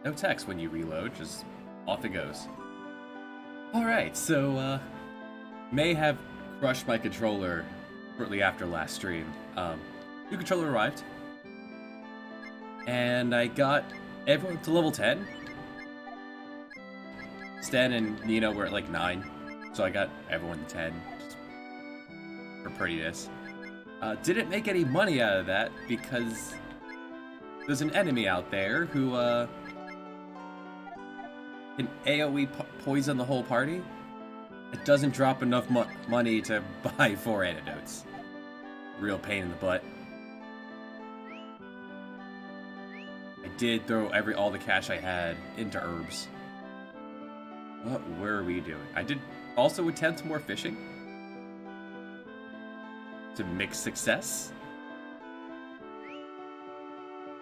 No text when you reload, just off it goes. Alright, so, may have crushed my controller shortly after last stream. New controller arrived, and I got everyone to level 10. Stan and Nina were at like 9, so I got everyone to 10, just for prettiness. Didn't make any money out of that because there's an enemy out there who can AoE poison the whole party. It doesn't drop enough money to buy 4 antidotes. Real pain in the butt. I did throw all the cash I had into herbs. What were we doing? I did also attempt more fishing. To mixed success.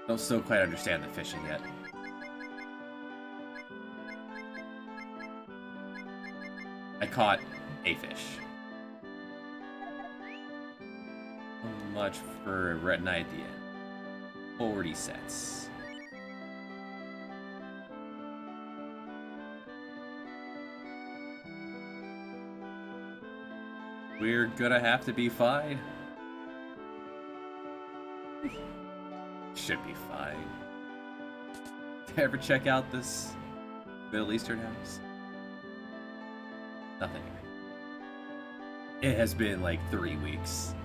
Don't still quite understand the fishing yet. I caught a fish. How much for Red Knight at the end? 40 cents. We're gonna have to be fine. Should be fine. Did I ever check out this Middle Eastern house? Nothing. It has been like 3 weeks.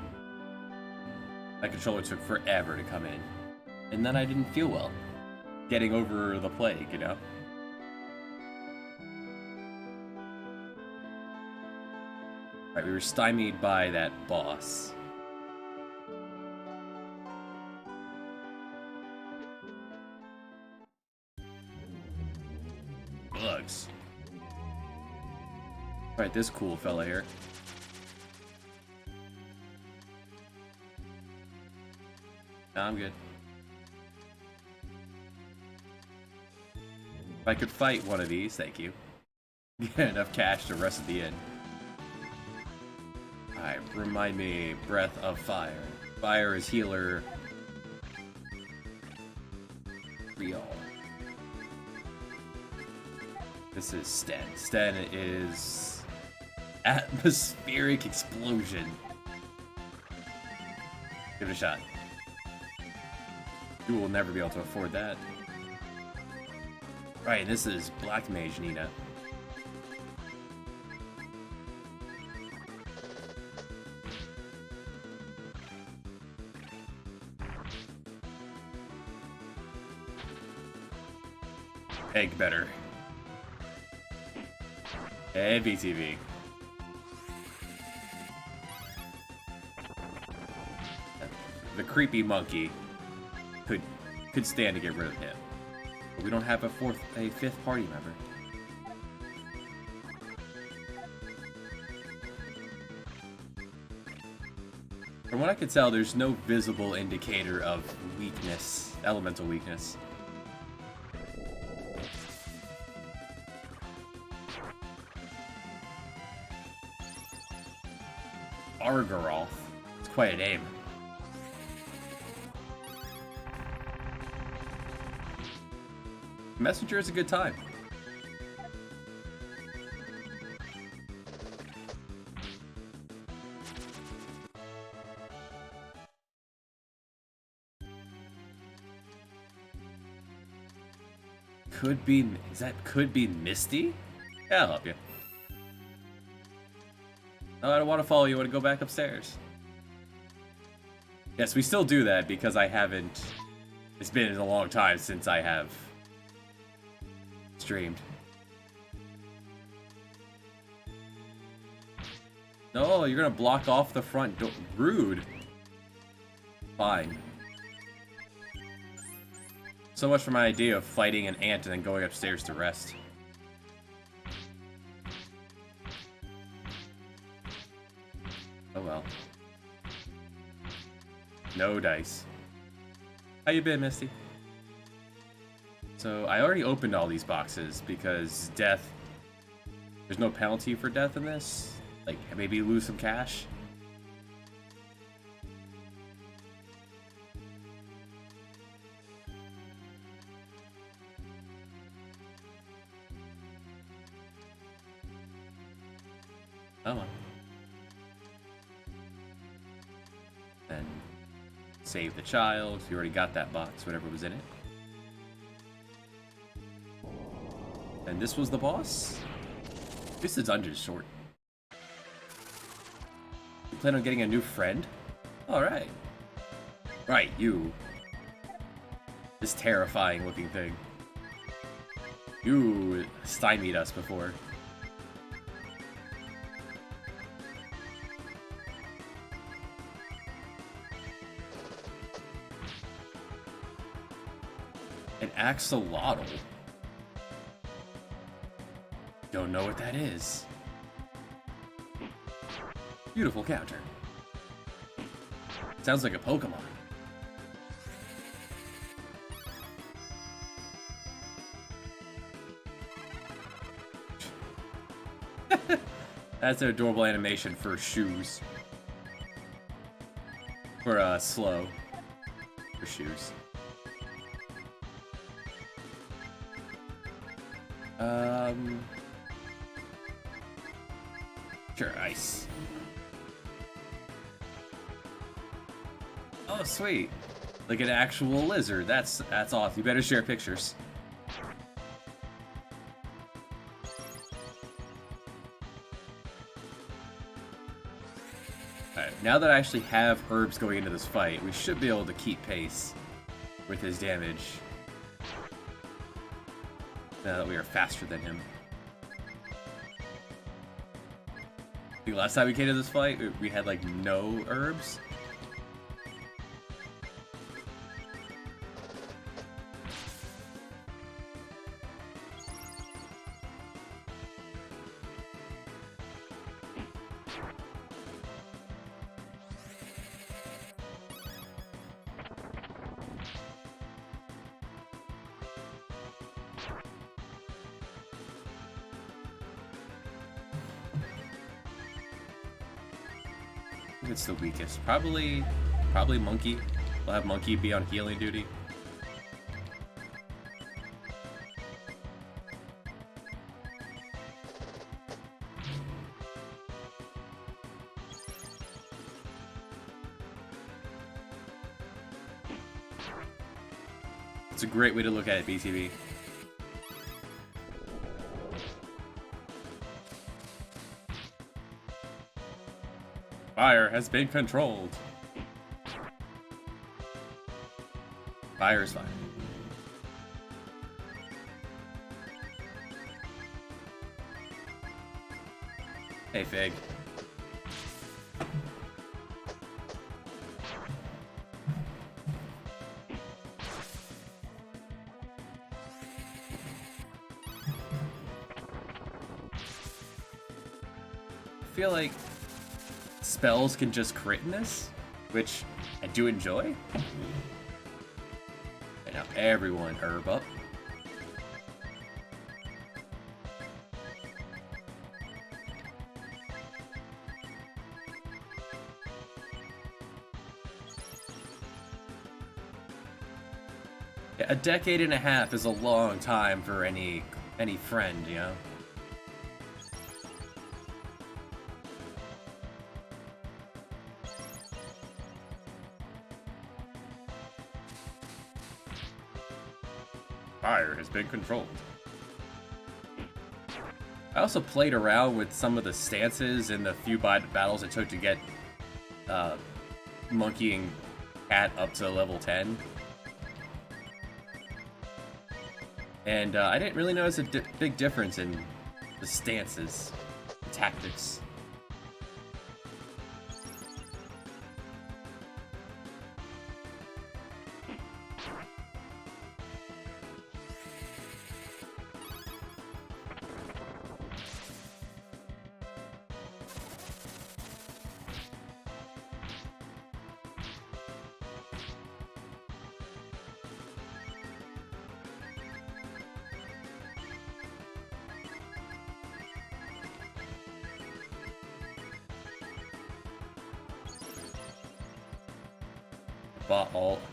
My controller took forever to come in. And then I didn't feel well. Getting over the plague, you know? Right, we were stymied by that boss. Bugs. Alright, this cool fella here. No, I'm good. If I could fight one of these, thank you. Get enough cash to rest at the inn. Alright, remind me, Breath of Fire. Fire is healer. Real. This is Sten. Sten is atmospheric explosion. Give it a shot. You will never be able to afford that. Right, this is Black Mage Nina. Egg better. Hey, BTV. The creepy monkey could stand to get rid of him. But we don't have a fifth party member. From what I could tell, there's no visible indicator of weakness, elemental weakness. Argaroth. It's quite a name. Messenger is a good time. Could be Misty? Yeah, I'll help you. No, I don't want to follow you. I want to go back upstairs. Yes, we still do that because I haven't... It's been a long time since I have streamed. No, you're gonna block off the front door. Rude. Fine. So much for my idea of fighting an ant and then going upstairs to rest. Oh well. No dice. How you been, Misty? So, I already opened all these boxes because death... There's no penalty for death in this. Like, maybe lose some cash. Come on. And save the child. You already got that box, whatever was in it. And this was the boss? At least the dungeon's short. You plan on getting a new friend? Alright. Right, you. This terrifying looking thing. You stymied us before. An axolotl? Don't know what that is. Beautiful counter. Sounds like a Pokemon. That's an adorable animation for shoes. For slow. For shoes. Sure, ice. Oh, sweet. Like an actual lizard. That's awesome. You better share pictures. Alright, now that I actually have herbs going into this fight, we should be able to keep pace with his damage. Now that we are faster than him. The last time we came to this fight, we had like no herbs. It's the weakest. Probably Monkey. We'll have Monkey be on healing duty. It's a great way to look at it, BTB. Fire has been controlled. Fire is fine. Hey, Fig. I feel like spells can just crit in this, which I do enjoy. And now everyone herb up. Yeah, a decade and a half is a long time for any friend, you know? Fire has been controlled. I also played around with some of the stances in the few battles it took to get Monkey and Cat up to level 10. And I didn't really notice a big difference in the stances, the tactics.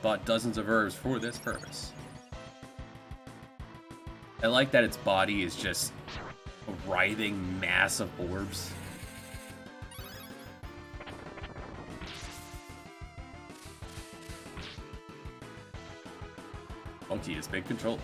Bought dozens of herbs for this purpose. I like that its body is just a writhing mass of orbs. Funky has been controlled.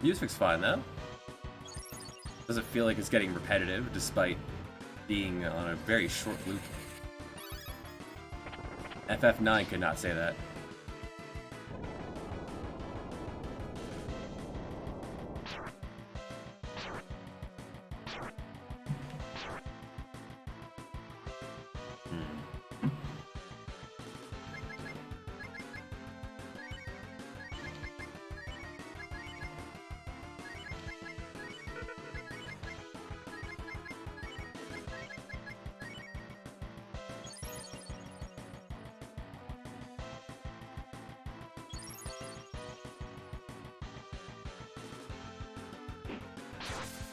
Music's fine though. Doesn't feel like it's getting repetitive despite being on a very short loop. FF9 could not say that.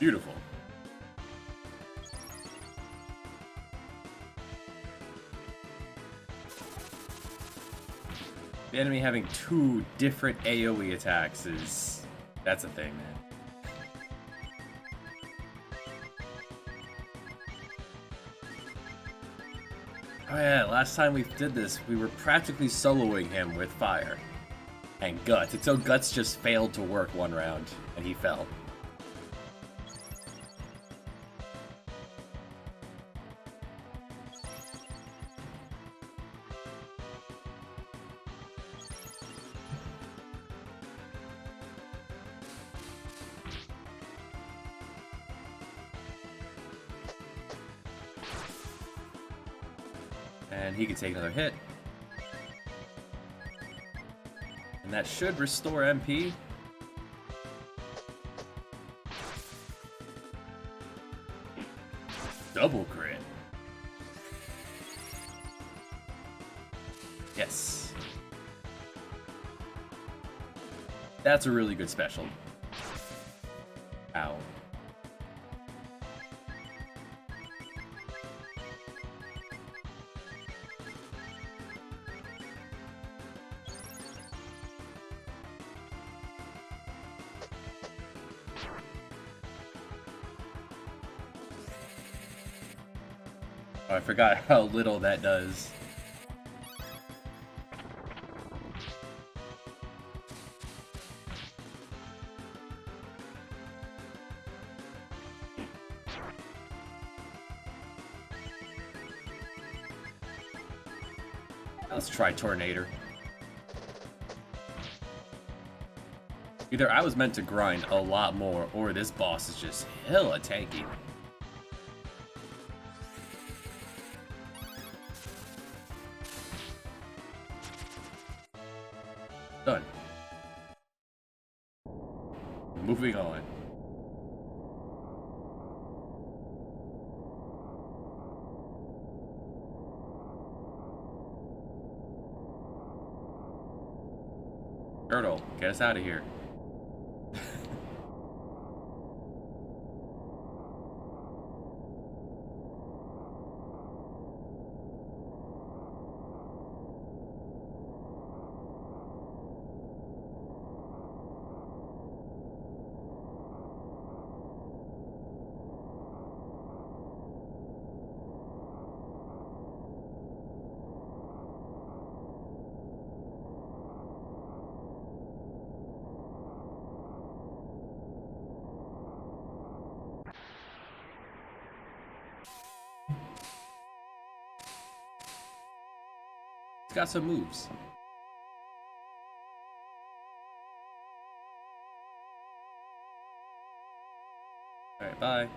Beautiful. The enemy having two different AoE attacks is... that's a thing, man. Oh yeah, last time we did this, we were practically soloing him with fire and Guts, until Guts just failed to work one round, and he fell. And he can take another hit. And that should restore MP. Double crit. Yes. That's a really good special. Ow. Oh, I forgot how little that does. Let's try Tornado. Either I was meant to grind a lot more, or this boss is just hella tanky. Done. Moving on. Turtle, get us out of here. It's got some moves. Alright, bye.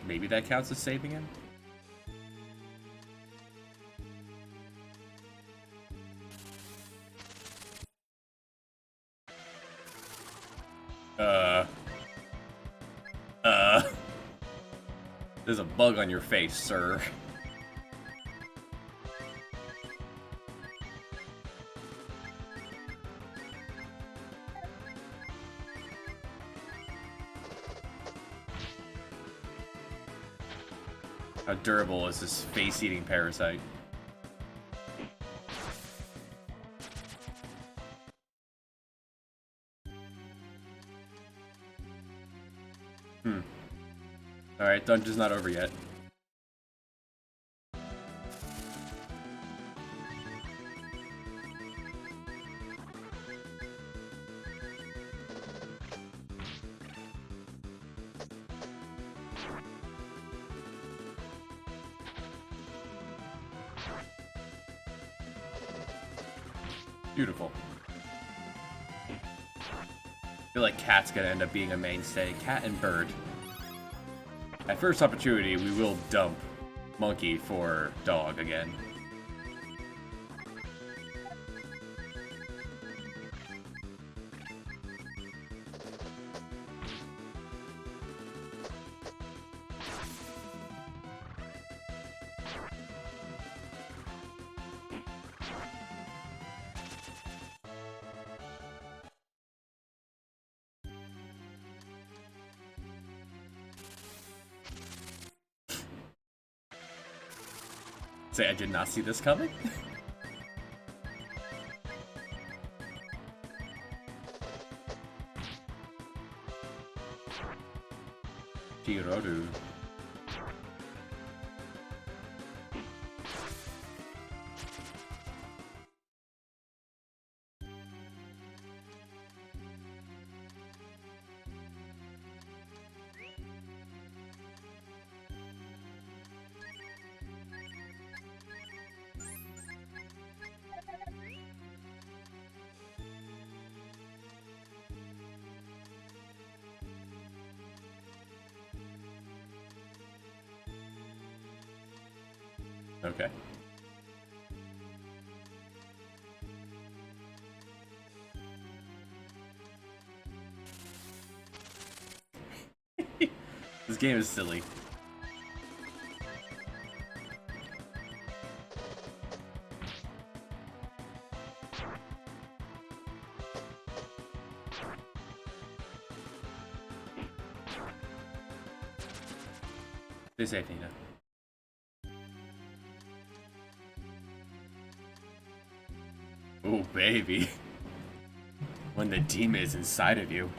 Maybe that counts as saving him? There's a bug on your face, sir. How durable is this face-eating parasite? Alright, dungeon's not over yet. Beautiful. I feel like Cat's gonna end up being a mainstay. Cat and Bird. At first opportunity, we will dump Monkey for Dog again. Say I did not see this coming? Chiroru. Okay. This game is silly. Stay safe, Nina. Oh, baby. When the demon is inside of you.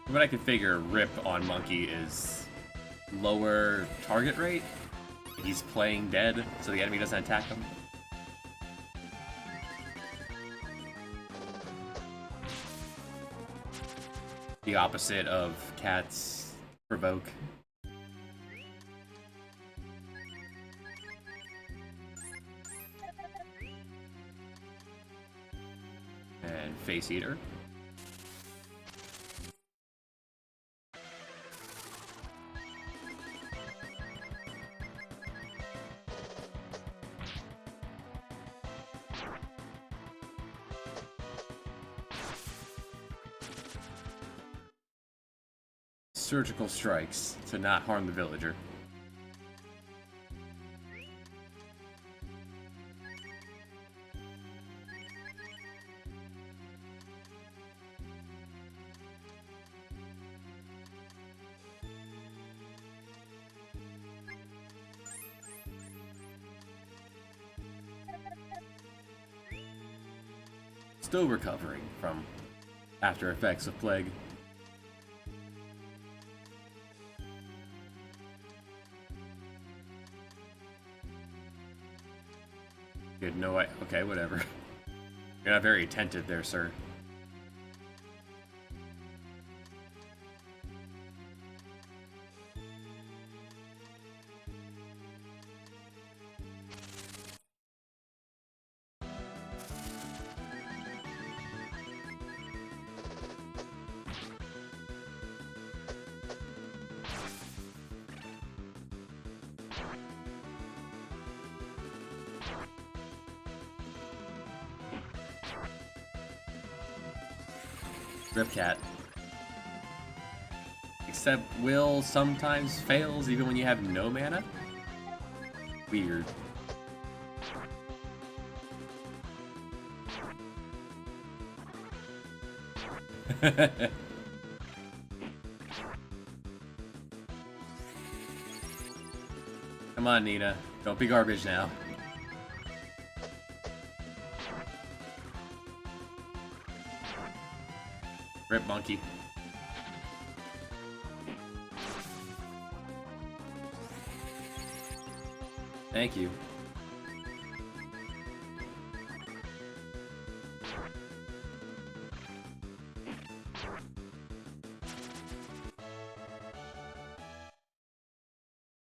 What I can figure Rip on Monkey is lower target rate. He's playing dead, so the enemy doesn't attack him. The opposite of Cat's Provoke. And Face Eater. Surgical strikes to not harm the villager. Still recovering from after effects of plague. You had no idea. Okay, whatever. You're not very attentive there, sir. Ripcat. Except Will sometimes fails even when you have no mana? Weird. Come on, Nina. Don't be garbage now. Rip monkey. Thank you.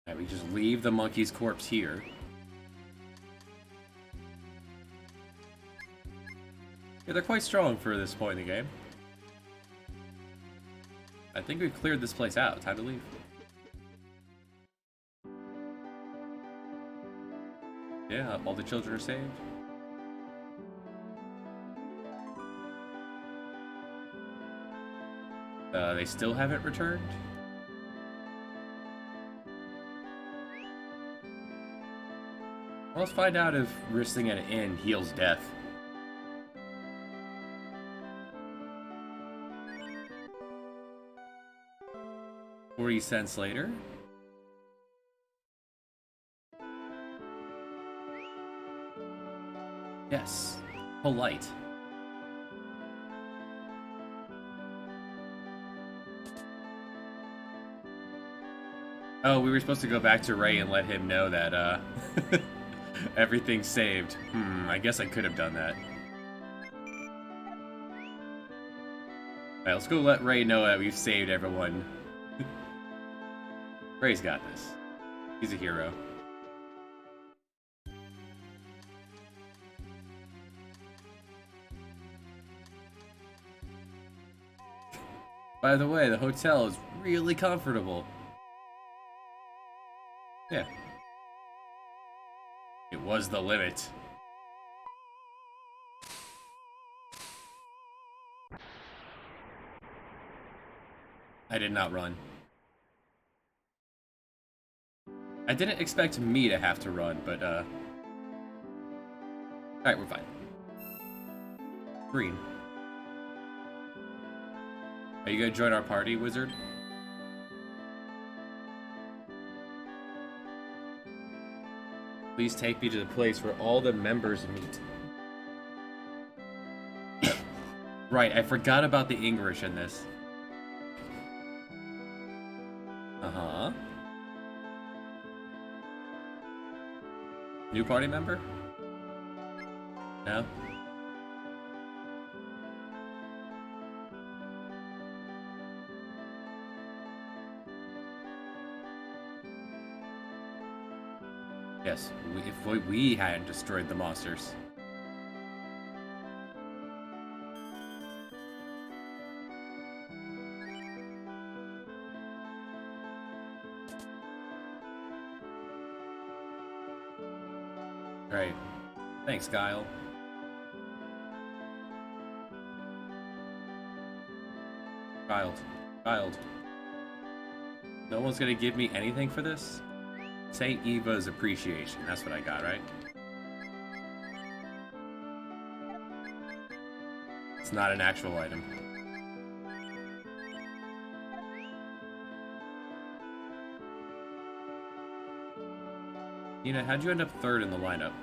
Alright, we just leave the monkey's corpse here. Yeah, they're quite strong for this point in the game. I think we've cleared this place out. Time to leave. Yeah, all the children are saved. They still haven't returned? Well, let's find out if risking an inn heals death. $0.40 later. Yes, polite. Oh, we were supposed to go back to Ray and let him know that everything's saved. I guess I could have done that. Alright, let's go let Ray know that we've saved everyone. Ray's got this. He's a hero. By the way, the hotel is really comfortable. Yeah. It was the limit. I did not run. I didn't expect me to have to run, but, Alright, we're fine. Green. Are you gonna join our party, wizard? Please take me to the place where all the members meet. Right, I forgot about the English in this. Uh-huh. New party member? No? Yes, if we hadn't destroyed the monsters. Right. Thanks, Guile. Child. No one's gonna give me anything for this? Saint Eva's appreciation. That's what I got, right? It's not an actual item. Nina, how'd you end up third in the lineup?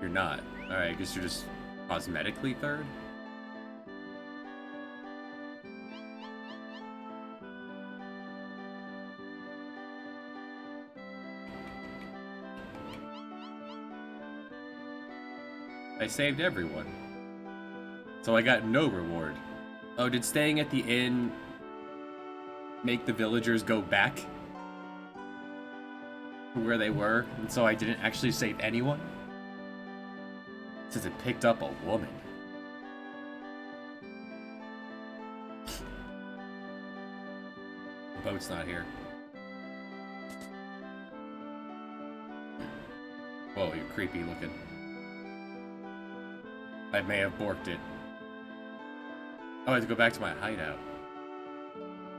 You're not. Alright, I guess you're just cosmetically third? I saved everyone. So I got no reward. Oh, did staying at the inn make the villagers go back to where they were? And so I didn't actually save anyone? Since it picked up a woman. The boat's not here. Whoa, you're creepy looking. I may have borked it. Oh, I have to go back to my hideout.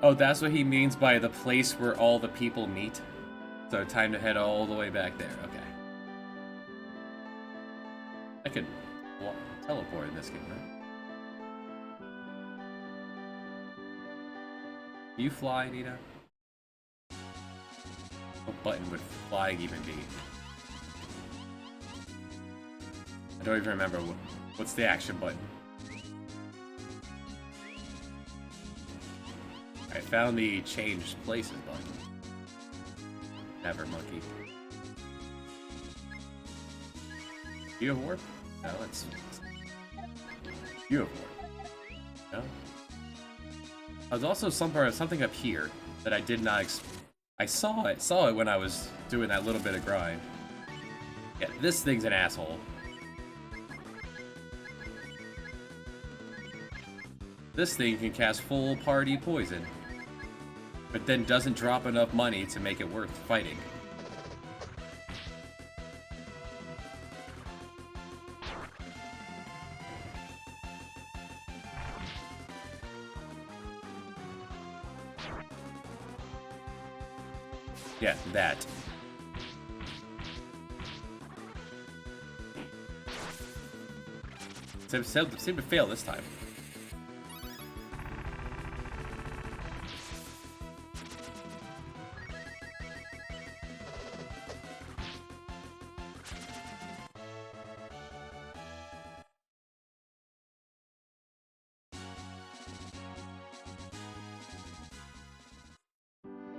Oh, that's what he means by the place where all the people meet? So time to head all the way back there. Okay. I could teleport in this game, right? Do you fly, Nita? What button would flying even be? I don't even remember. What's the action button? I found the change places button. Never, monkey. Do you have warp? No, let's... You have warp. No? There's also something up here that I did not I saw it when I was doing that little bit of grind. Yeah, this thing's an asshole. This thing can cast full party poison, but then doesn't drop enough money to make it worth fighting. Yeah, that. Seemed to fail this time.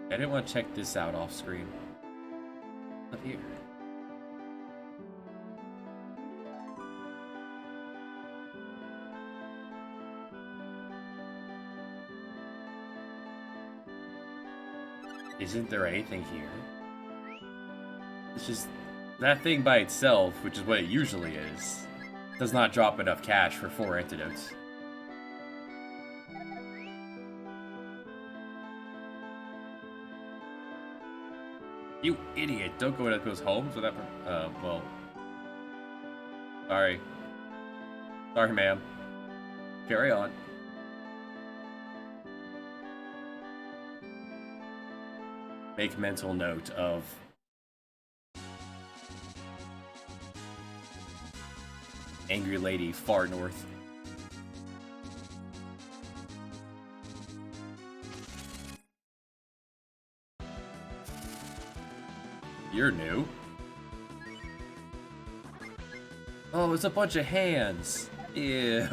I didn't want to check this out off screen. Up here. Isn't there anything here? It's just that thing by itself, which is what it usually is, does not drop enough cash for 4 antidotes. You idiot! Don't go to those homes without. Well. Sorry. Sorry, ma'am. Carry on. Make mental note of. Angry lady far north. You're new. Oh, it's a bunch of hands. Ew.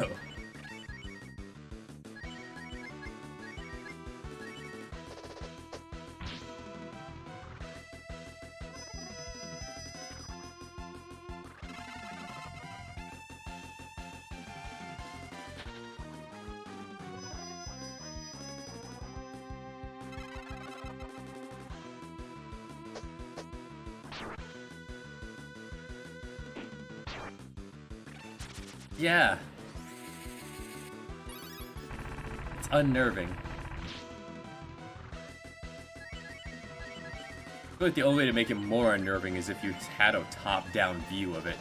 Yeah. It's unnerving. I feel like the only way to make it more unnerving is if you had a top-down view of it.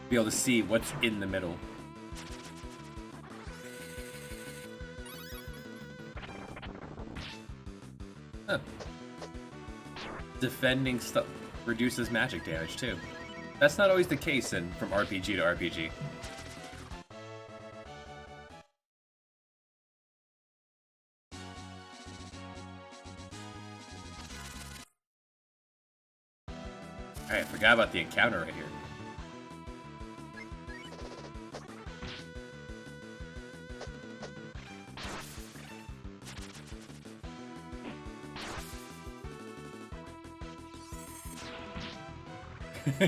Be able to see what's in the middle. Huh. Defending stuff reduces magic damage too. That's not always the case from RPG to RPG. Alright, I forgot about the encounter right here.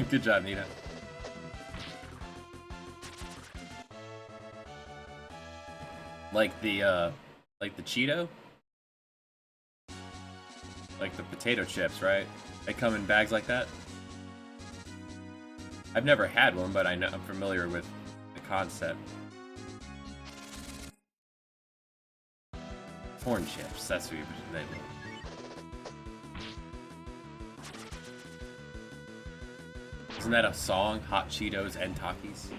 Good job, Nina. Like the Cheeto? Like the potato chips, right? They come in bags like that? I've never had one, but I'm familiar with the concept. Corn chips, that's what they were. Isn't that a song? Hot Cheetos and Takis?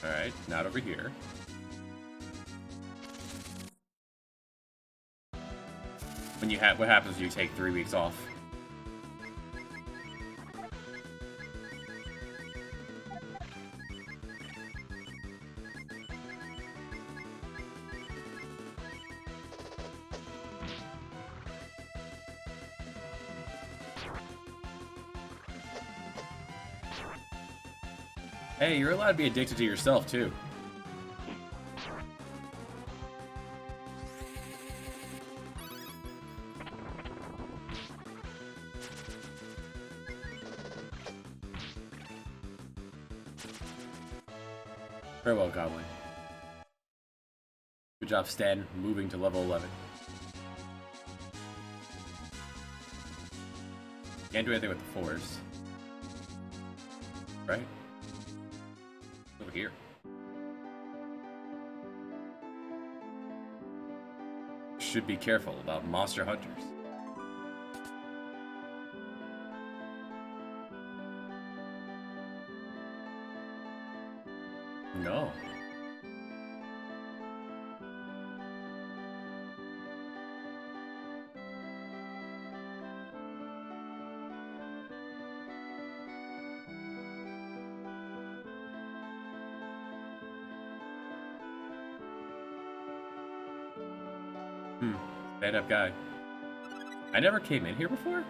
Alright, not over here. When you what happens when you take 3 weeks off? Hey, you're allowed to be addicted to yourself, too. Very well, Goblin. Good job, Stan, moving to level 11. Can't do anything with the force. Right? Over here. Should be careful about monster hunters. No. Stand-up guy. I never came in here before?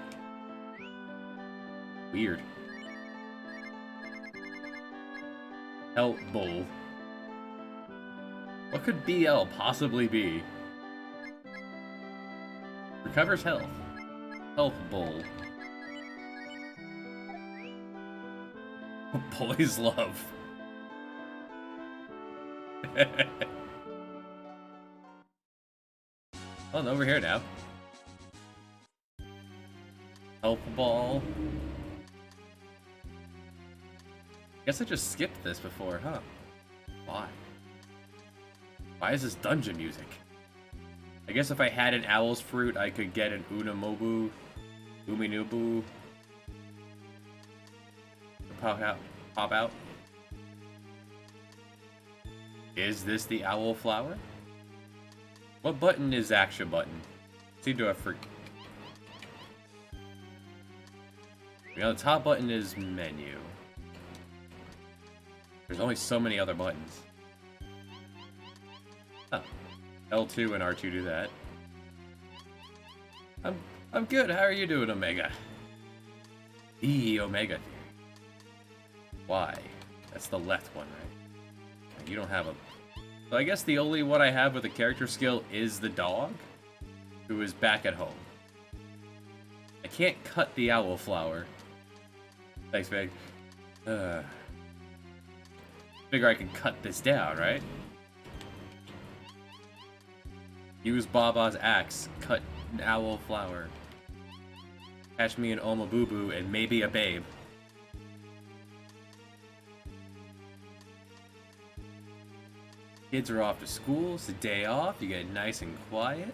Weird. Health Bowl. What could BL possibly be? Recovers health. Health Bowl. Boys love. Oh, over here now. Health Ball. Guess I just skipped this before, huh? Why? Why is this dungeon music? I guess if I had an Owl's Fruit, I could get an Unamobu, Uminubu. Pop out. Is this the Owl Flower? What button is action button? Seem to have You know, the top button is menu. There's only so many other buttons. Oh. L2 and R2 do that. I'm good. How are you doing, Omega? The Omega theory. Why? That's the left one, right? You don't have a... So I guess the only one I have with a character skill is the dog, who is back at home. I can't cut the Owl Flower. Thanks, Meg. Figure I can cut this down, right? Use Baba's axe, cut an Owl Flower. Catch me an Oma Boo Boo and maybe a babe. Kids are off to school, it's a day off, you get nice and quiet.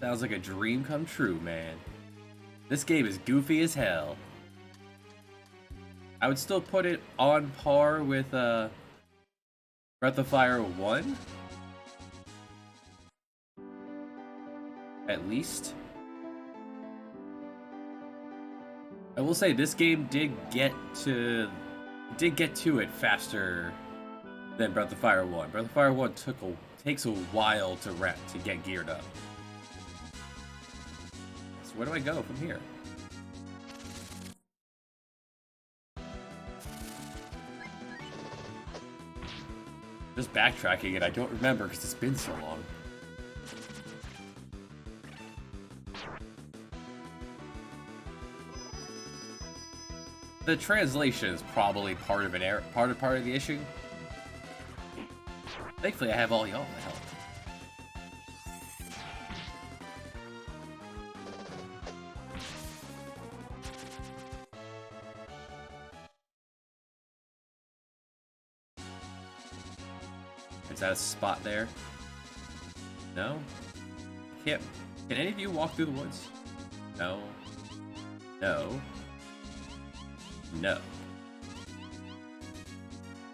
Sounds like a dream come true, man. This game is goofy as hell. I would still put it on par with Breath of Fire 1. At least. I will say this game did get to did get to it faster than Breath of Fire 1. Breath of Fire 1 takes a while to get geared up. So where do I go from here? Just backtracking it, I don't remember because it's been so long. The translation is probably part of the issue. Thankfully, I have all y'all to help. Is that a spot there? No? Can't. Can any of you walk through the woods? No. No. No.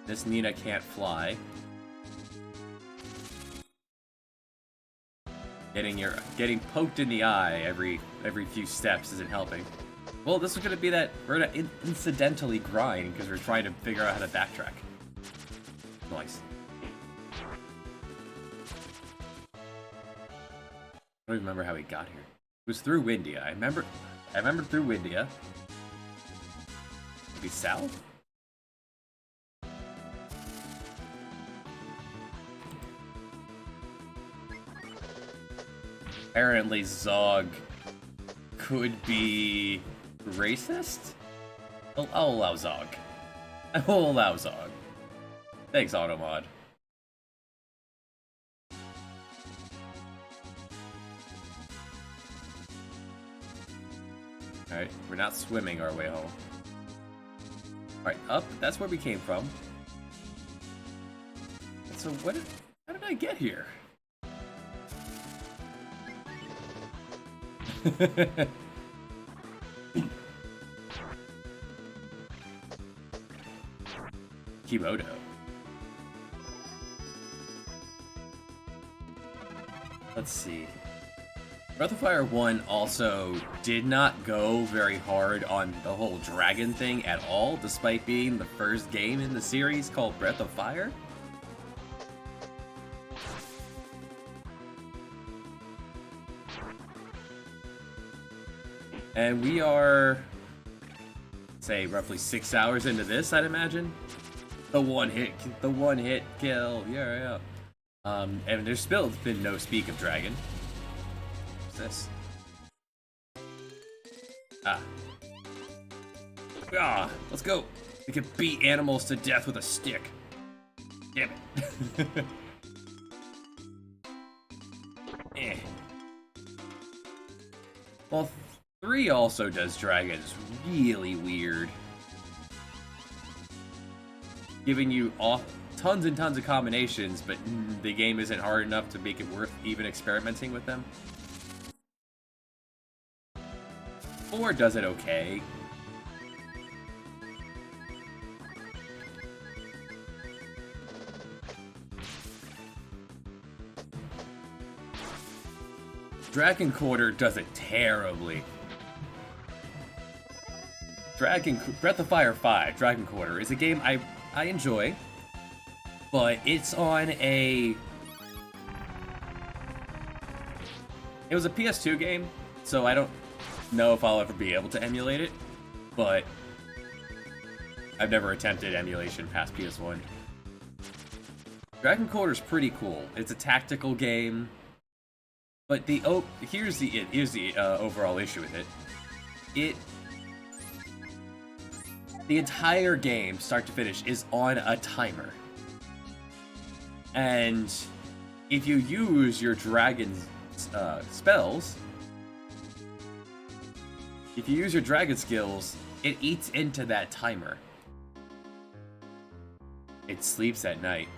This Nina can't fly. Getting poked in the eye every few steps isn't helping. Well, this is gonna be that we're gonna incidentally grind because we're trying to figure out how to backtrack. Nice. I don't even remember how we got here. It was through Windia. I remember through Windia. Maybe south? Apparently Zog could be racist? I'll allow Zog. I will allow Zog. Thanks, Automod. Alright, we're not swimming our way home. Alright, up. That's where we came from. So how did I get here? Kimoto. Let's see. Breath of Fire 1 also did not go very hard on the whole dragon thing at all, despite being the first game in the series called Breath of Fire. And we are, say, roughly 6 hours into this, I'd imagine. The one hit kill, yeah. And there's still been no speak of dragon. What's this? Let's go. We can beat animals to death with a stick. Damn it. Well, 3 also does dragons really weird. Giving you tons and tons of combinations, but the game isn't hard enough to make it worth even experimenting with them. 4 does it okay. Dragon Quarter does it terribly. Breath of Fire 5, Dragon Quarter, is a game I enjoy, but it's on a... It was a PS2 game, so I don't know if I'll ever be able to emulate it, but I've never attempted emulation past PS1. Dragon Quarter's pretty cool. It's a tactical game, but here's the overall issue with it. The entire game, start to finish, is on a timer. And if you use your dragon's spells, if you use your dragon skills, it eats into that timer. It sleeps at night.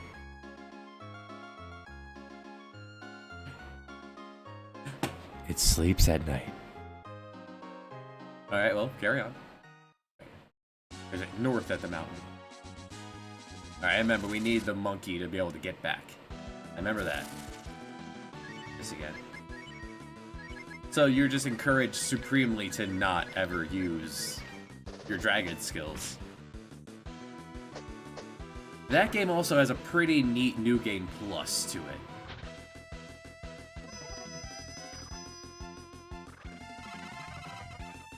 It sleeps at night. Alright, well, carry on. There's a north at the mountain. Alright, I remember we need the monkey to be able to get back. I remember that. This again. So you're just encouraged supremely to not ever use your dragon skills. That game also has a pretty neat New Game Plus to it.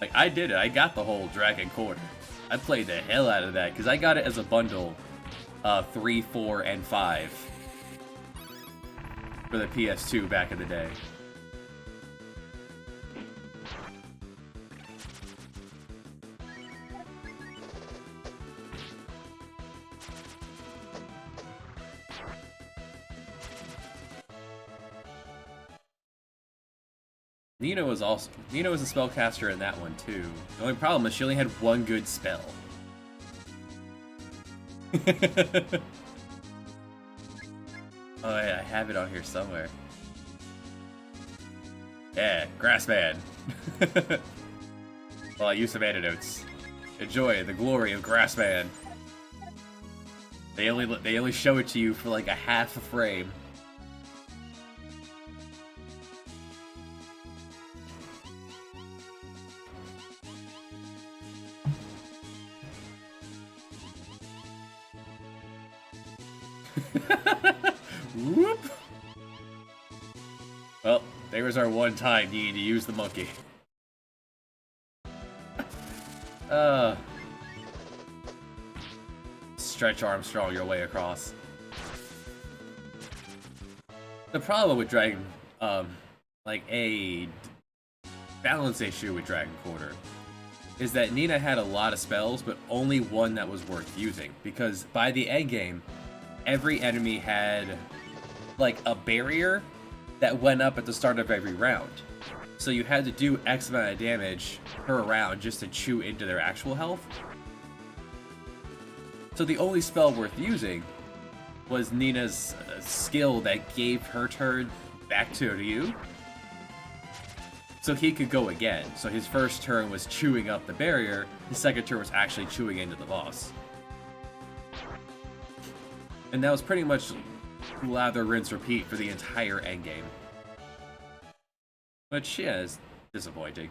Like, I did it. I got the whole Dragon Quarter. I played the hell out of that, because I got it as a bundle 3, 4, and 5 for the PS2 back in the day. Nina was a spellcaster in that one too. The only problem is she only had one good spell. Oh yeah, I have it on here somewhere. Yeah, Grassman. Well, I use some antidotes. Enjoy the glory of Grassman. They only show it to you for like a half a frame. Whoop! Well, there was our one time needing to use the monkey. Stretch Armstrong your way across. The problem with Dragon, like a balance issue with Dragon Quarter, is that Nina had a lot of spells, but only one that was worth using. Because by the end game, every enemy had like a barrier that went up at the start of every round. So you had to do X amount of damage per round just to chew into their actual health. So the only spell worth using was Nina's skill that gave her turn back to Ryu. So he could go again. So his first turn was chewing up the barrier, his second turn was actually chewing into the boss. And that was pretty much lather, rinse, repeat for the entire endgame. Which, yeah, is disappointing.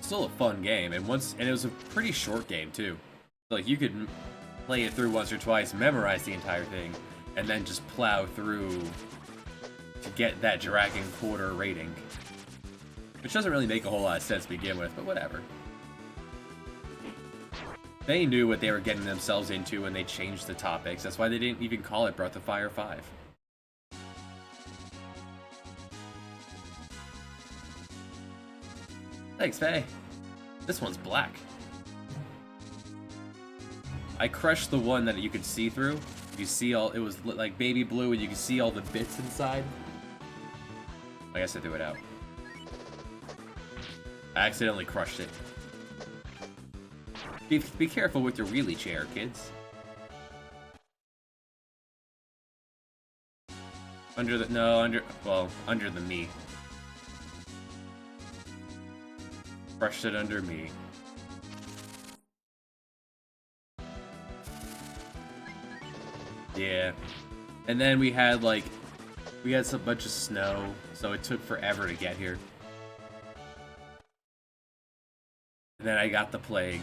Still a fun game, and it was a pretty short game too. Like, you could play it through once or twice, memorize the entire thing, and then just plow through to get that Dragon Quarter rating. Which doesn't really make a whole lot of sense to begin with, but whatever. They knew what they were getting themselves into when they changed the topics. That's why they didn't even call it Breath of Fire 5. Thanks, Faye. This one's black. I crushed the one that you could see through. You see all, it was like baby blue and you could see all the bits inside. I guess I threw it out. I accidentally crushed it. Be careful with your wheelie chair, kids. Under the me. Crushed it under me. Yeah. And then we had some bunch of snow, so it took forever to get here. And then I got the plague.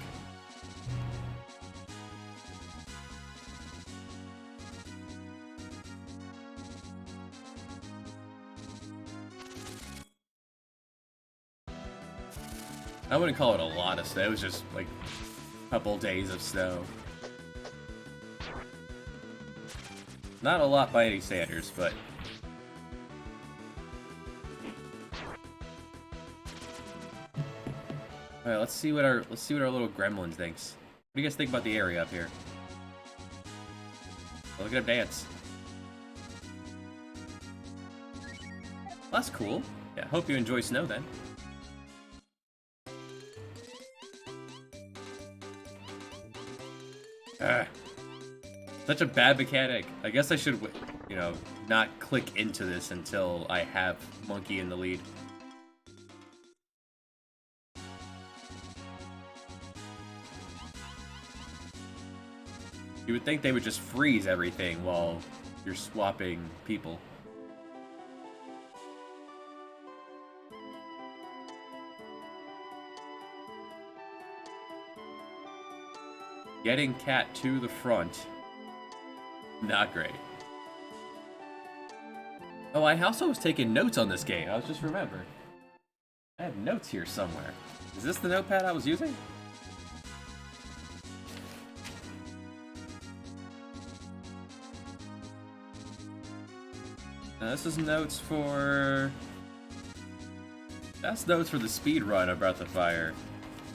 I wouldn't call it a lot of snow, it was just like a couple days of snow. Not a lot by any standards, but alright, let's see what our little gremlin thinks. What do you guys think about the area up here? Oh, look at him dance. Well, that's cool. Yeah, hope you enjoy snow then. Such a bad mechanic. I guess I should, you know, not click into this until I have Monkey in the lead. You would think they would just freeze everything while you're swapping people. Getting cat to the front. Not great. Oh, I also was taking notes on this game. I was just remembering. I have notes here somewhere. Is this the notepad I was using? This is notes for... That's notes for the speed run of Breath of Fire.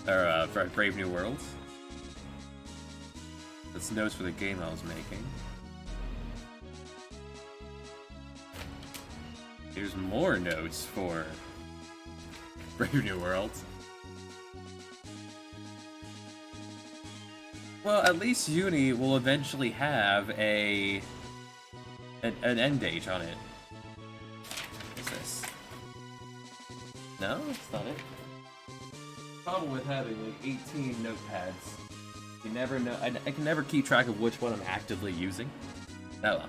Or, Brave New Worlds. That's notes for the game I was making. Here's more notes for Brave New Worlds. Well, at least Uni will eventually have an end date on it. What's this? No, that's not it. Problem with having like 18 notepads. You never know. I can never keep track of which one I'm actively using. Oh well.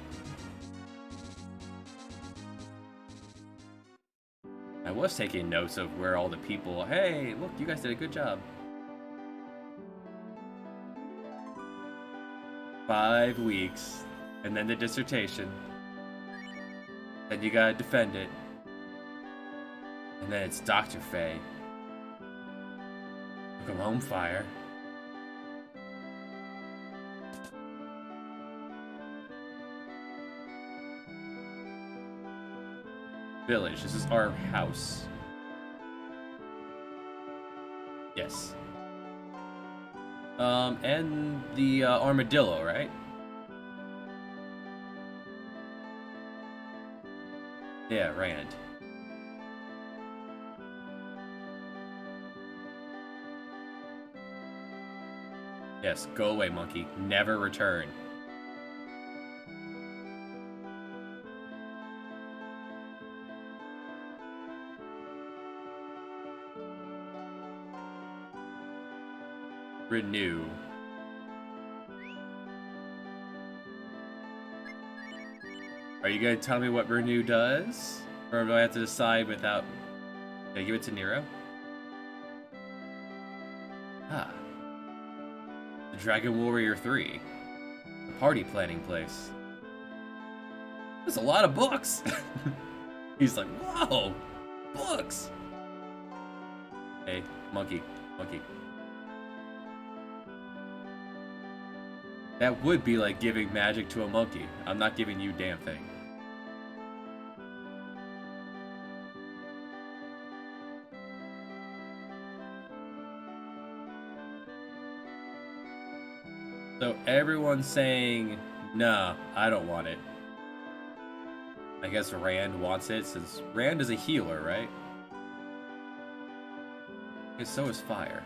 I was taking notes of where all the people, hey, look, you guys did a good job. 5 weeks, and then the dissertation. Then you gotta defend it. And then it's Dr. Faye. Come home, fire. Village. This is our house. Yes. And the armadillo, right? Yeah, Rand. Yes, go away, monkey. Never return. Renew. Are you gonna tell me what Renew does? Or do I have to decide without... Can I give it to Nero? Ah. The Dragon Warrior 3. The party planning place. There's a lot of books! He's like, whoa! Books! Hey, monkey. Monkey. That would be like giving magic to a monkey. I'm not giving you damn thing. So everyone's saying, nah, I don't want it. I guess Rand wants it, since Rand is a healer, right? Okay, so is Fire.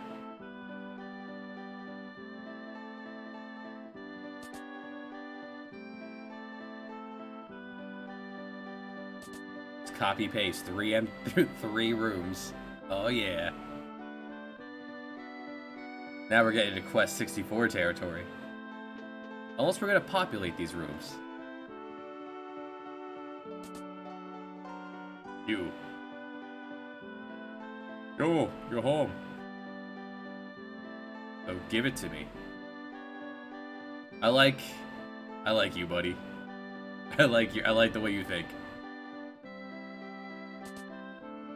Let's copy paste 3 rooms. Oh yeah. Now we're getting to Quest 64 territory. Unless we're gonna populate these rooms. You. Go, you're home. So give it to me. I like you, buddy. I like the way you think.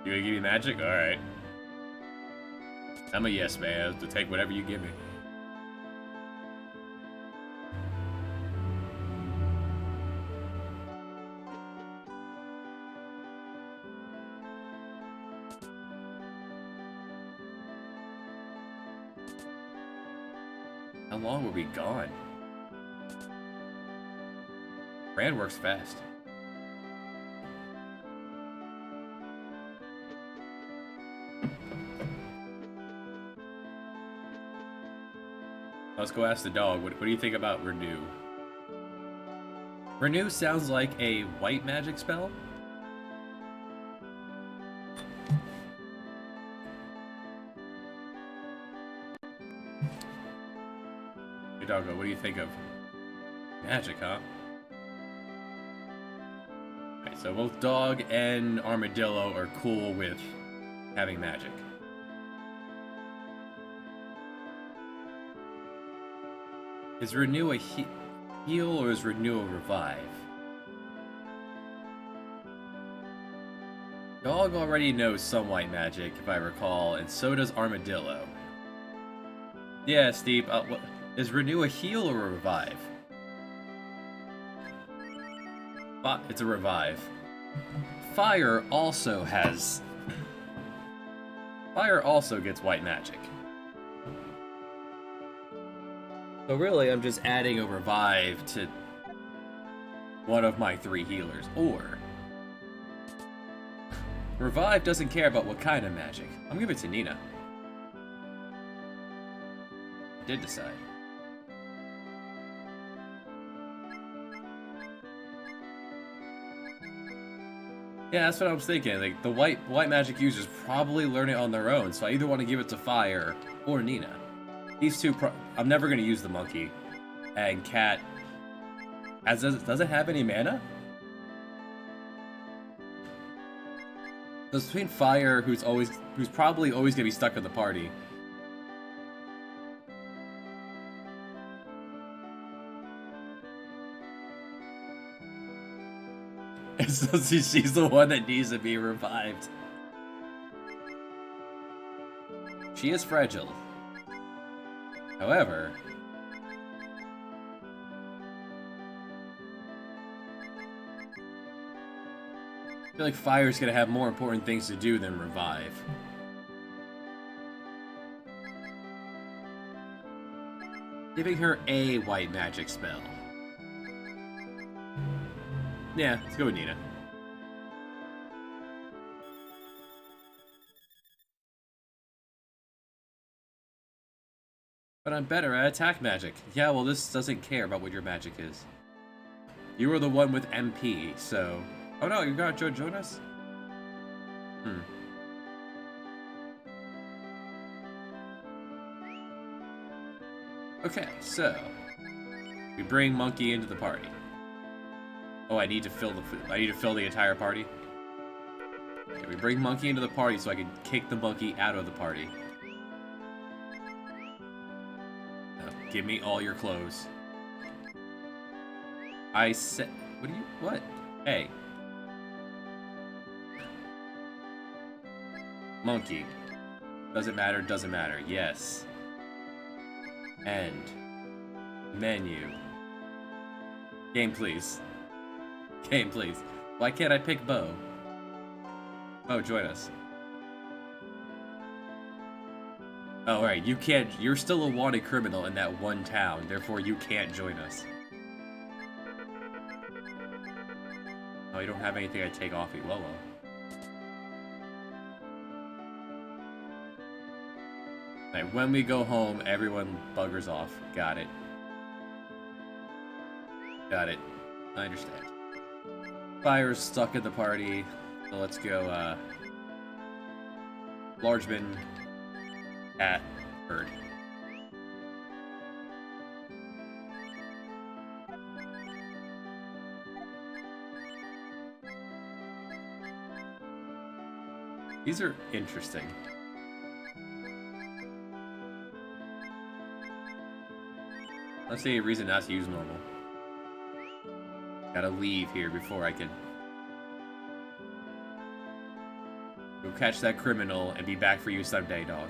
You gonna give me magic? Alright. I'm a yes man, to take whatever you give me. How long were we gone? Rand works fast. Let's go ask the dog. What do you think about Renew? Renew sounds like a white magic spell. Hey doggo, what do you think of magic, huh? Okay, so both dog and armadillo are cool with having magic. Is Renew a heal or is Renew a revive? Dog already knows some white magic, if I recall, and so does Armadillo. Yeah, Steve, is Renew a heal or a revive? It's a revive. Fire also gets white magic. So really, I'm just adding a revive to one of my 3 healers. Or revive doesn't care about what kind of magic. I'm giving it to Nina. Did decide. Yeah, that's what I was thinking. Like, the white magic users probably learn it on their own, so I either want to give it to Fire or Nina. These two, I'm never going to use the monkey. And Cat, does it have any mana? So it's between Fire, who's probably always going to be stuck in the party. So she's the one that needs to be revived. She is fragile. However, I feel like Fire's gonna have more important things to do than revive. Giving her a white magic spell. Yeah, let's go with Nina. But I'm better at attack magic. Yeah, well, this doesn't care about what your magic is. You were the one with MP, so... Oh no, you got join us? Okay, so... we bring Monkey into the party. Oh, I need to fill the entire party? Okay, we bring Monkey into the party so I can kick the monkey out of the party. Give me all your clothes. I said... What? Hey. Monkey. Doesn't matter. Yes. End. Menu. Game, please. Game, please. Why can't I pick Bo? Bo, join us. Oh, right, you can't. You're still a wanted criminal in that one town, therefore you can't join us. Oh, you don't have anything to take off Iwolo. Alright, when we go home, everyone buggers off. Got it. Got it. I understand. Fire's stuck at the party, so let's go, Largeman, Cat, Bird. These are interesting. Let's see a reason not to use normal. Gotta leave here before I can go catch that criminal and be back for you someday, dog.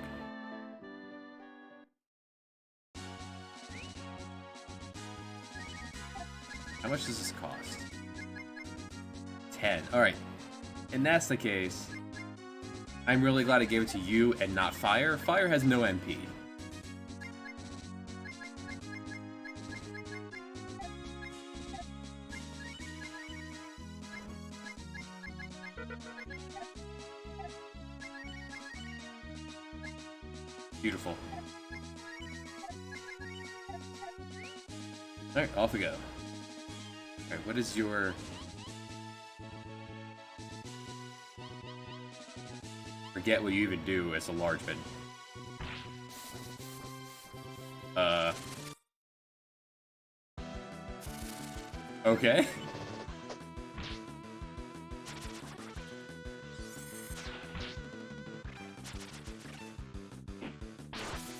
How much does this cost? 10. Alright. And that's the case. I'm really glad I gave it to you and not Fire. Fire has no MP. Beautiful. Alright, off we go. Alright, what is your... Forget what you even do as a Largeman. Okay.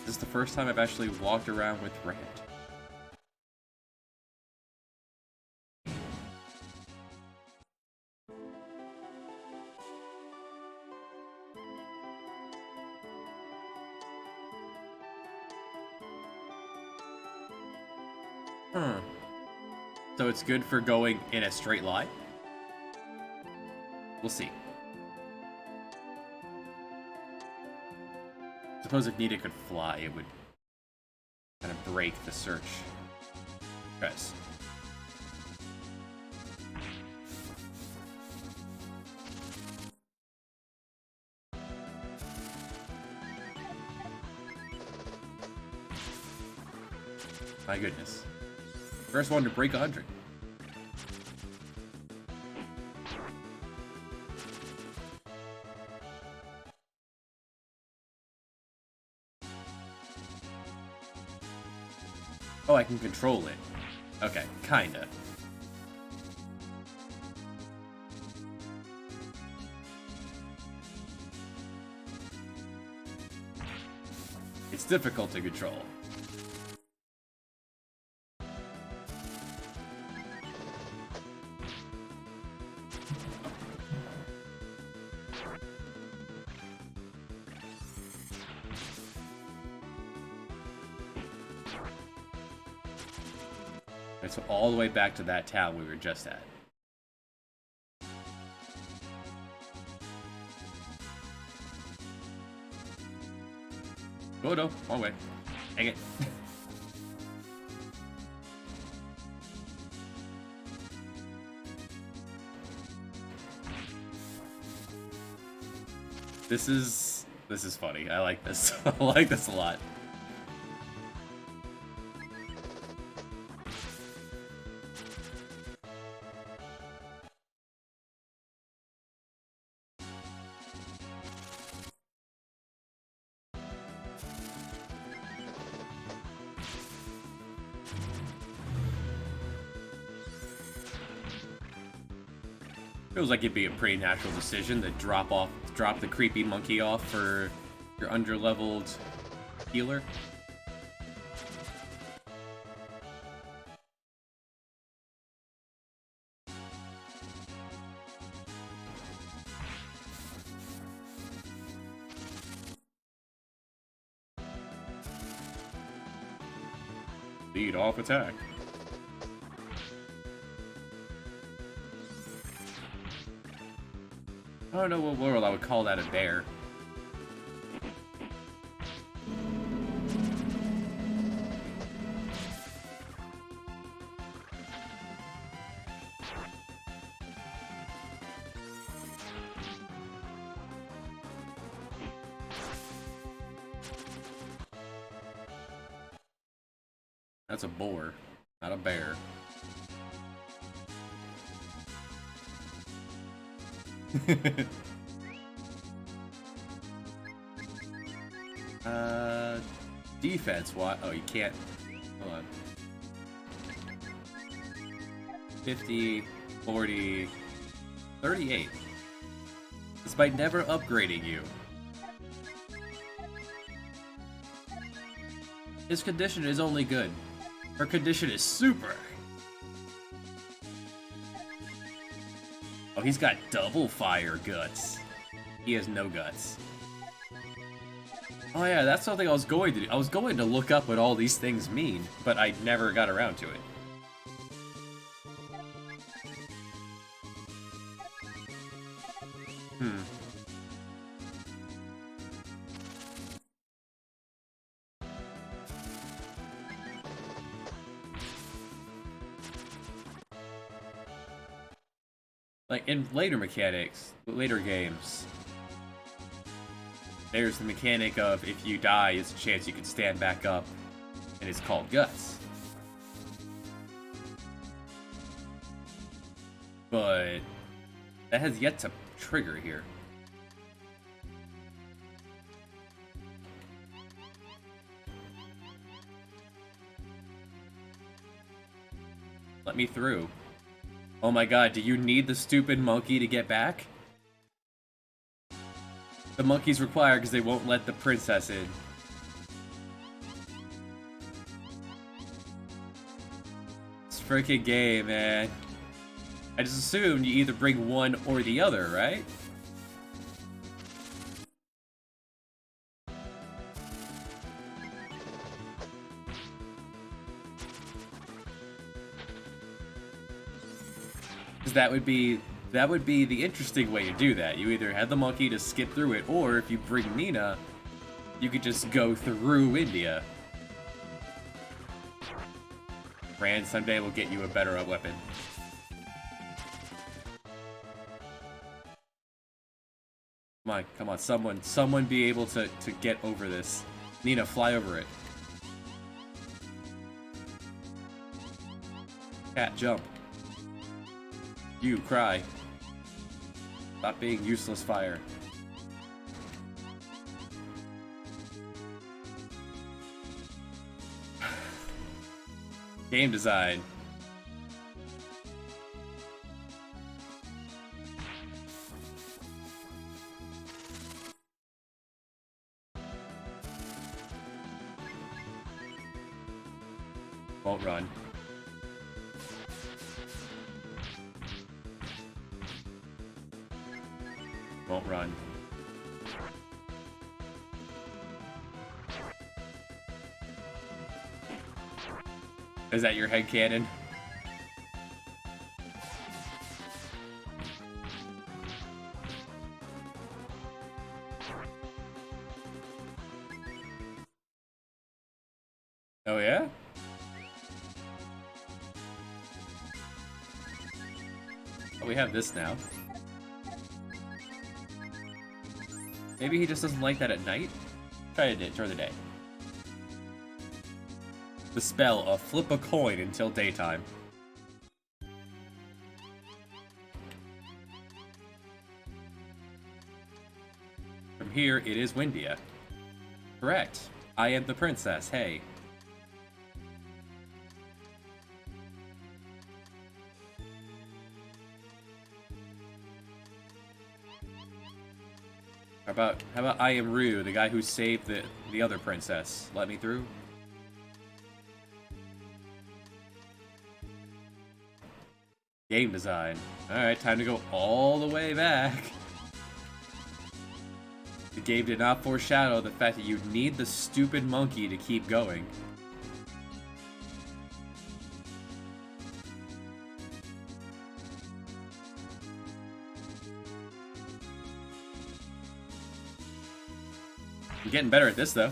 This is the first time I've actually walked around with Rand. Huh. So it's good for going in a straight line? We'll see. Suppose if Nita could fly, it would kind of break the search. Guys. My goodness. First one to break 100. Oh, I can control it. Okay, kinda. It's difficult to control. And so all the way back to that town we were just at. Oh no, wrong way. Dang it. This is funny. I like this. I like this a lot. Feels like it'd be a pretty natural decision to drop the creepy monkey off for your underleveled healer. Lead off attack. I don't know what world I would call that a bear. That's a boar, not a bear. Defense, what? Oh, you can't. Hold on. 50, 40, 38. Despite never upgrading you. His condition is only good. Her condition is super. Oh, he's got double fire guts. He has no guts. Oh yeah, that's something I was going to do. I was going to look up what all these things mean, but I never got around to it. Like, in later games, there's the mechanic of if you die, it's a chance you can stand back up, and it's called Guts. But that has yet to trigger here. Let me through. Oh my god, do you need the stupid monkey to get back? The monkey's required because they won't let the princess in. It's freaking gay, man. I just assumed you either bring one or the other, right? Because that would be the interesting way to do that. You either have the monkey to skip through it, or if you bring Nina, you could just go through India. Rand someday will get you a better weapon. Come on, someone be able to get over this. Nina, fly over it. Cat, jump. You, cry. Stop being useless fire. Game design. Won't run. Won't run. Is that your headcanon? Oh yeah? Oh, we have this now. Maybe he just doesn't like that at night? Try it during the day. The spell of flip a coin until daytime. From here, it is Windia. Correct. I am the princess, hey. How about I am Ryu, the guy who saved the other princess? Let me through? Game design. Alright, time to go all the way back. The game did not foreshadow the fact that you need the stupid monkey to keep going. I'm getting better at this though.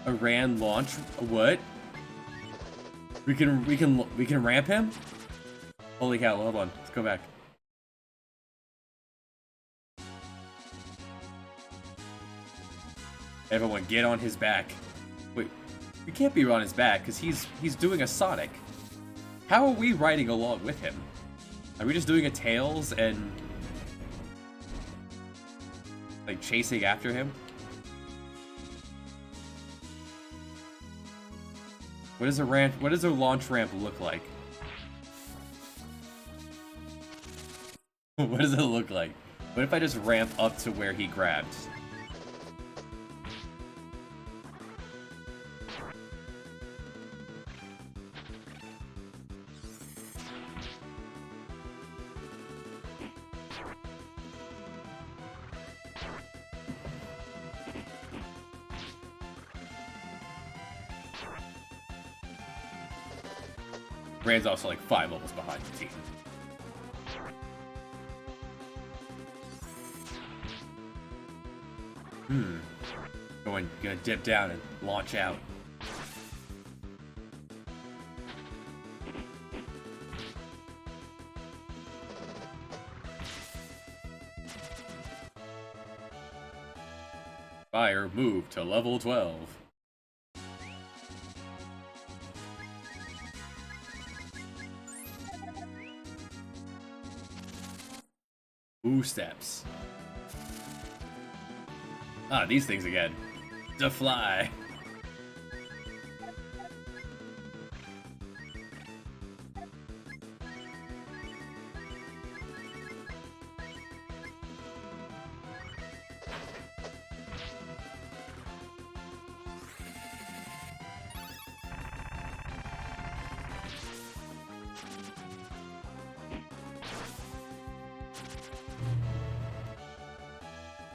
A Rand launch? What? We can ramp him? Holy cow, hold on. Let's go back. Everyone get on his back. Wait, we can't be on his back because he's doing a Sonic. How are we riding along with him? Are we just doing a Tails and like chasing after him? What does a launch ramp look like? What does it look like? What if I just ramp up to where he grabbed? Rand's also like 5 levels behind the team. Gonna dip down and launch out. Fire moved to level 12. Ooh, steps. Ah, these things again. To fly.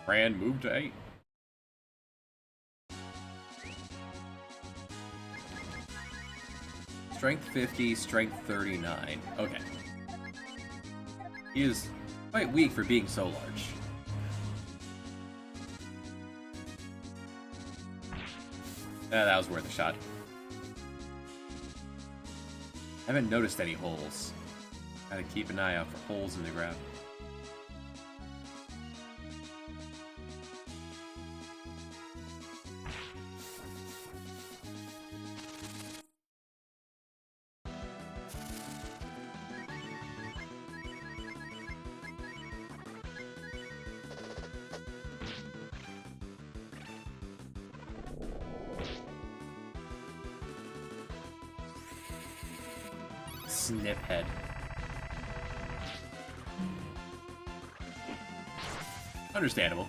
Rand moved to 8. Let's Strength 50, Strength 39. Okay. He is quite weak for being so large. That was worth a shot. I haven't noticed any holes. Gotta keep an eye out for holes in the ground. Sniphead. Understandable.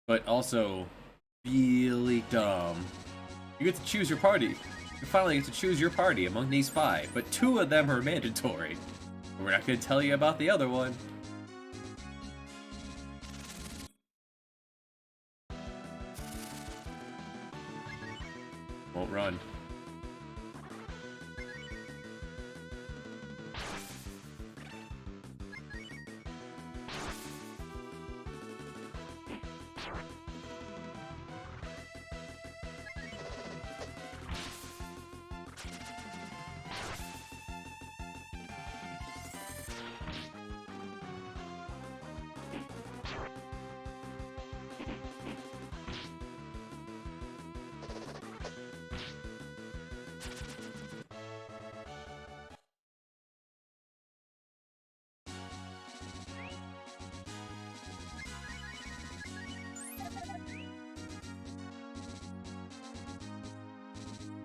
But also really dumb. You get to choose your party. You finally get to choose your party among these 5, but 2 of them are mandatory. We're not going to tell you about the other one. Won't run.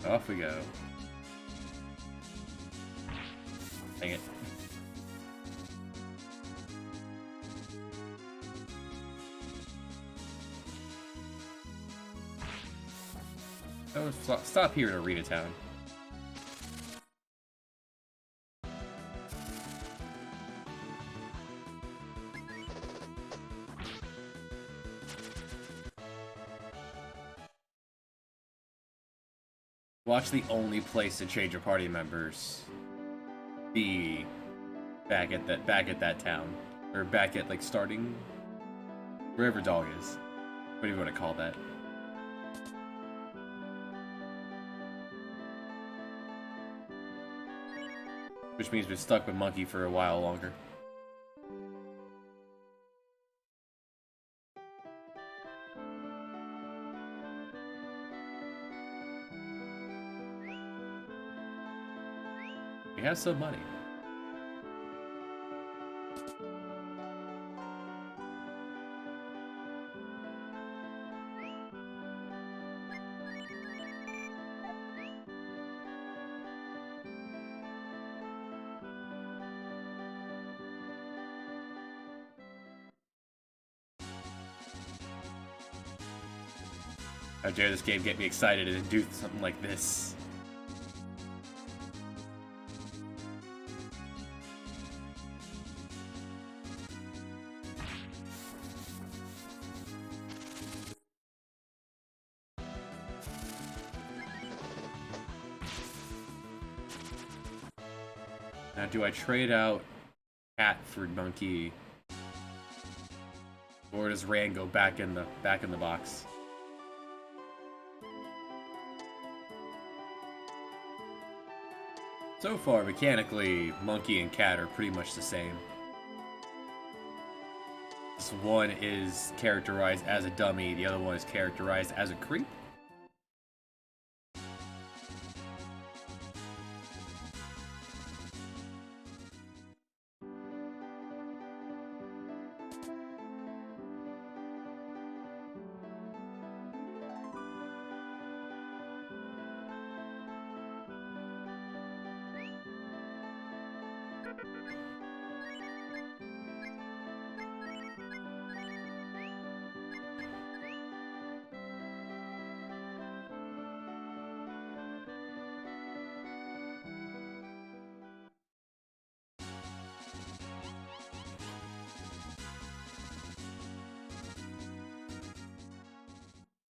Off we go. Dang it. Oh, stop here in Arena Town. Watch the only place to change your party members be back at that town, or back at like starting wherever dog is. What do you want to call that? Which means we're stuck with Monkey for a while longer. We have some money. How dare this game get me excited and do something like this? Now, do I trade out Cat for Monkey, or does Rand go back in the box? So far, mechanically, Monkey and Cat are pretty much the same. This one is characterized as a dummy, the other one is characterized as a creep.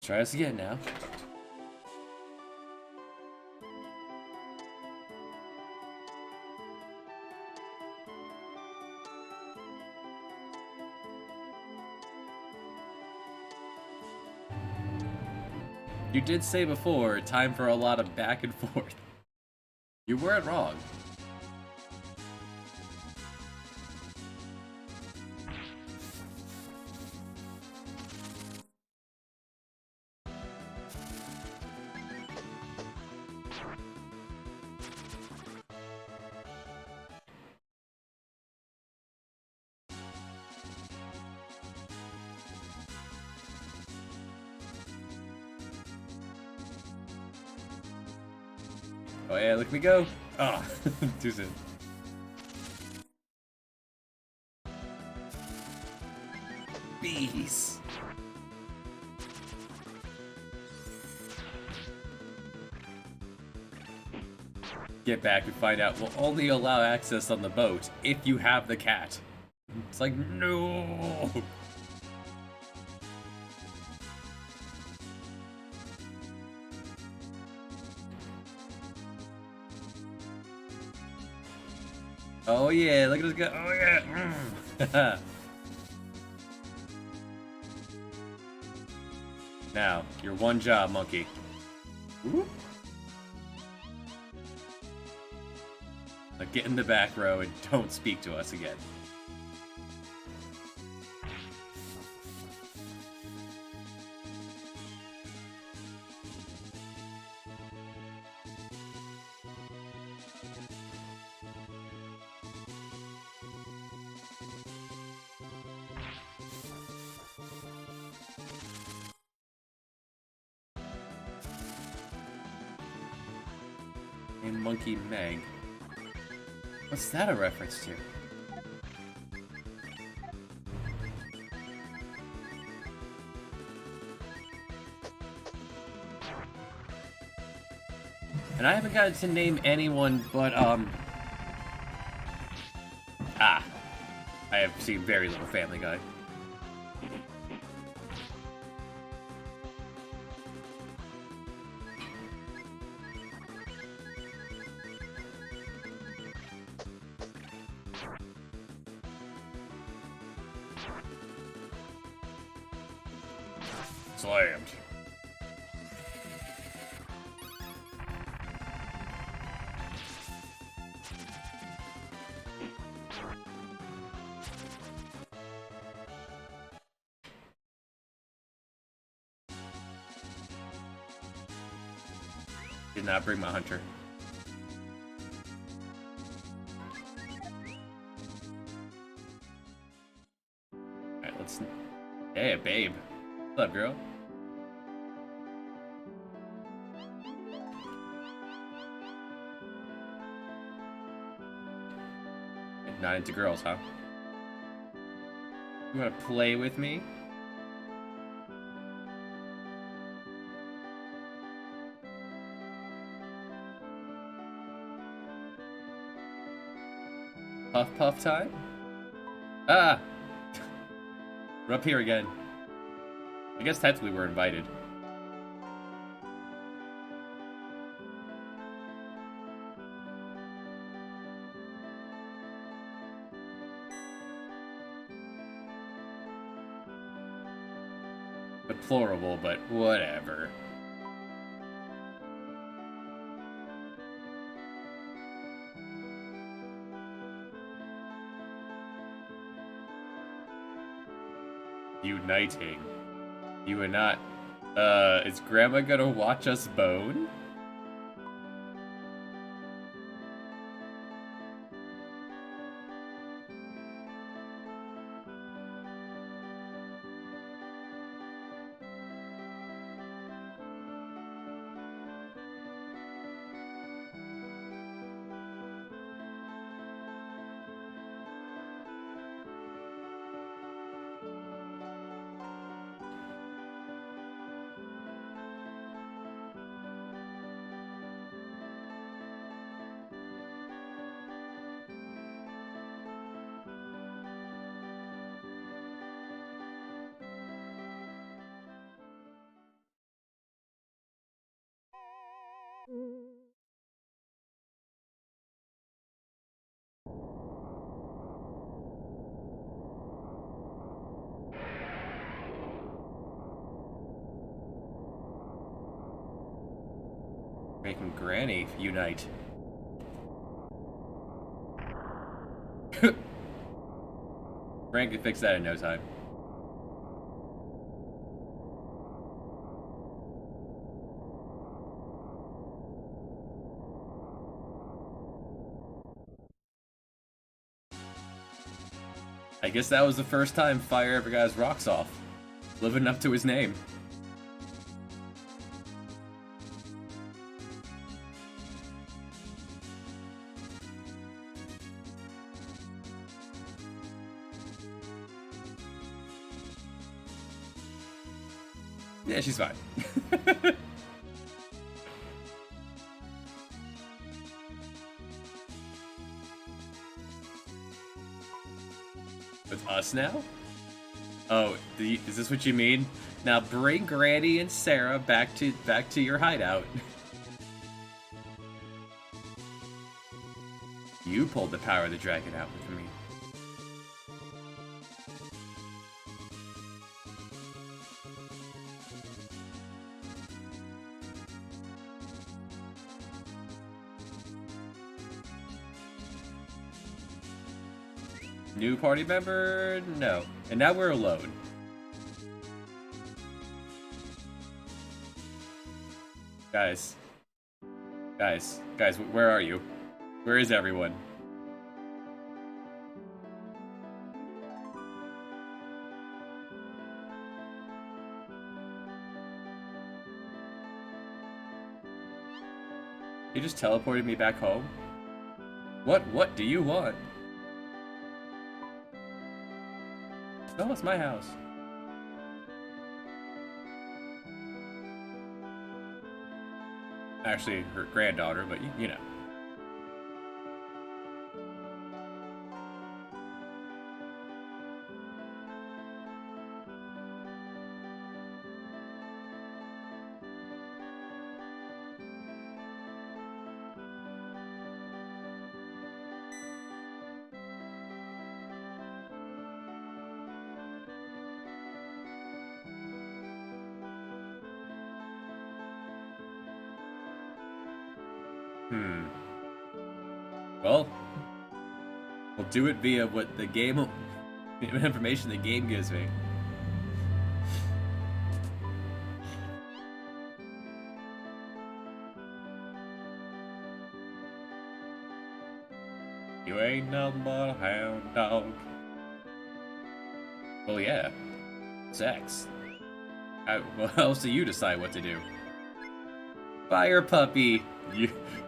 Try us again now. You did say before, time for a lot of back and forth. You weren't wrong. Oh yeah, look at me go! Oh, too soon. Bees! Get back and find out will only allow access on the boat if you have the cat. It's like, no! Oh yeah, look at us go! Oh yeah! Now, your one job, monkey. Ooh. Now get in the back row and don't speak to us again. And Monkey Meg. What's that a reference to? And I haven't gotten to name anyone but, I have seen very little Family Guy. Slammed. Did not bring my hunter. Alright, let's... Hey, babe. What's up, girl? Not into girls, huh? You wanna play with me? Puff puff time? Ah! We're up here again. I guess technically we're invited. Deplorable, but whatever. Uniting. You and not. Is Grandma gonna watch us bone? Making Granny unite. Frank could fix that in no time. I guess that was the first time Fire ever got his rocks off. Living up to his name. Yeah, she's fine. With us now? Oh, is this what you mean? Now bring Granny and Sarah back to your hideout. You pulled the power of the dragon out with me. New party member? No. And now we're alone. Guys, where are you? Where is everyone? You just teleported me back home? What do you want? No, it's my house. Actually, her granddaughter, but you know. Well, we'll do it via what the game, information the game gives me. You ain't nothing but a hound dog. Well, yeah. Sex. Well, else do you decide what to do? Fire puppy,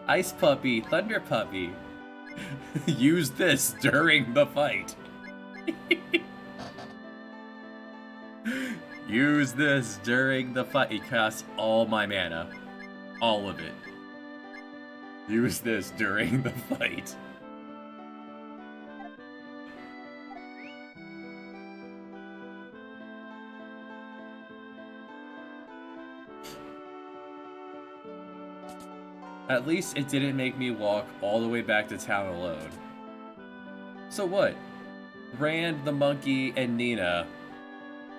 ice puppy, thunder puppy. Use this during the fight. Use this during the fight. It costs all my mana. All of it. Use this during the fight. At least it didn't make me walk all the way back to town alone. So what? Rand, the monkey, and Nina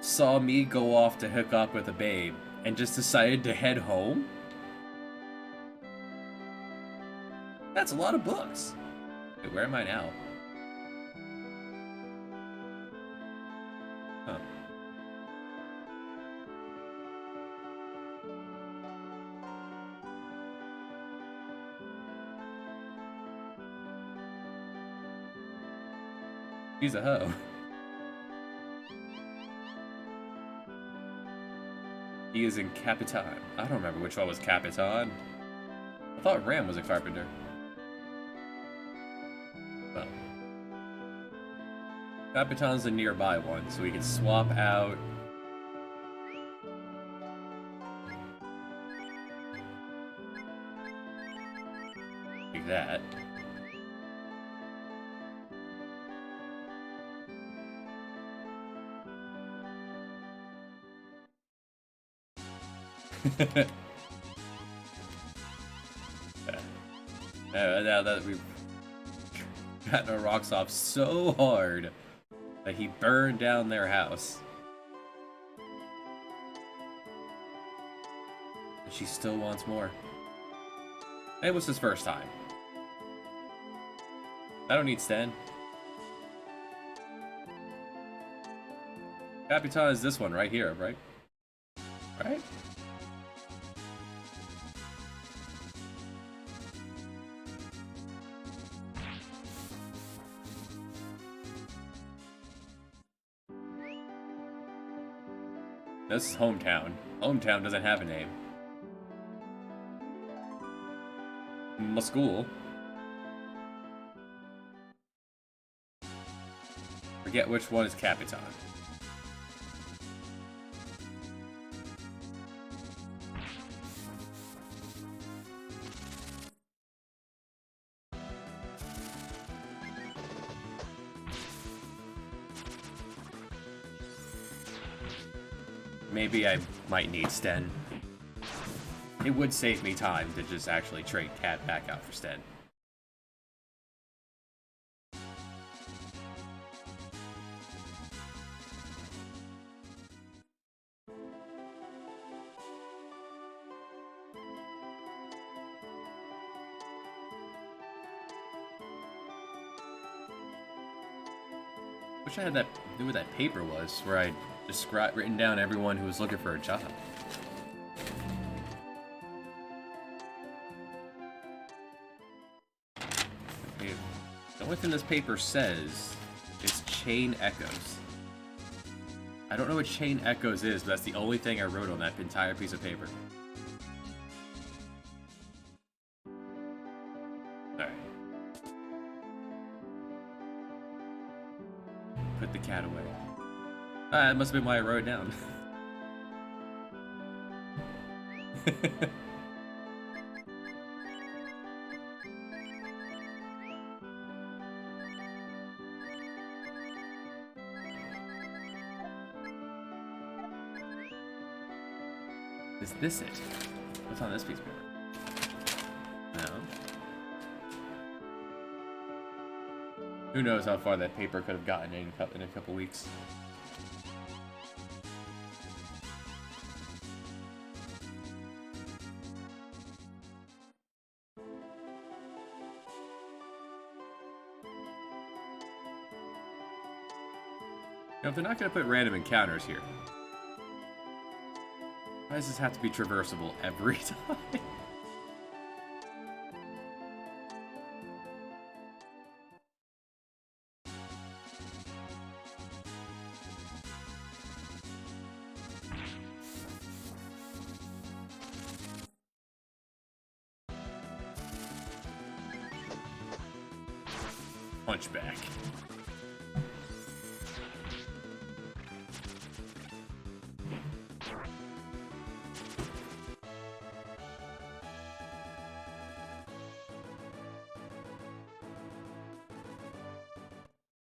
saw me go off to hook up with a babe and just decided to head home? That's a lot of books. Wait, where am I now? Huh. He's a hoe. He is in Capitan. I don't remember which one was Capitan. I thought Ram was a carpenter. Well. Capitan's a nearby one, so we can swap out. Like that. Now that we've gotten our rocks off so hard that he burned down their house. And she still wants more. It was his first time. I don't need Sten. Capitan is this one right here, right? Right? This is Hometown. Hometown doesn't have a name. My school. Forget which one is Capitan. Maybe I might need Sten. It would save me time to just actually trade Cat back out for Sten. Wish I had that, knew what that paper was, where I just written down everyone who was looking for a job. Okay, the only thing this paper says is Chain Echoes. I don't know what Chain Echoes is, but that's the only thing I wrote on that entire piece of paper. Alright. Put the cat away. That must have been why I wrote it down. Is this it? What's on this piece of paper? No. Who knows how far that paper could have gotten in a couple weeks. If they're not going to put random encounters here, why does this have to be traversable every time? Punchback.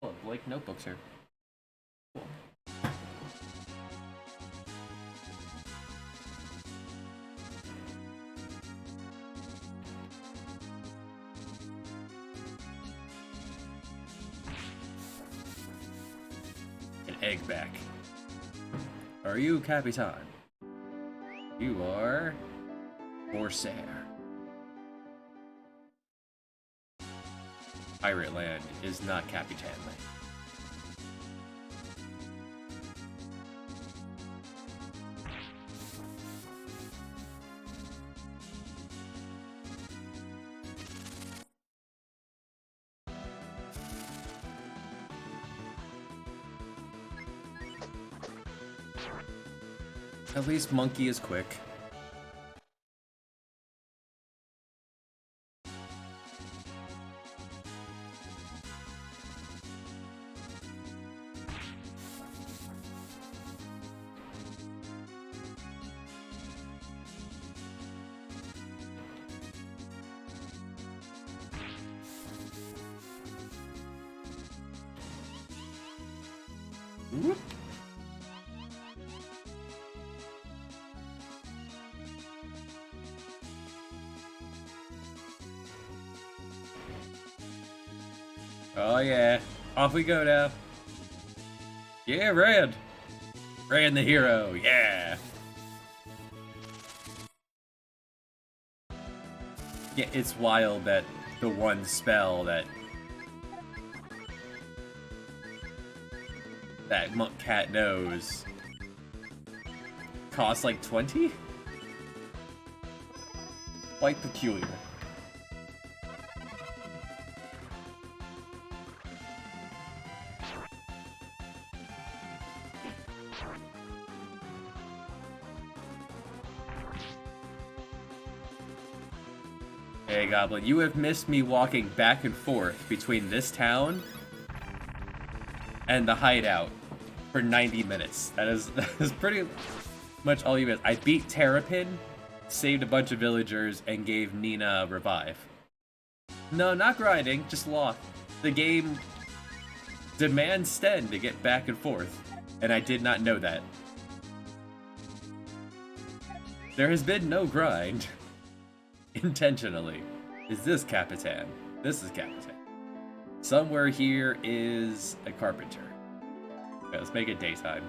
Oh, Blake notebooks here. Cool. An egg back. Are you Capitan? You are Corsair. Pirate Land is not Capitan Land. At least Monkey is quick. Whoop. Oh yeah, off we go now. Yeah, Rand! Rand the hero, yeah! Yeah, it's wild that the one spell that Monk Cat knows costs like 20? Quite peculiar. Hey Goblin, you have missed me walking back and forth between this town and the hideout for 90 minutes. That is pretty much all you missed. I beat Terrapin, saved a bunch of villagers, and gave Nina a revive. No, not grinding, just lost. The game demands Sten to get back and forth, and I did not know that. There has been no grind. Intentionally. Is this Capitan? This is Capitan. Somewhere here is a carpenter. Okay, let's make it daytime.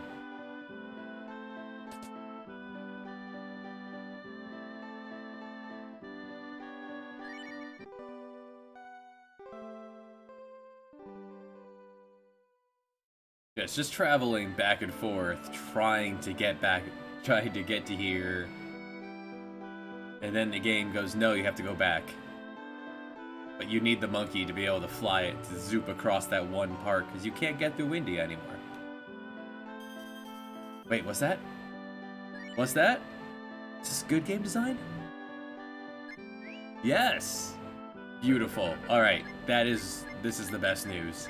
It's just traveling back and forth, trying to get to here. And then the game goes, no, you have to go back. But you need the monkey to be able to fly it, to zoop across that one part, because you can't get through India anymore. Wait, what's that? What's that? Is this good game design? Yes! Beautiful. Alright, this is the best news.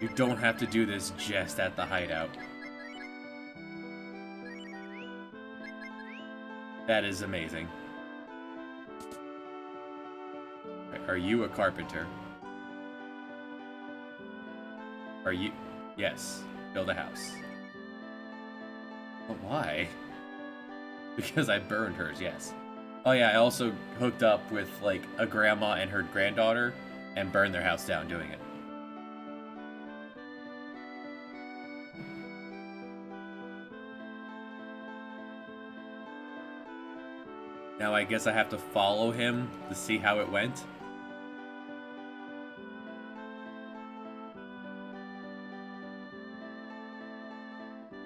You don't have to do this just at the hideout. That is amazing. Are you a carpenter? Are you? Yes. Build a house. But why? Because I burned hers, yes. Oh yeah, I also hooked up with like a grandma and her granddaughter and burned their house down doing it. Now I guess I have to follow him to see how it went.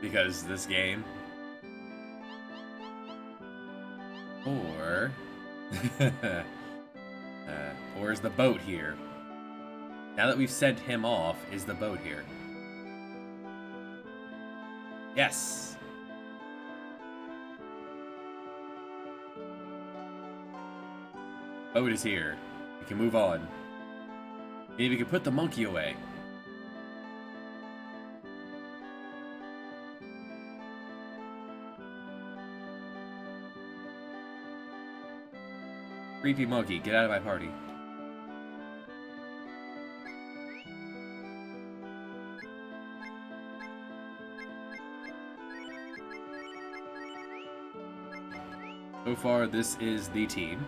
Because this game. Or... or is the boat here? Now that we've sent him off, is the boat here? Yes! Boat is here. We can move on. Maybe we can put the monkey away. Creepy monkey, get out of my party. So far, this is the team.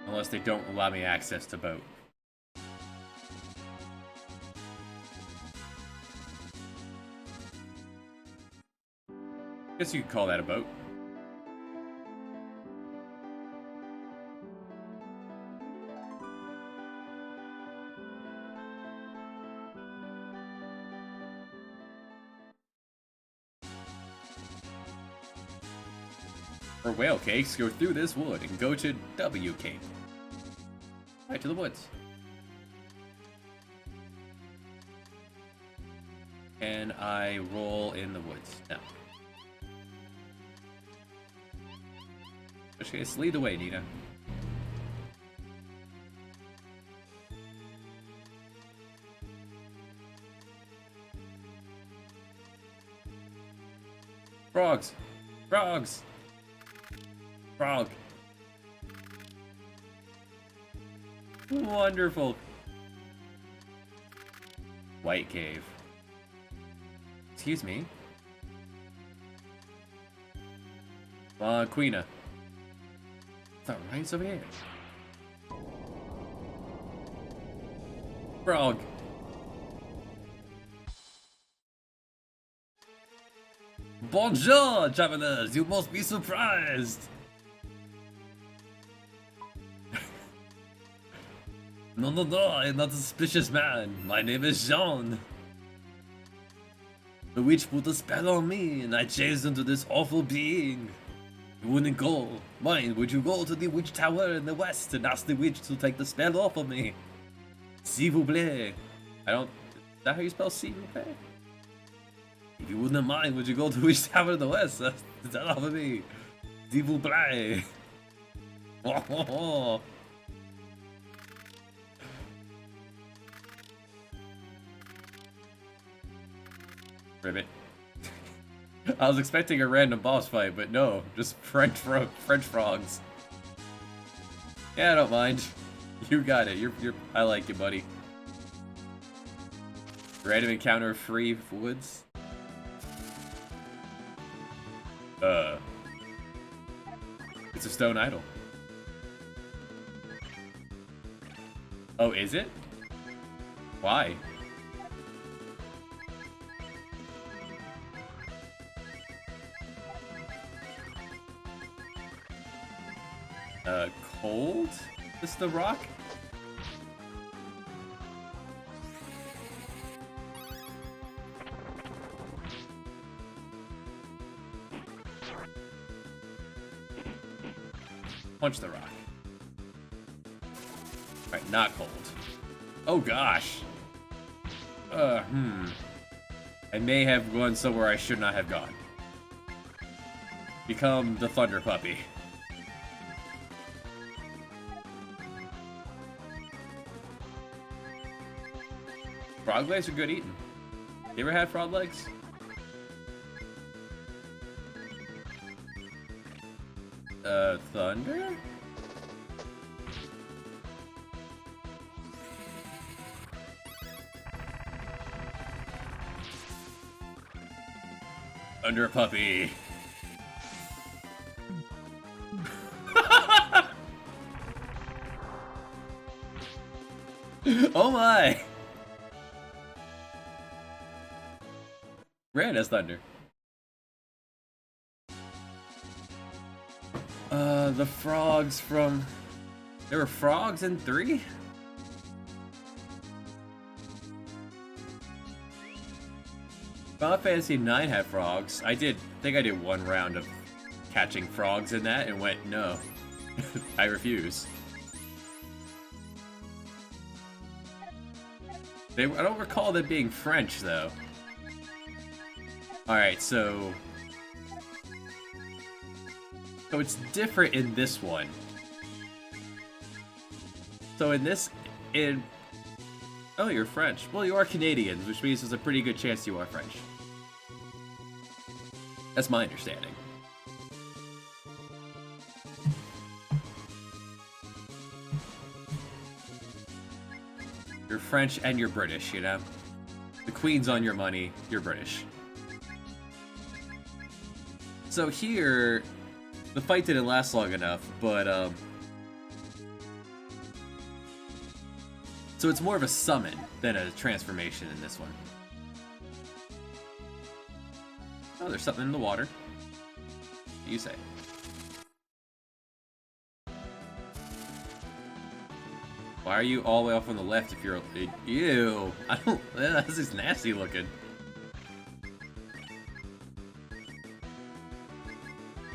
Unless they don't allow me access to boat. Guess you could call that a boat. For whale cakes, go through this wood and go to W Cape. Right to the woods. And I roll in the woods. No. In which case, lead the way, Nina. Frogs! Frogs! Wonderful. White cave. Excuse me. Queena. It's right, it's over here. Frog. Bonjour, travelers! You must be surprised! No, no, no, I'm not a suspicious man. My name is Jean. The witch put a spell on me, and I changed into this awful being. You wouldn't go. Mind, would you go to the witch tower in the west and ask the witch to take the spell off of me? S'il vous plaît. I don't... Is that how you spell s'il vous plaît? If you wouldn't mind, would you go to the witch tower in the west? Take that off of me. S'il vous plaît. Oh, oh, oh. Ribbit. I was expecting a random boss fight, but no, just French frogs. Yeah, I don't mind. You got it. You're I like you, buddy. Random encounter free woods. It's a stone idol. Oh, is it? Why? Cold? Is the rock? Punch the rock. Alright, not cold. Oh gosh. I may have gone somewhere I should not have gone. Become the Thunder Puppy. Frog legs are good eating. You ever had frog legs? Thunder? Thunder Puppy. Oh my! Ran as thunder. The frogs from... There were frogs in 3? Final Fantasy 9 had frogs. I think I did one round of catching frogs in that and went, no. I refuse. I don't recall them being French, though. Alright, so it's different in this one. So oh, you're French. Well, you are Canadians, which means there's a pretty good chance you are French. That's my understanding. You're French and you're British, you know? The Queen's on your money, you're British. So here, the fight didn't last long enough, but, so it's more of a summon than a transformation in this one. Oh, there's something in the water. What do you say? Why are you all the way off on the left if you're... Ew! I don't... This is nasty looking.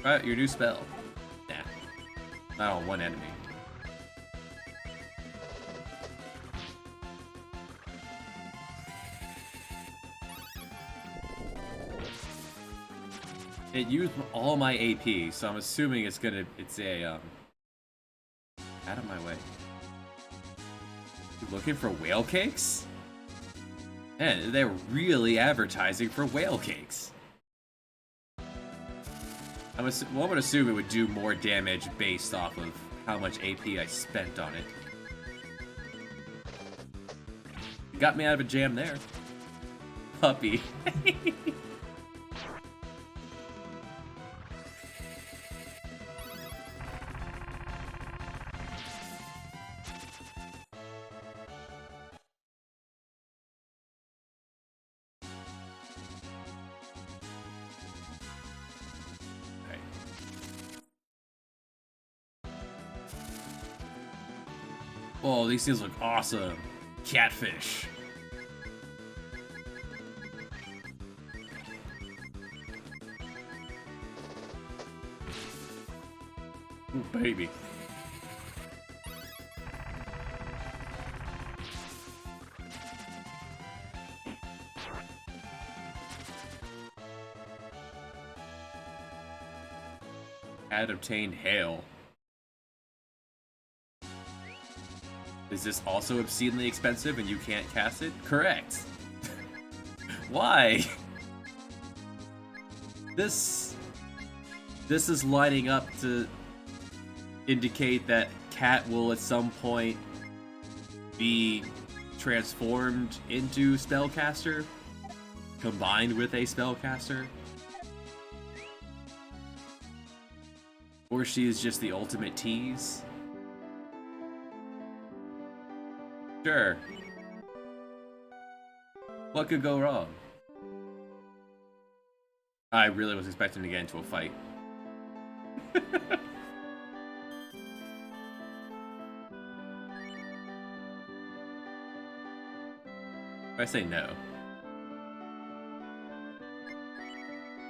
Try out your new spell. Nah. Not on one enemy. It used all my AP, so I'm assuming it's a, out of my way. You looking for whale cakes? Man, they're really advertising for whale cakes. I'm gonna assume it would do more damage based off of how much AP I spent on it. Got me out of a jam there. Puppy. Oh, these things look awesome. Catfish. Ooh, baby. Had obtained hail. Is this also obscenely expensive and you can't cast it? Correct. Why? This is lining up to indicate that Cat will at some point be transformed into Spellcaster, combined with a Spellcaster. Or she is just the ultimate tease. Sure. What could go wrong? I really was expecting to get into a fight. If I say no.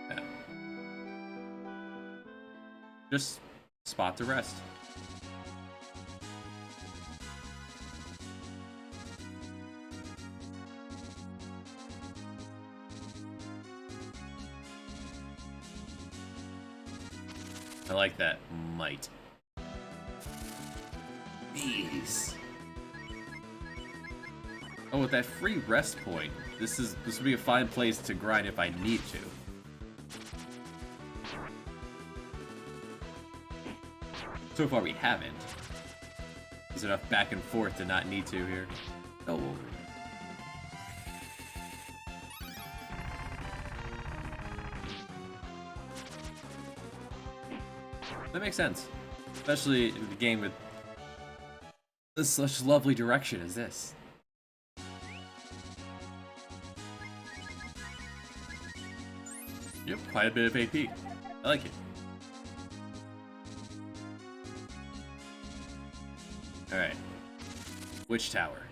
No. Just spot to rest. I like that. Might. Bees. Oh, with that free rest point, this would be a fine place to grind if I need to. So far we haven't. There's enough back and forth to not need to here. Oh. That makes sense. Especially in the game with such lovely direction as this. Yep, quite a bit of AP. I like it. Alright. Witch Tower.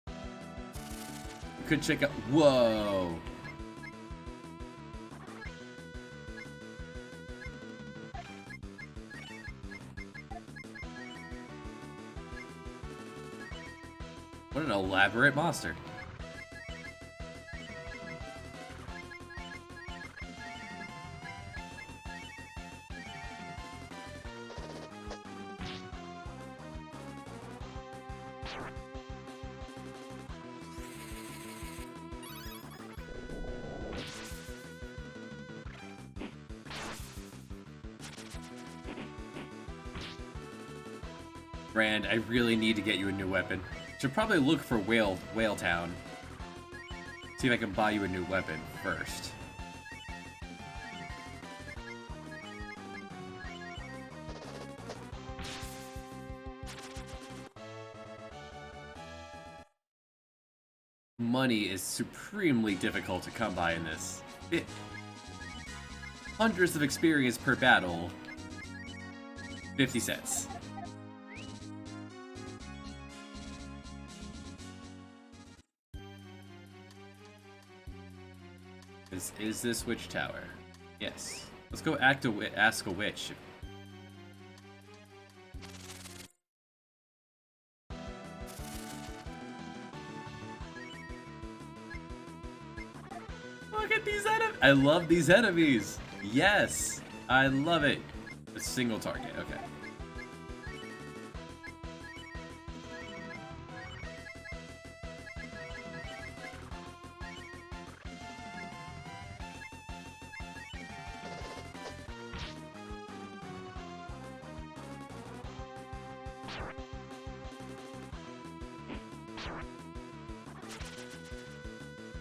We could check out. Whoa! What an elaborate monster. Rand, I really need to get you a new weapon. Should probably look for Whale Town. See if I can buy you a new weapon first. Money is supremely difficult to come by in this. Hundreds of experience per battle. 50 cents. Is this Witch Tower? Yes. Let's go ask a witch. Look at these enemies! I love these enemies! Yes! I love it! A single target, okay.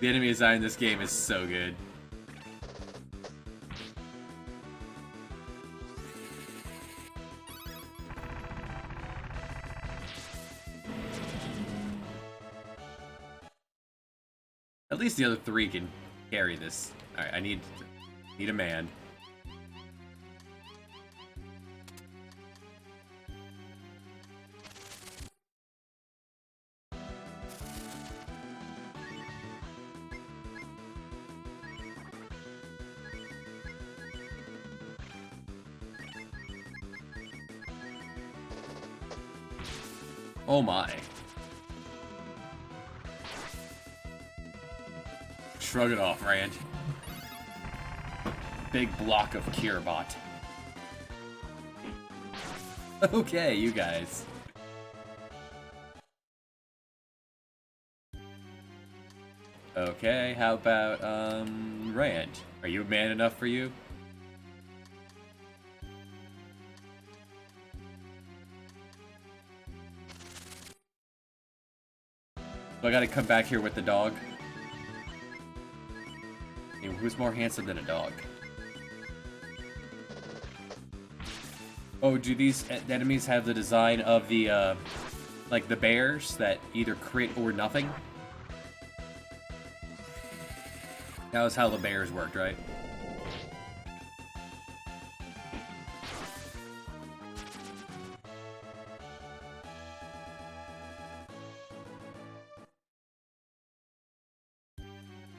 The enemy design in this game is so good. At least the other three can carry this. Alright, I need a man. Oh my. Shrug it off, Rand. Big block of Kiribot. Okay, you guys. Okay, how about, Rand? Are you man enough for you? So I gotta come back here with the dog. Hey, who's more handsome than a dog? Oh, do these enemies have the design of the, like the bears that either crit or nothing? That was how the bears worked, right?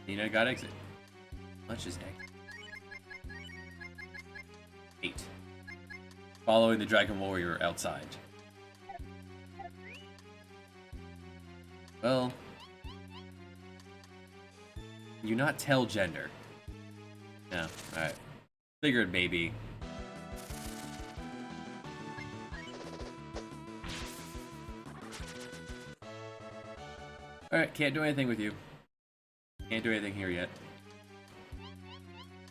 Nina got exit. Much is exit. 8. Following the Dragon Warrior outside. Well, you not tell gender. No, alright. Figured maybe. Alright, can't do anything with you. Can't do anything here yet.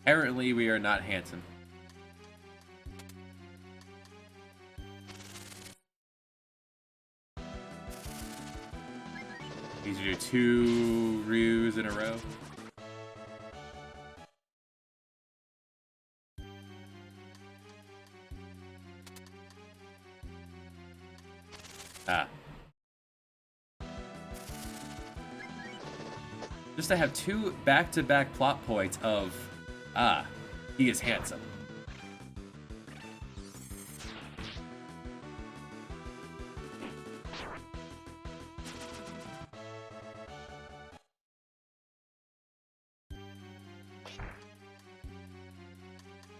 Apparently, we are not handsome. These are 2 Ryus in a row. Ah. Just to have 2 back-to-back plot points of, he is handsome.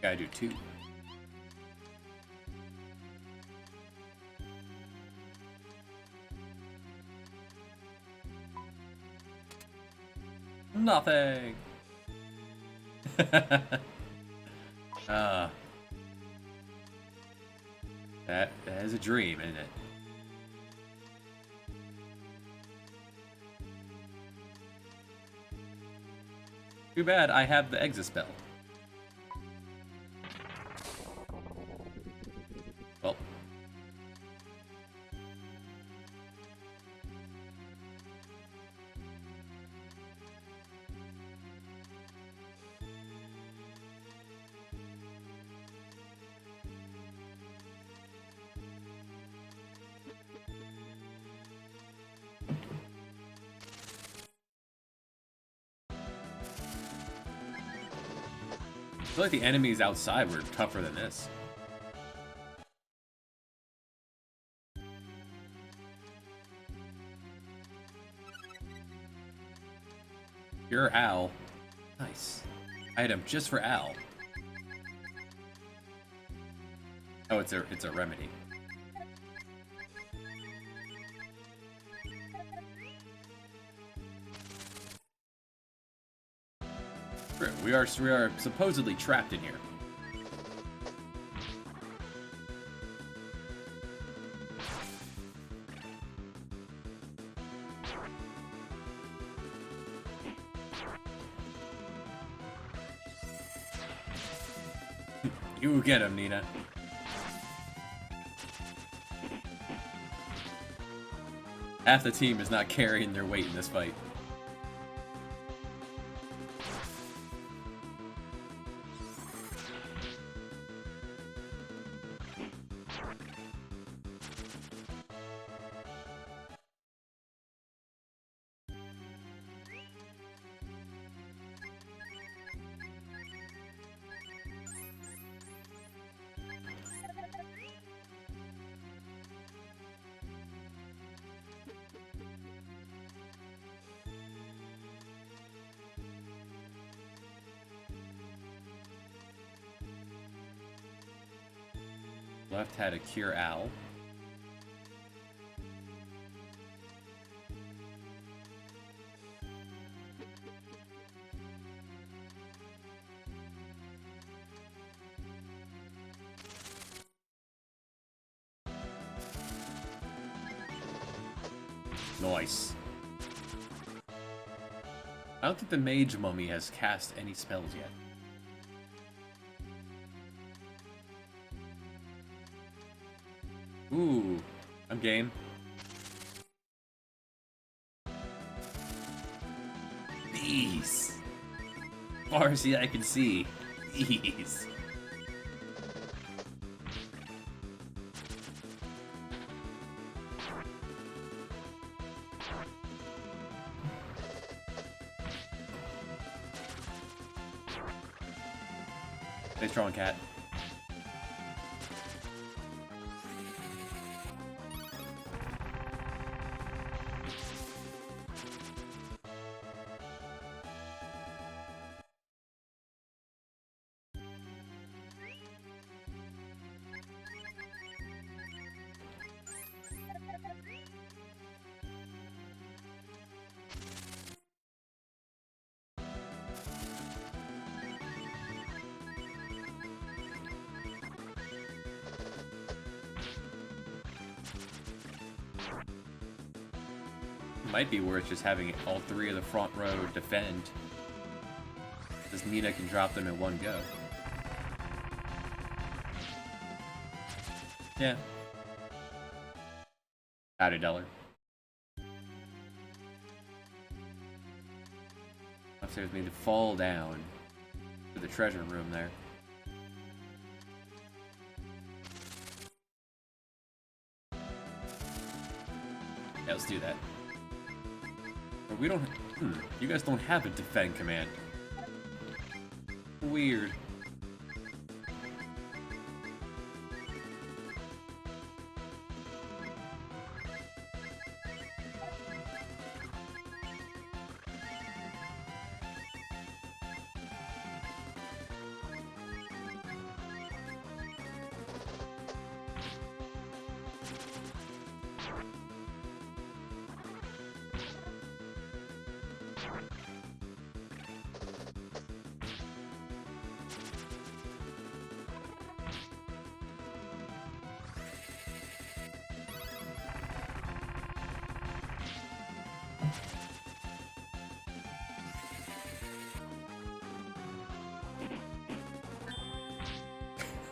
Gotta do 2. Nothing. That is a dream, isn't it? Too bad I have the exit spell. Well. I feel like the enemies outside were tougher than this. Pure Owl. Nice. Item just for Owl. Oh, it's a remedy. True. We are supposedly trapped in here. You get him, Nina. Half the team is not carrying their weight in this fight. Left had a Cure Owl. Nice. I don't think the Mage Mummy has cast any spells yet. Ooh, I'm game. These. Far as I can see. These. Stay strong, cat. Might be worth just having all three of the front row defend. Because Nina can drop them in one go. Yeah. Add a dollar. Upstairs need to fall down to the treasure room there. Yeah, let's do that. But we don't... you guys don't have a defend command. Weird.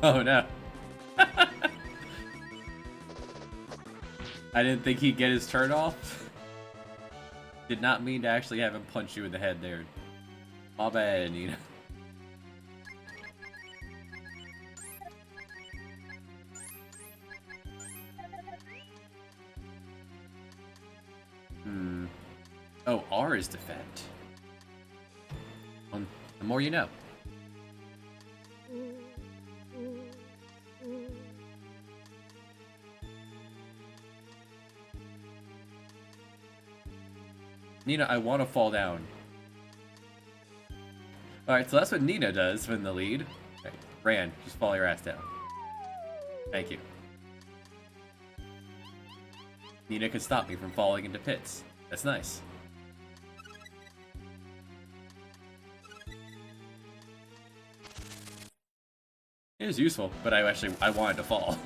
Oh no. I didn't think he'd get his turn off. Did not mean to actually have him punch you in the head there. My bad, Nina. Oh, R is defend. Well, the more you know. Nina, I want to fall down. Alright, so that's what Nina does when in the lead. Okay, Ran, just fall your ass down. Thank you. Nina can stop me from falling into pits. That's nice. It was useful, but I wanted to fall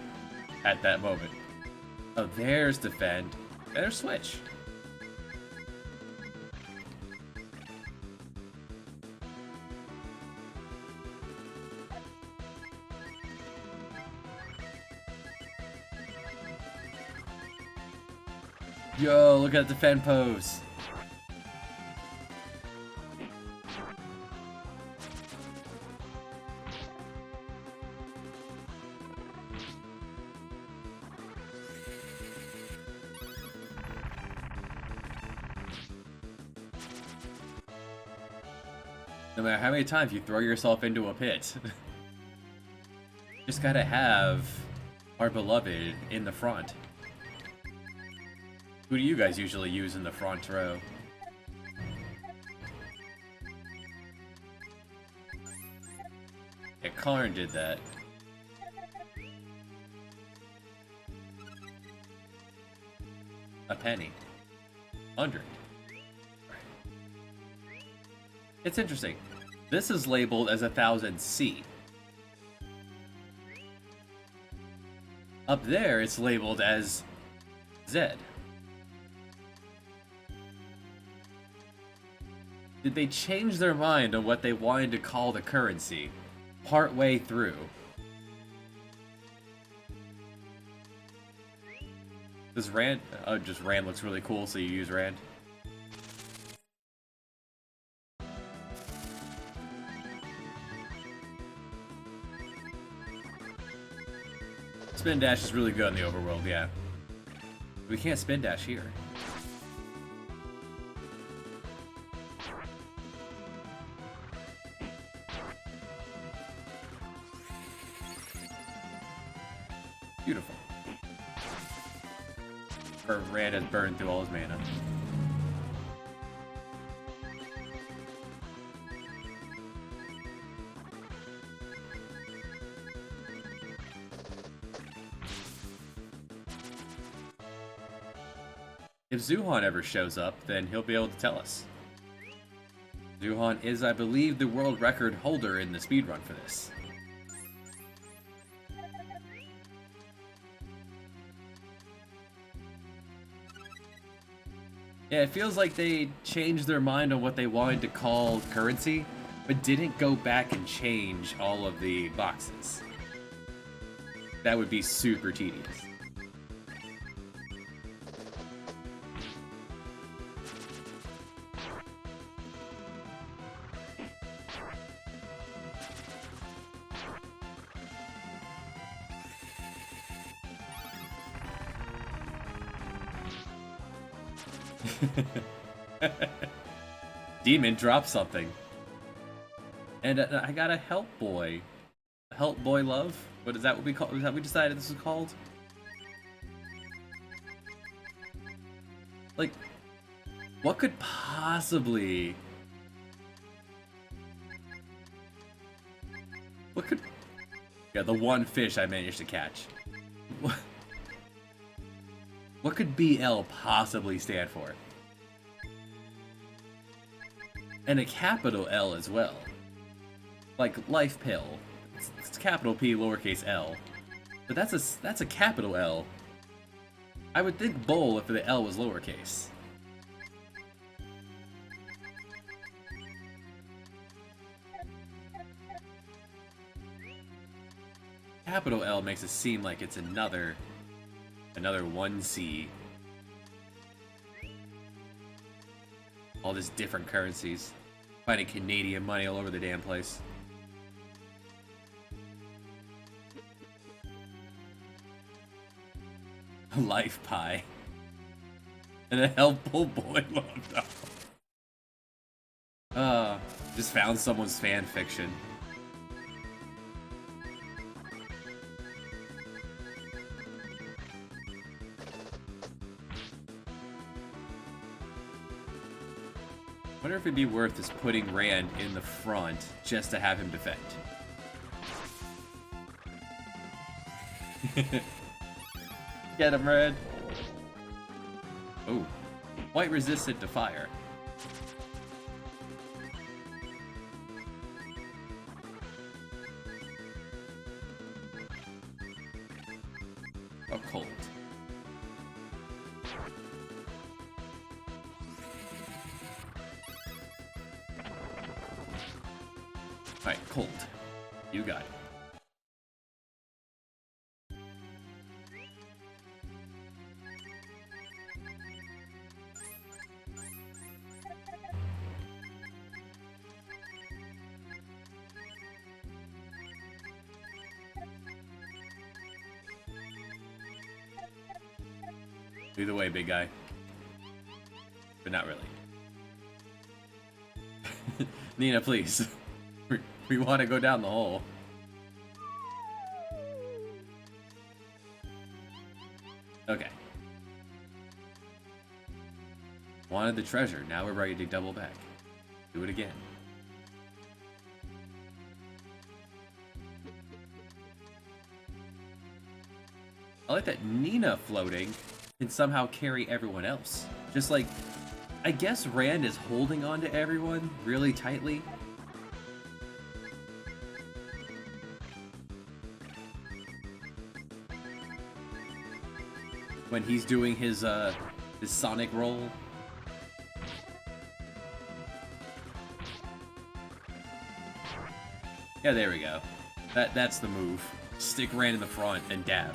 at that moment. Oh, there's defend. There's switch. Yo, look at the defend pose. No matter how many times you throw yourself into a pit, just gotta have our beloved in the front. Who do you guys usually use in the front row? Yeah, Karn did that. A penny. 100. It's interesting. This is labeled as 1000C. Up there, it's labeled as Z. Did they change their mind on what they wanted to call the currency partway through? Does Rand... Oh, just Rand looks really cool, so you use Rand. Spin dash is really good in the overworld, yeah. We can't spin dash here. Beautiful. Or Rand has burned through all his mana. If Zuhan ever shows up, then he'll be able to tell us. Zuhan is, I believe, the world record holder in the speedrun for this. Yeah, it feels like they changed their mind on what they wanted to call currency, but didn't go back and change all of the boxes. That would be super tedious. Demon dropped something. And I got a Help Boy. Help Boy Love? What is that what we call? Is that what we decided this was called? Like, what could possibly... What could... Yeah, the one fish I managed to catch. What could BL possibly stand for? And a capital L as well. Like Life Pill. It's capital P, lowercase l. But that's a capital L. I would think bowl if the L was lowercase. Capital L makes it seem like it's another 1C. All these different currencies. Finding Canadian money all over the damn place. Life pie. And a helpful boy loved up. Just found someone's fan fiction. I wonder if it'd be worth just putting Rand in the front just to have him defend. Get him, Red. Oh, quite resistant to fire. Oh, cold. Alright, cold. You got it. Either way, big guy. But not really. Nina, please. We want to go down the hole. Okay. Wanted the treasure. Now we're ready to double back. Do it again. I like that Nina floating can somehow carry everyone else. Just like, I guess Rand is holding on to everyone really tightly. When he's doing his Sonic roll. Yeah, there we go. That's the move. Stick Rand in the front and dab.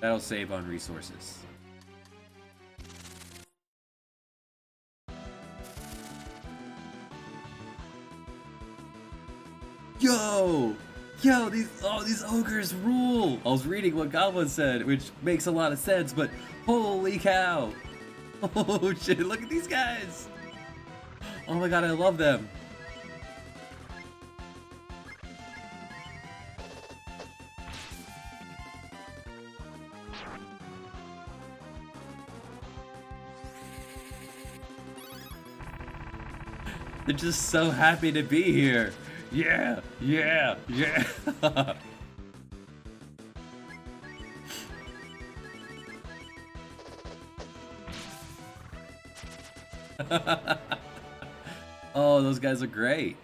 That'll save on resources. Yo! Yo, these ogres rule! I was reading what Goblin said, which makes a lot of sense, but holy cow! Oh shit, look at these guys! Oh my god, I love them! They're just so happy to be here! Yeah! Yeah! Yeah! Oh, those guys are great.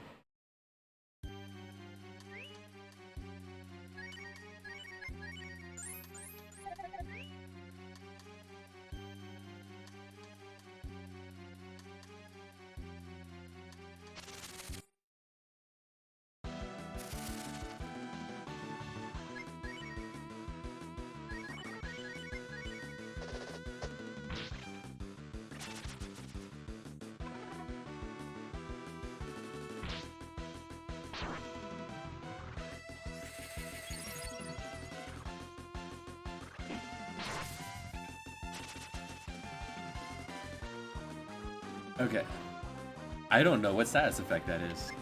Okay. I don't know what status effect that is.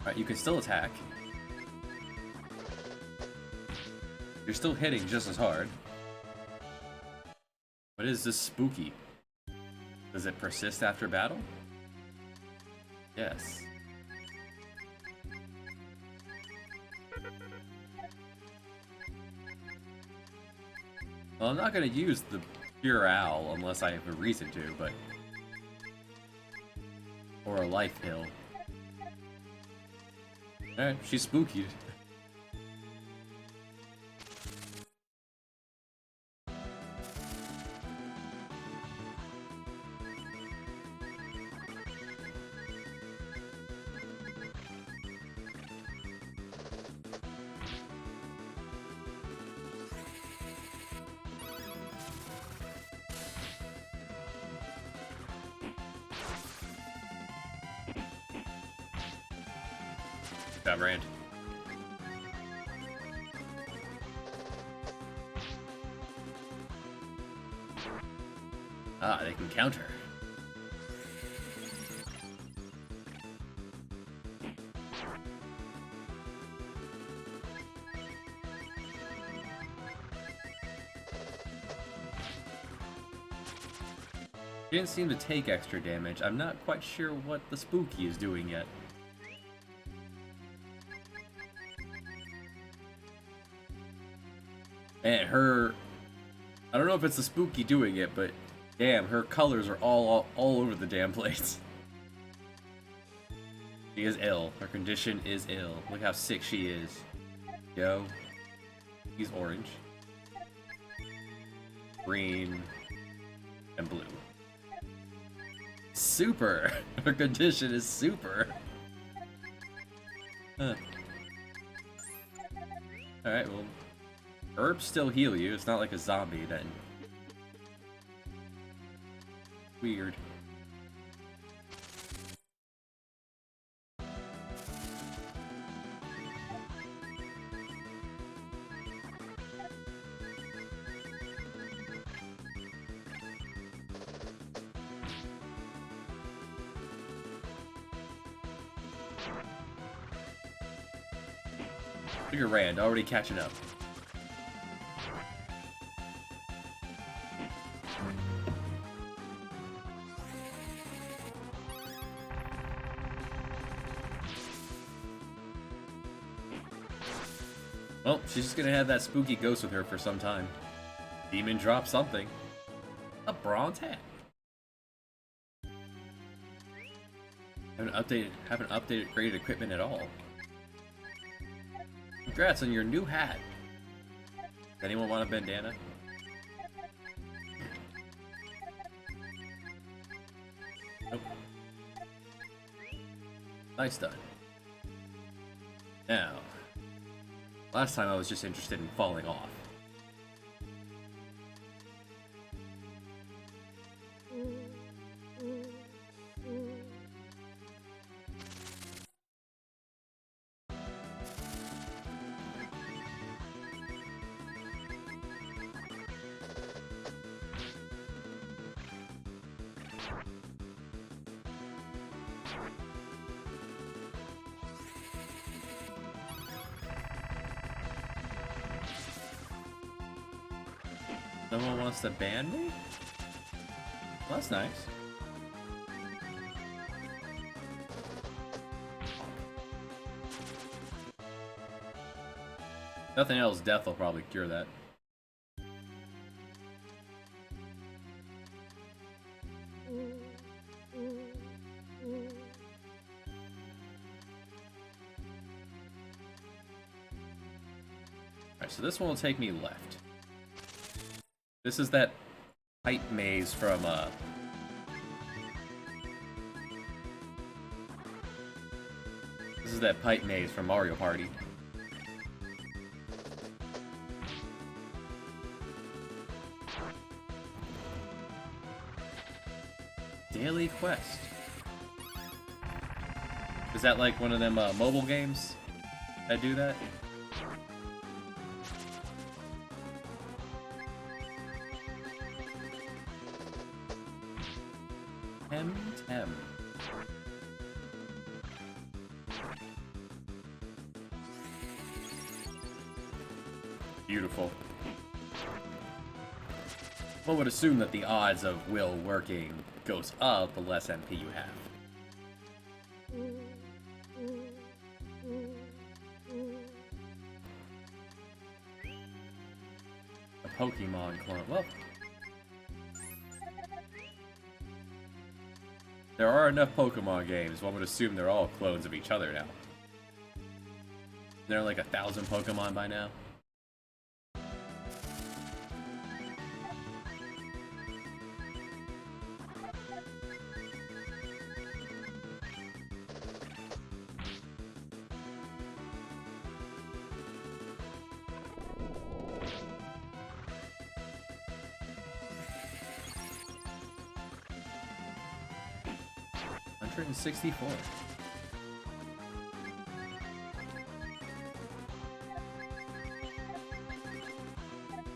Alright, you can still attack. You're still hitting just as hard. What is this spooky? Does it persist after battle? Yes. Well, I'm not gonna use the Pure Owl unless I have a reason to, but... Or a life hill. Alright, she's spooky. Got Rand. Ah, they can counter. She didn't seem to take extra damage. I'm not quite sure what the spooky is doing yet. And her... I don't know if it's the spooky doing it, but damn, her colors are all over the damn place. She is ill. Her condition is ill. Look how sick she is. Yo. He's orange. Green. And blue. Super! Her condition is super. Huh. Alright, well... Herbs still heal you. It's not like a zombie then. Weird. Look at Rand, already catching up. Well, she's just gonna have that spooky ghost with her for some time. Demon drop something. A bronze hat. Haven't updated graded equipment at all. Congrats on your new hat. Does anyone want a bandana? Nope. Nice done. Now, last time I was just interested in falling off. Someone wants to ban me? Well, that's nice. Nothing else, death will probably cure that. Alright, so this one will take me left. This is that pipe maze from, This is that pipe maze from Mario Party. Daily quest. Is that like one of them, mobile games that do that? Tem. Beautiful. One would assume that the odds of Will working goes up the less MP you have. A Pokemon clone. Well, there are enough Pokemon games, one would assume they're all clones of each other now. There are like 1,000 Pokemon by now. $164.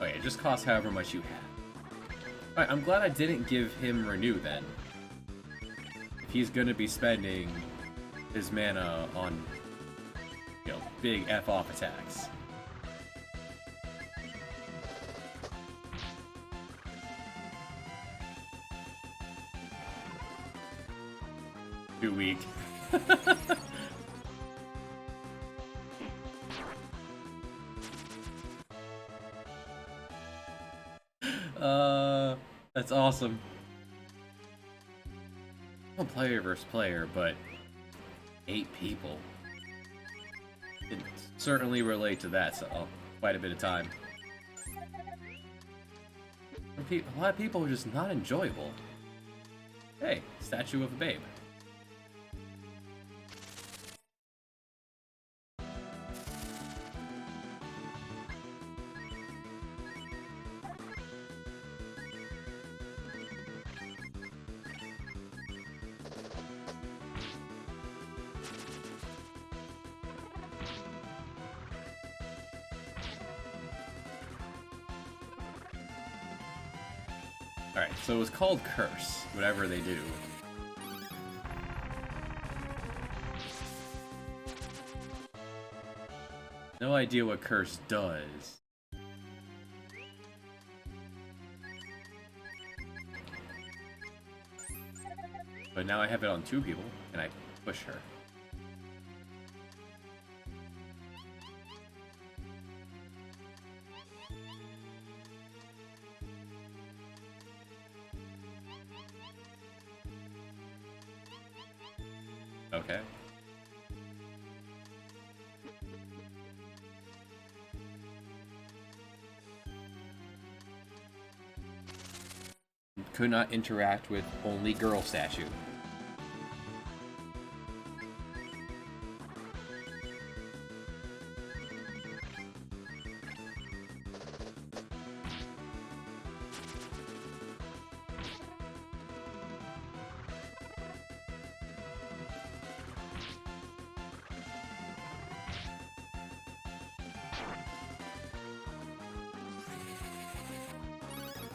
Okay, it just costs however much you have. Alright, I'm glad I didn't give him Renew then. If he's gonna be spending his mana on, you know, big F-off attacks. Too weak. That's awesome. Well, player versus player, but 8 people. Can certainly relate to that, so quite a bit of time. A lot of people are just not enjoyable. Hey, statue of a babe. Alright, so it was called Curse, whatever they do. No idea what Curse does. But now I have it on 2 people, and I push her. Okay. Could not interact with only girl statue.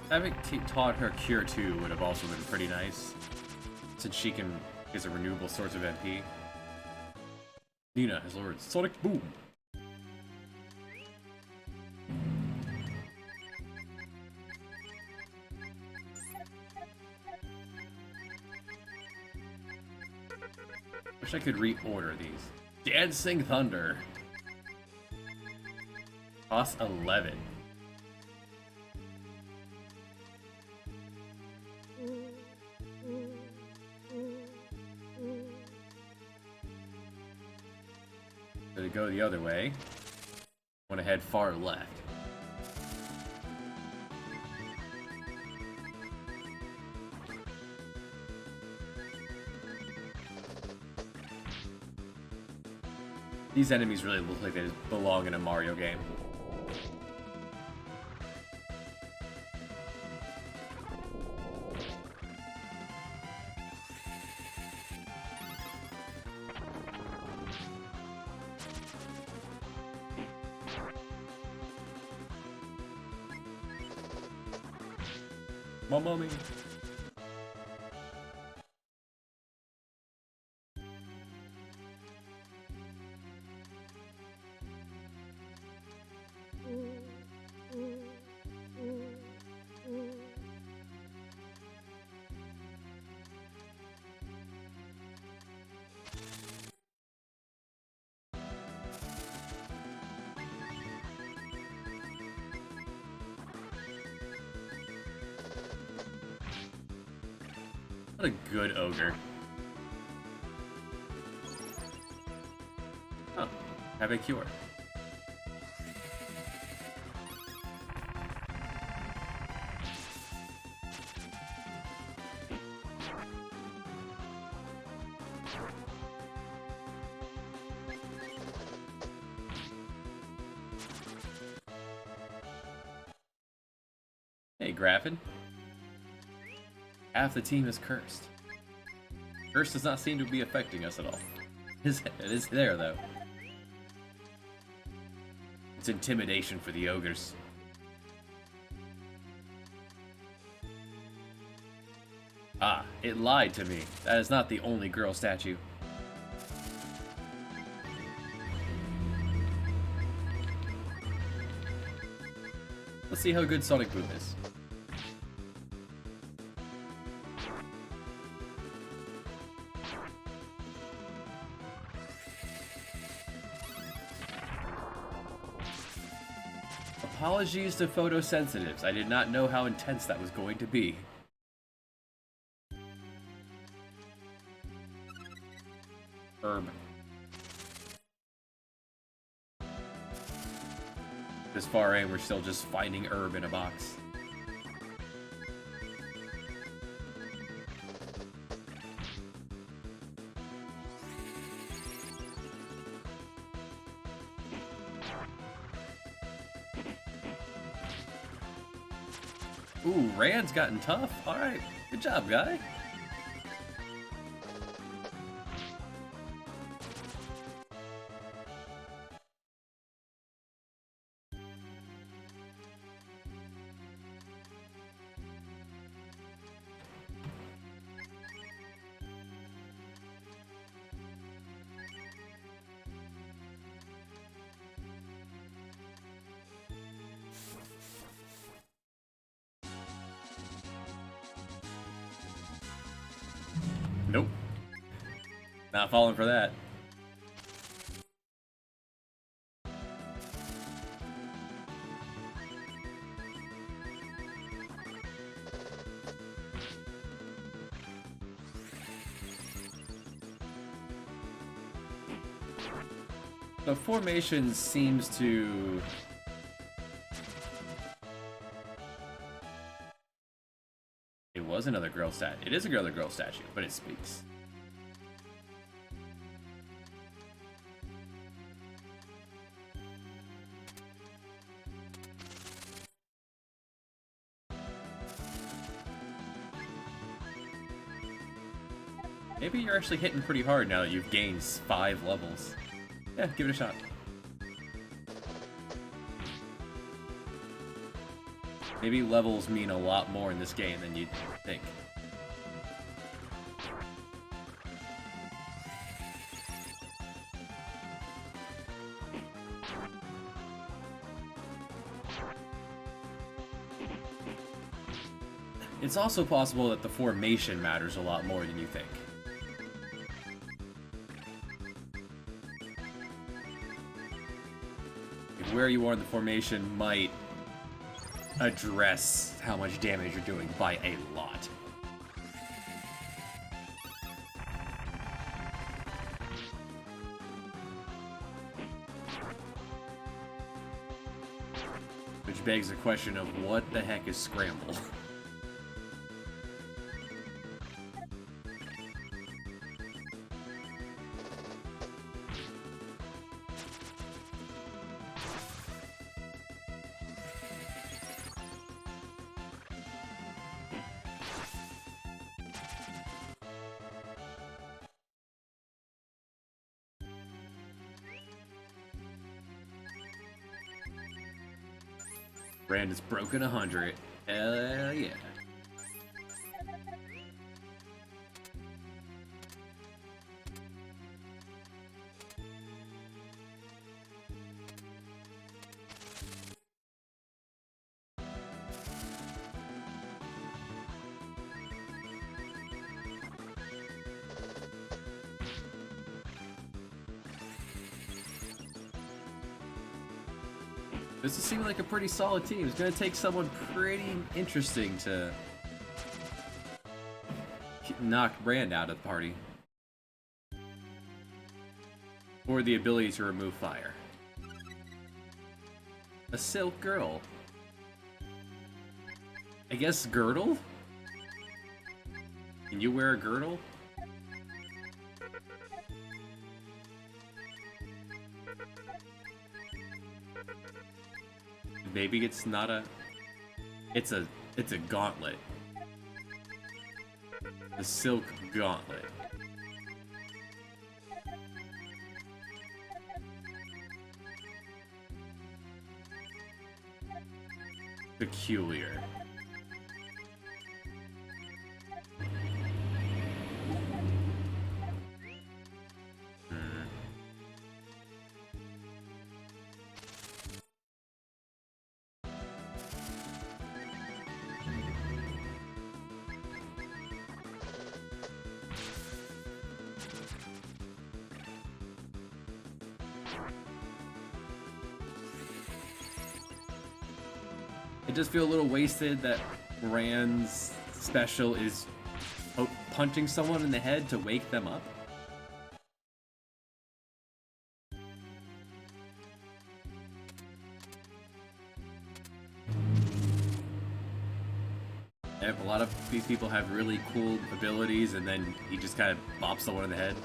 Having taught her Cure 2 would have also been pretty nice, since she is a renewable source of MP. Nina has lowered Sonic Boom. Wish I could reorder these. Dancing Thunder. Cost 11. Did it go the other way? Want to head far left. These enemies really look like they belong in a Mario game. My mommy. What a good ogre. Oh, have a cure. Hey, Graffin. Half the team is cursed. Curse does not seem to be affecting us at all. It is there, though. It's intimidation for the ogres. Ah, it lied to me. That is not the only girl statue. Let's see how good Sonic Boom is. Apologies to photosensitives. I did not know how intense that was going to be. Herb. This far in, we're still just finding herb in a box. Ooh, Rand's gotten tough. Alright, good job, guy. Nope. Not falling for that. The formation seems to... It was another girl stat. It is another girl statue, but it speaks. Maybe you're actually hitting pretty hard now that you've gained 5 levels. Yeah, give it a shot. Maybe levels mean a lot more in this game than you'd think. It's also possible that the formation matters a lot more than you think. Where you are in the formation might address how much damage you're doing by a lot. Which begs the question of what the heck is Scramble? Brand is broken 100. Hell yeah. This is seeming like a pretty solid team. It's going to take someone pretty interesting to knock Brand out of the party. Or the ability to remove fire. A silk girl. I guess girdle? Can you wear a girdle? Maybe it's not a... It's a gauntlet. The silk gauntlet. Peculiar. It just feel a little wasted that Brand's special is punching someone in the head to wake them up. A lot of these people have really cool abilities and then he just kind of bops someone in the head.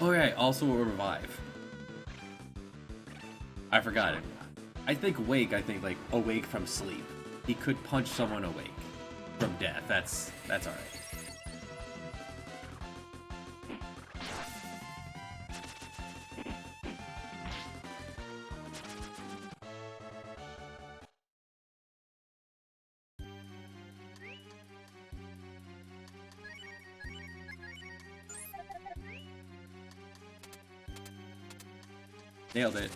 Okay, also a revive. I forgot it. I think like awake from sleep. He could punch someone awake from death. That's alright. Nailed it.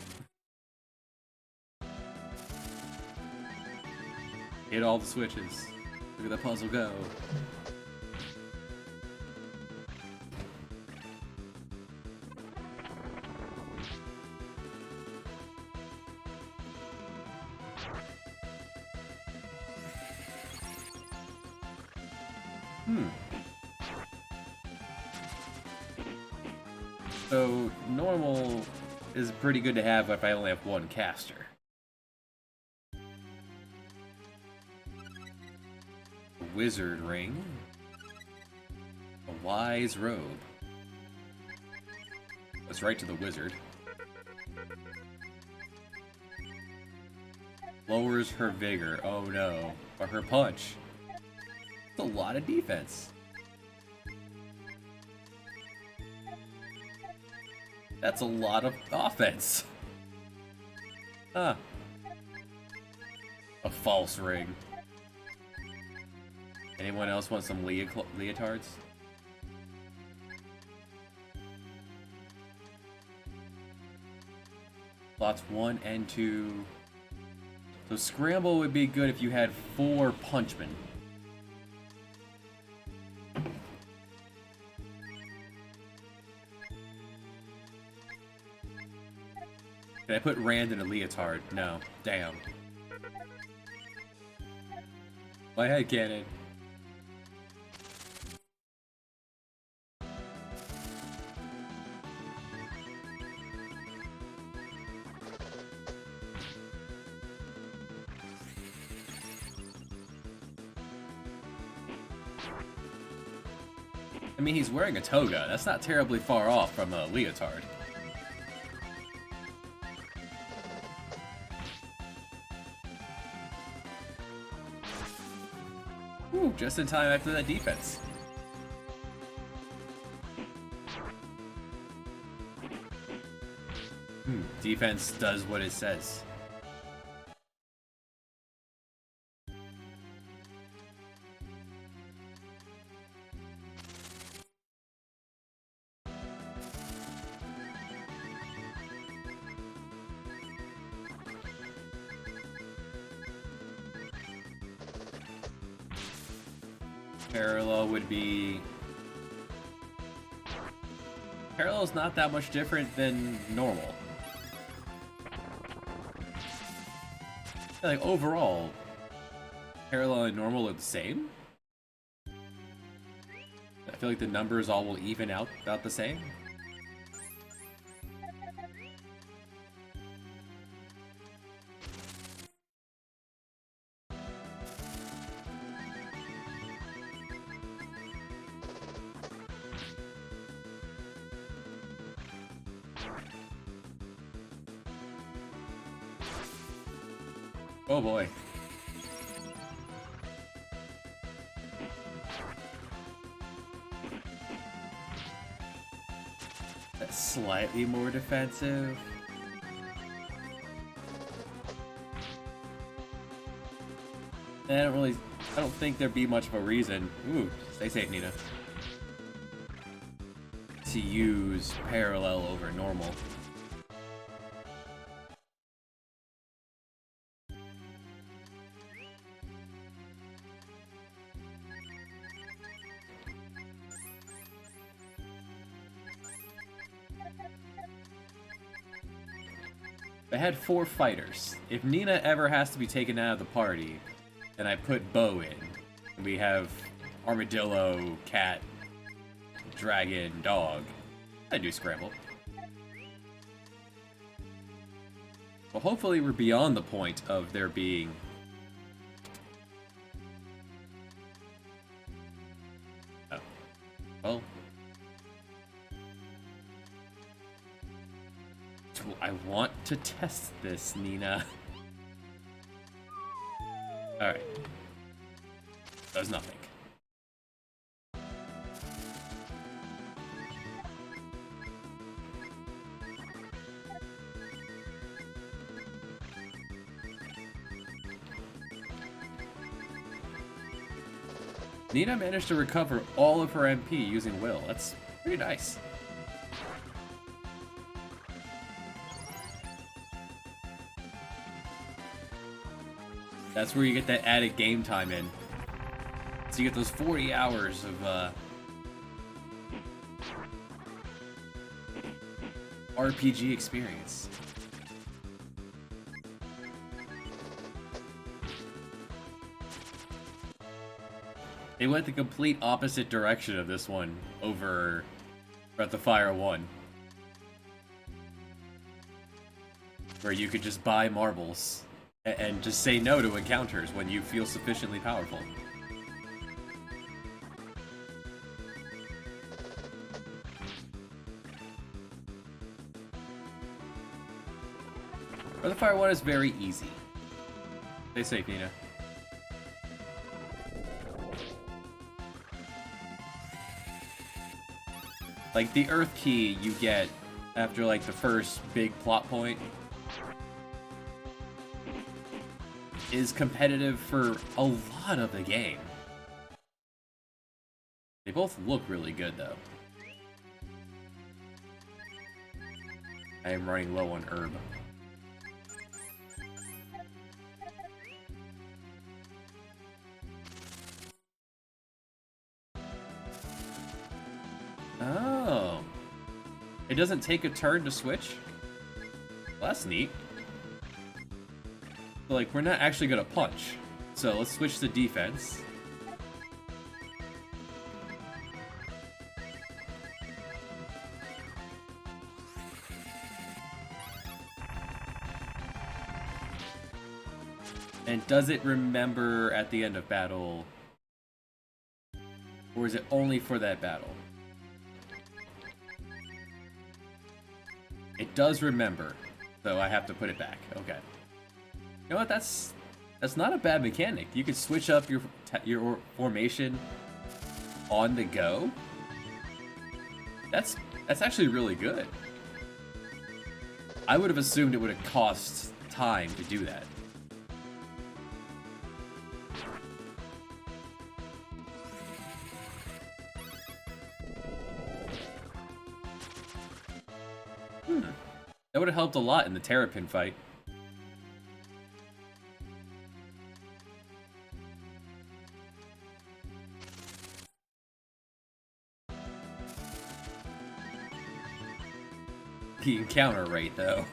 Hit all the switches. Look at the puzzle go. So, normal is pretty good to have if I only have one caster. A wizard ring. A wise robe. Let's right to the wizard. Lowers her vigor. Oh no. Or her punch. That's a lot of defense. That's a lot of offense. Huh. A false ring. Anyone else want some leotards? Slots 1 and 2. So scramble would be good if you had 4 punchmen. Can I put Rand in a leotard? No. Damn. My head cannon. I mean, he's wearing a toga. That's not terribly far off from a leotard. Ooh, just in time after that defense. Defense does what it says. Parallel would be... Parallel's not that much different than normal. Like, overall, Parallel and normal are the same. I feel like the numbers all will even out about the same. Oh boy. That's slightly more defensive. I don't think there'd be much of a reason. Ooh, stay safe, Nina. To use Parallel over normal. I had 4 fighters. If Nina ever has to be taken out of the party, then I put Bo in. And we have Armadillo, Cat, Dragon, Dog. I do Scramble. Well, hopefully we're beyond the point of there being... Oh. Well... I want to test this, Nina. Alright. Does nothing. Nina managed to recover all of her MP using Will. That's pretty nice. That's where you get that added game time in. So you get those 40 hours of RPG experience. They went the complete opposite direction of this one over Breath of Fire 1. where you could just buy marbles and just say no to encounters when you feel sufficiently powerful. Breath of Fire 1 is very easy. Stay safe, Nina. Like, the Earth Key you get after, like, the first big plot point is competitive for a lot of the game. They both look really good, though. I am running low on herb. Oh. It doesn't take a turn to switch? Well, that's neat. So, like, we're not actually gonna punch. So let's switch to defense. And does it remember at the end of battle? Or is it only for that battle? It does remember, so I have to put it back. Okay. You know what? That's not a bad mechanic. You could switch up your formation on the go. That's actually really good. I would have assumed it would have cost time to do that. That would have helped a lot in the Terrapin fight. The encounter rate, though.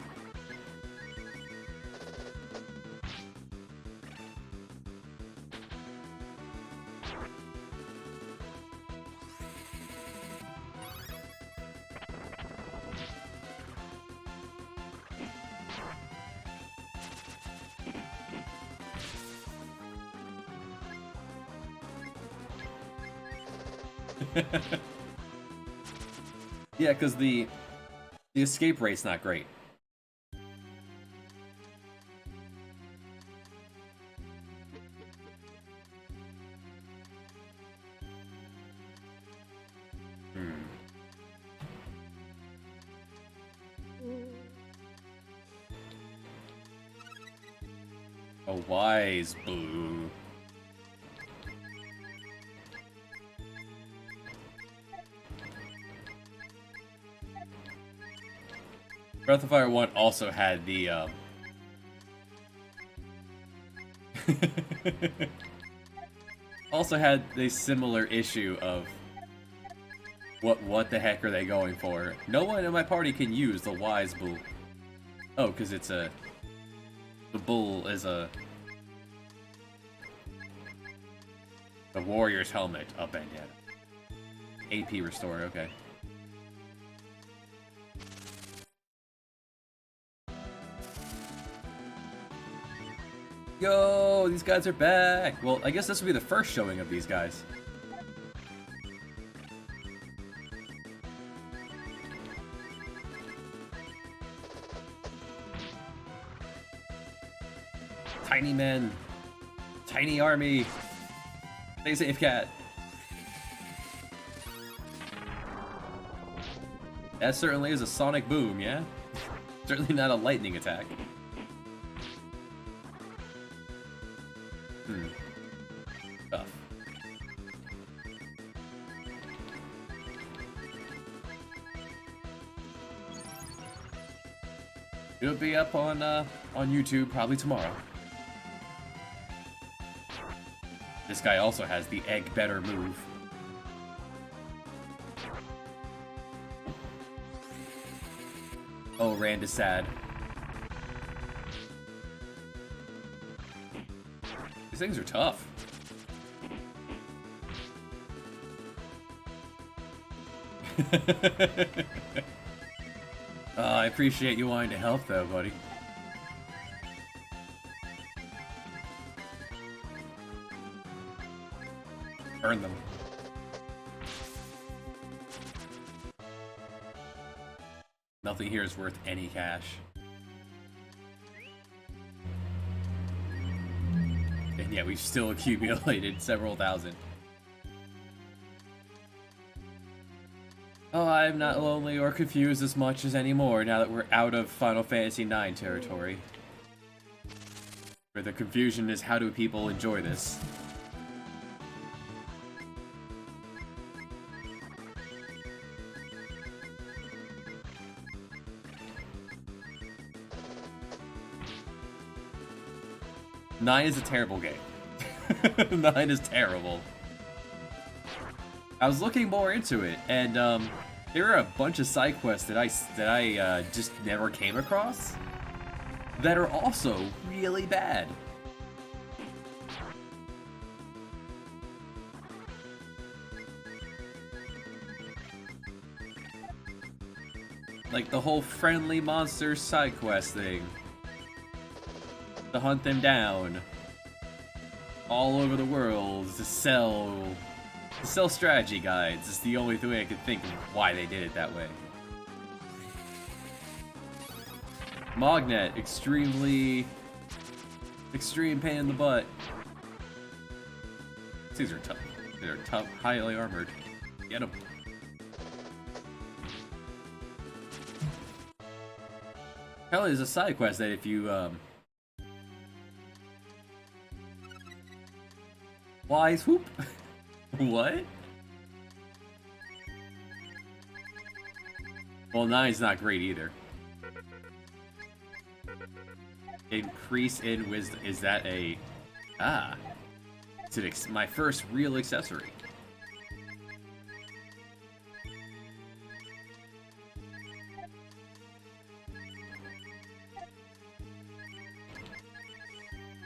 Yeah, because the escape rate's not great. A wise blue. Breath of Fire 1 also had the, also had the similar issue of what the heck are they going for? No one in my party can use the wise bull. Oh, because it's the bull is the warrior's helmet, a bandana. AP restore, okay. Yo, these guys are back! Well, I guess this will be the first showing of these guys. Tiny men. Tiny army. Stay safe, cat. That certainly is a sonic boom, yeah? Certainly not a lightning attack. Tough. It'll be up on YouTube probably tomorrow. This guy also has the egg better move. Oh, Rand is sad. These things are tough. I appreciate you wanting to help though, buddy. burn them. Nothing here is worth any cash. And yeah, we've still accumulated several thousand. Oh, I'm not lonely or confused as much as anymore now that we're out of Final Fantasy IX territory. Where the confusion is, how do people enjoy this? Nine is a terrible game. 9 is terrible. I was looking more into it, and there are a bunch of side quests that I just never came across that are also really bad. Like the whole friendly monsters side quest thing. To hunt them down all over the world to sell strategy guides. It's the only way I could think of why they did it that way. Mognet, extreme pain in the butt. These are tough. They're tough, highly armored. Get them. Hell, there's a side quest that if you why swoop? What? Well, 9's not great either. Increase in wisdom. Is that a... Ah. It's my first real accessory.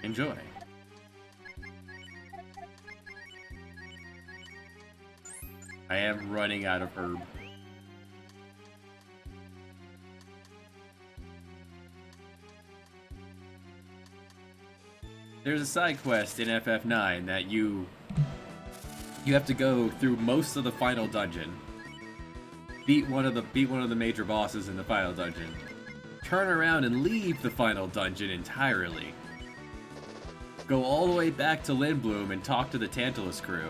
Enjoy. I am running out of herb. There's a side quest in FF9 that you have to go through most of the final dungeon. Beat one of the major bosses in the final dungeon. Turn around and leave the final dungeon entirely. Go all the way back to Lindblum and talk to the Tantalus crew.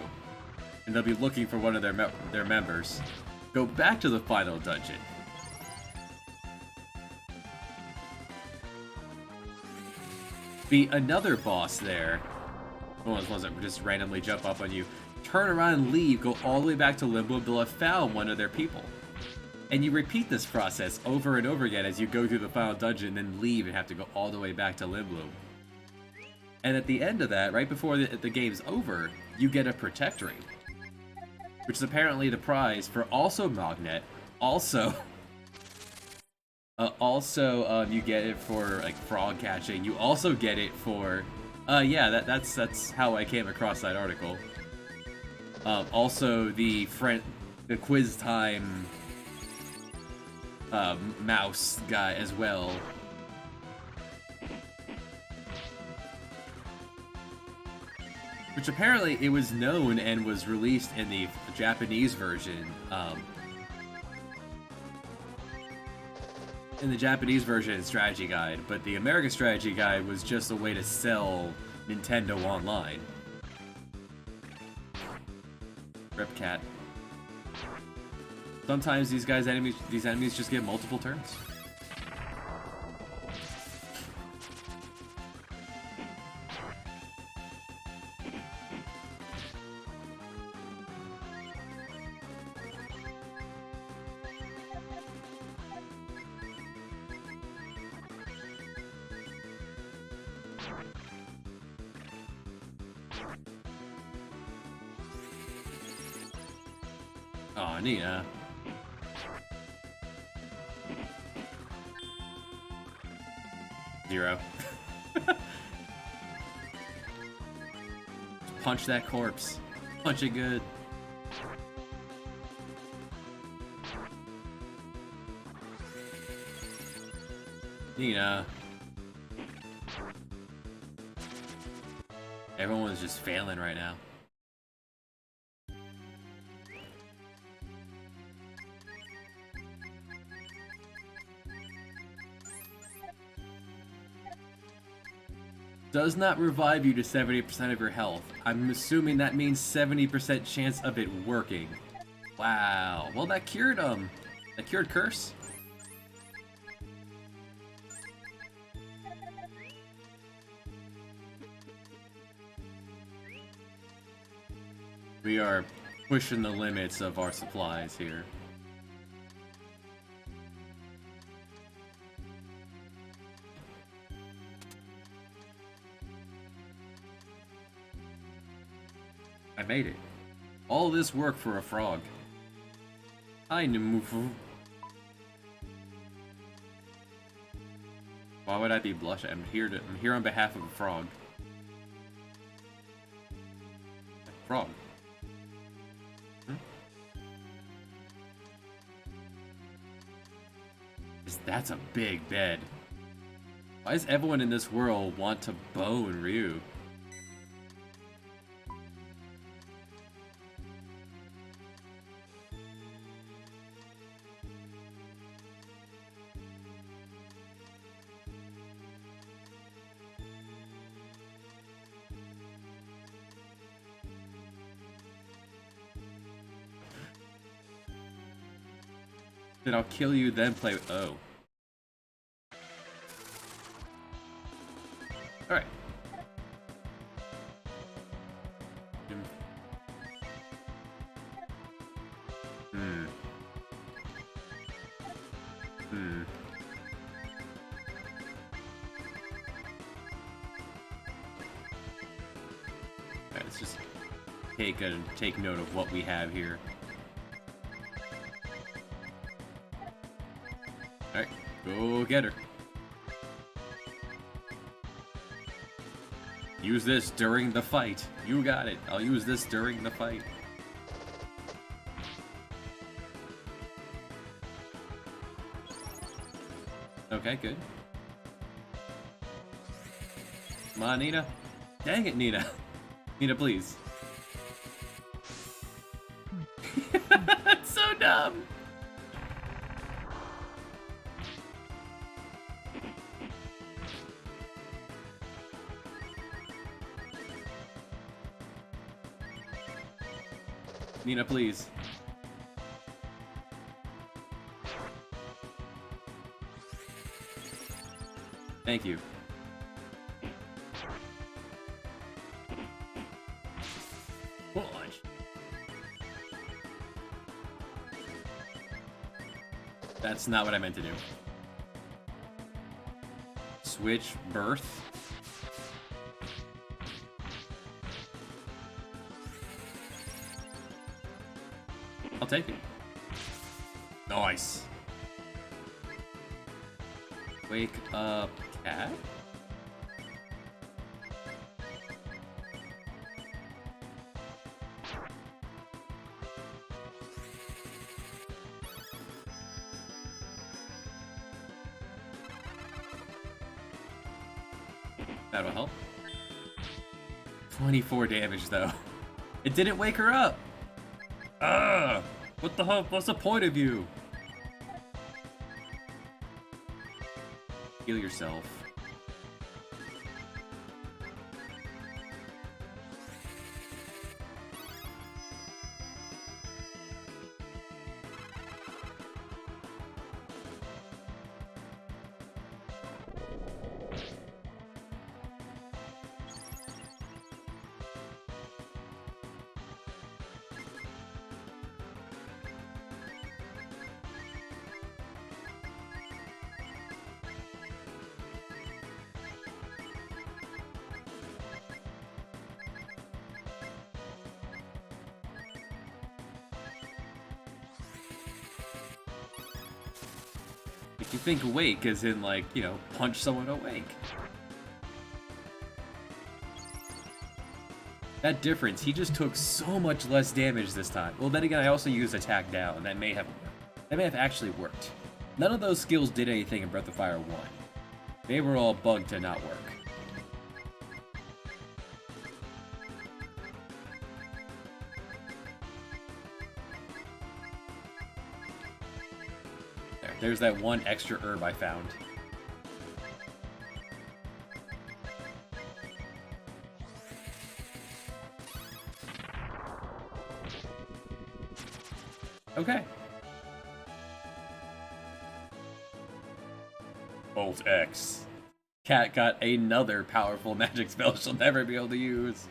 And they'll be looking for one of their members. Go back to the final dungeon. Beat another boss there. One of the ones that just randomly jump up on you. Turn around and leave. Go all the way back to Limbo. They'll have found one of their people. And you repeat this process over and over again as you go through the final dungeon, then leave and have to go all the way back to Limbo. And at the end of that, right before the game's over, you get a Protectorate. Which is apparently the prize for also Mognet. Also, you get it for like frog catching. You also get it for, yeah, that's how I came across that article. Also the quiz time mouse guy as well. Which apparently it was known and was released in the Japanese version. In the Japanese version strategy guide, but the American strategy guide was just a way to sell Nintendo online. Rip Cat. Sometimes these enemies just get multiple turns. Aw, Nina. Zero. Punch that corpse. Punch it good. Nina. Everyone's just failing right now. Does not revive you to 70% of your health. I'm assuming that means 70% chance of it working. Wow. Well, that cured that cured Curse. We are pushing the limits of our supplies here. I made it. All this work for a frog. Hi, Nimufu. Why would I be blushing? I'm here on behalf of a frog. Frog. That's a big bed. Why does everyone in this world want to bone Ryu? Then I'll kill you, then play. Oh. Alright. Alright, let's just take note of what we have here. Alright, go get her. Use this during the fight. You got it. I'll use this during the fight. Okay, good. Come on, Nina. Dang it, Nina. Nina, please. That's so dumb. Nina, please. Thank you. Push. That's not what I meant to do. Switch birth. I'll take it. Nice. Wake up, cat? That'll help. 24 damage, though. It didn't wake her up! Ugh! What the hell? What's the point of you? Heal yourself. You think awake as in, like, you know, punch someone awake. That difference, he just took so much less damage this time. Well, then again, I also used attack down. That may have actually worked. None of those skills did anything in Breath of Fire 1. They were all bugged to not work. There's that one extra herb I found. Okay. Bolt X. Cat got another powerful magic spell she'll never be able to use.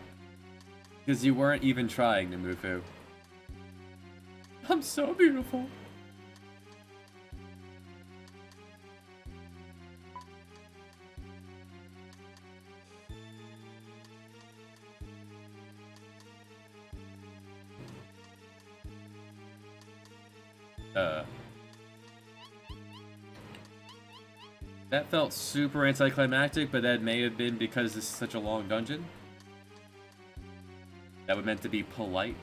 Because you weren't even trying, Namufu. I'm so beautiful. That felt super anticlimactic, but that may have been because this is such a long dungeon. That was meant to be polite.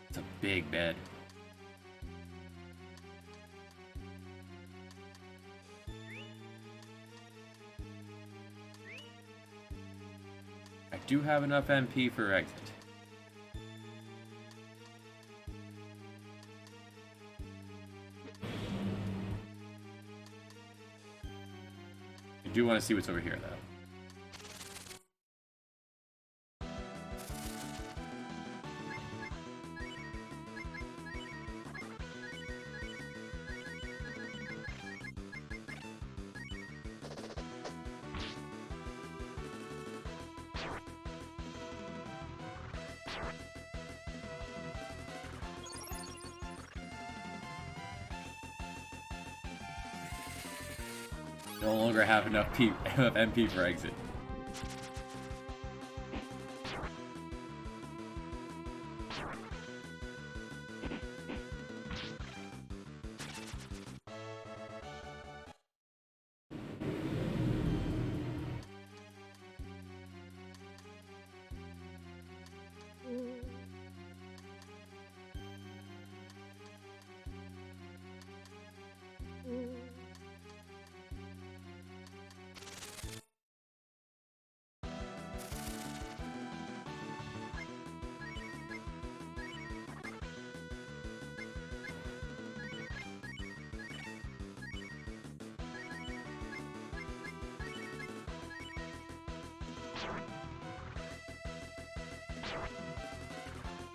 It's a big bed. I do have enough MP for exit. I do want to see what's over here, though. No longer have enough MP for exit.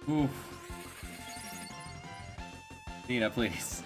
Oof. Nina, please.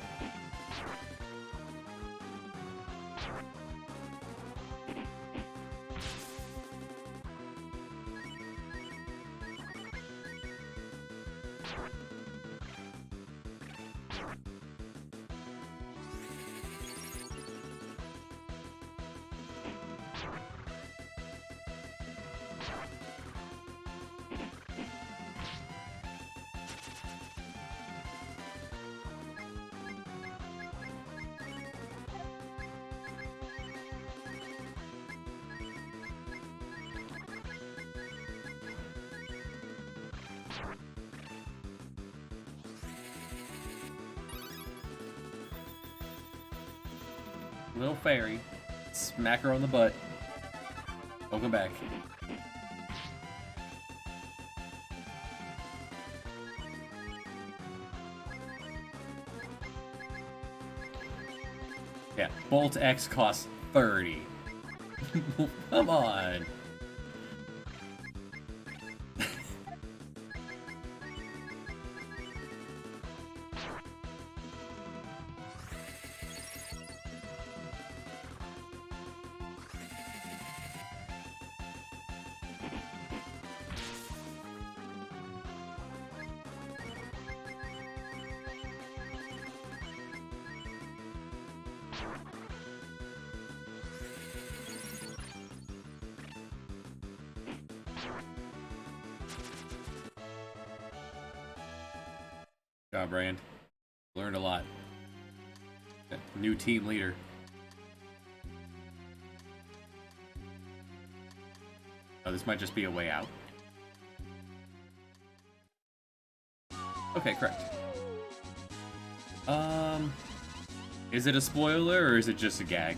Little fairy. Smack her on the butt. Welcome back. Yeah, Bolt X costs 30. Come on. Good job, Rand. Learned a lot. New team leader. Oh, this might just be a way out. Okay, correct. Is it a spoiler or is it just a gag?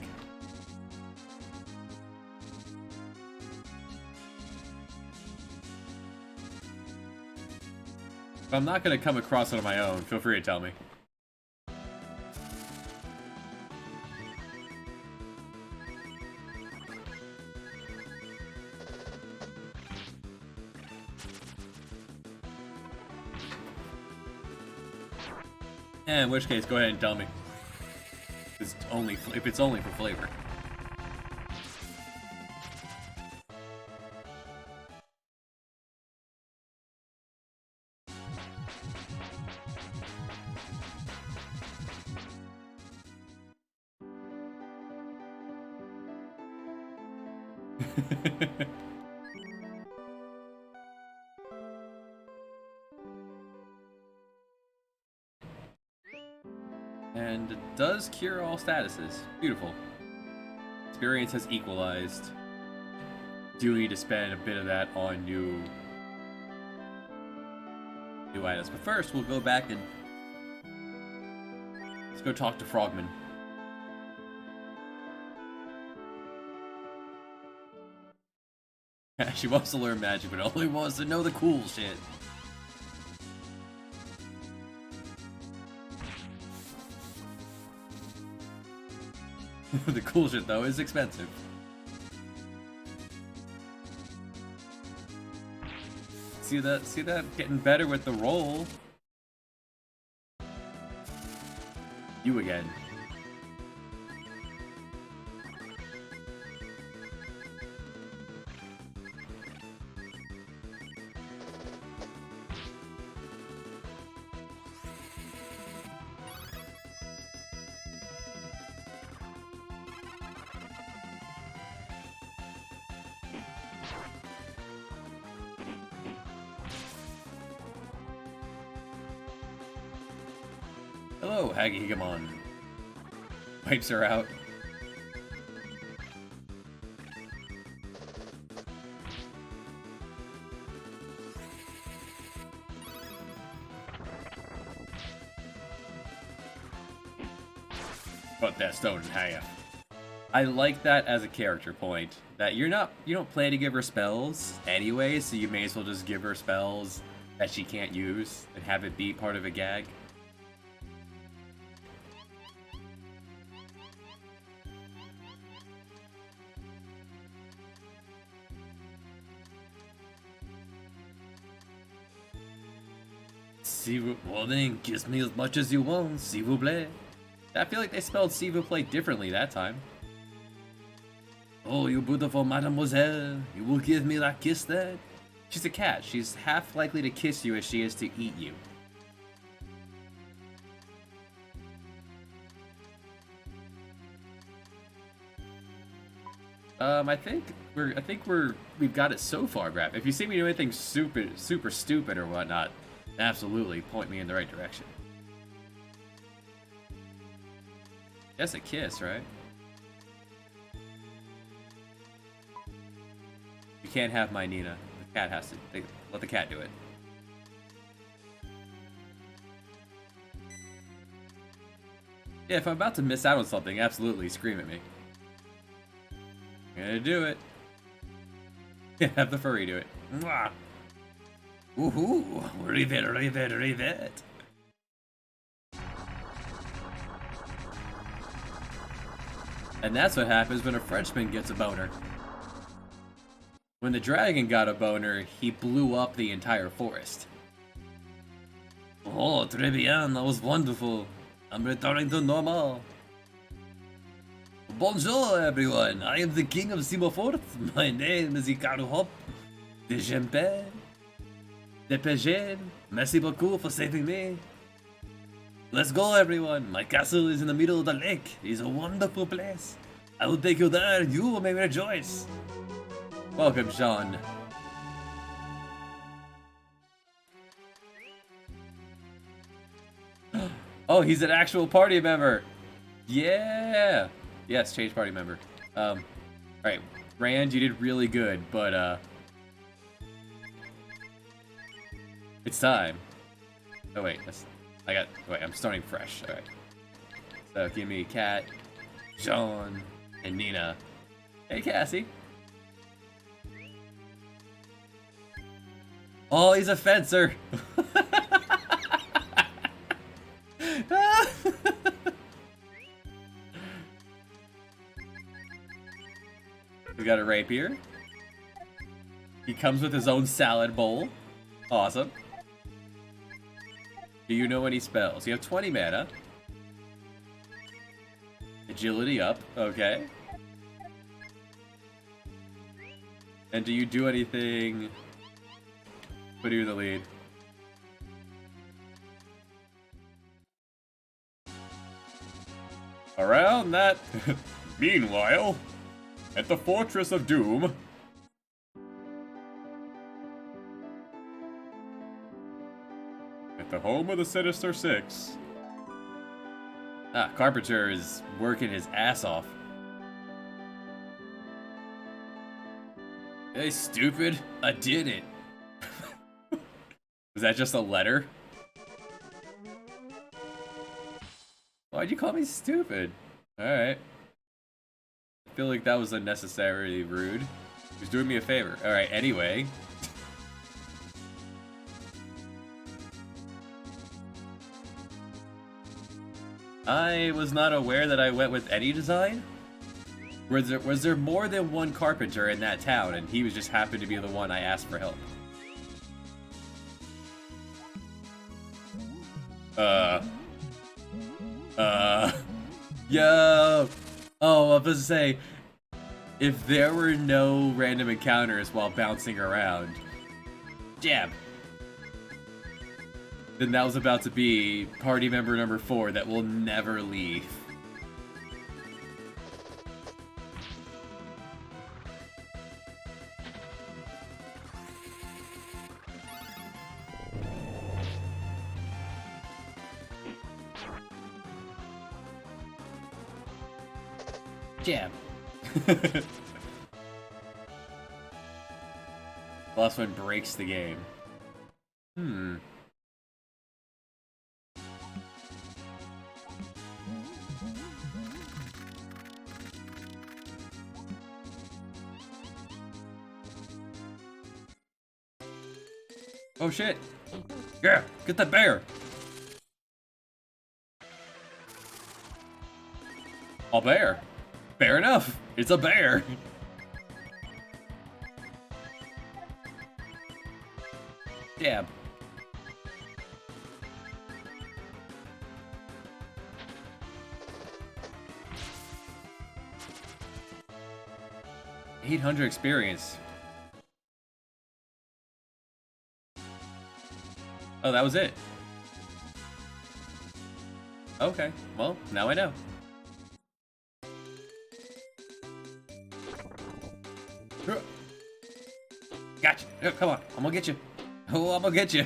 If I'm not gonna come across it on my own, feel free to tell me. In which case, go ahead and tell me. If it's only for flavor. And it does cure all statuses. Beautiful. Experience has equalized. Do need to spend a bit of that on new items. But first, we'll go back and let's go talk to Frogman. She wants to learn magic, but only wants to know the cool shit. The cool shit, though, is expensive. See that? See that? Getting better with the roll. You again. Hello, Hagigamon. Wipes her out. Cut that stone in half. I like that as a character point. That you don't plan to give her spells anyway, so you may as well just give her spells that she can't use and have it be part of a gag. Well then, kiss me as much as you want, s'il vous plaît. I feel like they spelled s'il vous plaît differently that time. Oh, you beautiful mademoiselle, you will give me that kiss then? She's a cat. She's half likely to kiss you as she is to eat you. I think we've got it so far, Grab. If you see me do anything super stupid or whatnot, absolutely point me in the right direction. That's a kiss, right? You can't have my Nina. The cat has to. Let the cat do it. Yeah, if I'm about to miss out on something, absolutely scream at me. I'm gonna do it. Yeah, have the furry do it. Mwah. Woohoo! Rivet. And that's what happens when a Frenchman gets a boner. When the dragon got a boner, he blew up the entire forest. Oh, très bien, that was wonderful. I'm returning to normal. Bonjour, everyone. I am the king of Simofort. My name is Hikaru Hop de Champagne. De Pegel. Merci beaucoup for saving me. Let's go, everyone. My castle is in the middle of the lake. It's a wonderful place. I will take you there and you may rejoice. Welcome, Sean. Oh, he's an actual party member. Yeah. Yes, change party member. Alright. Rand, you did really good, but, it's time. Oh, wait. Wait, I'm starting fresh. Alright. So, give me Kat, John, and Nina. Hey, Cassie. Oh, he's a fencer. He's got a rapier. He comes with his own salad bowl. Awesome. Do you know any spells? You have 20 mana. Agility up, okay. And do you do anything? Put you in the lead. Around that. Meanwhile, at the Fortress of Doom. At the home of the Sinister Six. Ah, Carpenter is working his ass off. Hey, stupid. I did it. Was that just a letter? Why'd you call me stupid? Alright. I feel like that was unnecessarily rude. He was doing me a favor. Alright, anyway. I was not aware that I went with any design. Was there more than one carpenter in that town, and he was just happened to be the one I asked for help? Yo! Oh, I was supposed to say, if there were no random encounters while bouncing around, jab. Then that was about to be party member number 4 that will never leave. Jab. Last one breaks the game. Oh shit! Yeah, get the bear! A bear! Fair enough! It's a bear! Jab. $800 experience. Oh, that was it. Okay, well, now I know. Gotcha. Oh, come on, I'm gonna get you. Oh, I'm gonna get you.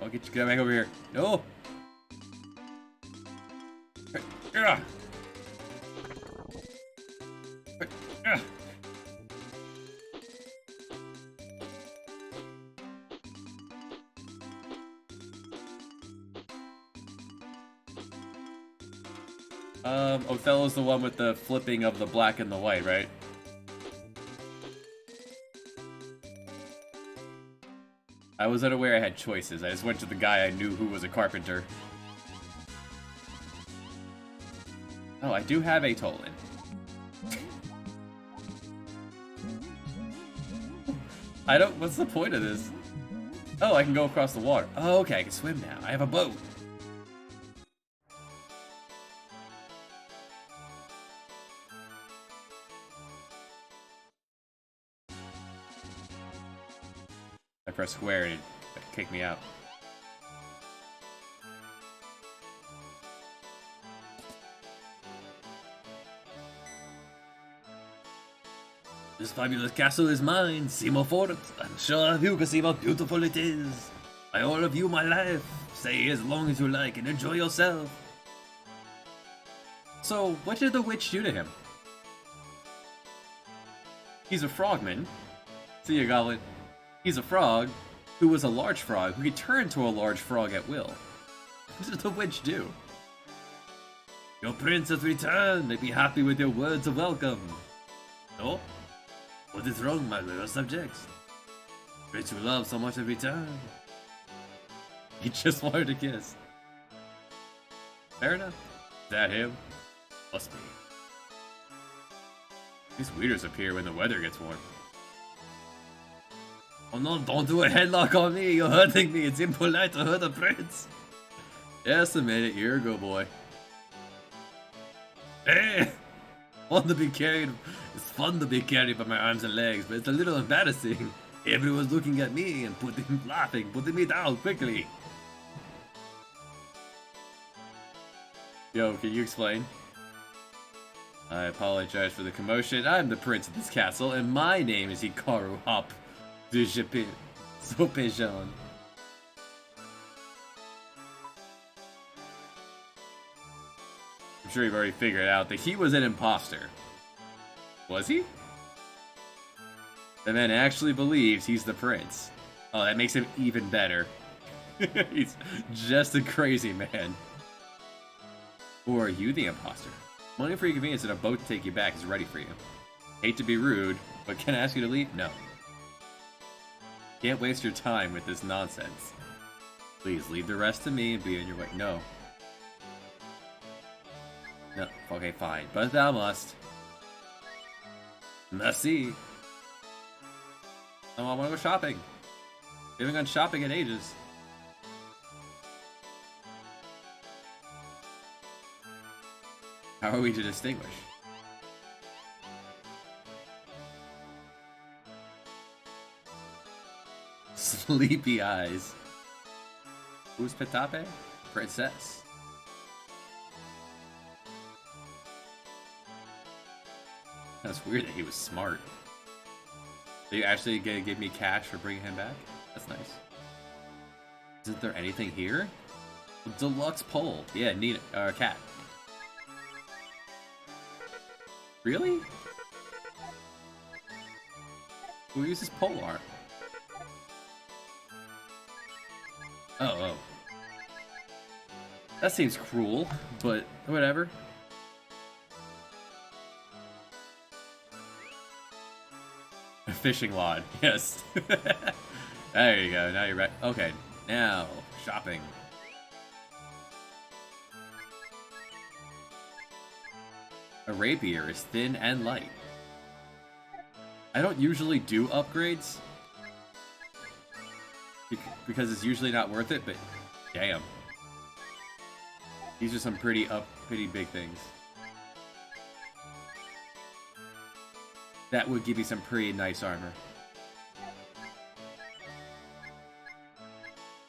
I'll get you. Get back over here. No. Othello's the one with the flipping of the black and the white, right? I was unaware I had choices. I just went to the guy I knew who was a carpenter. Oh, I do have a Tolan. I don't... What's the point of this? Oh, I can go across the water. Oh, okay, I can swim now. I have a boat. I press square and it kicked me out. This fabulous castle is mine, Seymour Fort. I'm sure you can see how beautiful it is. I all of you my life. Stay as long as you like and enjoy yourself. So, what did the witch do to him? He's a frogman. See ya, Goblin. He's a frog who was a large frog who could turn to a large frog at will. What did the witch do? Your prince has returned. May be happy with your words of welcome. No? What is wrong, my little subjects? Prince you love so much have returned. He just wanted a kiss. Fair enough. Is that him? Must be. These weeders appear when the weather gets warm. Oh no, don't do a headlock on me, you're hurting me, it's impolite to hurt a prince. Just a minute, here you go, boy. Hey! Fun to be carried. It's fun to be carried by my arms and legs, but it's a little embarrassing. Everyone's looking at me and putting me down quickly. Yo, can you explain? I apologize for the commotion. I'm the prince of this castle, and my name is Hikaru Hop de Sopejan. I'm sure you've already figured out that he was an imposter. Was he? The man actually believes he's the prince. Oh, that makes him even better. He's just a crazy man. Or are you the imposter? Money for your convenience and a boat to take you back is ready for you. Hate to be rude, but can I ask you to leave? No. Can't waste your time with this nonsense. Please leave the rest to me and be on your way. No. No. Okay, fine. But thou must. Merci. Oh, I want to go shopping. We haven't gone shopping in ages. How are we to distinguish? Sleepy eyes. Who's Petape? Princess. That's weird that he was smart. Are you actually gonna give me cash for bringing him back? That's nice. Isn't there anything here? Deluxe pole. Yeah, need it. Cat. Really? Who uses pole art? Oh. That seems cruel, but whatever. A fishing rod, yes. There you go, now you're right. Okay, now, shopping. A rapier is thin and light. I don't usually do upgrades because it's usually not worth it, but damn. These are some pretty big things. That would give you some pretty nice armor.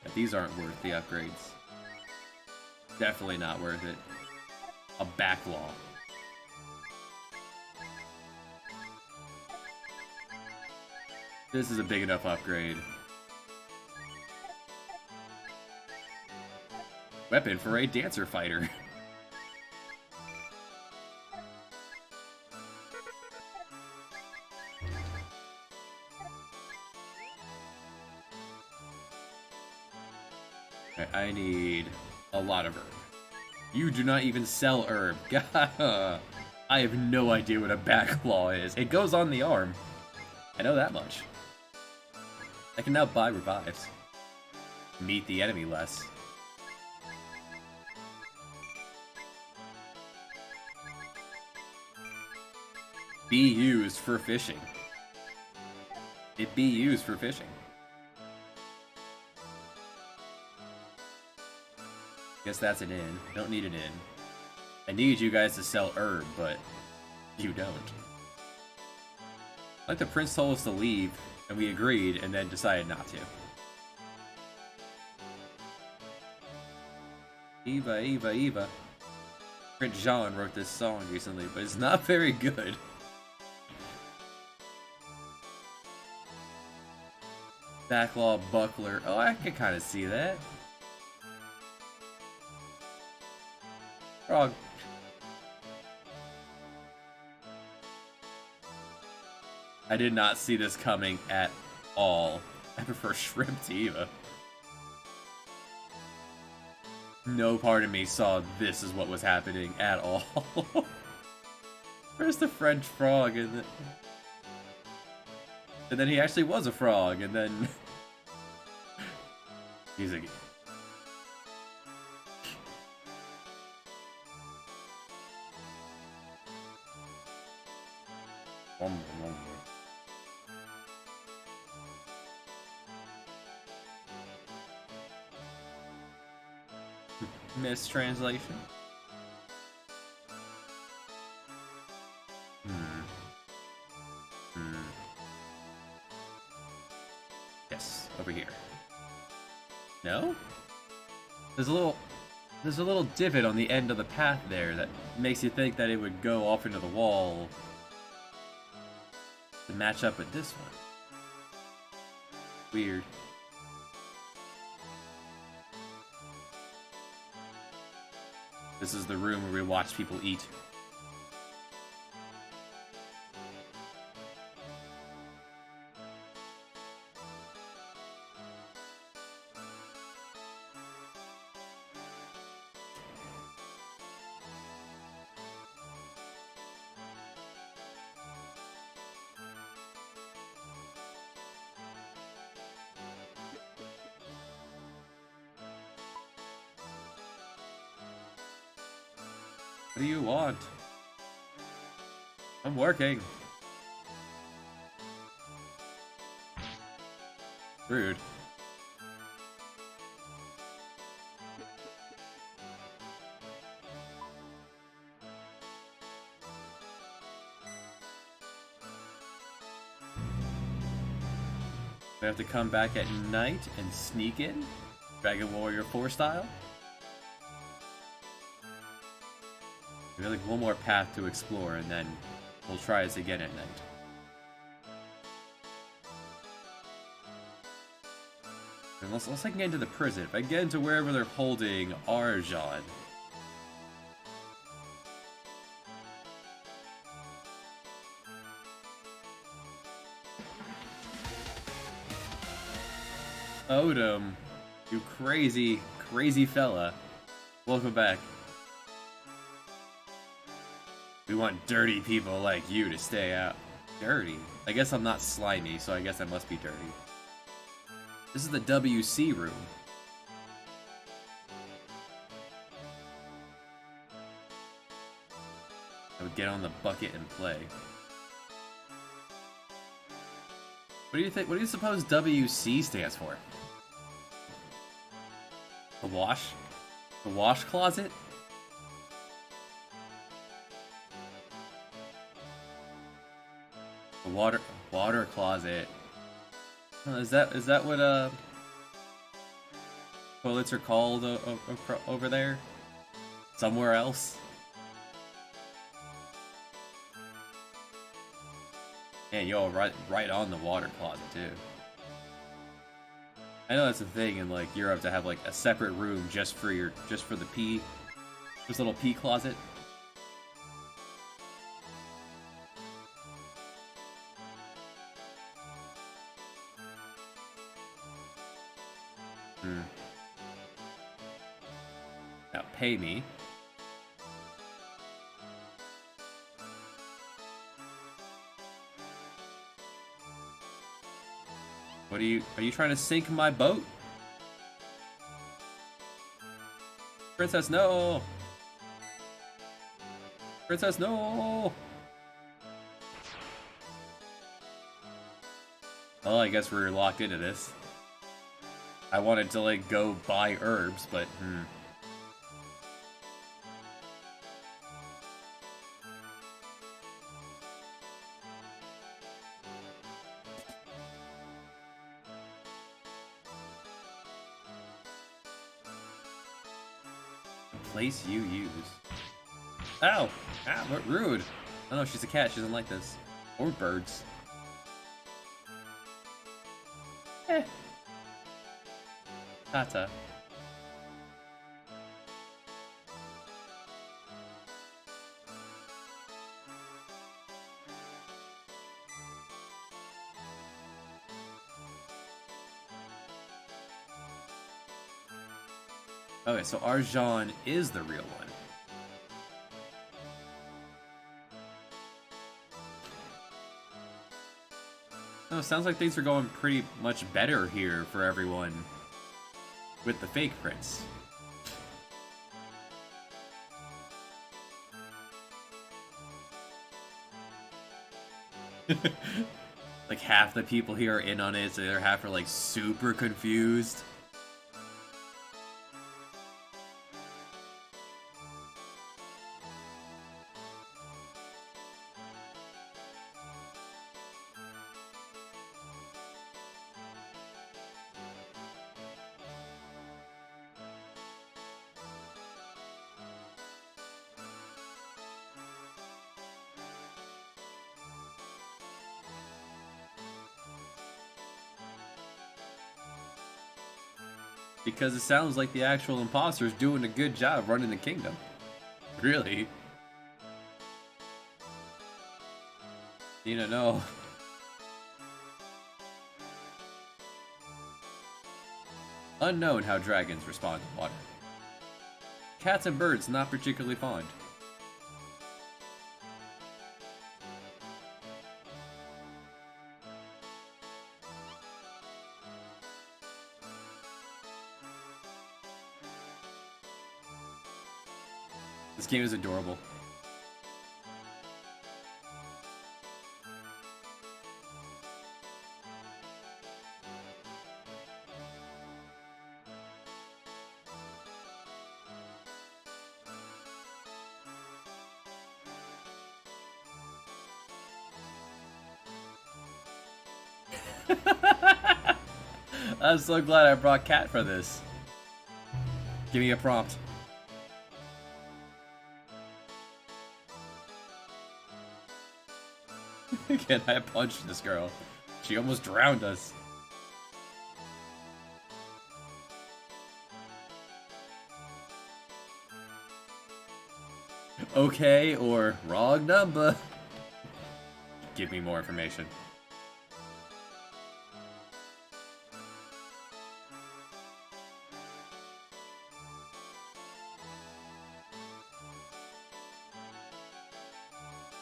But these aren't worth the upgrades. Definitely not worth it. A backlaw. This is a big enough upgrade. Weapon for a dancer fighter. Okay, I need a lot of herb. You do not even sell herb. I have no idea what a backlaw is. It goes on the arm. I know that much. I can now buy revives. Meet the enemy less. Be used for fishing. It be used for fishing. Guess that's an inn. Don't need an inn. I need you guys to sell herb, but you don't. Like the prince told us to leave, and we agreed, and then decided not to. Eva, Eva, Eva. Prince Jean wrote this song recently, but it's not very good. Backlaw buckler. Oh, I can kind of see that. Frog. I did not see this coming at all. I prefer shrimp to Eva. No part of me saw this is what was happening at all. Where's the French frog? And then he actually was a frog, and then he's a. mistranslation. Yes, over here. No? There's a little divot on the end of the path there that makes you think that it would go off into the wall to match up with this one. Weird. This is the room where we watch people eat. What do you want? I'm working. Rude. We have to come back at night and sneak in? Dragon Warrior 4 style? We have like one more path to explore and then we'll try this again at night. Unless I can get into the prison. If I get into wherever they're holding Arjan. Odom, you crazy, crazy fella. Welcome back. We want dirty people like you to stay out. Dirty? I guess I'm not slimy, so I guess I must be dirty. This is the WC room. I would get on the bucket and play. What do you think? What do you suppose WC stands for? The wash? The wash closet? The water closet. Is that what toilets are called over there? Somewhere else? Yeah, yo, right on the water closet too. I know that's a thing in like Europe to have like a separate room just for the pee, just a little pee closet. Now pay me. What are you trying to sink my boat? Princess, no! Princess, no! Well, I guess we're locked into this. I wanted to, like, go buy herbs, but, Place you use. Ow! Ah, what rude! Oh no, she's a cat, she doesn't like this. Or birds. Eh. Tata. Okay, so Arjan is the real one. Oh, sounds like things are going pretty much better here for everyone with the fake prince. Like half the people here are in on it, so the other half are like super confused. Because it sounds like the actual imposter's doing a good job running the kingdom. Really? No. Unknown how dragons respond to water. Cats and birds not particularly fond. This game is adorable. I'm so glad I brought Cat for this. Give me a prompt. Can I punch this girl? She almost drowned us. Okay, or wrong number. Give me more information.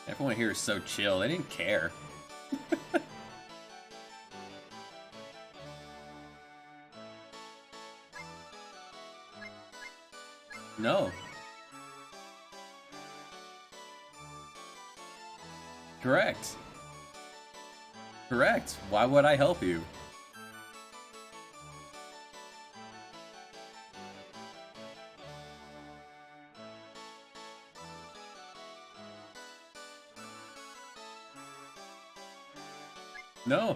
Everyone here is so chill. They didn't care. No. Correct. Correct. Why would I help you? No.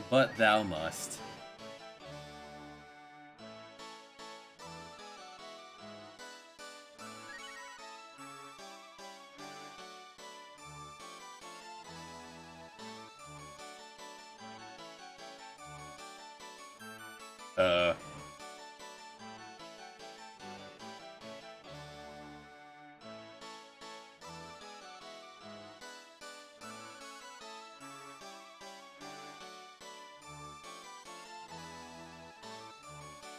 But thou must.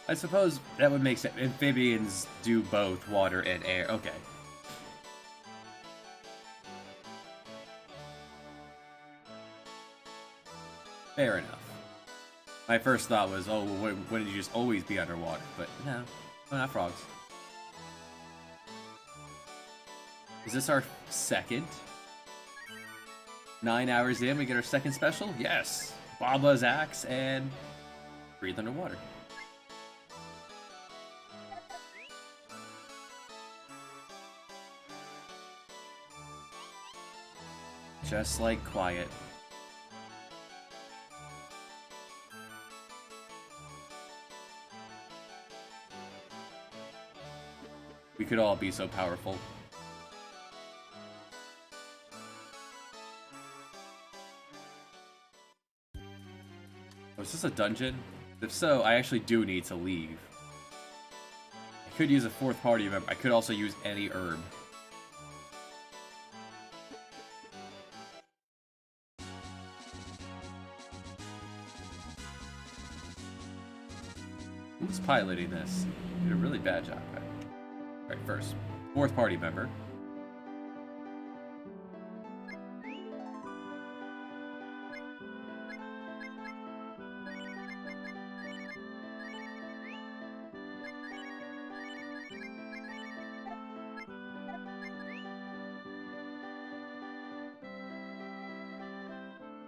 I suppose that would make sense. Amphibians do both water and air. Okay. Fair enough. My first thought was, oh, well, wouldn't you just always be underwater? But no, we're not frogs. Is this our second? 9 hours in, we get our second special? Yes! Baba's Axe and Breathe Underwater. Just like quiet. We could all be so powerful. Oh, is this a dungeon? If so, I actually do need to leave. I could use a fourth party member. I could also use any herb. Who's piloting this? You did a really bad job. Alright, first, fourth party member.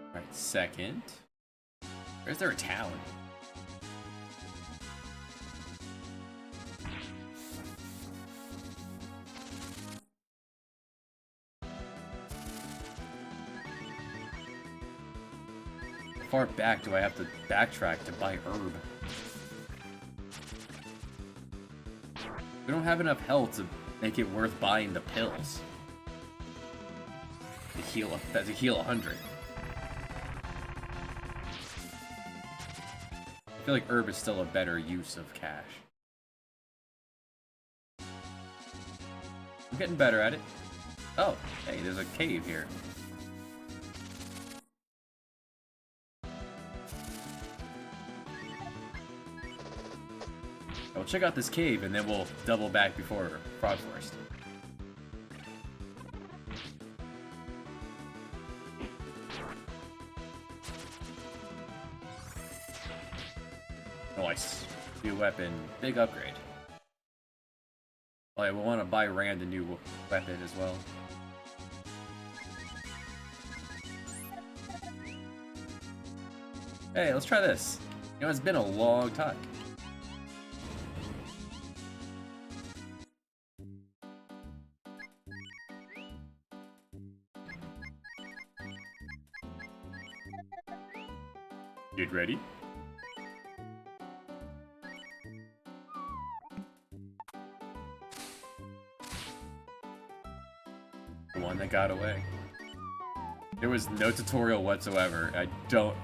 Alright, second. Where's there a town? How far back do I have to backtrack to buy herb? We don't have enough health to make it worth buying the pills. to heal 100. I feel like herb is still a better use of cash. I'm getting better at it. Oh, hey, there's a cave here. I'll check out this cave and then we'll double back before Frog Forest. Nice. New weapon. Big upgrade. Oh, yeah, we'll want to buy Rand a new weapon as well. Hey, let's try this. You know, it's been a long time. Get ready. The one that got away. There was no tutorial whatsoever. I don't...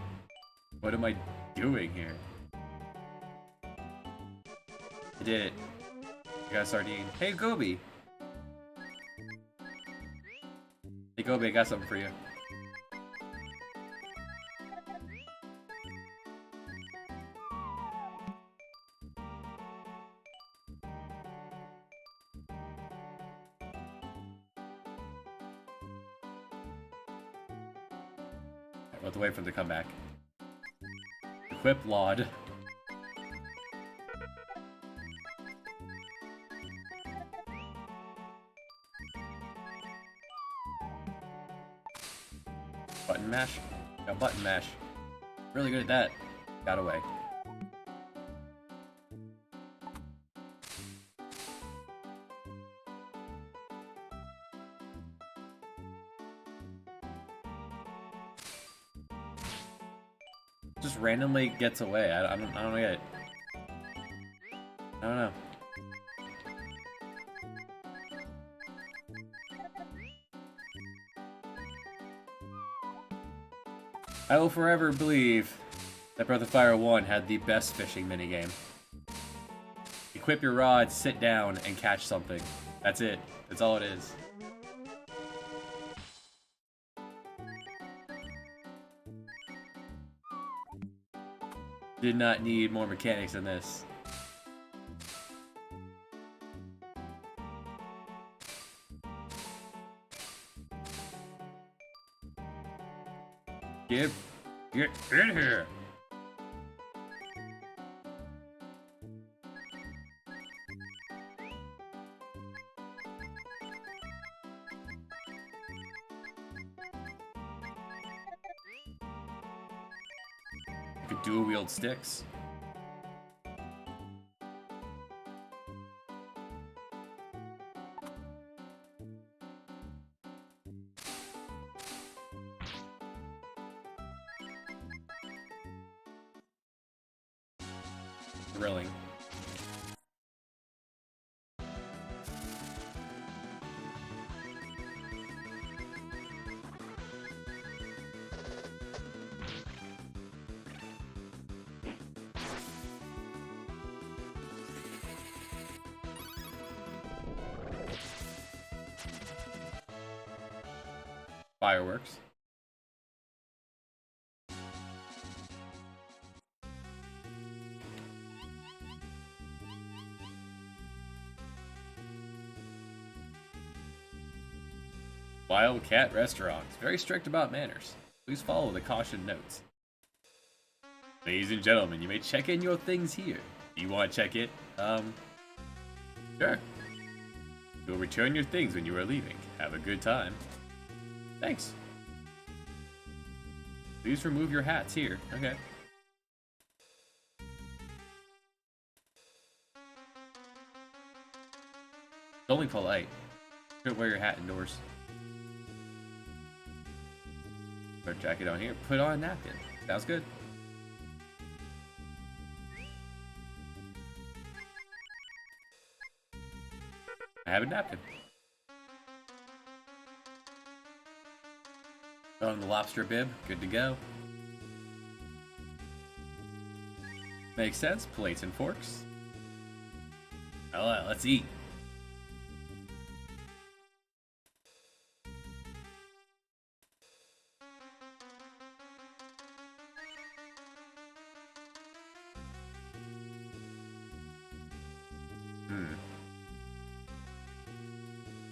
What am I doing here? I did it. I got a sardine. Hey, Gobi! Hey, Gobi, I got something for you. We'll have to wait for them to come back. Equip Laud. Button mash? Got button mash. Really good at that. Got away. Just randomly gets away. I don't get it. I don't know. I will forever believe that Breath of Fire 1 had the best fishing minigame. Equip your rod, sit down, and catch something. That's it. That's all it is. Did not need more mechanics than this. Get in here! You could dual wield sticks. Thrilling. Fireworks. Wildcat Restaurants. Very strict about manners. Please follow the caution notes. Ladies and gentlemen, you may check in your things here. Do you want to check it? Sure. You'll return your things when you are leaving. Have a good time. Thanks. Please remove your hats here. Okay. It's only polite. Don't wear your hat indoors. Put a jacket on here. Put on a napkin. Sounds good. I have a napkin. Oh, and the lobster bib, good to go. Makes sense. Plates and forks. Alright, let's eat.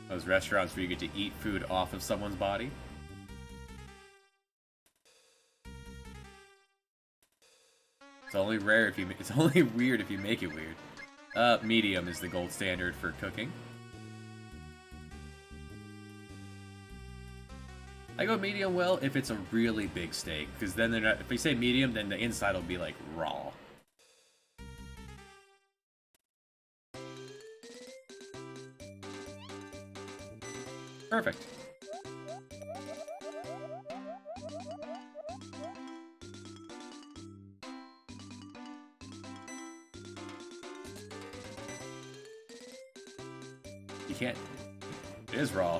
Those restaurants where you get to eat food off of someone's body. It's only rare if you. It's only weird if you make it weird. Medium is the gold standard for cooking. I go medium well if it's a really big steak, because then they're not. If we say medium, then the inside will be like raw. Perfect. You can't. It is raw.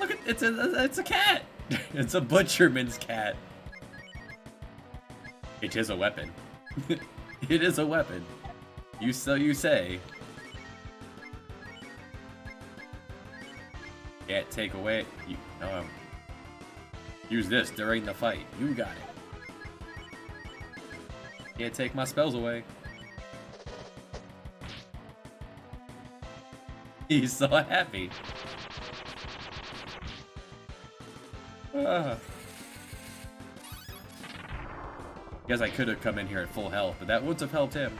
Look at it's a cat. It's a butcherman's cat. It is a weapon. It is a weapon. You say. Can't take away. Use this during the fight. You got it. Can't take my spells away. He's so happy. Guess I could have come in here at full health, but that would have helped him.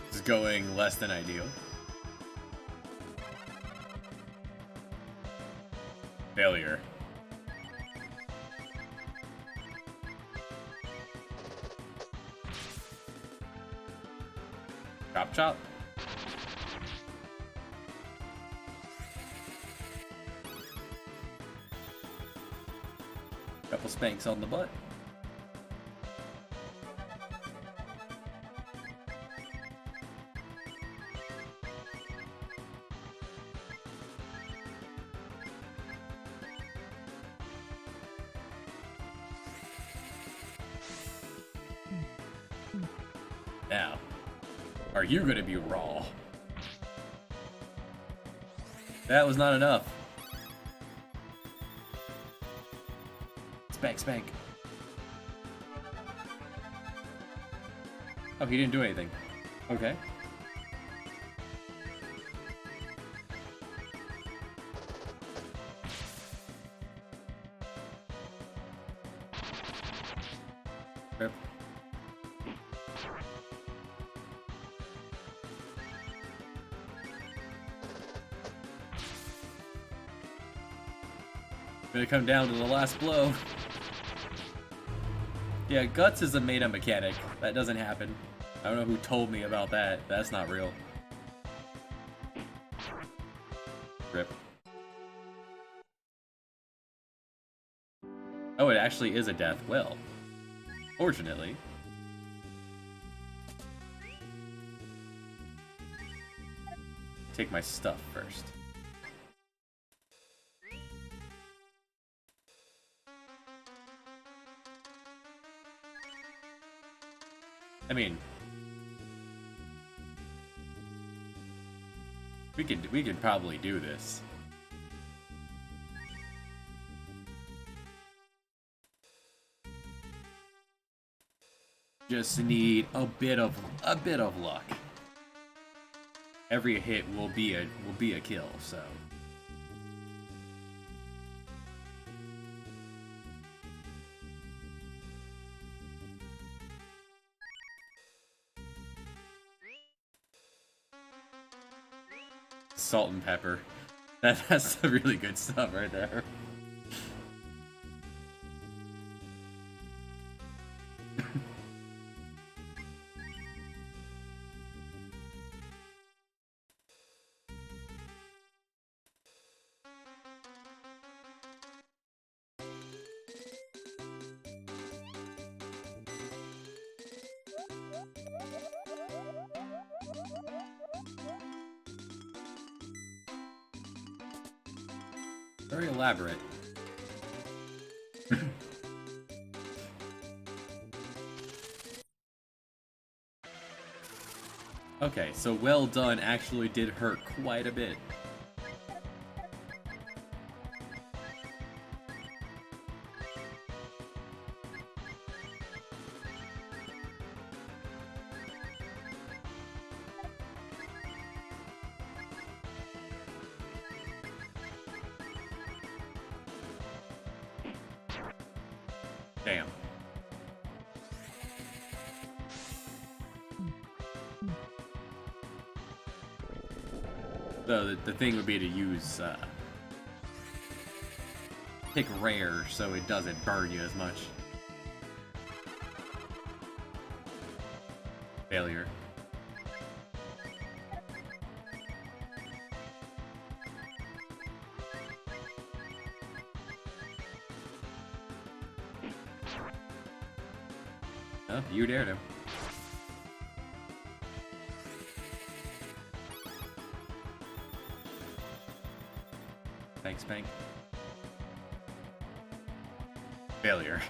This is going less than ideal. Failure. Chop chop. Couple spanks on the butt. Now, are you gonna be raw? That was not enough. Spank, spank. Oh, he didn't do anything. Okay. Rip. Gonna come down to the last blow. Yeah, Guts is a made-up mechanic. That doesn't happen. I don't know who told me about that. That's not real. Rip. Oh, it actually is a death. Well, fortunately. Take my stuff first. I mean, we could probably do this. Just need a bit of luck. Every hit will be a kill, so. Salt and pepper. That's the really good stuff right there. Very elaborate. Okay, so well done actually did hurt quite a bit. Damn. So the thing would be to use, pick rare so it doesn't burn you as much. Failure. Oh, you dared him. Thanks, Spank. Failure.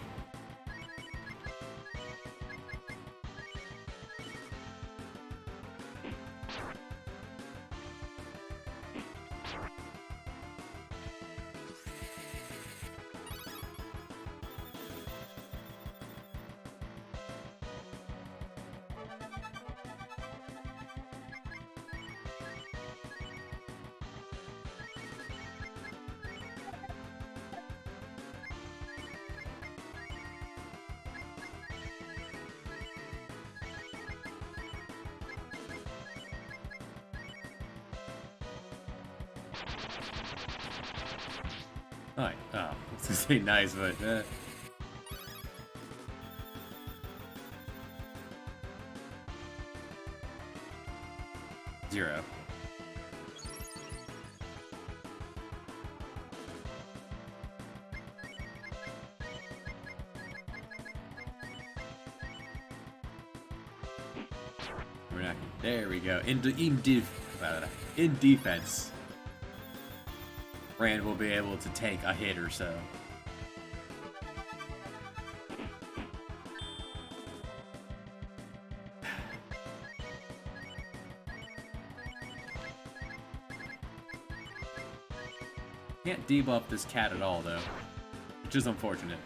Alright, oh, I was gonna say nice, but, Zero. We're not. There we go. In defense, Rand will be able to take a hit or so. Can't debuff this cat at all, though, which is unfortunate.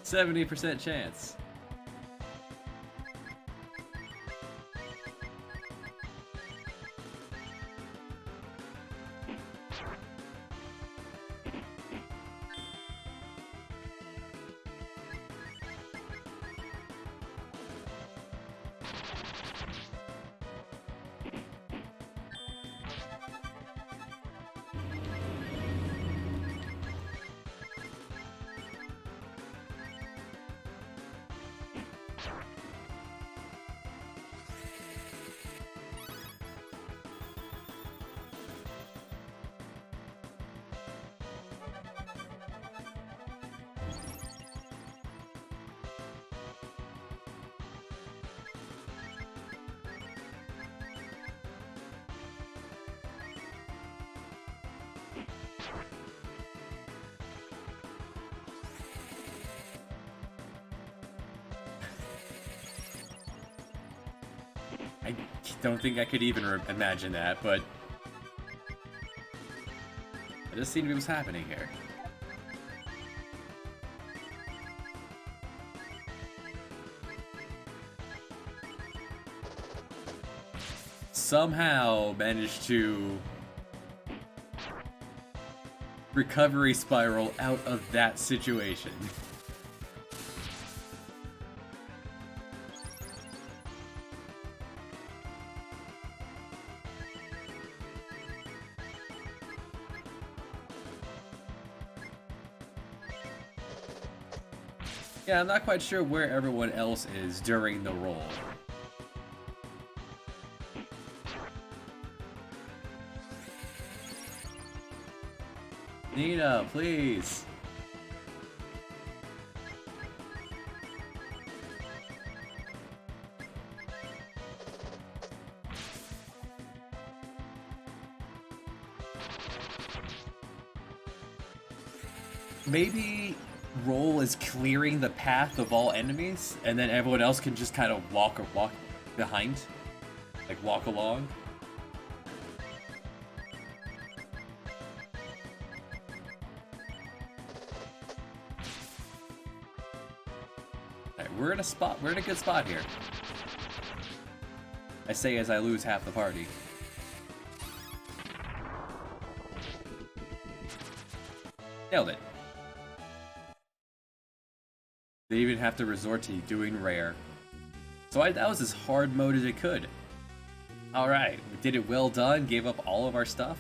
%70 chance. I don't think I could even imagine that, but it just seemed to be what's happening here. Somehow managed to recovery spiral out of that situation. Yeah, I'm not quite sure where everyone else is during the roll. Nina, please. Maybe Roll is clearing the path of all enemies, and then everyone else can just kind of walk behind, like walk along. Alright, we're in a good spot here. I say as I lose half the party. Nailed it. They even have to resort to doing rare. So that was as hard mode as it could. Alright, we did it well done, gave up all of our stuff.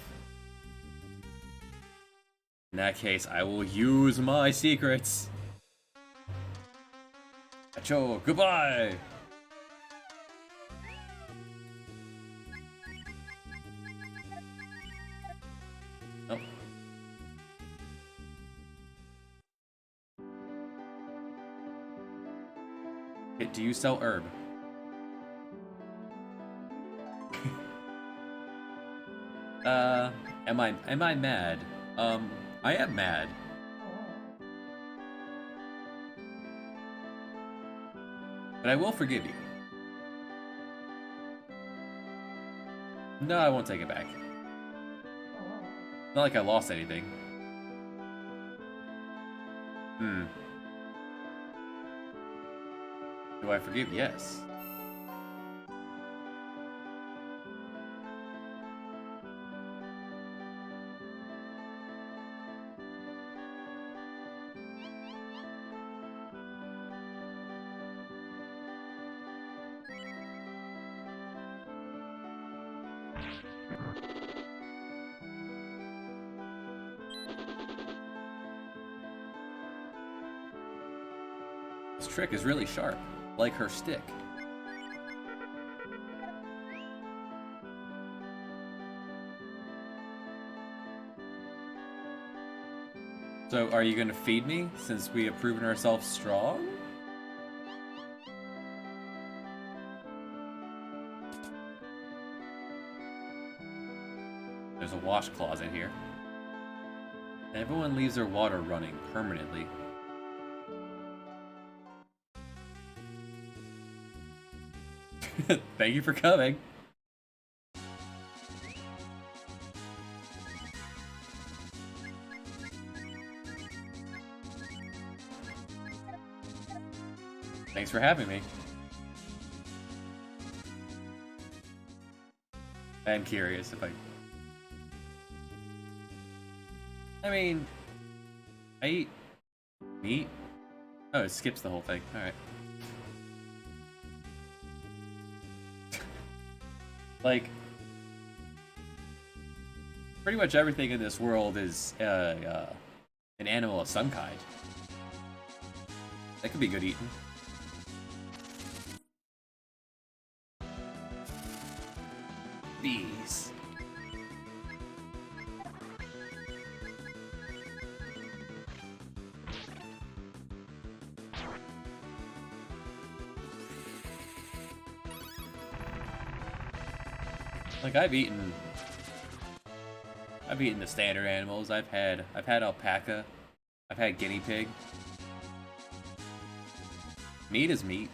In that case, I will use my secrets. Acho, goodbye! Oh. Hey, do you sell herb? Am I mad? I am mad. But I will forgive you. No, I won't take it back. Not like I lost anything. Do I forgive? Yes. This trick is really sharp, like her stick. So, are you gonna feed me, since we have proven ourselves strong? There's a wash closet here. Everyone leaves their water running permanently. Thank you for coming. Thanks for having me. I'm curious if I mean, I eat meat? Oh, it skips the whole thing. Alright. Like, pretty much everything in this world is an animal of some kind. That could be good eating. Bees. Like I've eaten the standard animals. I've had alpaca. I've had guinea pig. Meat is meat.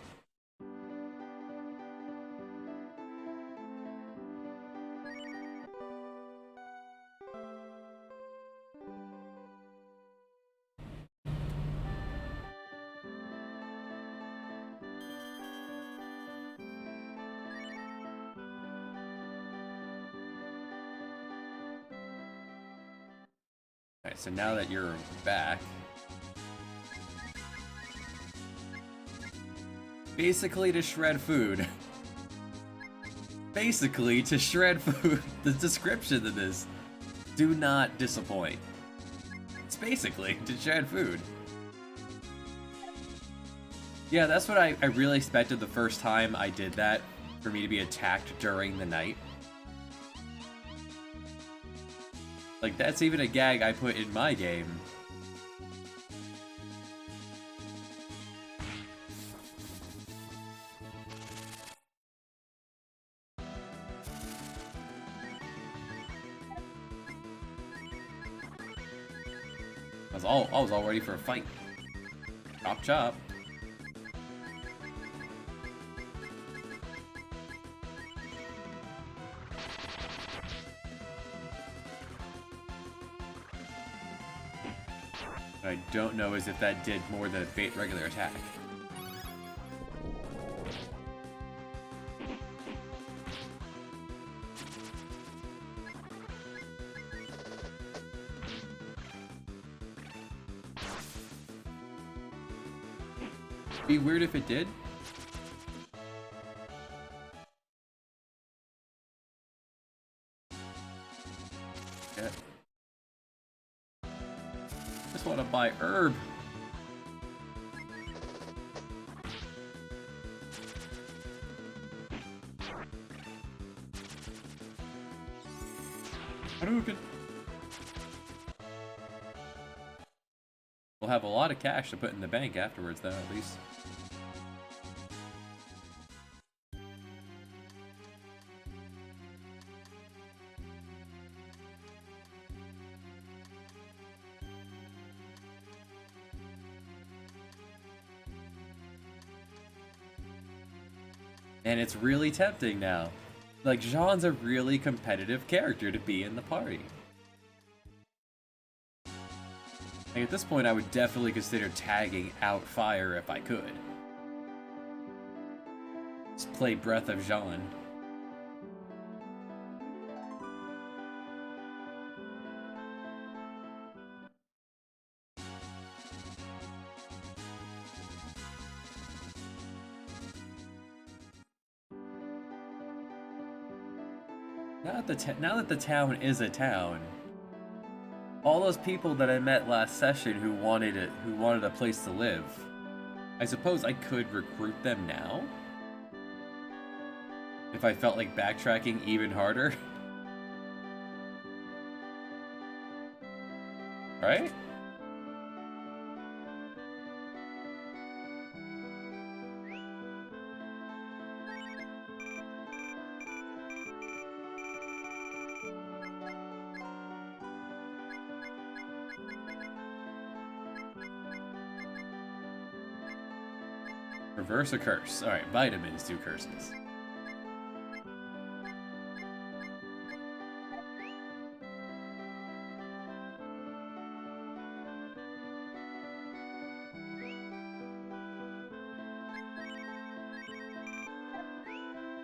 Alright, so now that you're back, basically to shred food. Basically to shred food. The description of this, do not disappoint. It's basically to shred food. Yeah, that's what I really expected the first time I did that, for me to be attacked during the night. Like, that's even a gag I put in my game. I was all ready for a fight. Chop chop. What I don't know is if that did more than a regular attack. Be weird if it did. Yeah. Just want to buy herb. Hadouken. We'll have a lot of cash to put in the bank afterwards, though, at least. And it's really tempting now. Like, Jean's a really competitive character to be in the party. Like, at this point, I would definitely consider tagging out Fire if I could. Just play Breath of Jean. Now that the town is a town, all those people that I met last session who wanted a place to live, I suppose I could recruit them now? If I felt like backtracking even harder? Right? Reverse a curse. Alright, vitamins do curses.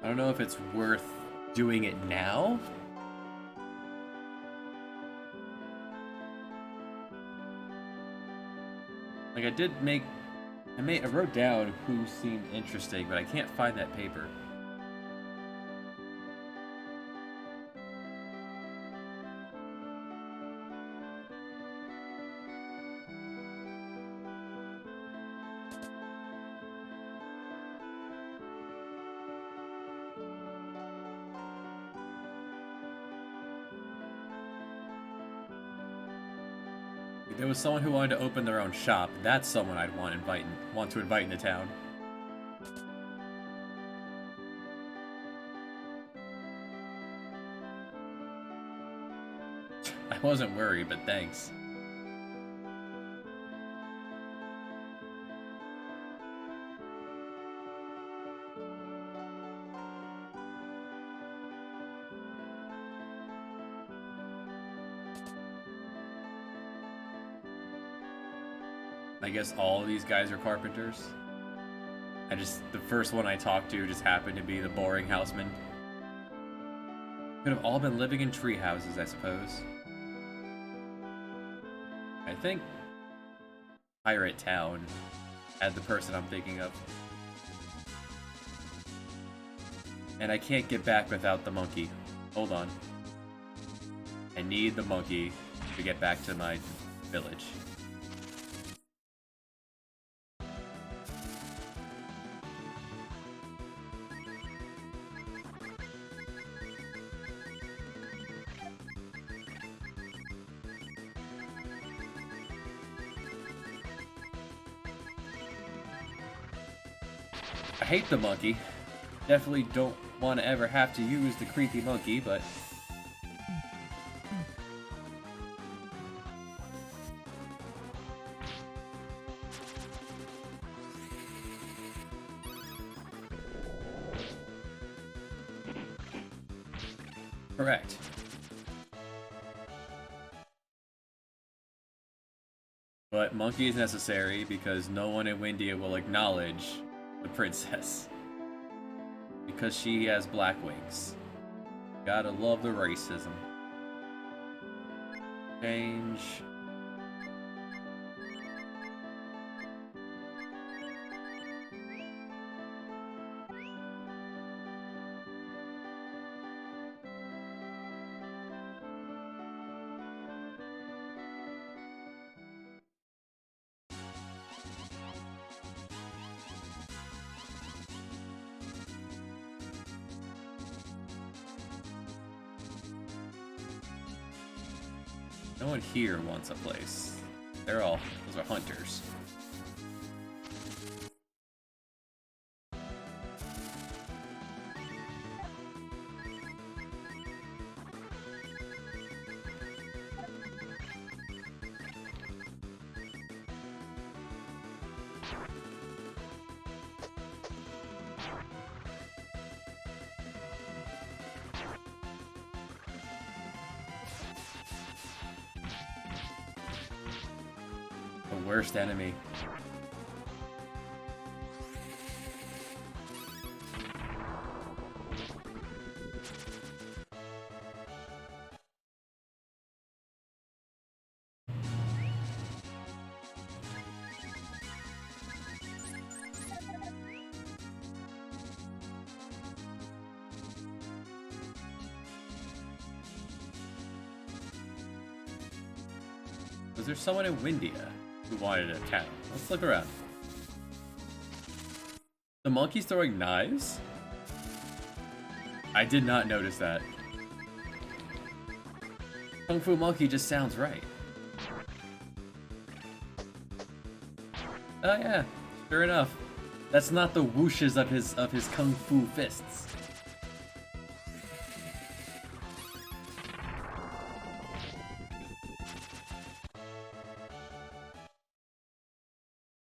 I don't know if it's worth doing it now. Like, I wrote down who seemed interesting, but I can't find that paper. If there was someone who wanted to open their own shop, that's someone I'd want to invite into town. I wasn't worried, but thanks. I guess all of these guys are carpenters. The first one I talked to just happened to be the boring houseman. Could have all been living in tree houses, I suppose. I think Pirate Town had the person I'm thinking of. And I can't get back without the monkey. Hold on. I need the monkey to get back to my village. I hate the monkey. Definitely don't want to ever have to use the creepy monkey, but... Correct. But monkey is necessary because no one in Windia will acknowledge the princess. Because she has black wings. Gotta love the racism. Change. No one here wants a place. Those are hunters. The worst enemy. Was there someone in Windia who wanted a town? Let's look around. The monkey's throwing knives? I did not notice that. Kung Fu Monkey just sounds right. Oh yeah, sure enough. That's not the whooshes of his Kung Fu fists.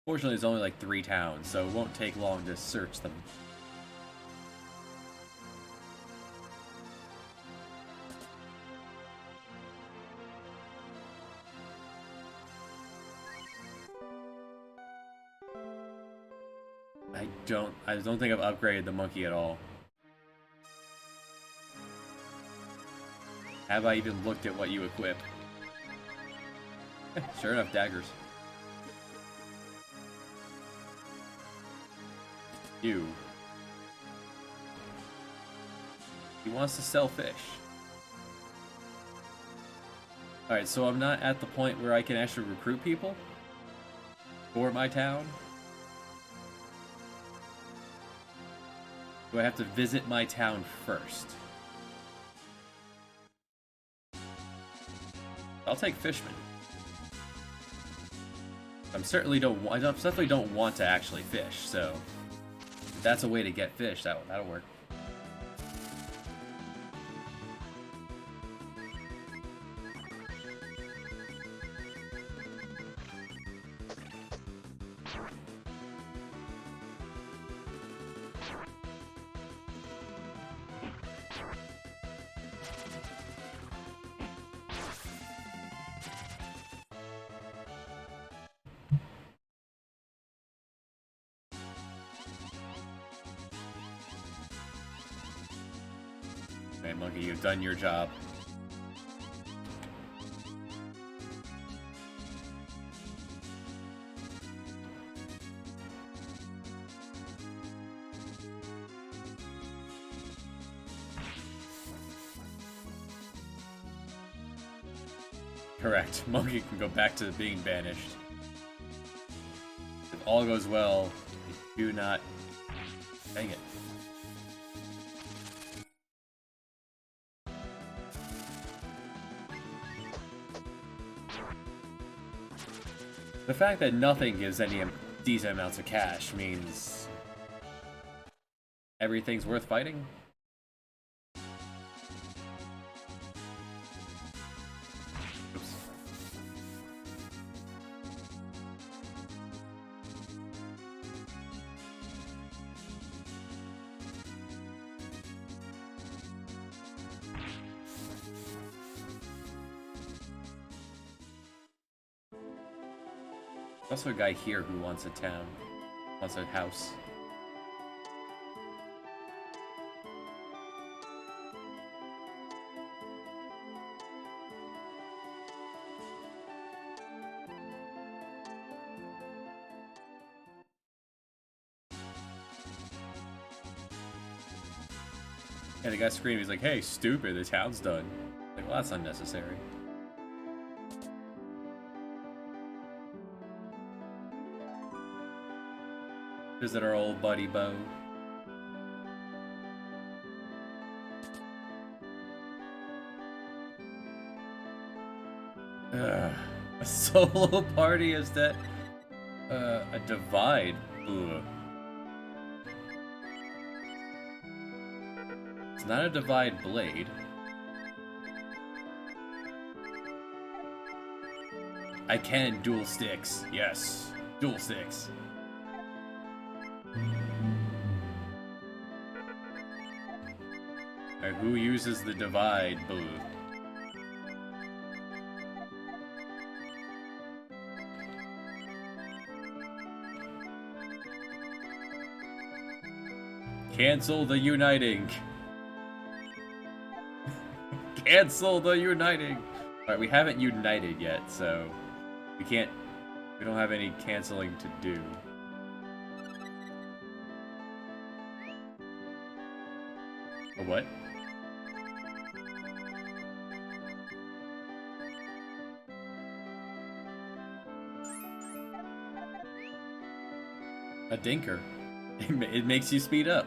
Fortunately, there's only like 3 towns, so it won't take long to search them. I don't think I've upgraded the monkey at all. Have I even looked at what you equip? Sure enough, daggers. You. He wants to sell fish. Alright, so I'm not at the point where I can actually recruit people for my town. Do I have to visit my town first? I'll take fishmen. I definitely don't want to actually fish, so if that's a way to get fish, that'll work. Okay, Monkey, you've done your job. Correct. Monkey can go back to being banished. If all goes well, do not... Dang it. The fact that nothing gives any decent amounts of cash means everything's worth fighting. Oops. There's also a guy here who wants a town. Wants a house. Yeah, the guy screaming, he's like, hey, stupid, the town's done. Like, well, that's unnecessary. Visit our old buddy Bo. A solo party is that a divide. Ugh. It's not a divide blade. I can dual sticks. Yes, dual sticks. Alright, who uses the divide? Boo. Cancel the uniting. Cancel the uniting. Alright, we haven't united yet, so we don't have any canceling to do. A what? A dinker. It makes you speed up.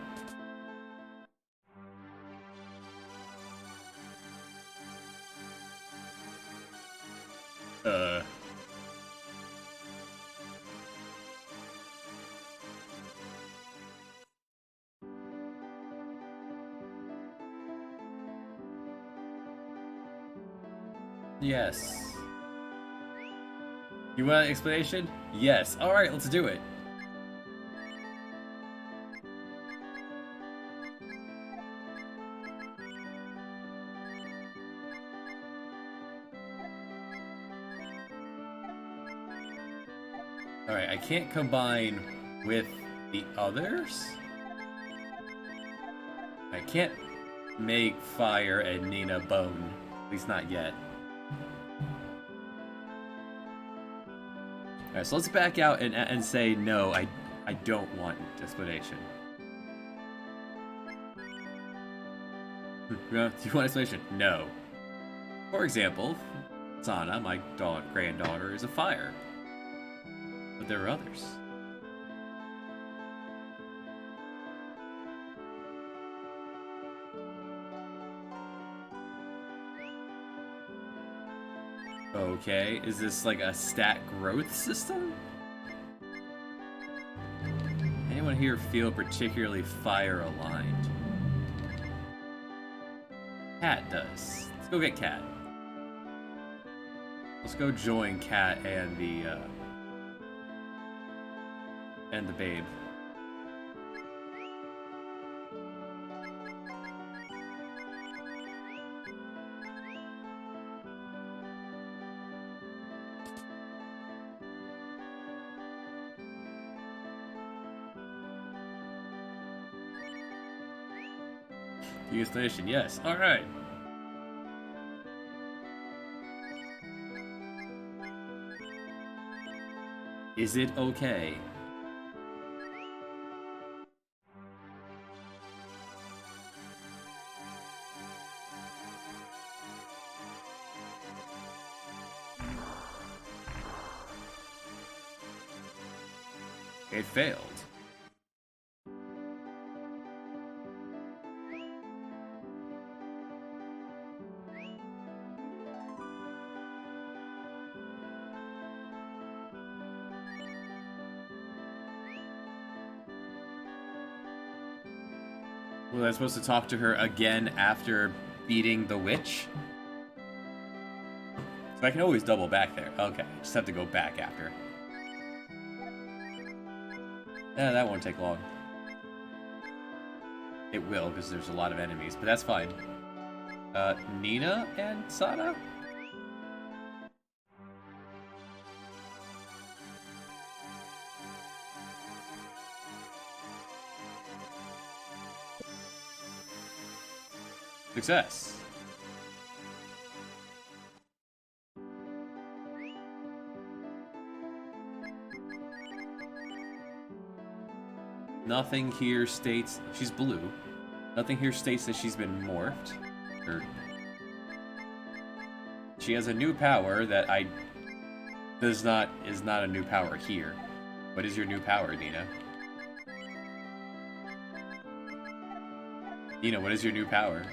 Yes. You want an explanation? Yes. Alright, let's do it. Alright, I can't combine with the others? I can't make Fire and Nina bone. At least not yet. Alright, so let's back out and say no, I don't want explanation. Do you want explanation? No. For example, Sana, my granddaughter, is a fire. But there are others. Okay, is this like a stat growth system? Anyone here feel particularly fire aligned? Cat does. Let's go get Cat. Let's go join Cat and the babe. The explanation, yes. Alright. Is it okay? It failed. Was I supposed to talk to her again after beating the witch? So I can always double back there. Okay, I just have to go back after. Yeah, that won't take long. It will, because there's a lot of enemies, but that's fine. Nina and Sana? Success. Nothing here states she's blue. Nothing here states that she's been morphed. Or she has a new power that is not a new power here. What is your new power, Nina? Nina, what is your new power?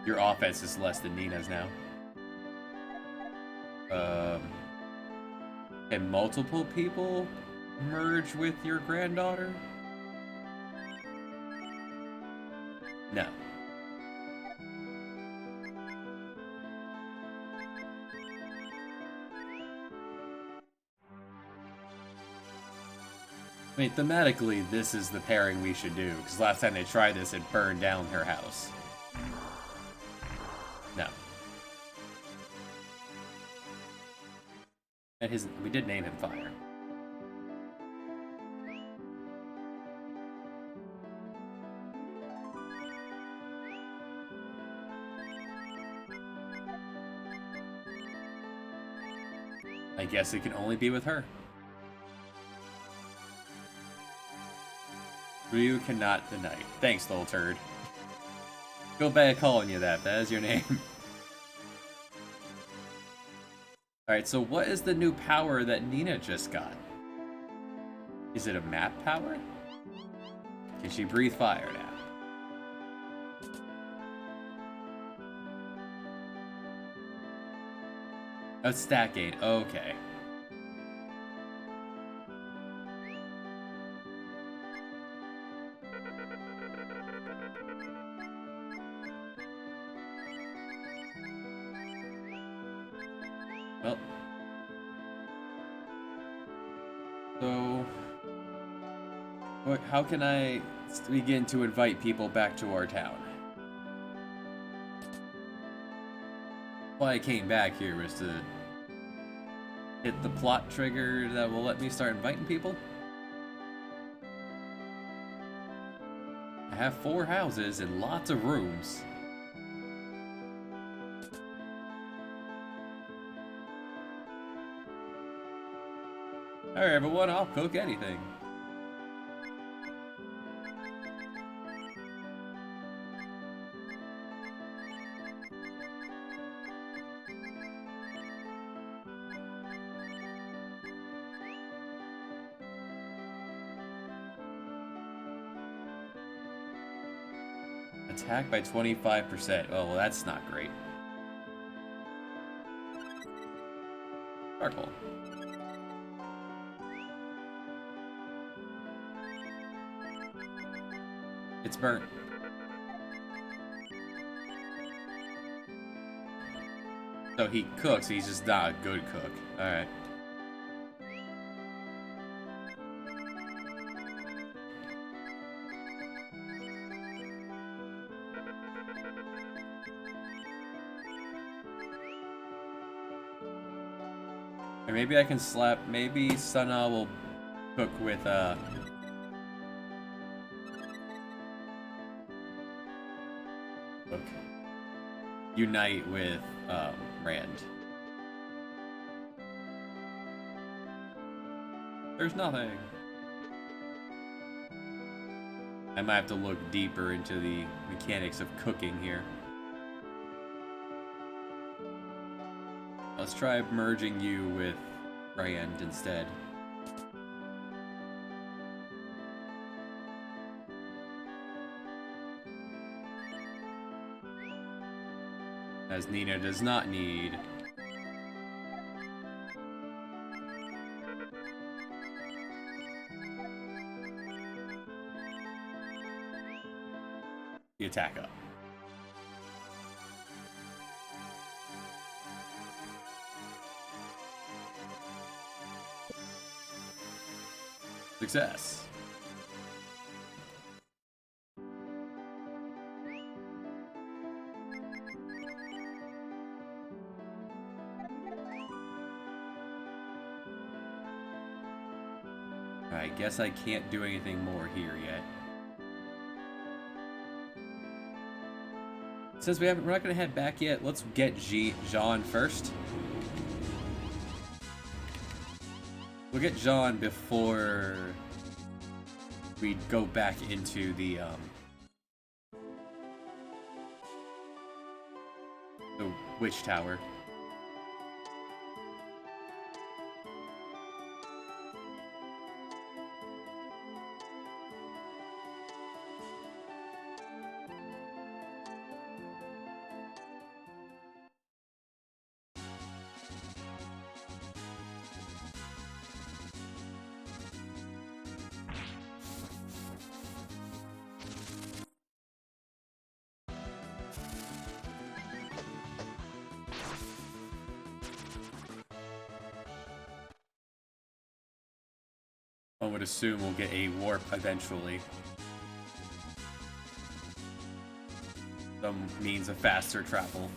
Your offense is less than Nina's now. Can multiple people merge with your granddaughter? No. I mean, thematically, this is the pairing we should do, because last time they tried this, it burned down her house. No. And we did name him Fire. I guess it can only be with her. Ryu cannot deny. Thanks, little turd. Go back calling you that. That is your name. Alright, so what is the new power that Nina just got? Is it a map power? Can she breathe fire now? Oh, stat gain. Okay. Well. So... how can I begin to invite people back to our town? Why I came back here was to hit the plot trigger that will let me start inviting people. I have 4 houses and lots of rooms. Alright everyone, I'll cook anything. Attack by 25%. Oh, well, that's not great. Charcoal. It's burnt. So he cooks, he's just not a good cook. Alright. Or maybe I can slap, maybe Sana will cook with, unite with, Rand. There's nothing. I might have to look deeper into the mechanics of cooking here. Let's try merging you with Rand instead. As Nina does not need the attack up. Success. I guess I can't do anything more here yet. Since we're not gonna head back yet, let's get Jean first. We'll get Jean before we go back into the witch tower. I would assume we'll get a warp eventually. Some means of faster travel.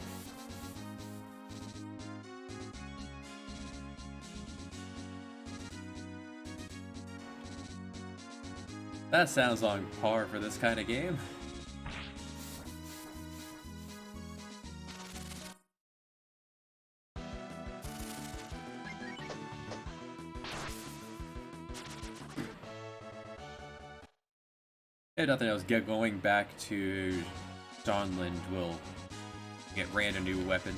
That sounds on par for this kind of game. If nothing else, going back to Dawnland will get ran a new weapon.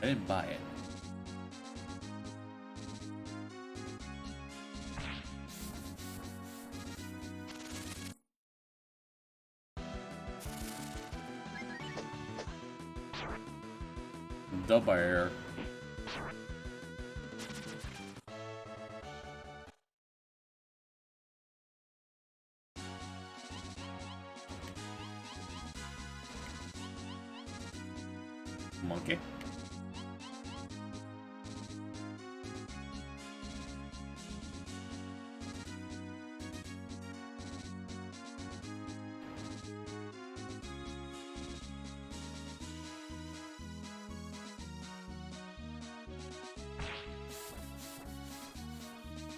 I didn't buy it. The barrier. Monkey.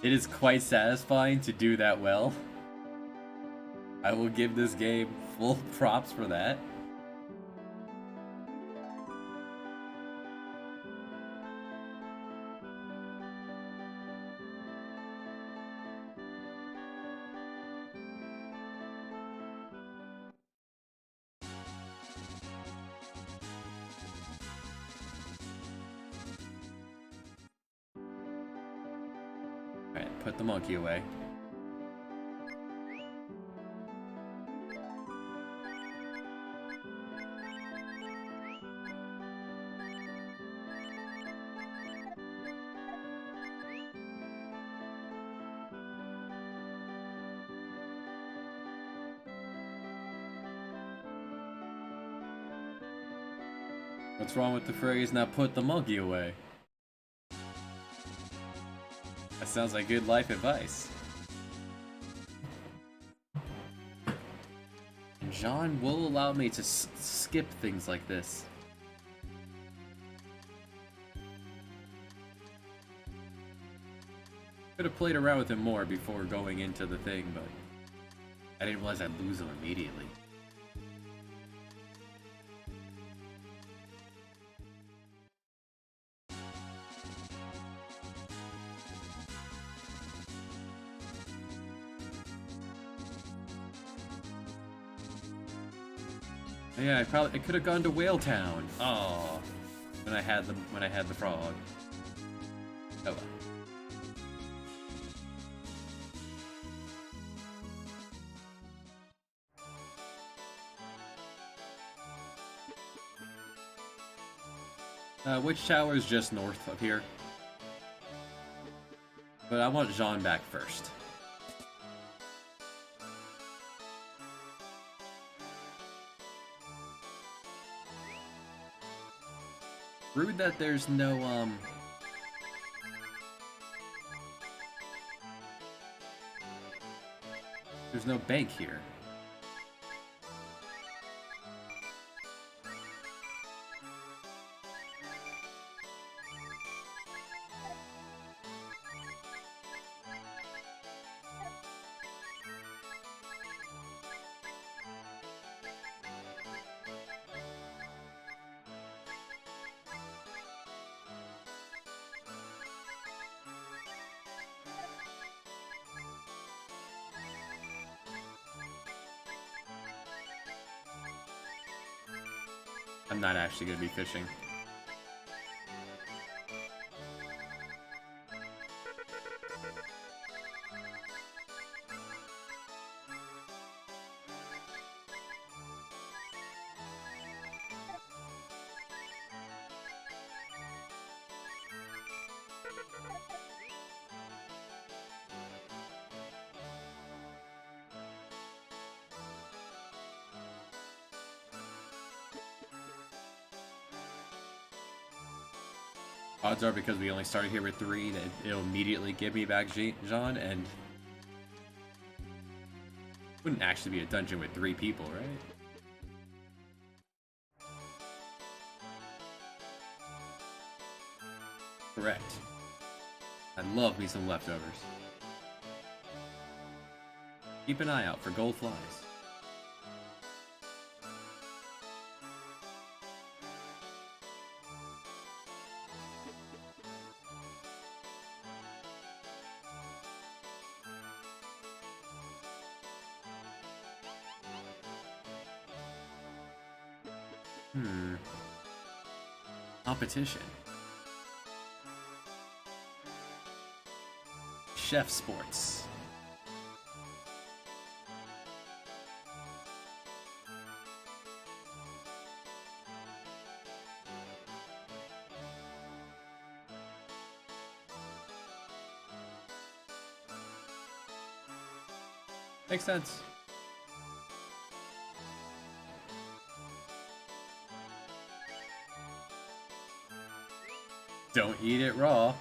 It is quite satisfying to do that well. I will give this game full props for that. Alright, put the monkey away. What's wrong with the phrase, now put the monkey away? That sounds like good life advice. And Jean will allow me to skip things like this. Could have played around with him more before going into the thing, but I didn't realize I'd lose him immediately. Yeah, I could have gone to Whale Town. Oh, when I had the frog. Oh well. Witch Tower is just north of here. But I want Jean back first. Rude that there's no, there's no bank here. I'm not actually gonna be fishing. Odds are, because we only started here with 3, that it'll immediately give me back Jean, and wouldn't actually be a dungeon with 3 people, right? Correct. I love me some leftovers. Keep an eye out for gold flies. Competition. Chef Sports. Makes sense. Don't eat it raw.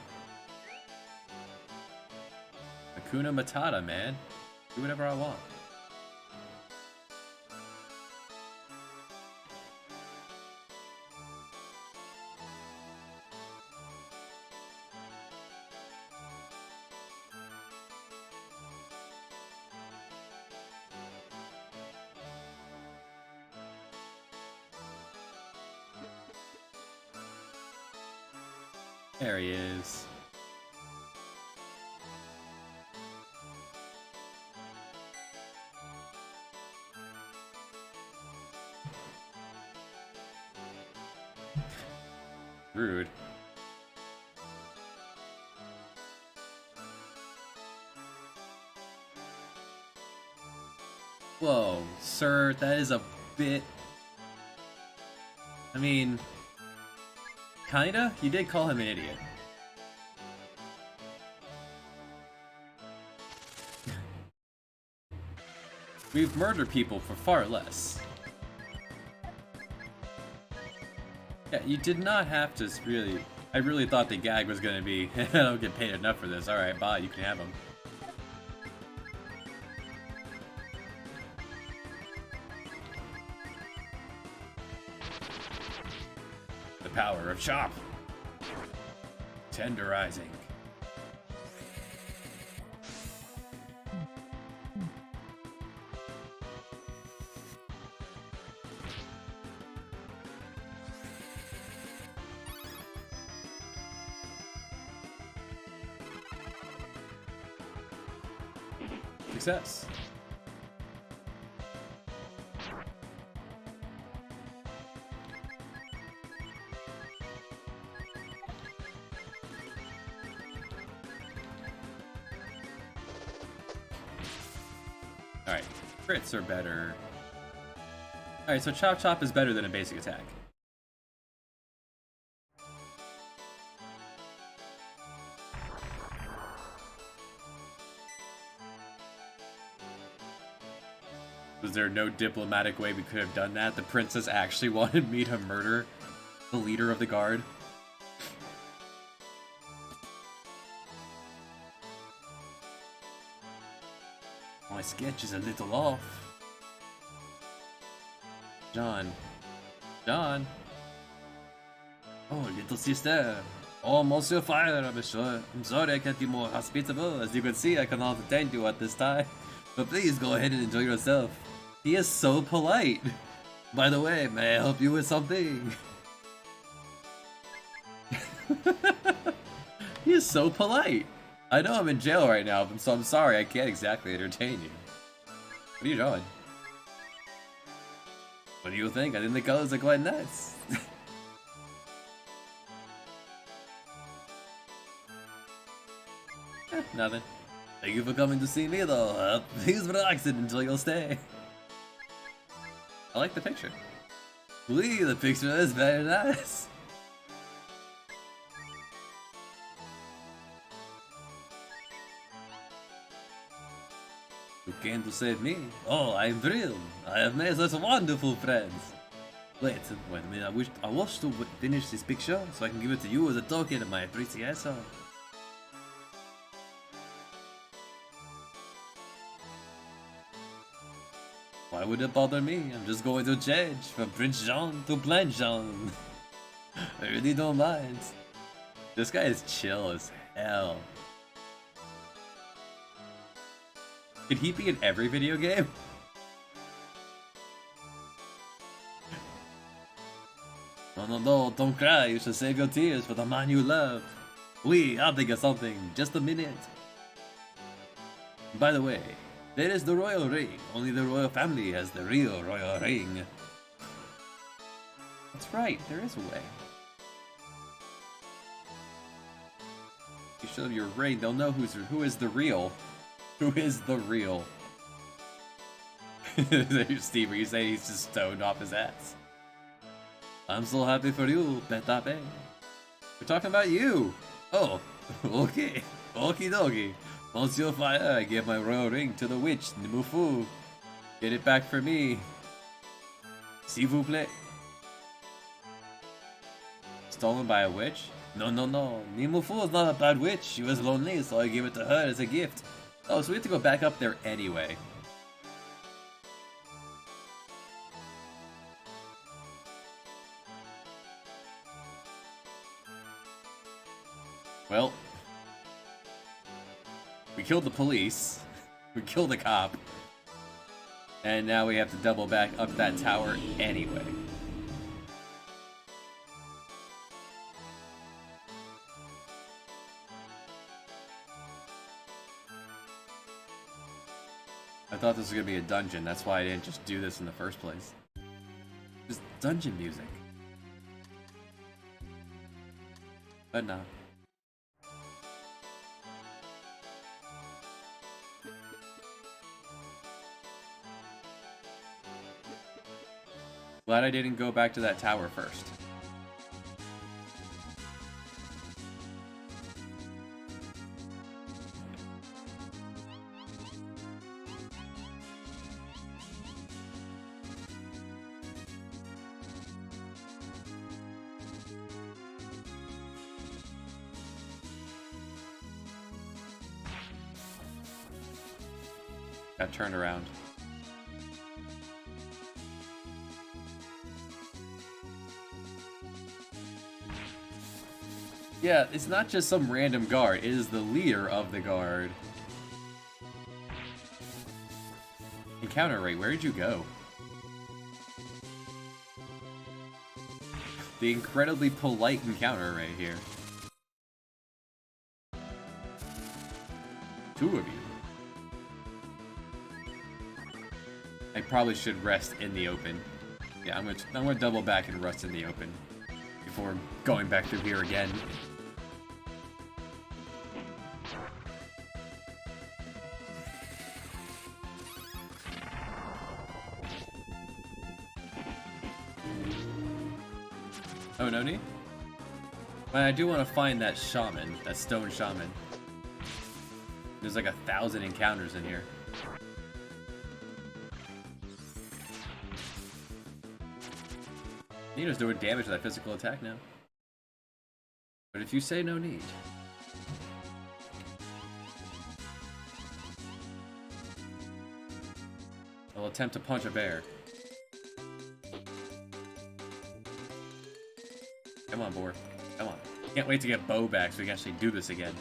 Hakuna Matata, man. Do whatever I want. There he is. Rude. Whoa, sir, that is a bit... I mean... Kinda? You did call him an idiot. We've murdered people for far less. Yeah, you did not have to really... I really thought the gag was gonna be, I don't get paid enough for this. Alright, bye, you can have them. The power of chop. Tenderizing. Success. Alright, crits are better. Alright, so Chop Chop is better than a basic attack. Was there no diplomatic way we could have done that? The princess actually wanted me to murder the leader of the guard. My sketch is a little off. John. John. Oh, little sister. Oh, Monsieur Fire, I'm sure. I'm sorry I can't be more hospitable. As you can see, I cannot attend you at this time. But please go ahead and enjoy yourself. He is so polite. By the way, may I help you with something? He is so polite. I know I'm in jail right now, so I'm sorry I can't exactly entertain you. What are you doing? What do you think? I think the colors are quite nice. Nothing. Thank you for coming to see me though. Please relax and enjoy your stay. I like the picture. Lee, the picture is very nice. You came to save me? Oh, I'm thrilled. I have made such wonderful friends. Wait a minute, I wish to finish this picture so I can give it to you as a token of my appreciation. Why would it bother me? I'm just going to change from Prince Jean to Blind Jean. I really don't mind. This guy is chill as hell. Could he be in every video game? No, don't cry. You should save your tears for the man you love. I'll think of something. Just a minute. By the way, there is the royal ring. Only the royal family has the real royal ring. That's right, there is a way. You show them your ring, they'll know who is the real. Who is the real? Steve, are you saying he's just stoned off his ass? I'm so happy for you, Petape. We're talking about you. Oh, okay. Okie dokie. Monsieur Fire, I gave my royal ring to the witch, Nimufu. Get it back for me. S'il vous plaît. Stolen by a witch? No. Nimufu is not a bad witch. She was lonely, so I gave it to her as a gift. Oh, so we have to go back up there anyway. Well, we killed the police, we killed the cop, and now we have to double back up that tower anyway. I thought this was gonna be a dungeon, that's why I didn't just do this in the first place. Just dungeon music. But no. Glad I didn't go back to that tower first. Got turned around. Yeah, it's not just some random guard, it is the leader of the guard. Encounter rate, where did you go? The incredibly polite encounter rate here. 2 of you. I probably should rest in the open. Yeah, I'm gonna double back and rest in the open before going back through here again. Oh, no need? But I do want to find that shaman, that stone shaman. There's like 1,000 encounters in here. Nino's doing damage to that physical attack now. But if you say no need. I'll attempt to punch a bear. Come on, boar. Come on. Can't wait to get Bo back so we can actually do this again.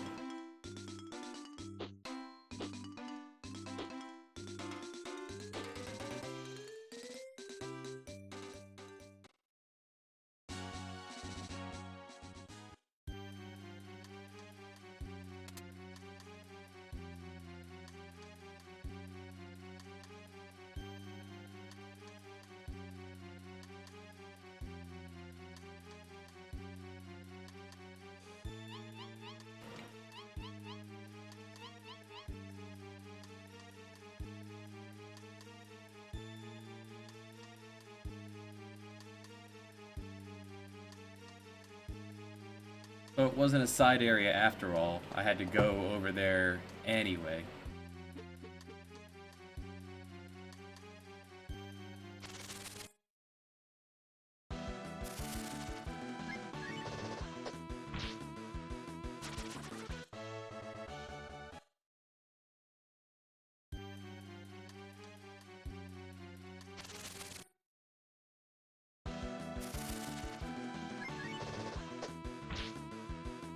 So it wasn't a side area after all. I had to go over there anyway.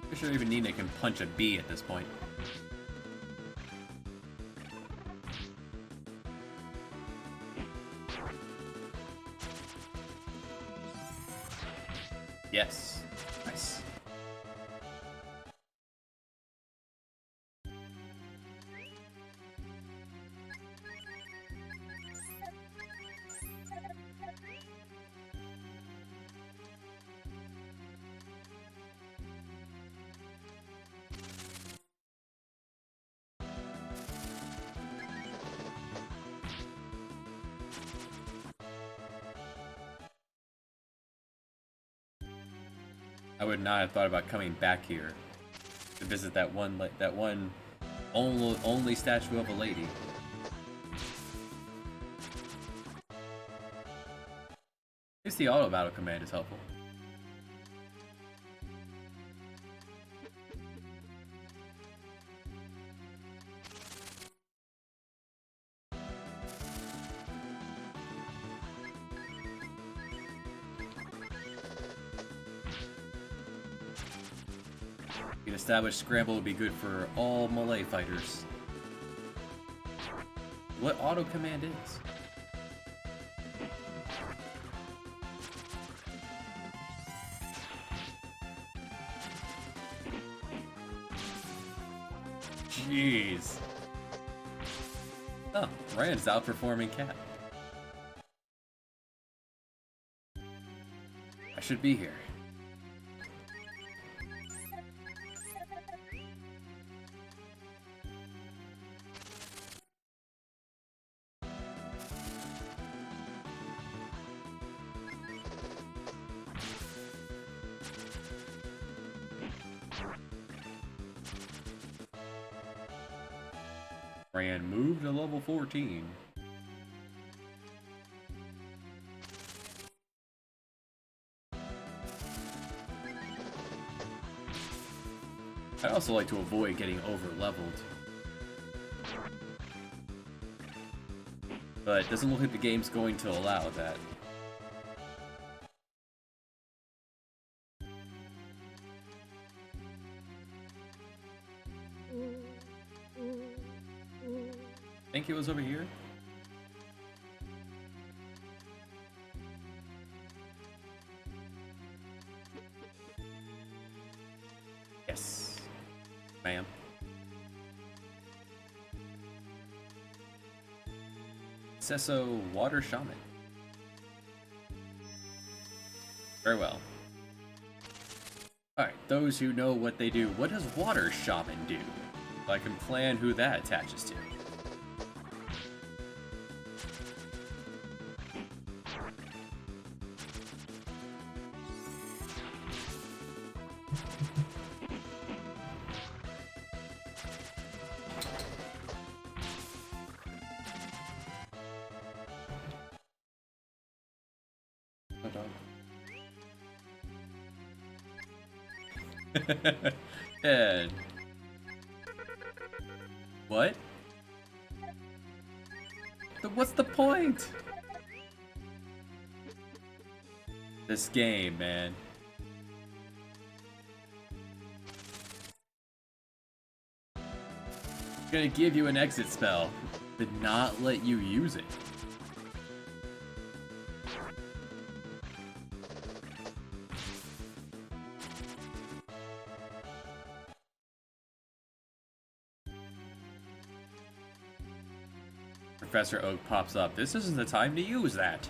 I'm sure even Nina can punch a bee at this point. Yes. Nice. I would not have thought about coming back here to visit that one only statue of a lady. At least the auto battle command is helpful. An established scramble would be good for all melee fighters. What auto command is? Jeez. Oh, Rand's outperforming Cat. I should be here. Rand moved to level 14. I'd also like to avoid getting over-leveled. But it doesn't look like the game's going to allow that. Think it was over here? Yes. Ma'am. Sesso Water Shaman. Very well. Alright, those who know what they do, what does Water Shaman do? So I can plan who that attaches to. Ed. What? What's the point? This game, man. It's gonna give you an exit spell, but not let you use it. Professor Oak pops up. This isn't the time to use that.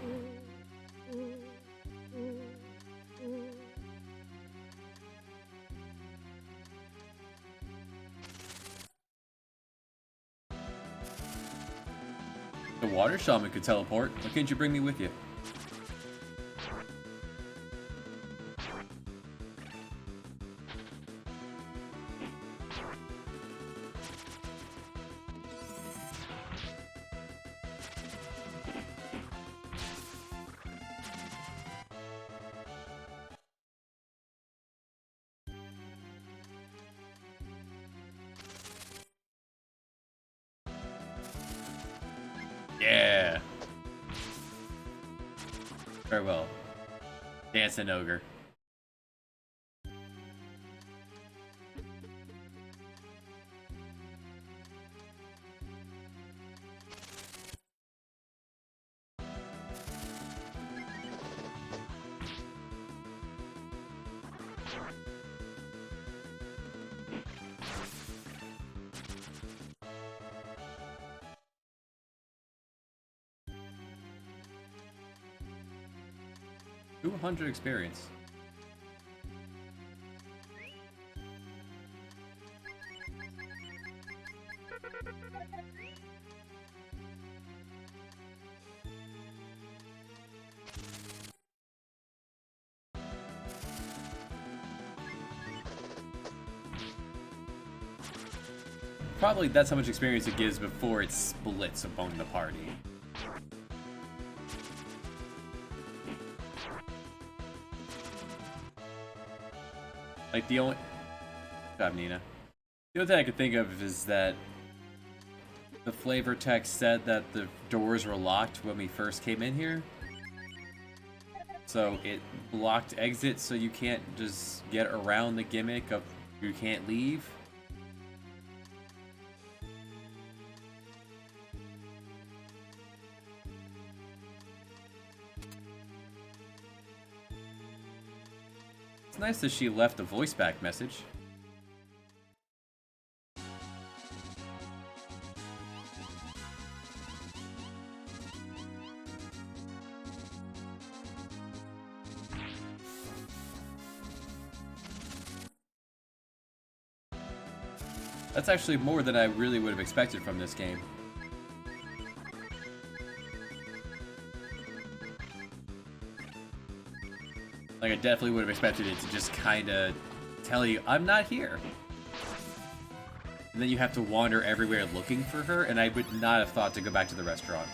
The Water Shaman could teleport. Why can't you bring me with you? Farewell. Dancing ogre. $200 experience. Probably that's how much experience it gives before it splits among the party. Like the only... Good job, Nina. The only thing I could think of is that the flavor text said that the doors were locked when we first came in here. So it blocked exit so you can't just get around the gimmick of you can't leave. It's nice that she left a voice back message. That's actually more than I really would have expected from this game. Like, I definitely would have expected it to just kind of tell you, I'm not here. And then you have to wander everywhere looking for her, and I would not have thought to go back to the restaurant.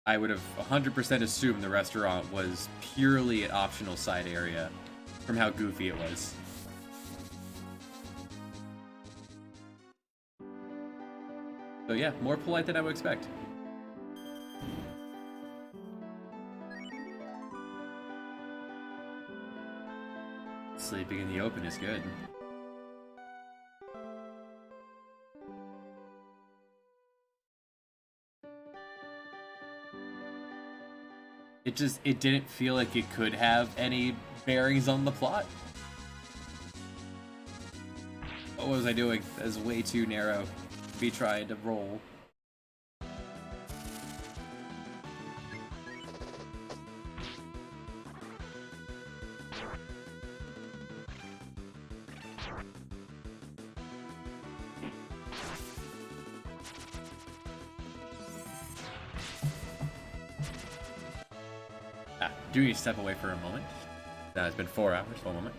I would have 100% assumed the restaurant was purely an optional side area from how goofy it was. So yeah, more polite than I would expect. Sleeping in the open is good. It didn't feel like it could have any bearings on the plot. What was I doing? That is way too narrow to be trying to roll. Do you step away for a moment? It's been 4 hours. 1 moment.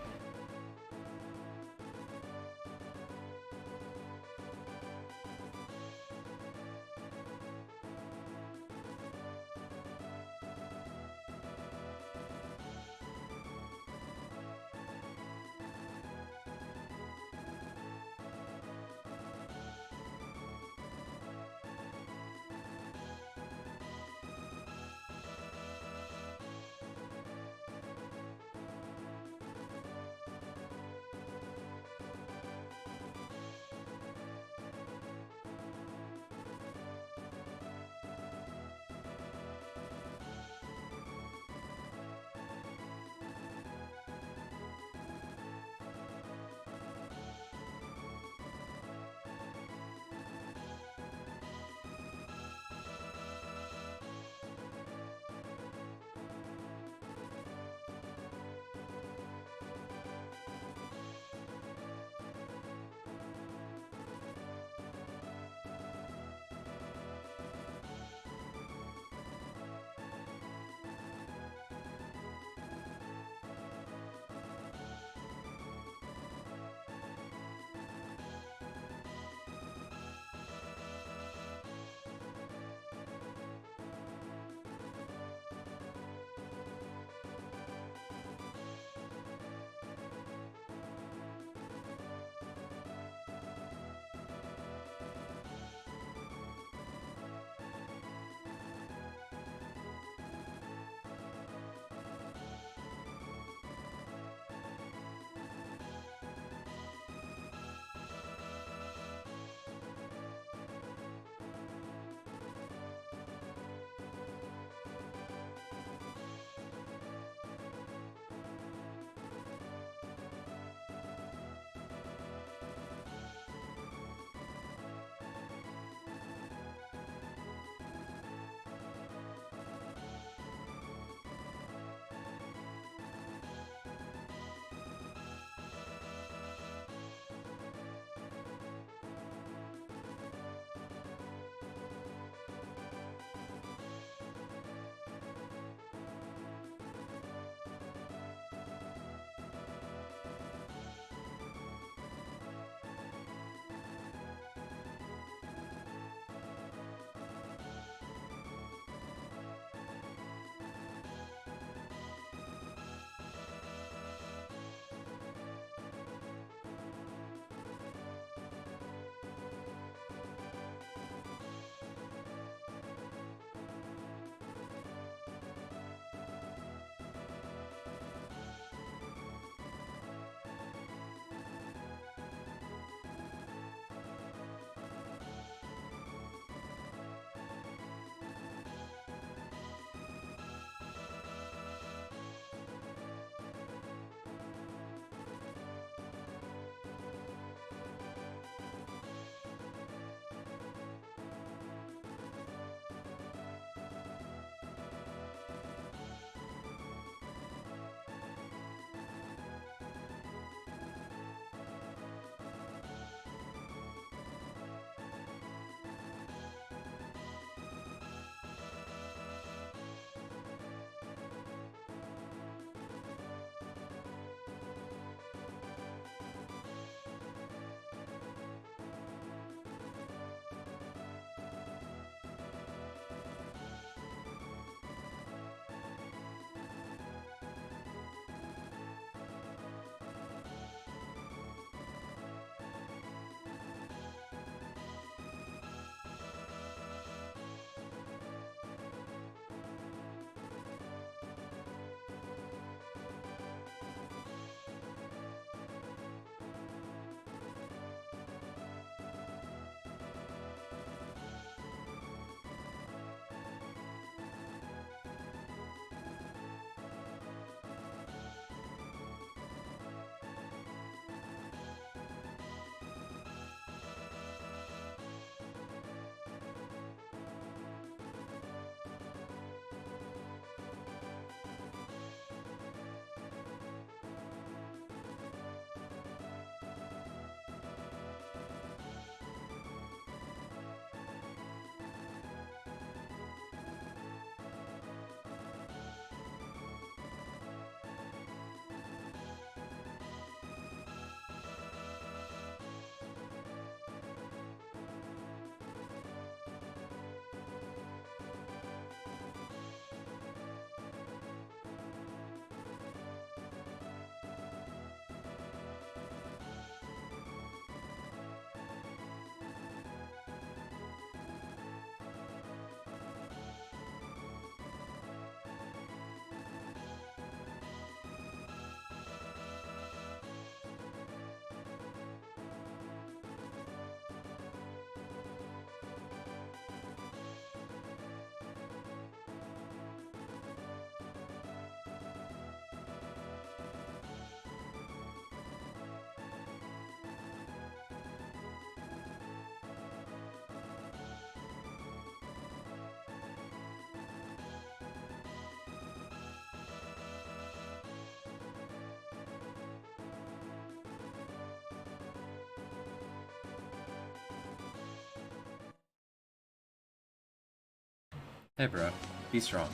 Hey, bro. Be strong.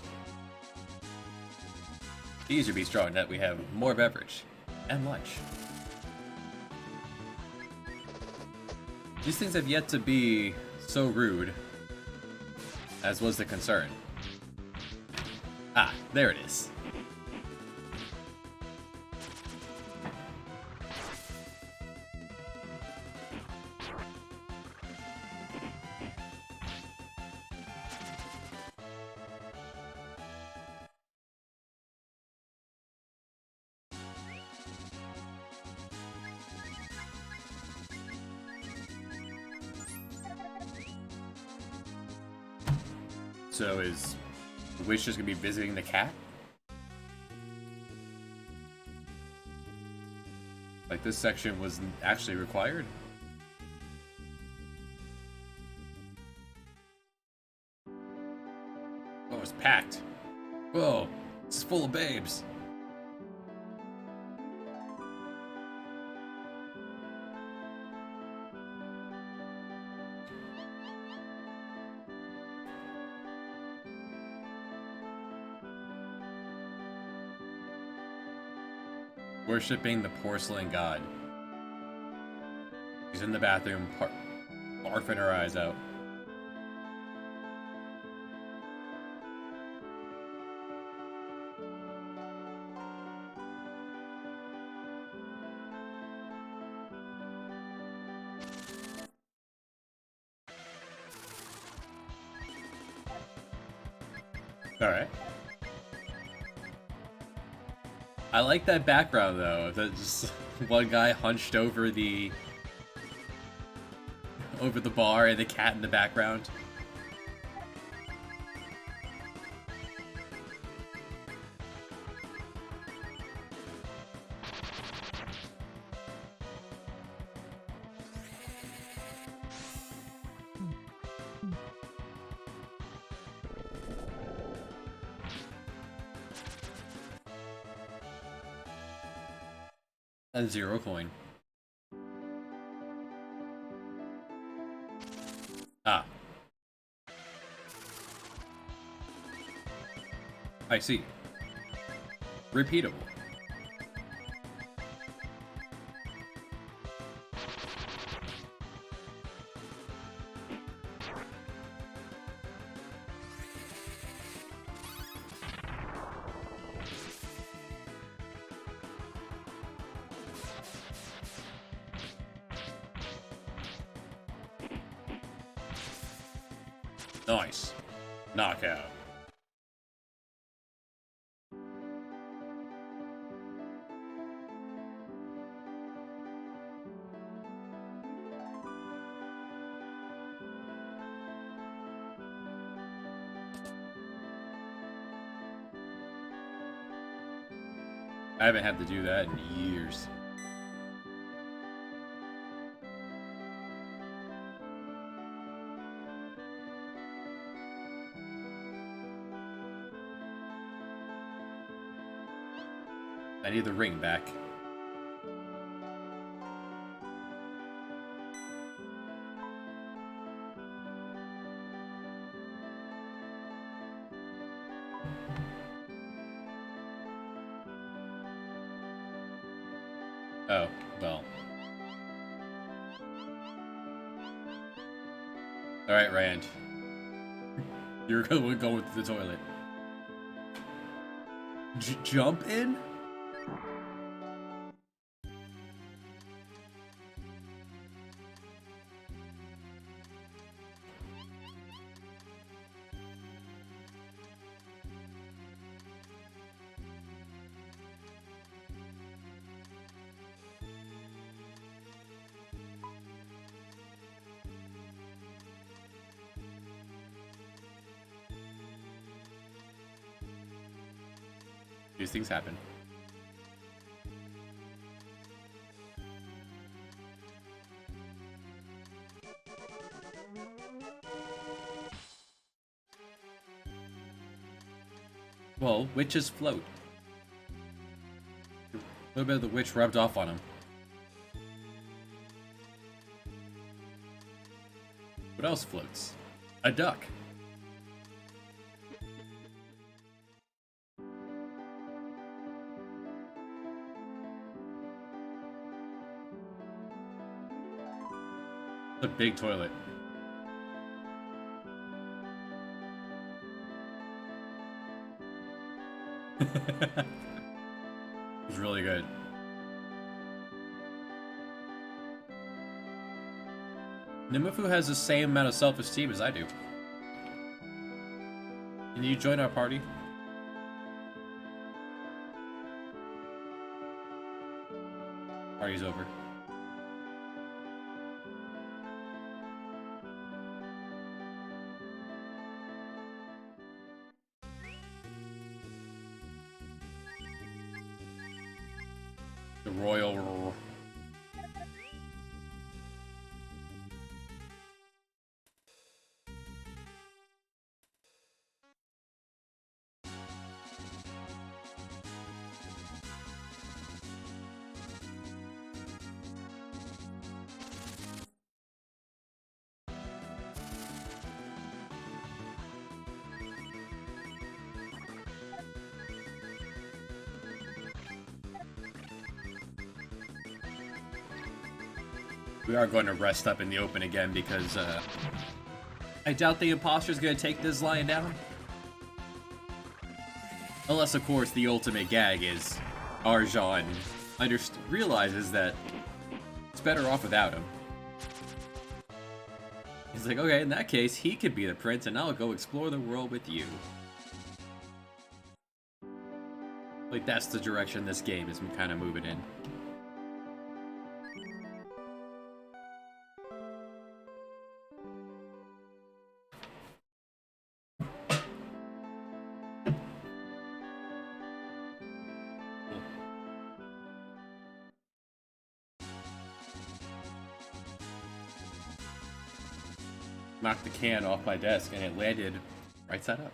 Easier to be strong that we have more beverage and lunch. These things have yet to be so rude as was the concern. Ah, there it is. So is the witch just gonna be visiting the cat? Like this section wasn't actually required? Oh, it's packed. Whoa, this is full of babes. Worshipping the porcelain god. She's in the bathroom, barfing her eyes out. Alright. I like that background though, that just one guy hunched over the bar and the cat in the background. And 0 coin. Ah. I see. Repeatable. Nice. Knockout. I haven't had to do that in years. I need the ring back. Oh, well. Alright, Rand. You're going to the toilet. Jump in? These things happen. Well, witches float. A little bit of the witch rubbed off on him. What else floats? A duck. A big toilet. It was really good. Nimifu has the same amount of self-esteem as I do. Can you join our party? Party's over. The royal... We are going to rest up in the open again because, I doubt the imposter's gonna take this lion down. Unless, of course, the ultimate gag is Arjan realizes that it's better off without him. He's like, okay, in that case, he could be the prince and I'll go explore the world with you. Like, that's the direction this game is kind of moving in. Knocked the can off my desk and it landed right side up.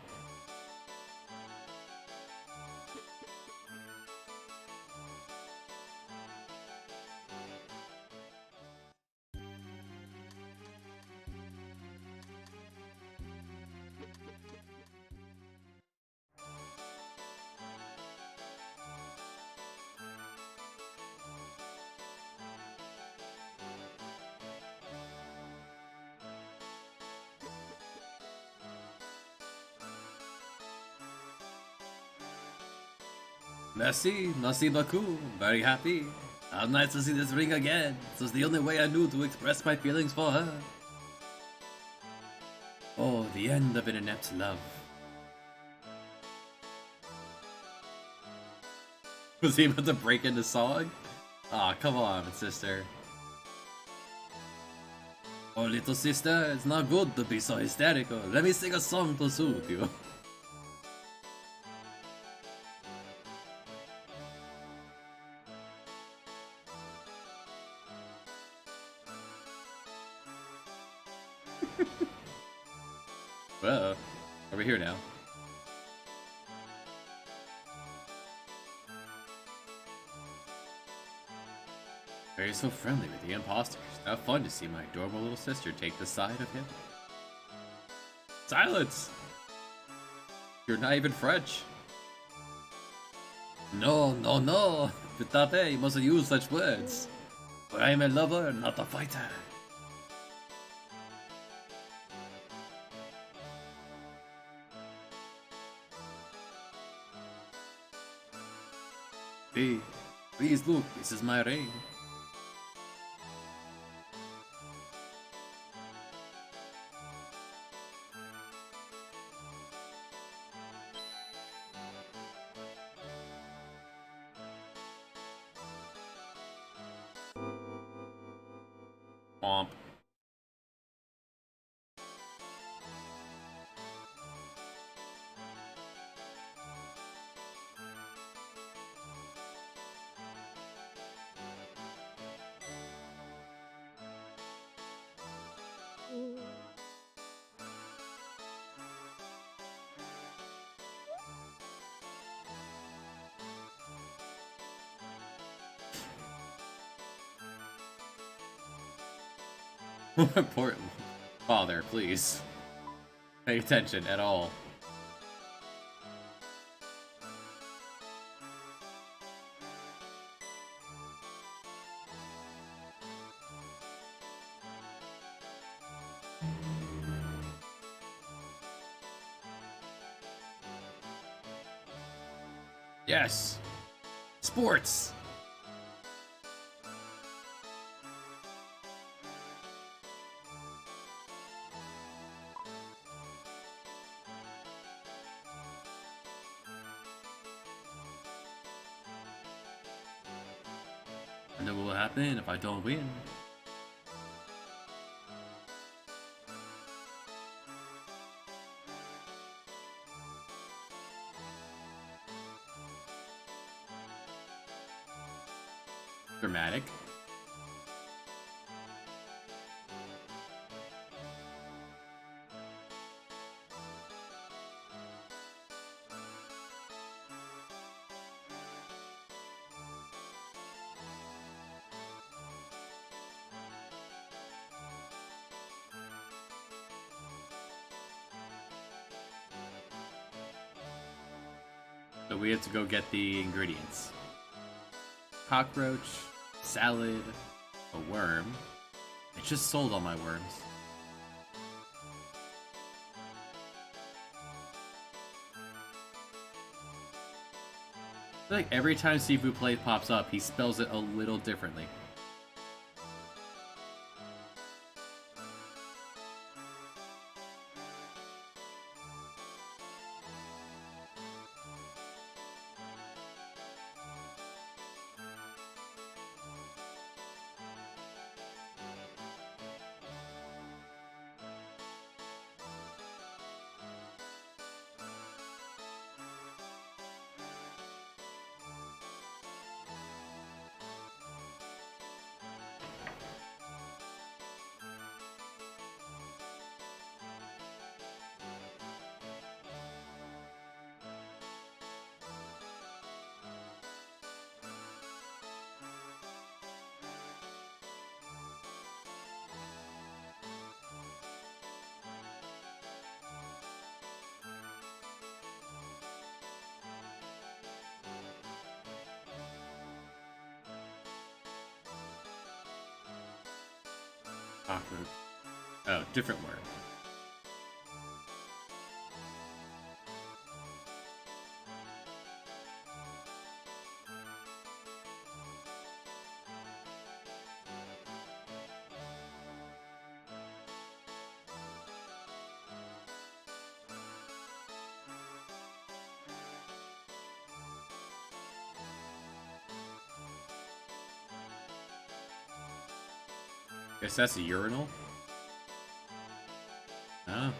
Merci beaucoup, very happy. How nice to see this ring again. This was the only way I knew to express my feelings for her. Oh, the end of an inept love. Was he about to break into song? Aw, oh, come on, sister. Oh, little sister, it's not good to be so hysterical. Let me sing a song to soothe you. Well, are we here now? Very so friendly with the imposters. How fun to see my adorable little sister take the side of him. Silence! You're not even French. No, no, no! Putate, you mustn't use such words. For I am a lover, not a fighter. Hey, please look, this is my ring. Womp. More important, father, please. Pay attention at all. Yes! Sports! And then what will happen if I don't win? Dramatic. So we have to go get the ingredients. Cockroach, salad, a worm. I just sold all my worms. I feel like every time Seafood Plate pops up, he spells it a little differently. Cockroach. Oh, different worm. Guess that's a urinal? Oh.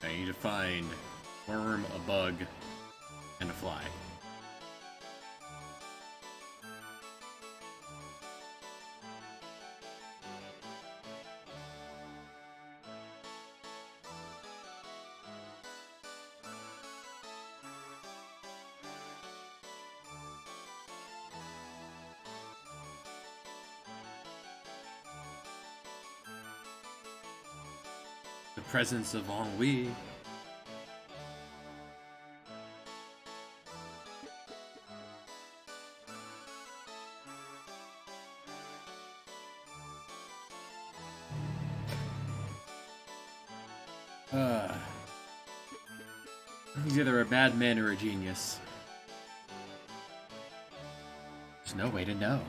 I need to find worm, a bug, and a fly. The presence of ennui. He's either a bad man or a genius. There's no way to know.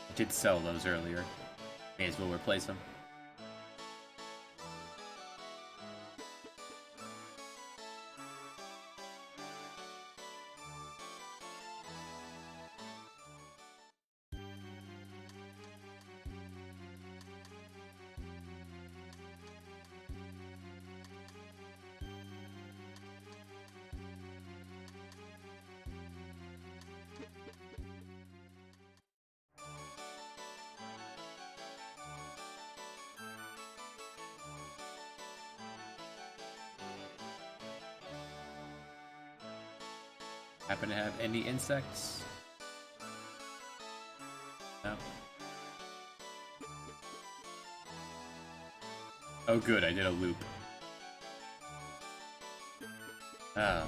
I did sell those earlier. May as well replace them. Happen to have any insects? No. Oh good, I did a loop. Ah.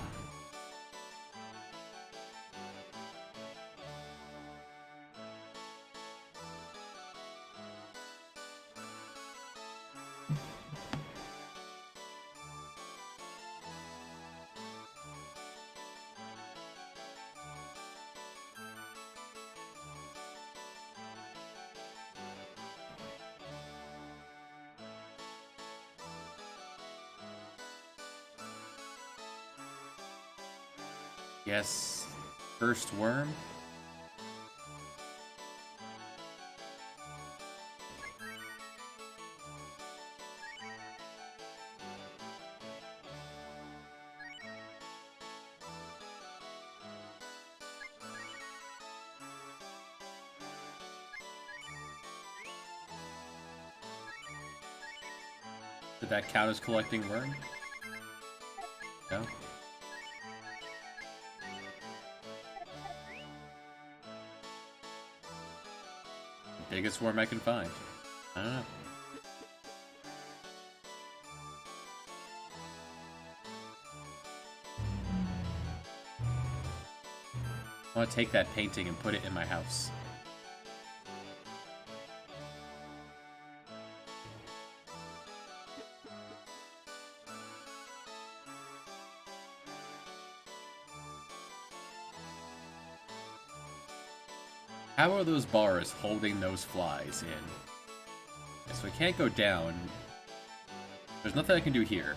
Yes. First worm? Did that count as collecting worm? No? Biggest worm I can find. I don't know. I want to take that painting and put it in my house. How are those bars holding those flies in? So I can't go down. There's nothing I can do here.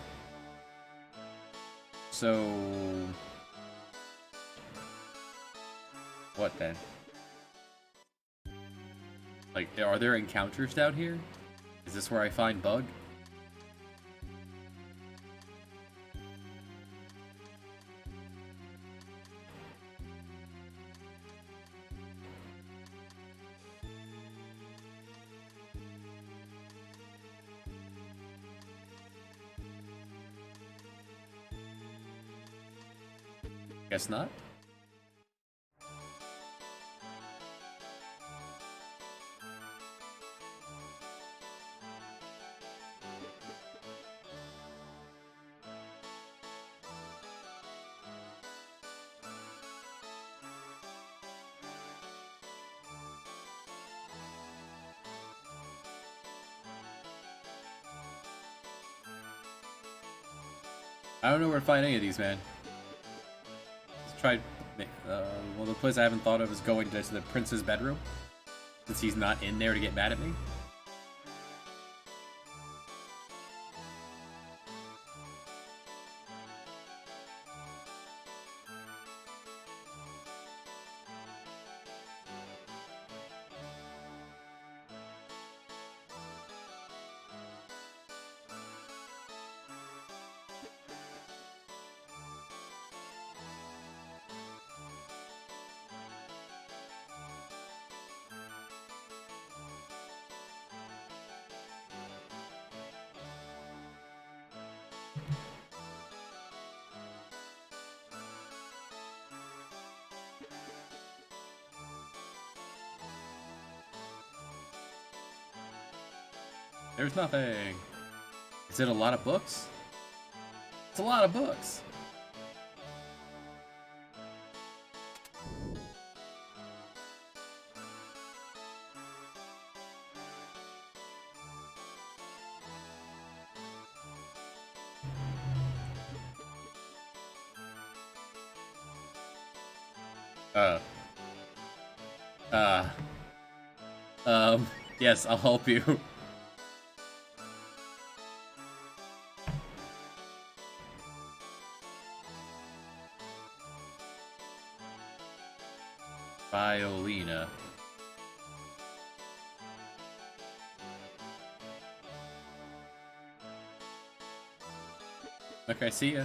So... what then? Like, are there encounters down here? Is this where I find Bug? Guess not. I don't know where to find any of these, man. Let's try. Well, the place I haven't thought of is going to the prince's bedroom, since he's not in there to get mad at me. There's nothing. Is it a lot of books? It's a lot of books. Yes, I'll help you. Violina. Okay, see ya.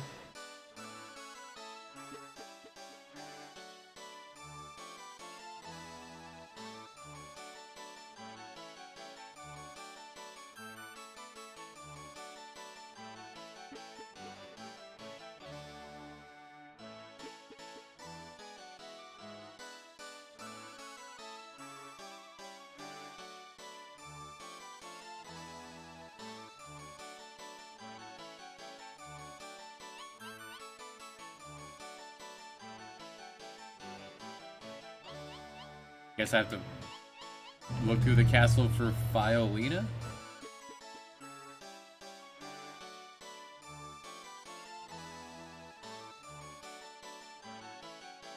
Guess I have to look through the castle for Fiolina?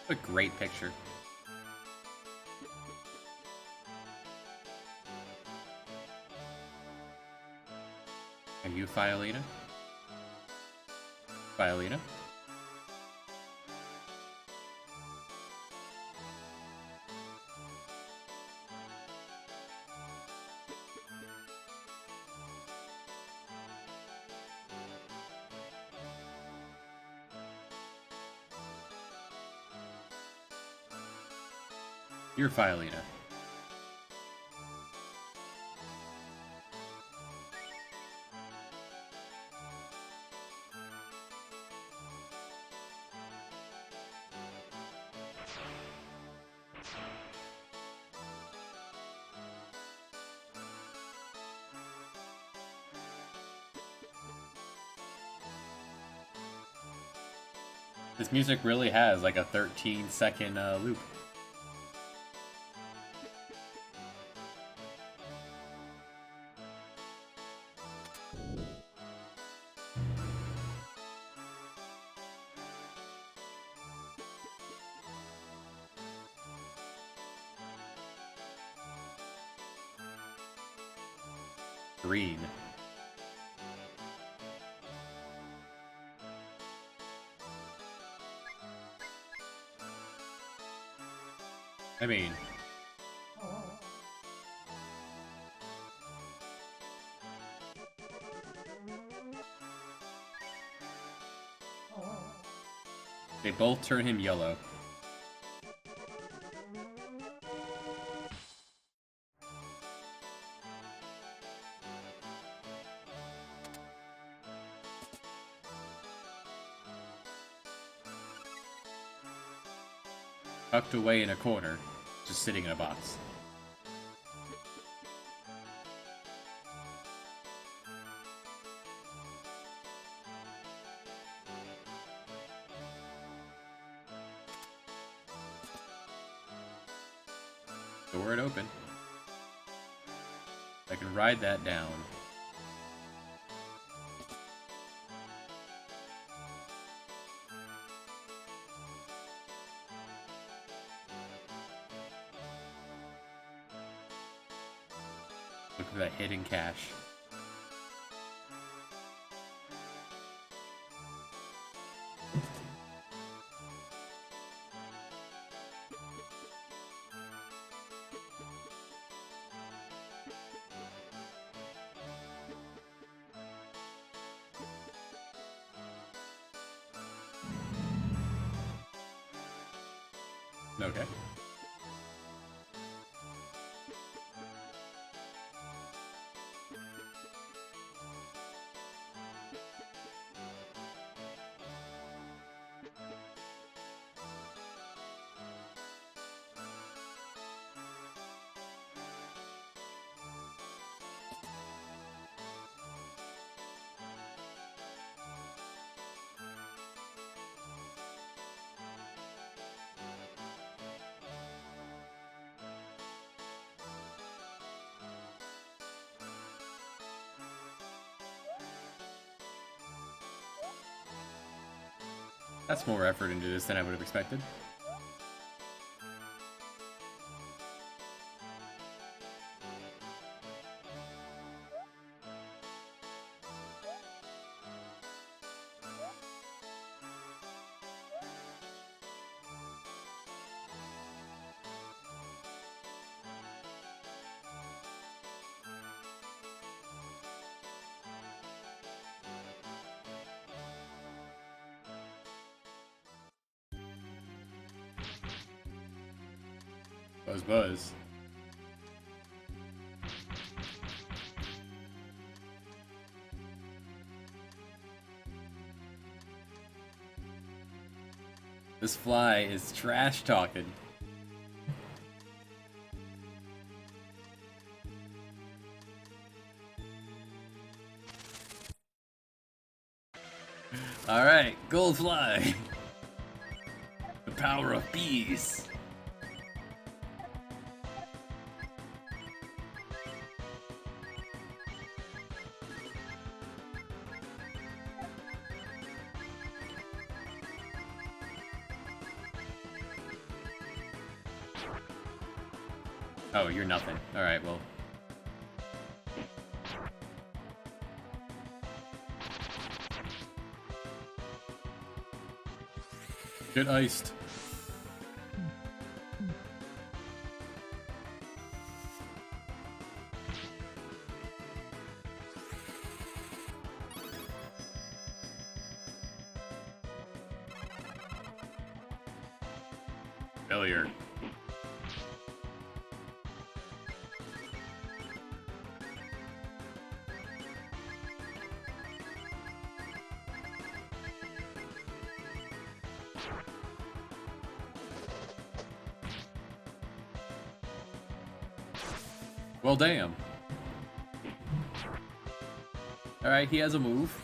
A great picture. Are you Fiolina? Fiolina? You're Fiolina. This music really has like a 13-second loop. Green. I mean... They both turn him yellow. Tucked away in a corner, just sitting in a box. Door it open. I can ride that down. Look at that hidden cache. Okay. That's more effort into this than I would have expected. Buzz buzz. This fly is trash talking. Alright, gold fly. The power of bees. Oh, you're nothing. Alright, well. Get iced. Failure. Well, damn. Alright, he has a move.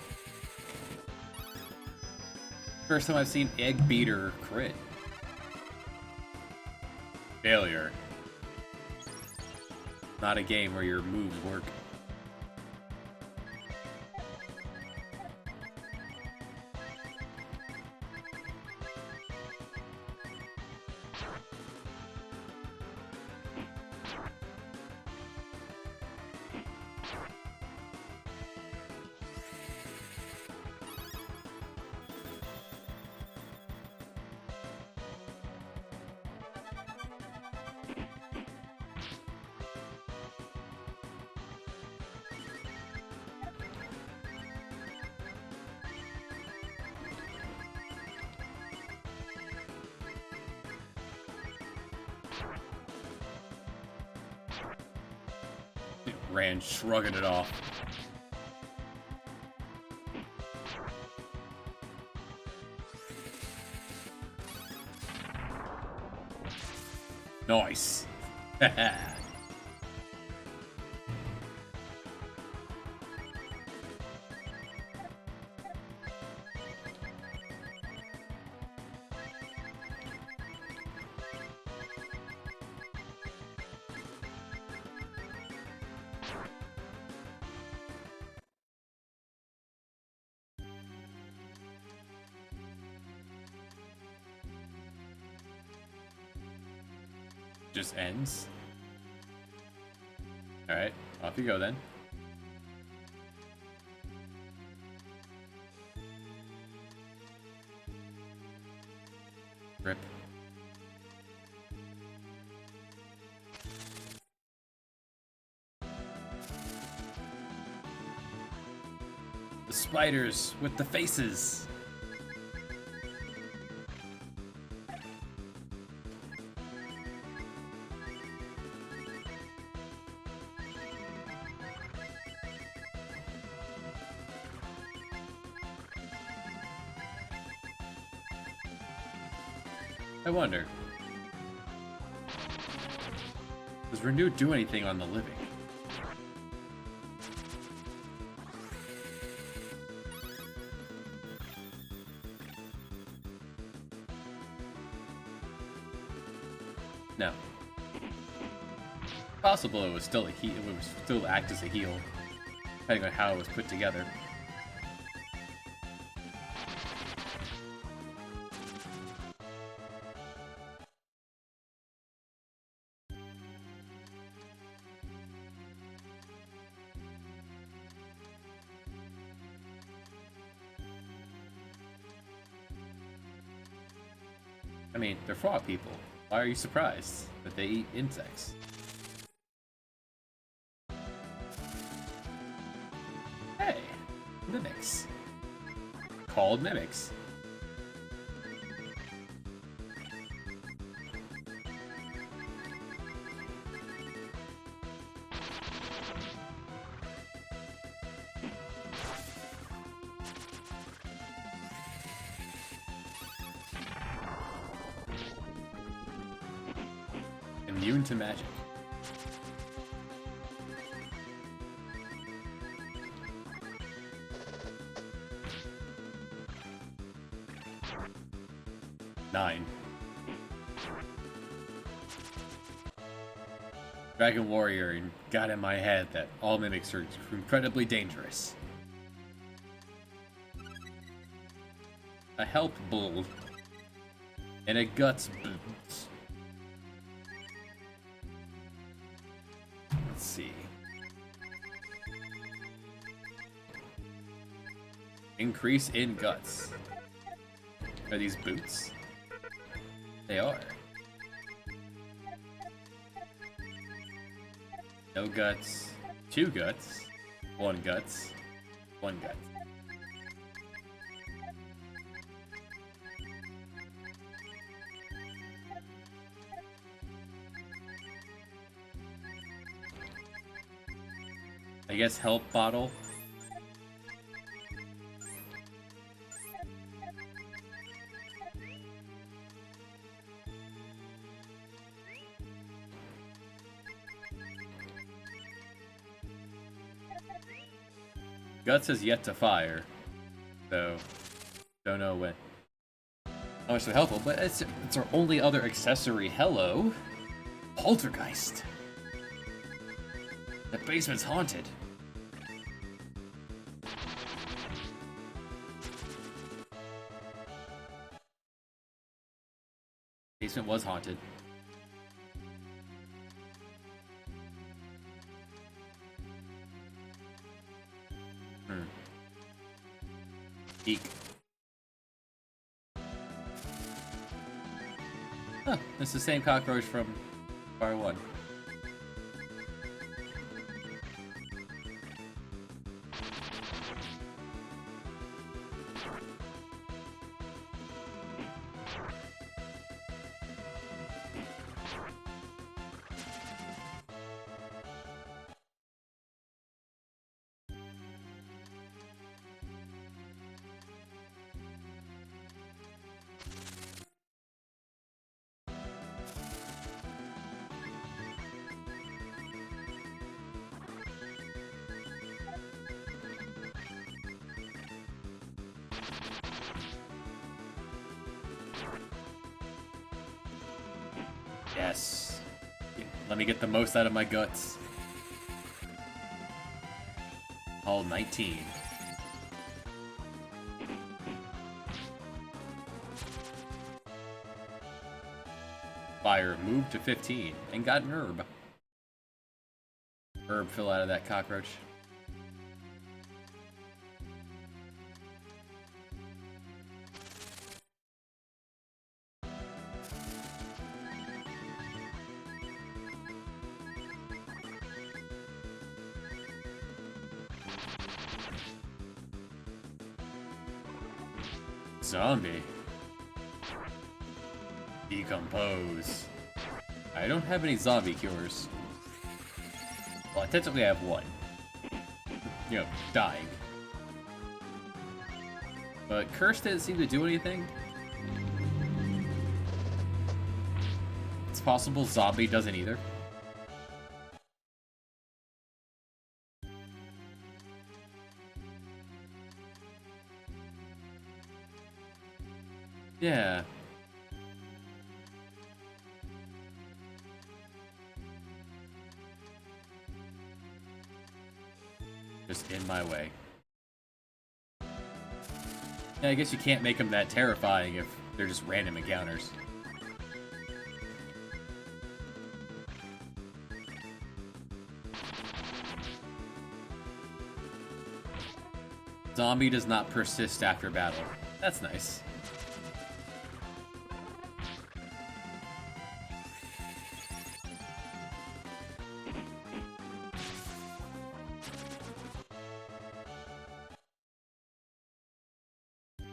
First time I've seen Egg Beater crit. Failure. Not a game where your moves work. Ran shrugging it off. Nice. Just ends. Alright, off you go then. Rip. The spiders with the faces. I wonder, does Renew do anything on the living? No. Possible it was still a heal. It would still act as a heal, depending on how it was put together. I mean, they're frog people. Why are you surprised that they eat insects? Hey, mimics. Called mimics. Immune to magic. Nine. Dragon Warrior got in my head that all mimics are incredibly dangerous. A help bull. And a guts boots. Let's see. Increase in guts. Are these boots? They are. No guts. 2 guts. 1 guts. 1 guts. I guess help bottle. Guts has yet to fire, so don't know when. How much so helpful, but it's our only other accessory. Hello, Poltergeist. The basement's haunted. Basement was haunted. Eek. Huh, it's the same cockroach from Fire 1. Yes. Let me get the most out of my guts. Hull 19. Fire moved to 15 and got an herb. Herb fell out of that cockroach. Zombie. Decompose. I don't have any zombie cures. Well, I technically have one. You know, dying. But Curse didn't seem to do anything. It's possible Zombie doesn't either. Yeah. Just in my way. Yeah, I guess you can't make them that terrifying if they're just random encounters. Zombie does not persist after battle. That's nice.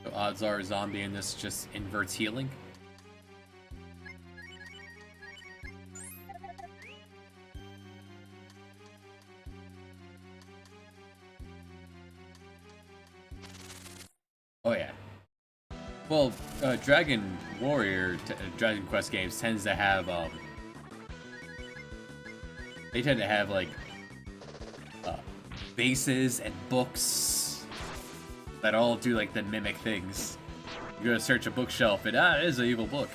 So odds are zombie in this just inverts healing. Oh yeah. Well, Dragon Warrior, Dragon Quest games tends to have, they tend to have, like, bases and books that all do, like, the mimic things. You go to search a bookshelf and, it is an evil book.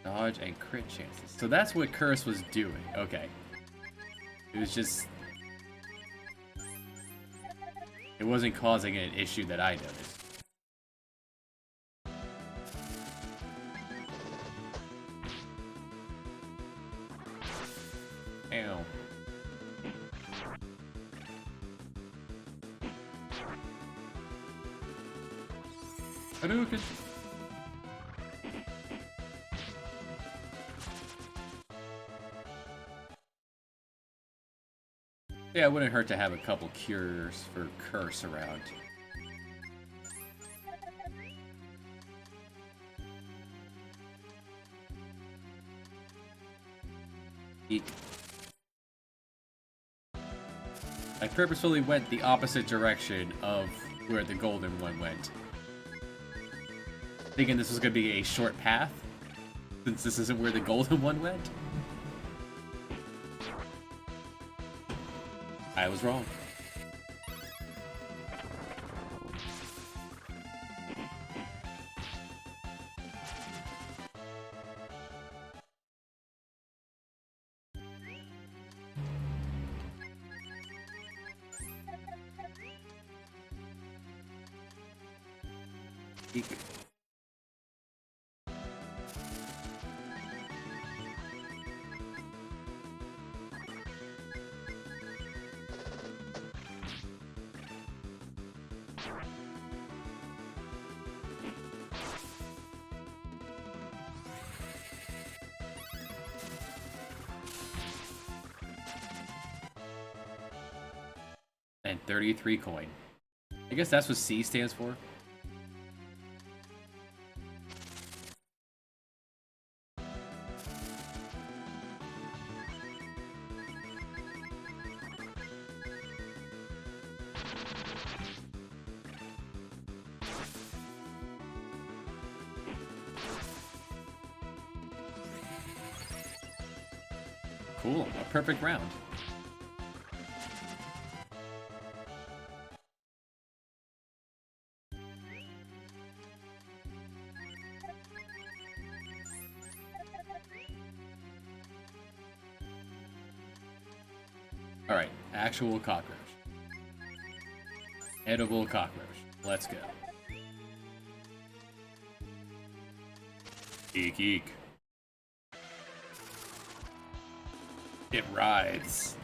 Dodge and crit chances. So that's what Curse was doing. Okay. It was just... It wasn't causing an issue that I noticed. Ow. Hadouken! Yeah, it wouldn't hurt to have a couple cures for Curse around. Eek. I purposefully went the opposite direction of where the golden one went. Thinking this was going to be a short path, since this isn't where the golden one went. I was wrong. Eek. And 33 coin. I guess that's what C stands for. Cool, a perfect round. Alright, actual cockroach. Edible cockroach. Let's go. Eek eek. It rides.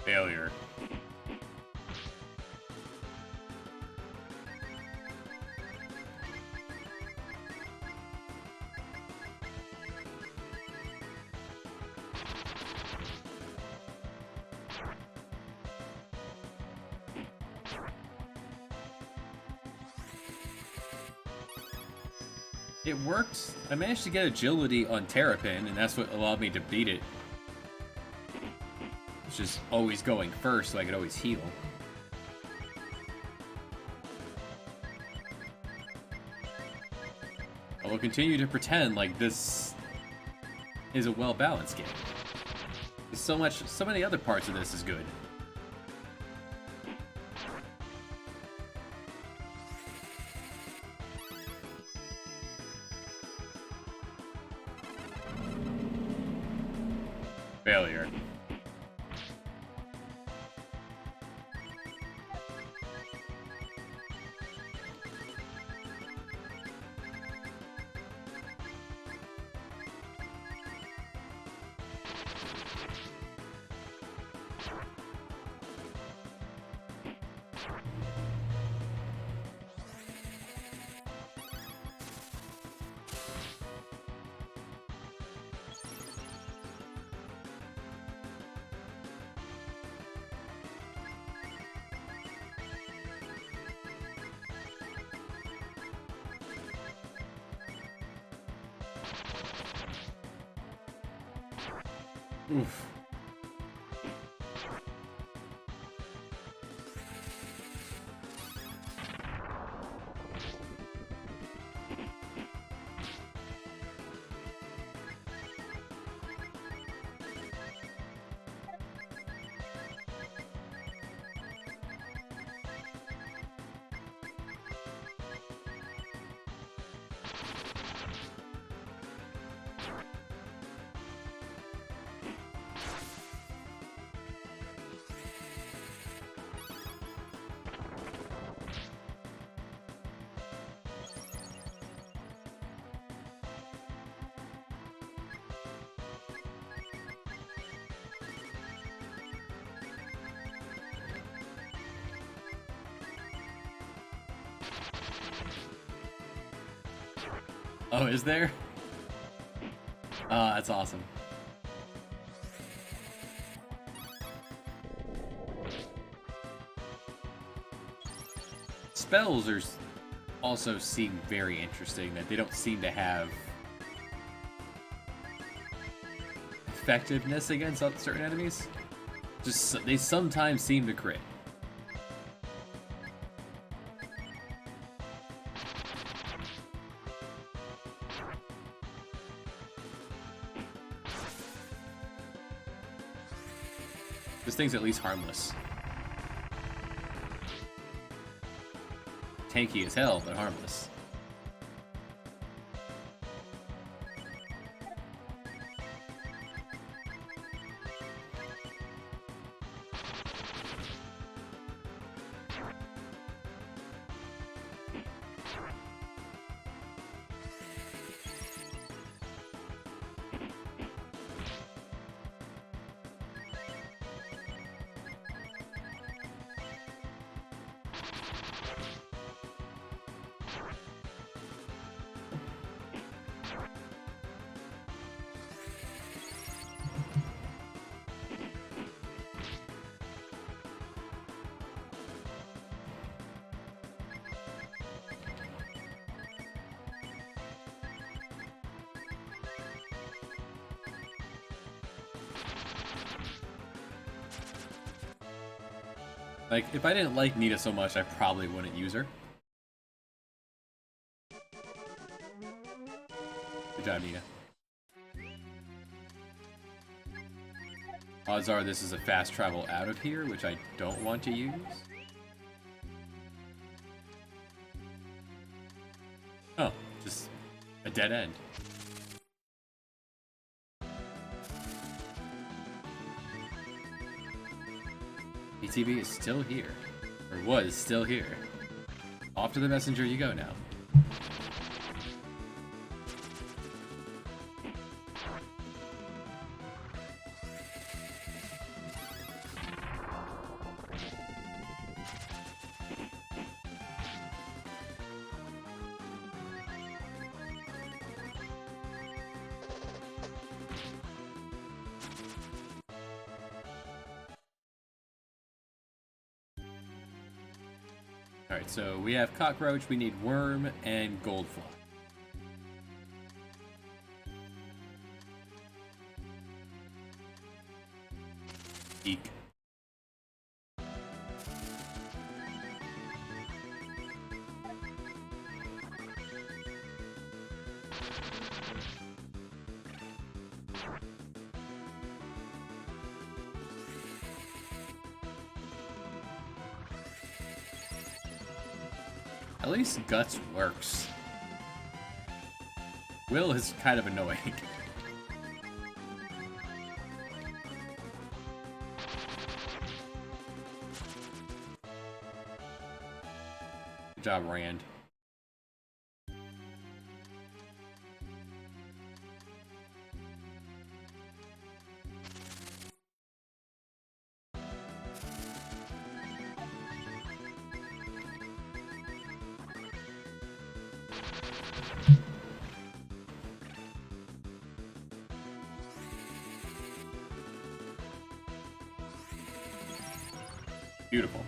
Failure. It worked. I managed to get agility on Terrapin, and that's what allowed me to beat it. It's just always going first, so I could always heal. I will continue to pretend like this is a well-balanced game. So many other parts of this is good. Failure. Oof. Oh, is there? That's awesome. Spells are also seem very interesting, that they don't seem to have effectiveness against certain enemies. Just they sometimes seem to crit. This thing's at least harmless. Tanky as hell, but harmless. Like, if I didn't like Nita so much, I probably wouldn't use her. Good job, Nita. Odds are this is a fast travel out of here, which I don't want to use. Oh, just a dead end. ATV is still here. Or was still here. Off to the messenger you go now. Alright, so we have Cockroach, we need Worm, and Goldfly. Eek. At least Guts works. Will is kind of annoying. Good job, Rand. Beautiful.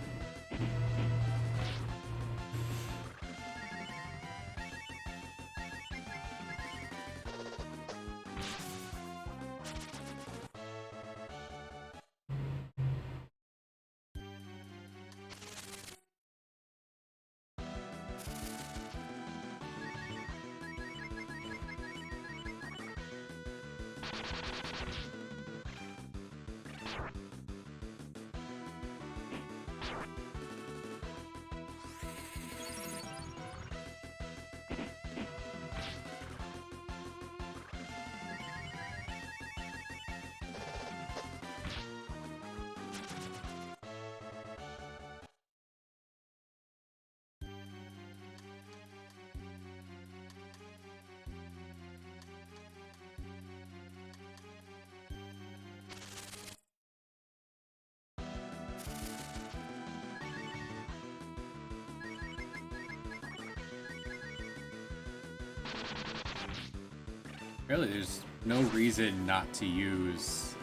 Really, there's no reason not to use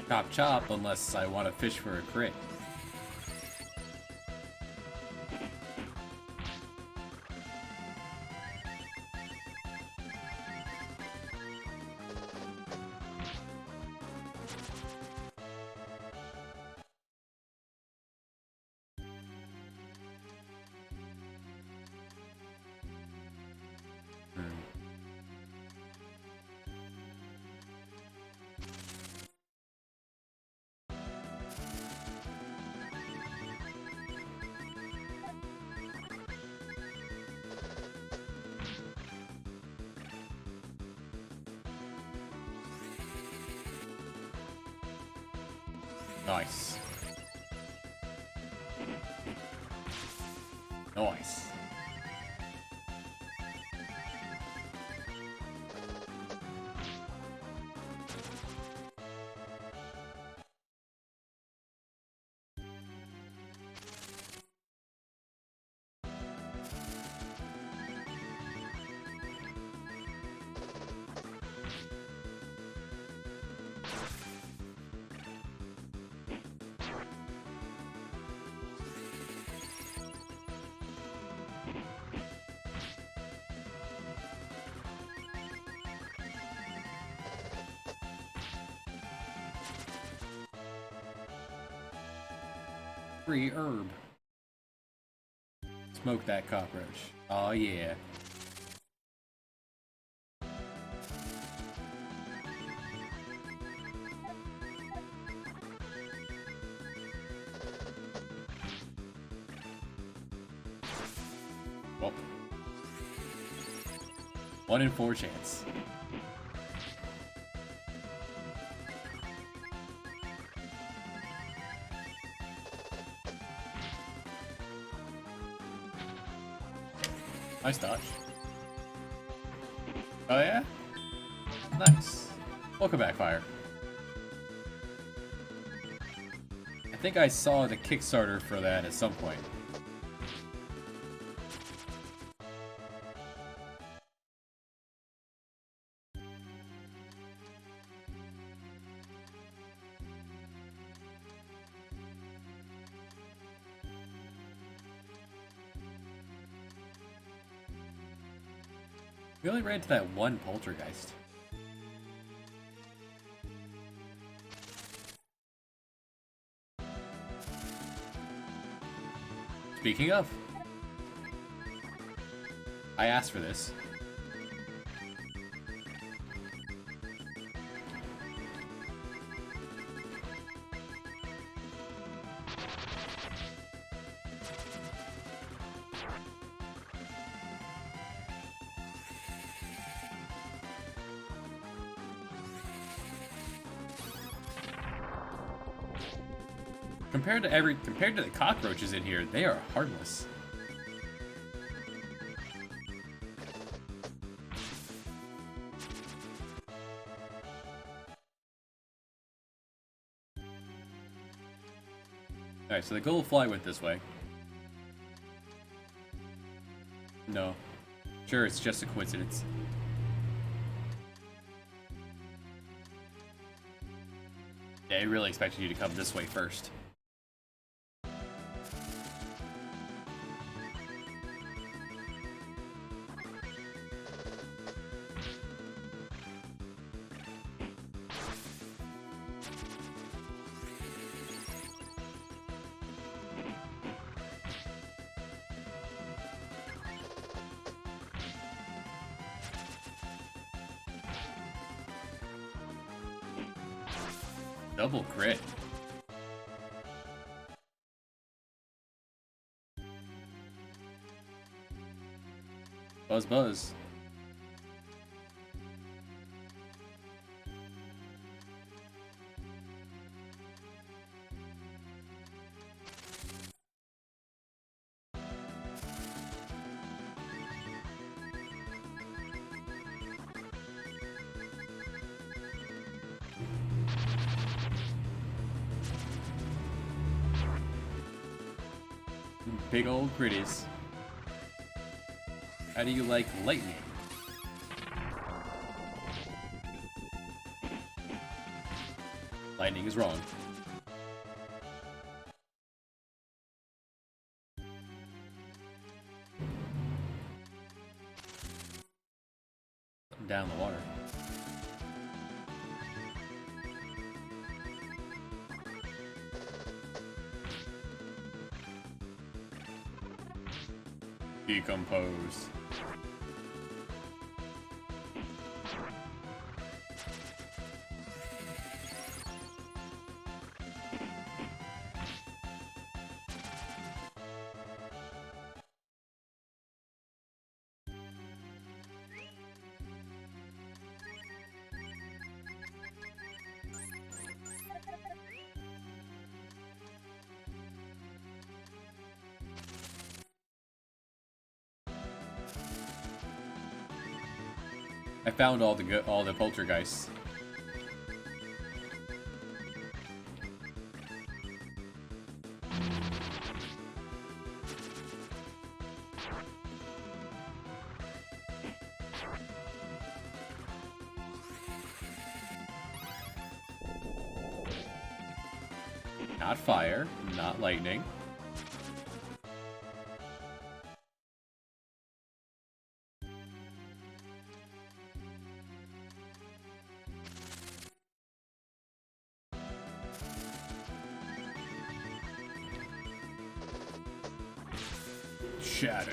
Chop Chop unless I want to fish for a crit. Nice. Nice. Free herb. Smoke that cockroach. Oh yeah. Well. 1 in 4 chance. Nice dodge. Oh yeah? Nice. Welcome back, Fire. I think I saw the Kickstarter for that at some point. We only ran into that one poltergeist. Speaking of, I asked for this. Compared to the cockroaches in here, they are harmless. Alright, so the gold fly went this way. No. Sure, it's just a coincidence. Yeah, I really expected you to come this way first. Double crit. Buzz buzz. Big old critties. How do you like lightning? Lightning is wrong. Down the water. Decompose. I found all the poltergeists. Not fire, not lightning. Shatter.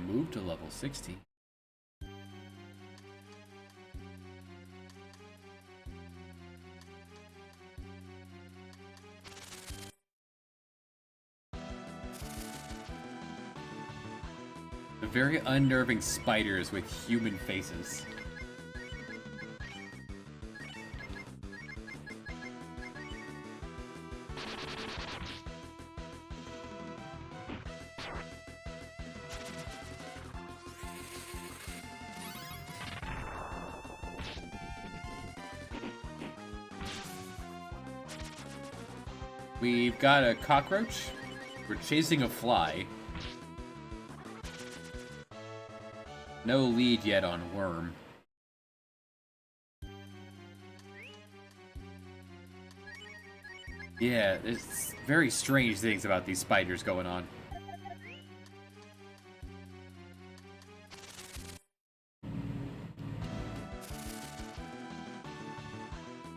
Move to level 60. The very unnerving spiders with human faces. We've got a cockroach. We're chasing a fly. No lead yet on worm. Yeah, there's very strange things about these spiders going on.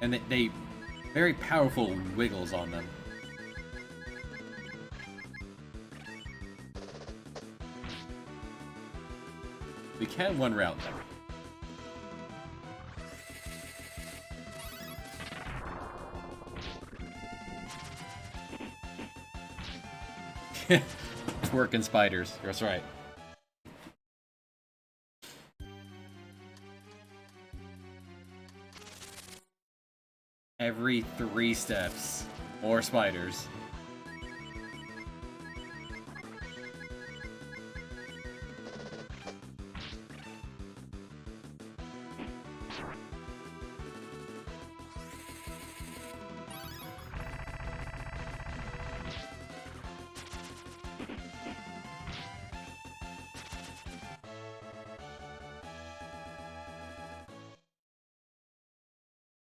And they very powerful wiggles on them. We can one route them. Twerking spiders. That's right. Every 3 steps, more spiders.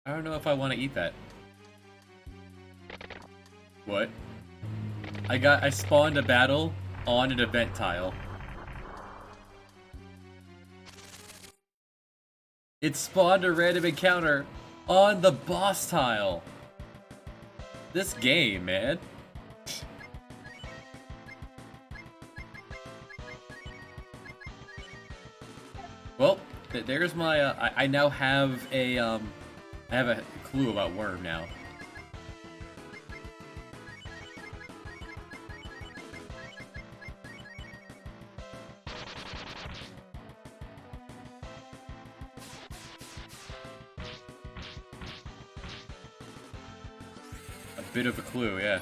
I don't know if I want to eat that. What? I spawned a battle on an event tile. It spawned a random encounter on the boss tile. This game, man. Well, there's my, I now have a, I have a clue about worm now. A bit of a clue, yeah.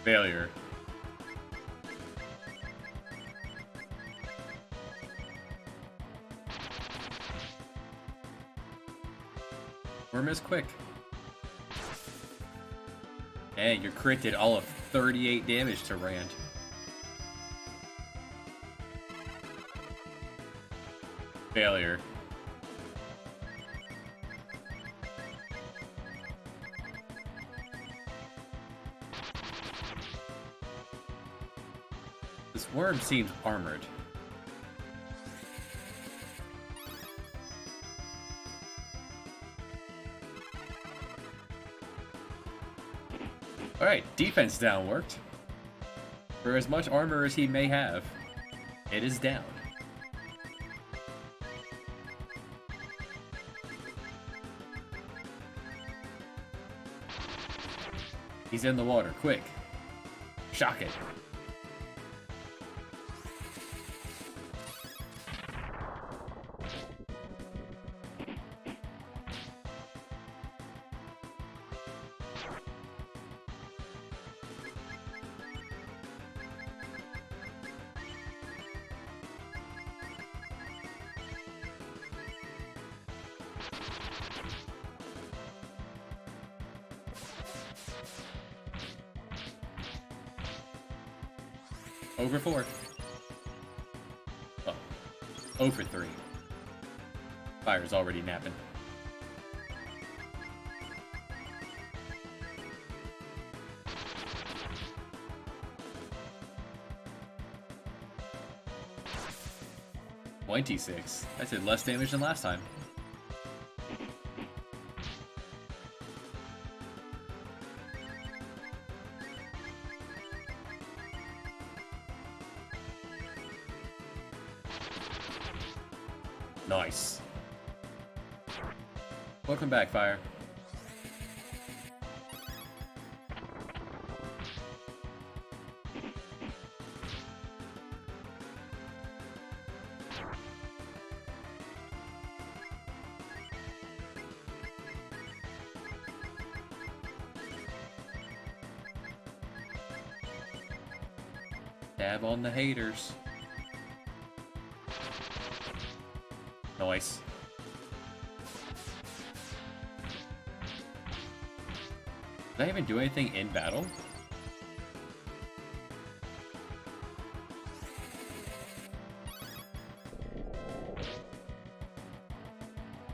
Failure. Worm is quick. Hey, your crit did all of 38 damage to Rand. Failure. This worm seems armored. Alright, defense down worked. For as much armor as he may have, it is down. He's in the water, quick. Shock it. Over 4. Oh. Over 3. Fire's already napping. $26. I did less damage than last time. Nice. Welcome back, Fire. Dab on the haters. Nice. Did I even do anything in battle?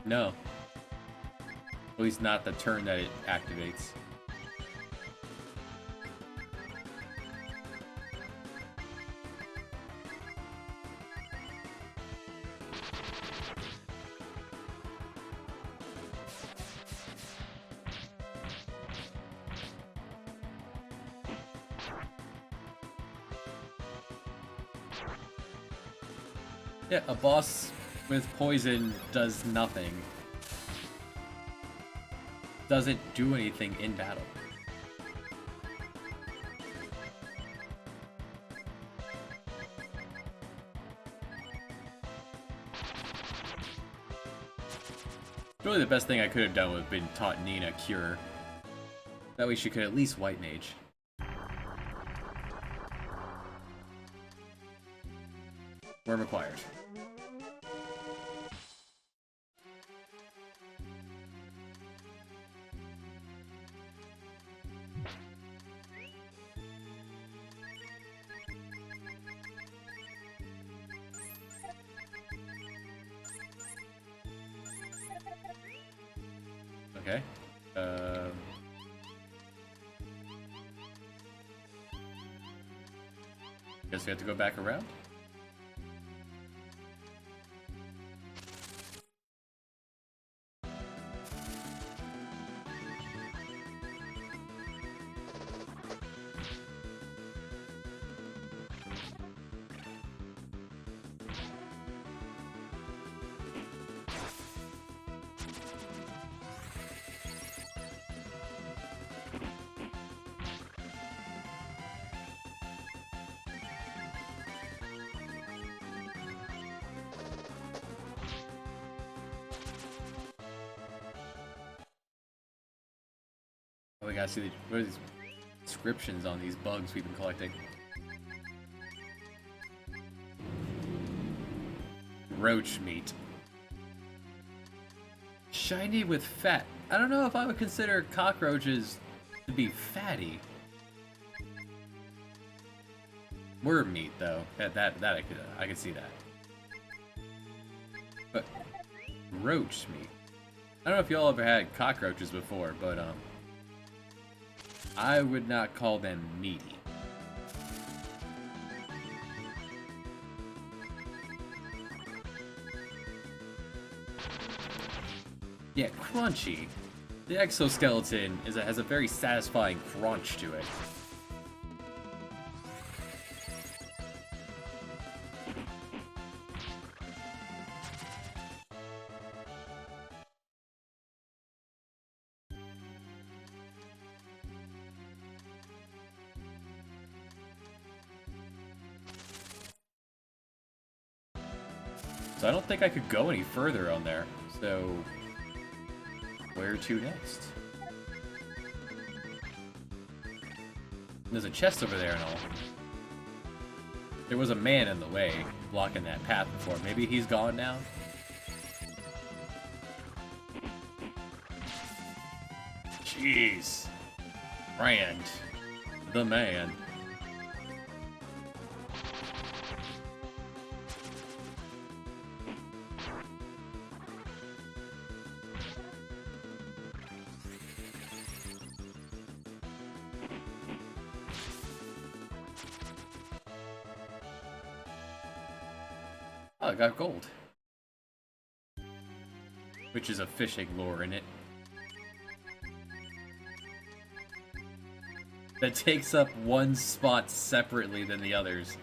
No. At least not the turn that it activates. Yeah, a boss with poison does nothing. Doesn't do anything in battle. Really, the best thing I could have done would have been taught Nina Cure. That way she could at least White Mage. Worm acquired. Okay. Guess we have to go back around? Oh, we gotta see what are these descriptions on these bugs we've been collecting. Roach meat. Shiny with fat. I don't know if I would consider cockroaches to be fatty. Worm meat, though. That I could see that. roach meat. I don't know if y'all ever had cockroaches before, but I would not call them meaty. Yeah, crunchy. The exoskeleton has a very satisfying crunch to it. So I don't think I could go any further on there. So where to next? There's a chest over there and all. There was a man in the way, blocking that path before. Maybe he's gone now? Jeez. Rand. The man. Oh, I got gold. Which is a fishing lure in it. That takes up one spot separately than the others.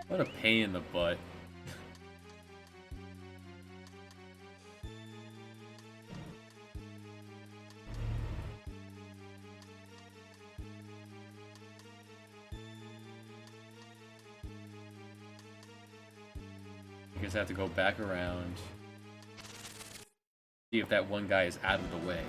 What a pain in the butt. I guess I have to go back around. See if that one guy is out of the way.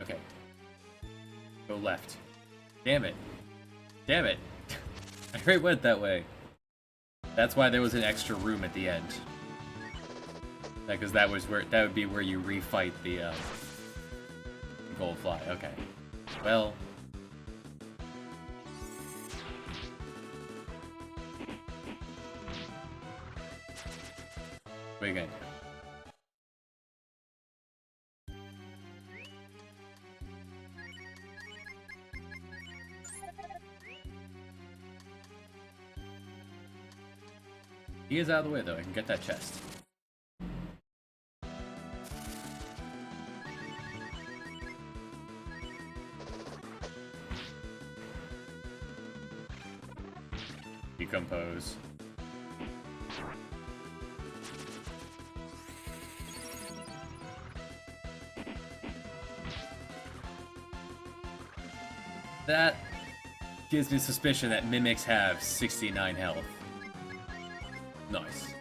Okay. Go left. Damn it. Damn it. I already went that way. That's why there was an extra room at the end. Because that would be where you refight the gold fly. Okay. Well. What are you gonna do? He is out of the way, though. I can get that chest. Decompose. That gives me suspicion that mimics have 69 health. Nice.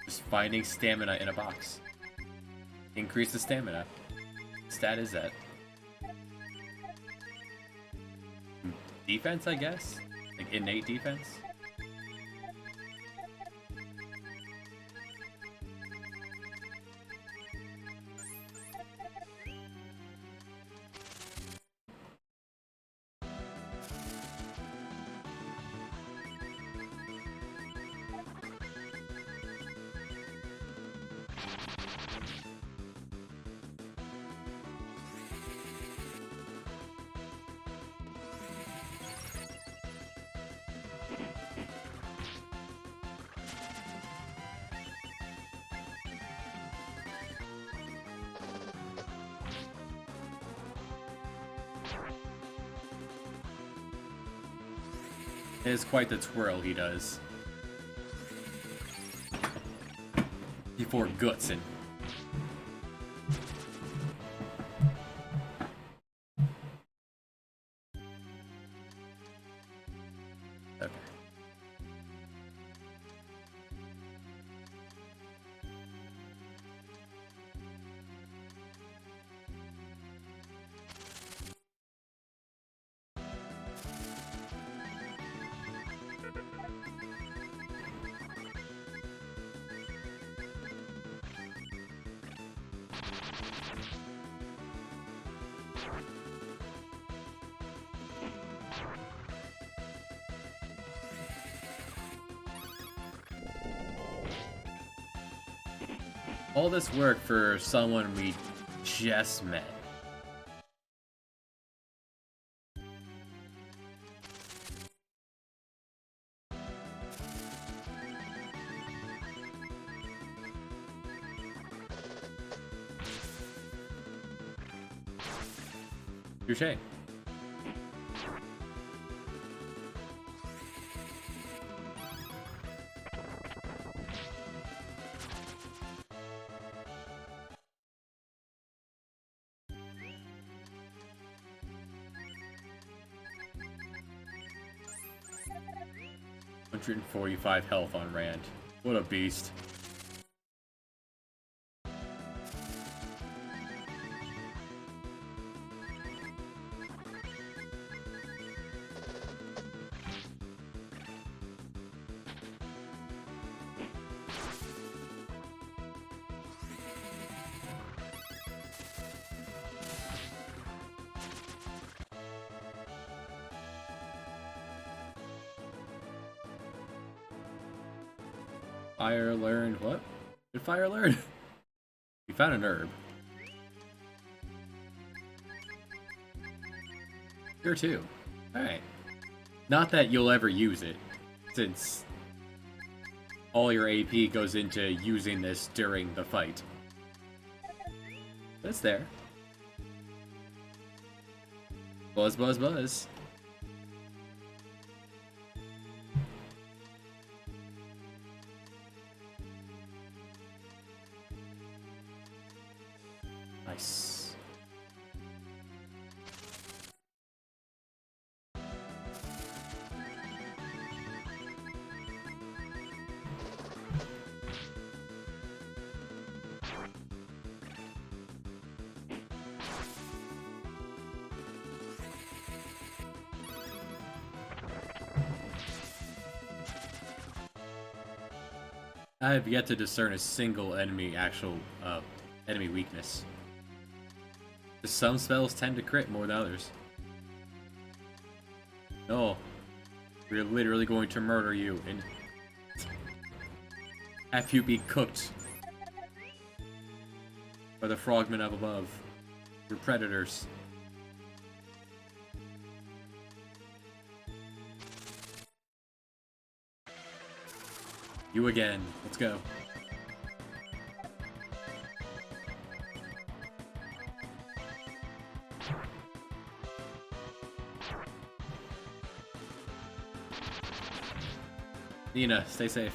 Just finding stamina in a box. Increase the stamina. Stat is that? Defense, I guess? Like innate defense? It is quite the twirl he does. Before Gutsen. Okay. All this work for someone we just met. Touché. $145 health on Rand. What a beast. Fire learned what? Did fire learn? We found an herb. Here too. Alright. Not that you'll ever use it, since all your AP goes into using this during the fight. But it's there. Buzz, buzz, buzz. Nice. I have yet to discern a single enemy enemy weakness. Some spells tend to crit more than others. No. We're literally going to murder you and have you be cooked by the frogmen up above. We're predators. You again. Let's go. Nina, stay safe.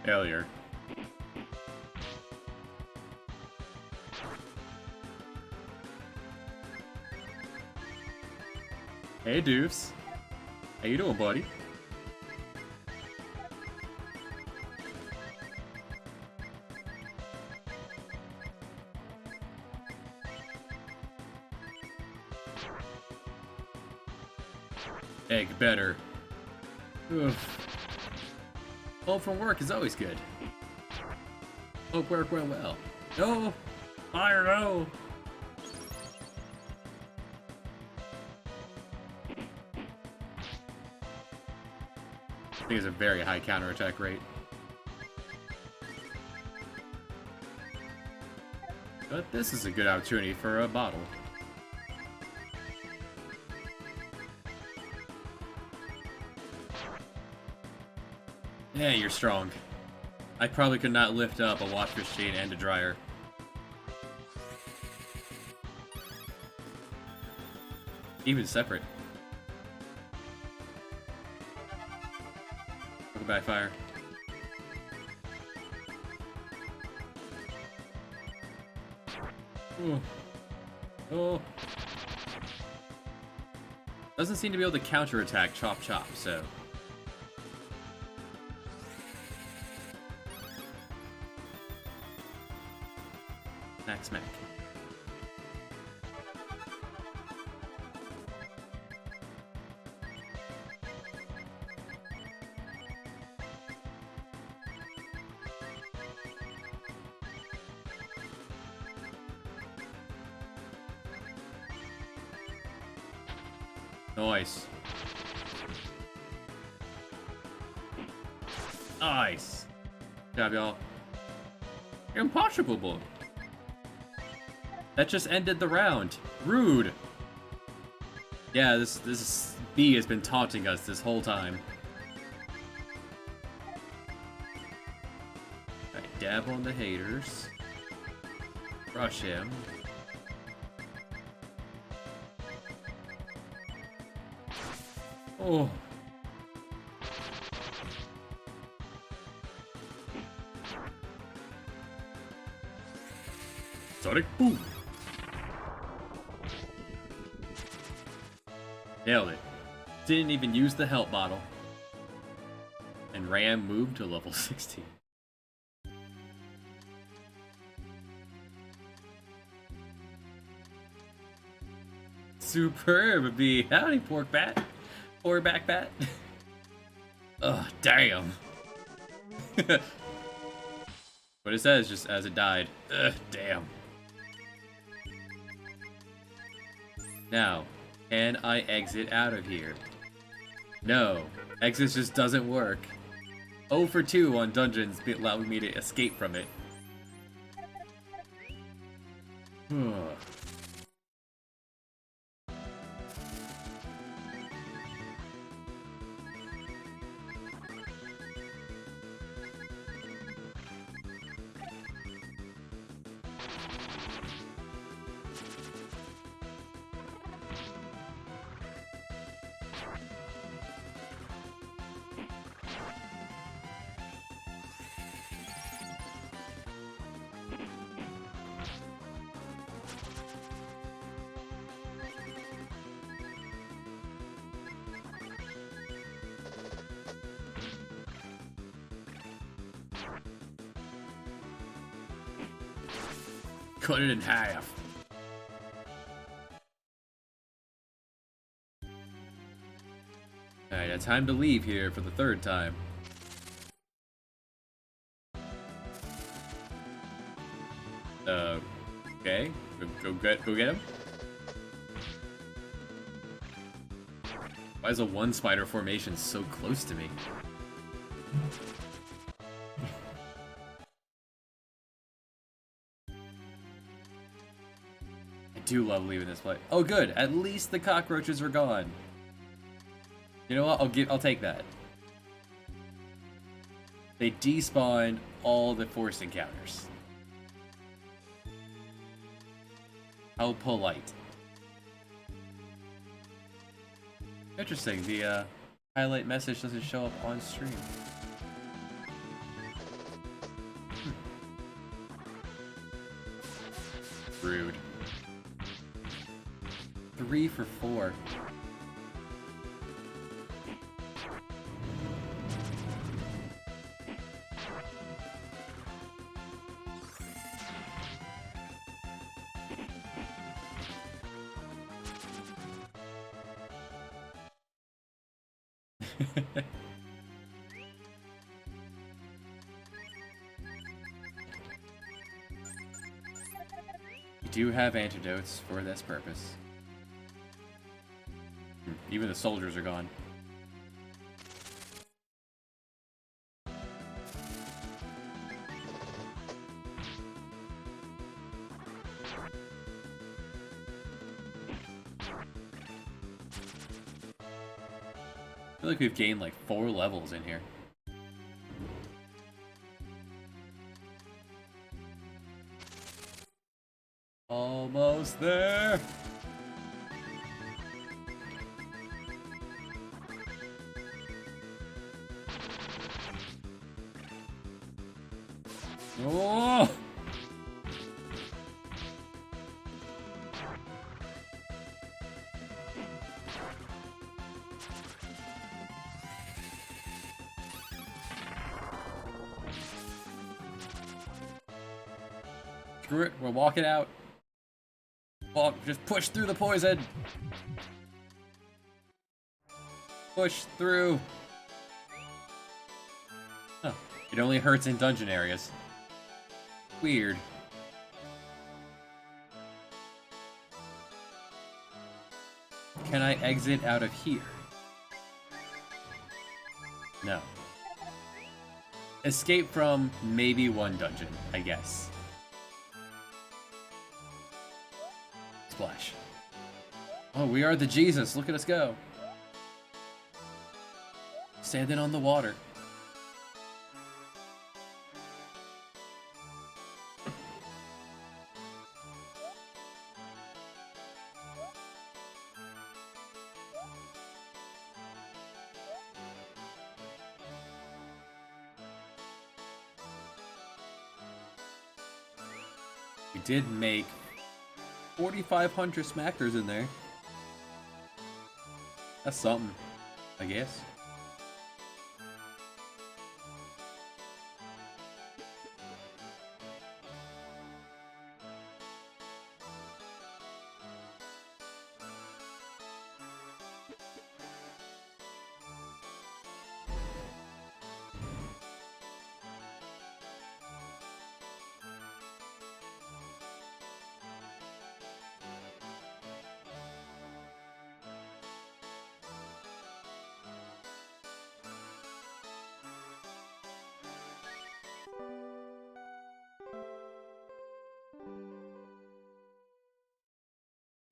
Failure. Hey, Doofs. How you doing, buddy? Egg better. Oof. Home from work is always good. Hope work went well. No! Fire no! I think it's a very high counterattack rate. But this is a good opportunity for a bottle. Yeah, you're strong. I probably could not lift up a wash machine and a dryer. Even separate. Welcome back, fire. Oh. Oh. Doesn't seem to be able to counterattack Chop Chop, so. Smack, smack. Nice. Nice. Good job, y'all. Impossible. That just ended the round. Rude. Yeah, this bee has been taunting us this whole time. Alright, dab on the haters. Crush him. Oh. Sonic boom. Nailed it. Didn't even use the help bottle. And Ram moved to level 16. Superb, B. Howdy, pork bat. Or back bat. Ugh, damn. What it says just as it died. Ugh, damn. Now, can I exit out of here? No. Exit just doesn't work. 0 for 2 on dungeons allowing me to escape from it. Cut it in half. Alright, it's time to leave here for the 3rd time. Okay. Go get him. Why is a 1 spider formation so close to me? I do love leaving this place. Oh, good. At least the cockroaches are gone. You know what? I'll take that. They despawned all the forced encounters. How polite. Interesting. The highlight message doesn't show up on stream. Rude. 3 for 4. We do have antidotes for this purpose. Even the soldiers are gone. I feel like we've gained like 4 levels in here. Almost there. Oh! Screw it, we're walking out. Walk, just push through the poison. Push through. Huh. It only hurts in dungeon areas. Weird. Can I exit out of here? No. Escape from maybe one dungeon, I guess. Splash. Oh, we are the Jesus. Look at us go. Standing on the water. We did make 4,500 smackers in there. That's something, I guess.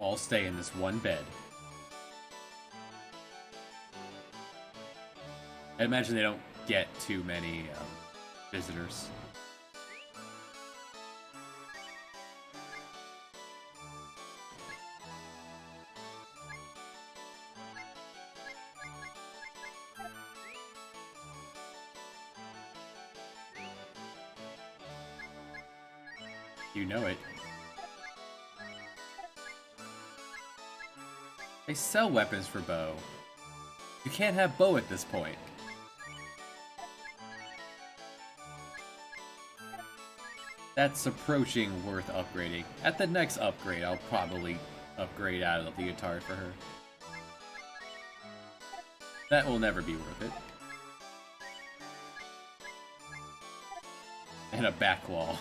All stay in this one bed. I imagine they don't get too many visitors. You know it. They sell weapons for Bow. You can't have Bow at this point. That's approaching worth upgrading. At the next upgrade, I'll probably upgrade out of the guitar for her. That will never be worth it. And a back wall.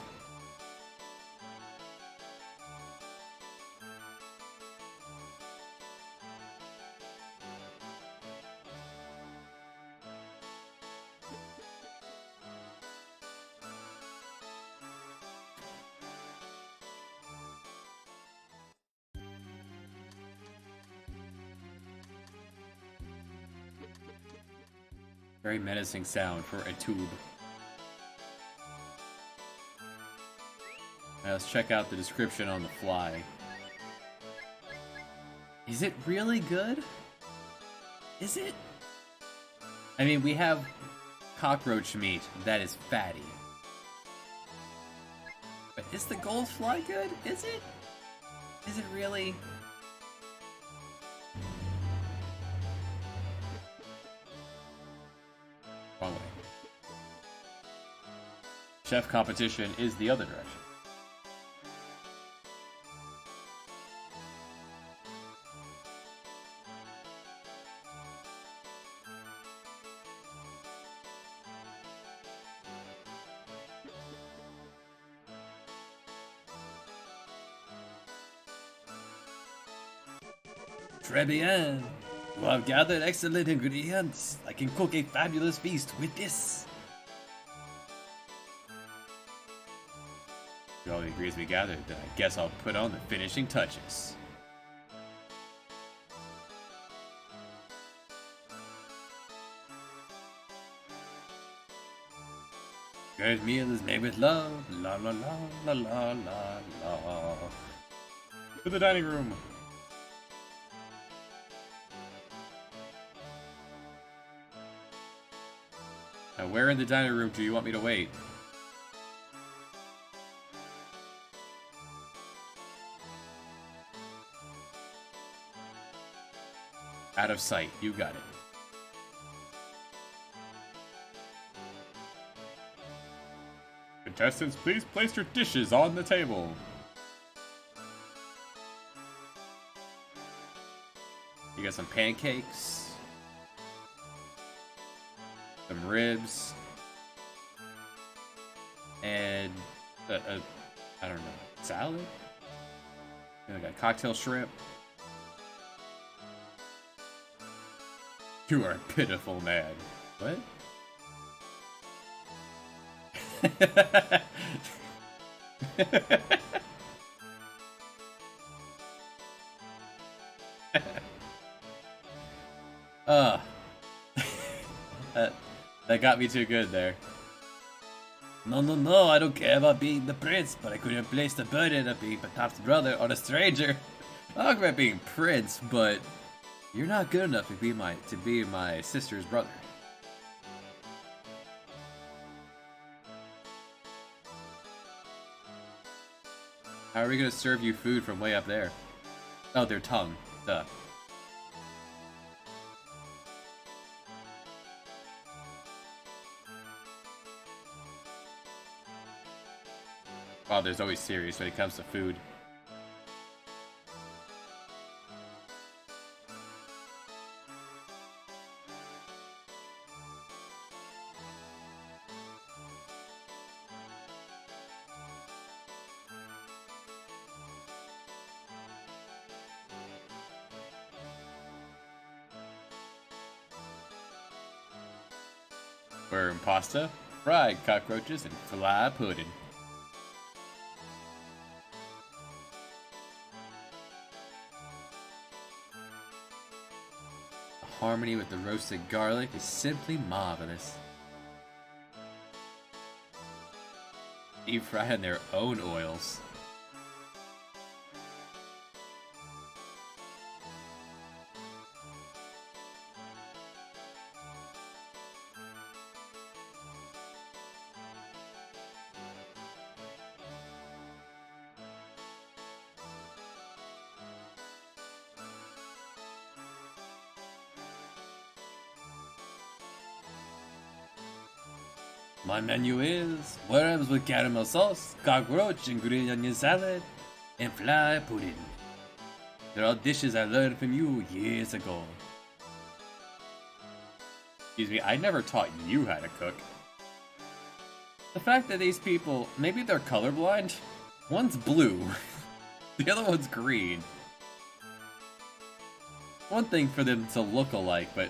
Very menacing sound for a tube. Now let's check out the description on the fly. Is it really good? Is it? I mean, we have cockroach meat that is fatty. But is the gold fly good? Is it? Is it really? Wrong way. Chef competition is the other direction. Très bien! You have gathered excellent ingredients. I can cook a fabulous feast with this. With all the ingredients we gathered, then I guess I'll put on the finishing touches. Good meal is made with love. La la la la la la la. To the dining room. Now, where in the dining room do you want me to wait? Out of sight. You got it. Contestants, please place your dishes on the table. You got some pancakes. Some ribs. And I don't know, salad? I got cocktail shrimp. You are a pitiful man. What? uh, that got me too good there. No, I don't care about being the prince, but I couldn't place the burden of being Patap's brother on a stranger. I don't care about being prince, but you're not good enough to be my sister's brother. How are we gonna serve you food from way up there? Oh, their tongue. Duh. Father's always serious when it comes to food. Worm pasta, fried cockroaches, and fly pudding. The harmony with the roasted garlic is simply marvelous. Deep fried in their own oils. My menu is worms with caramel sauce, cockroach and green onion salad, and fly pudding. They're all dishes I learned from you years ago. Excuse me, I never taught you how to cook. The fact that these people, maybe they're colorblind? One's blue, the other one's green. One thing for them to look alike, but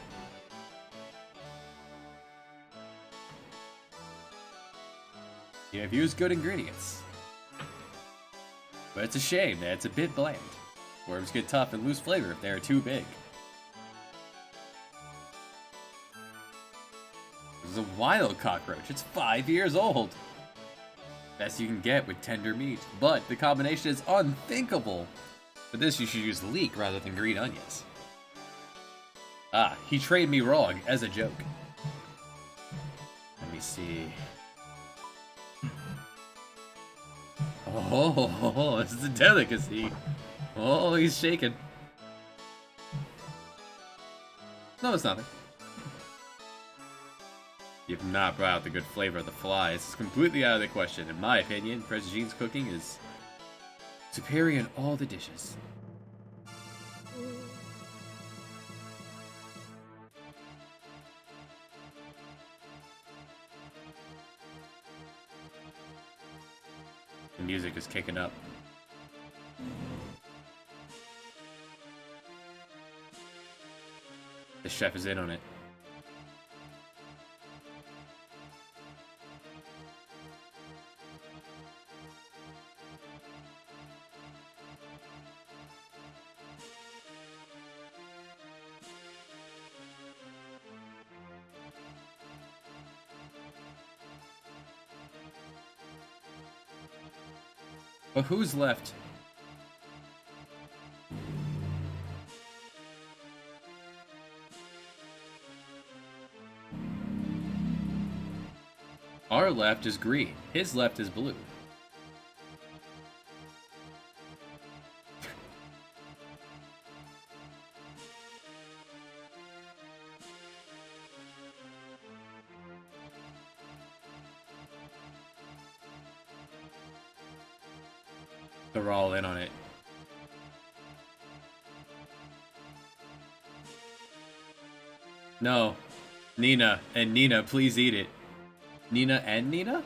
you have used good ingredients. But it's a shame that it's a bit bland. Worms get tough and lose flavor if they are too big. This is a wild cockroach. It's 5 years old. Best you can get with tender meat, but the combination is unthinkable. For this, you should use leek rather than green onions. Ah, he trained me wrong as a joke. Let me see. Oh, this is a delicacy. Oh, he's shaking. No, it's nothing. You've not brought out the good flavor of the flies. It's completely out of the question. In my opinion, Prince Jean's cooking is superior in all the dishes. The music is kicking up. The chef is in on it. But who's left? Our left is green. His left is blue. They're all in on it. No. Nina. And Nina, please eat it. Nina and Nina?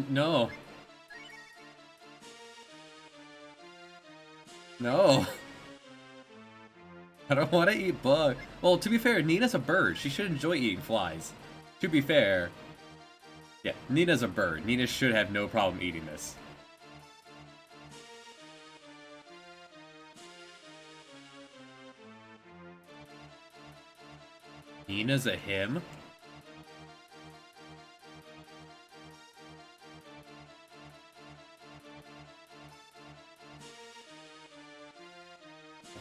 No. No. I don't want to eat bug. Well, to be fair, Nina's a bird. She should enjoy eating flies. To be fair. Yeah, Nina's a bird. Nina should have no problem eating this. Nina's a him?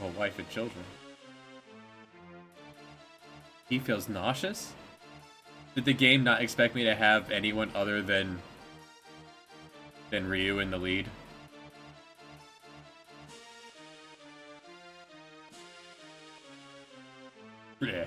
A wife and children. He feels nauseous? Did the game not expect me to have anyone other than Ryu in the lead? Yeah.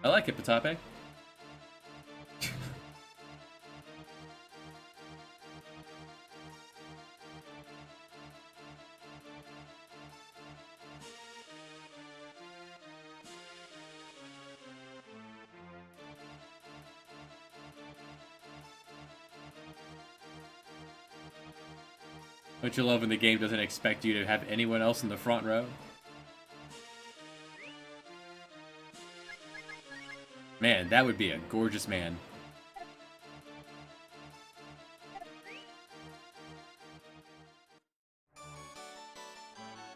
I like it, Patape. Don't you love when the game doesn't expect you to have anyone else in the front row? Man, that would be a gorgeous man.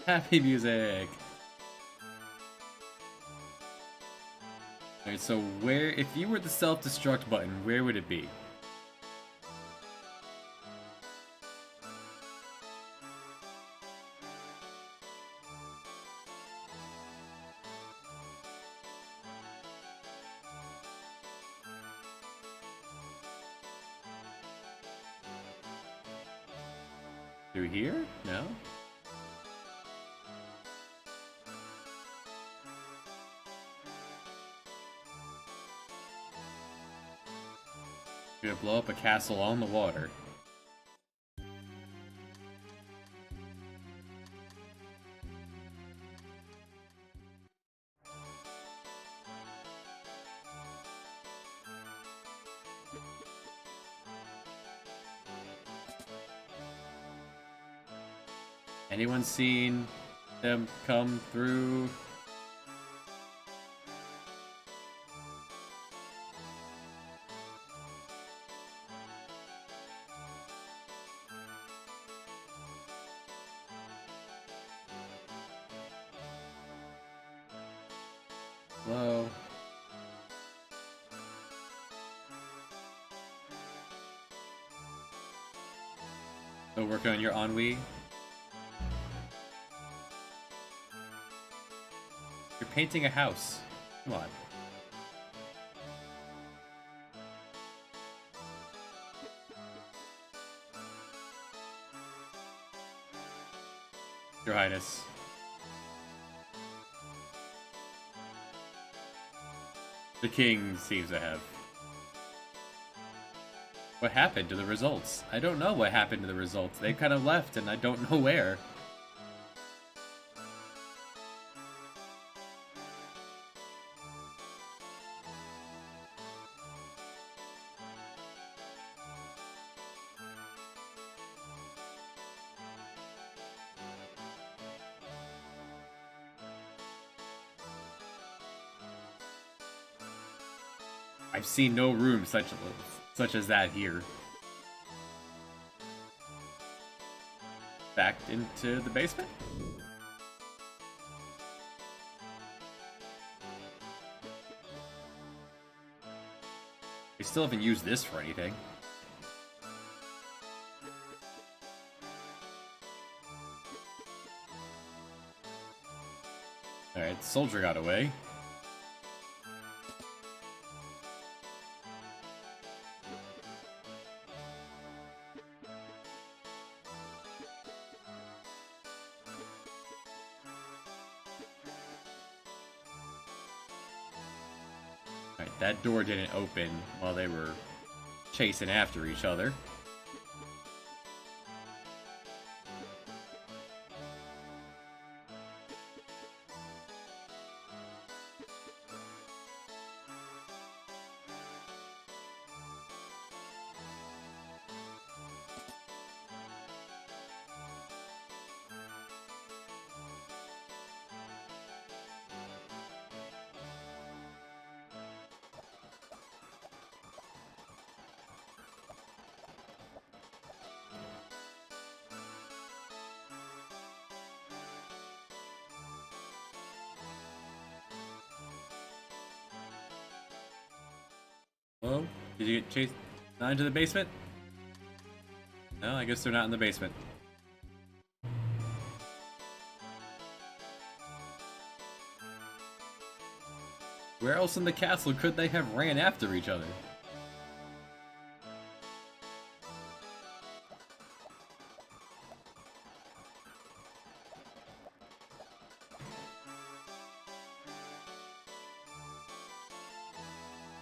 Happy music! Alright, so where, if you were the self-destruct button, where would it be? Through here? No? You're gonna blow up a castle on the water. Anyone seen them come through? Hello? Still working on your ennui? You're painting a house. Come on. Your Highness. The king seems to have. What happened to the results? I don't know what happened to the results. They kind of left and I don't know where. I've seen no room such as that here. Back into the basement? We still haven't used this for anything. Alright, soldier got away. Alright, that door didn't open while they were chasing after each other. Well, did you get chased not into the basement? No, I guess they're not in the basement. Where else in the castle could they have ran after each other?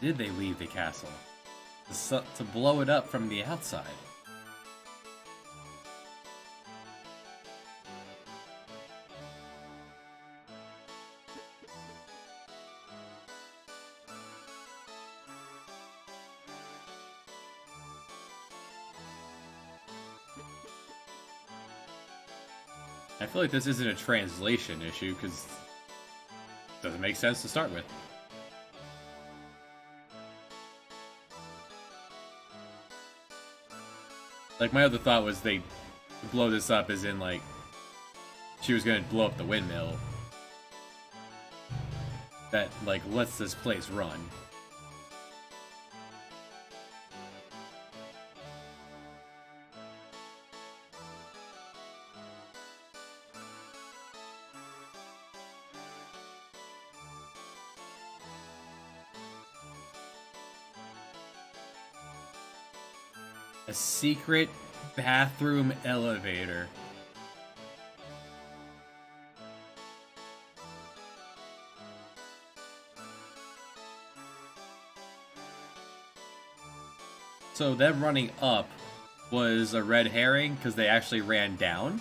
Did they leave the castle? To blow it up from the outside? I feel like this isn't a translation issue, because it doesn't make sense to start with. Like, my other thought was they blow this up as in, like, she was gonna blow up the windmill. That, like, lets this place run. A secret bathroom elevator. So them running up was a red herring because they actually ran down?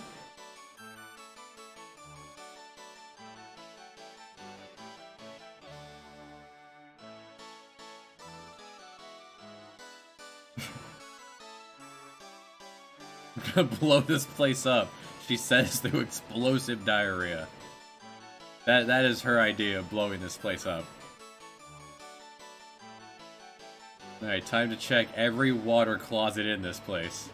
Blow this place up, she says, through explosive diarrhea. That is her idea of blowing this place up. Alright, time to check every water closet in this place.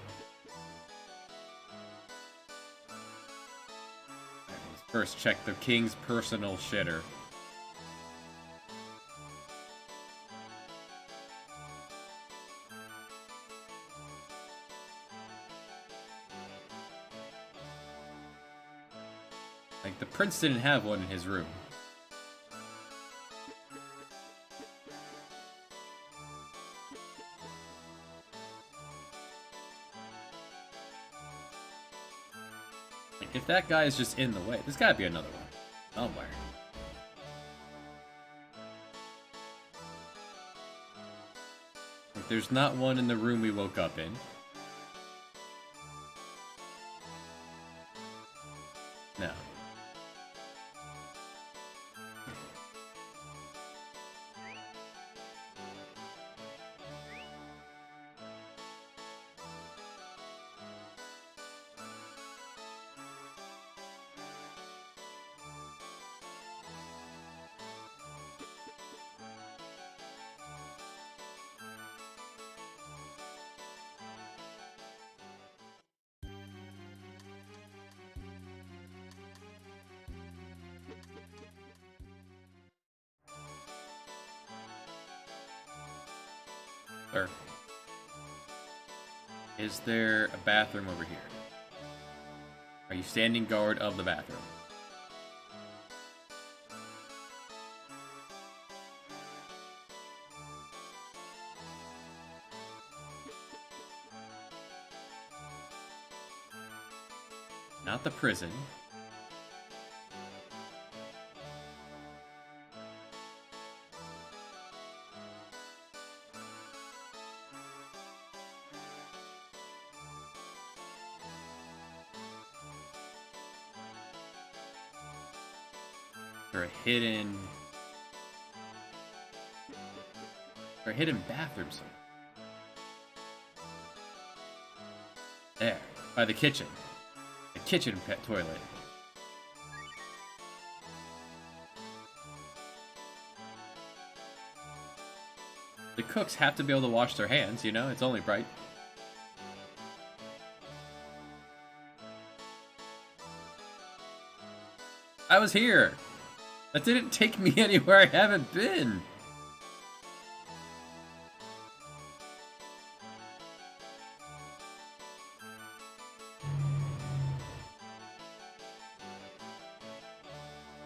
Let's first check the king's personal shitter. Like, the prince didn't have one in his room. Like, if that guy is just in the way, there's gotta be another one. Somewhere. Like, there's not one in the room we woke up in. No. Or is there a bathroom over here? Are you standing guard of the bathroom? Not the prison. Or a hidden bathroom somewhere. There, by the kitchen. The kitchen pet toilet. The cooks have to be able to wash their hands, you know? It's only right. I was here! That didn't take me anywhere I haven't been!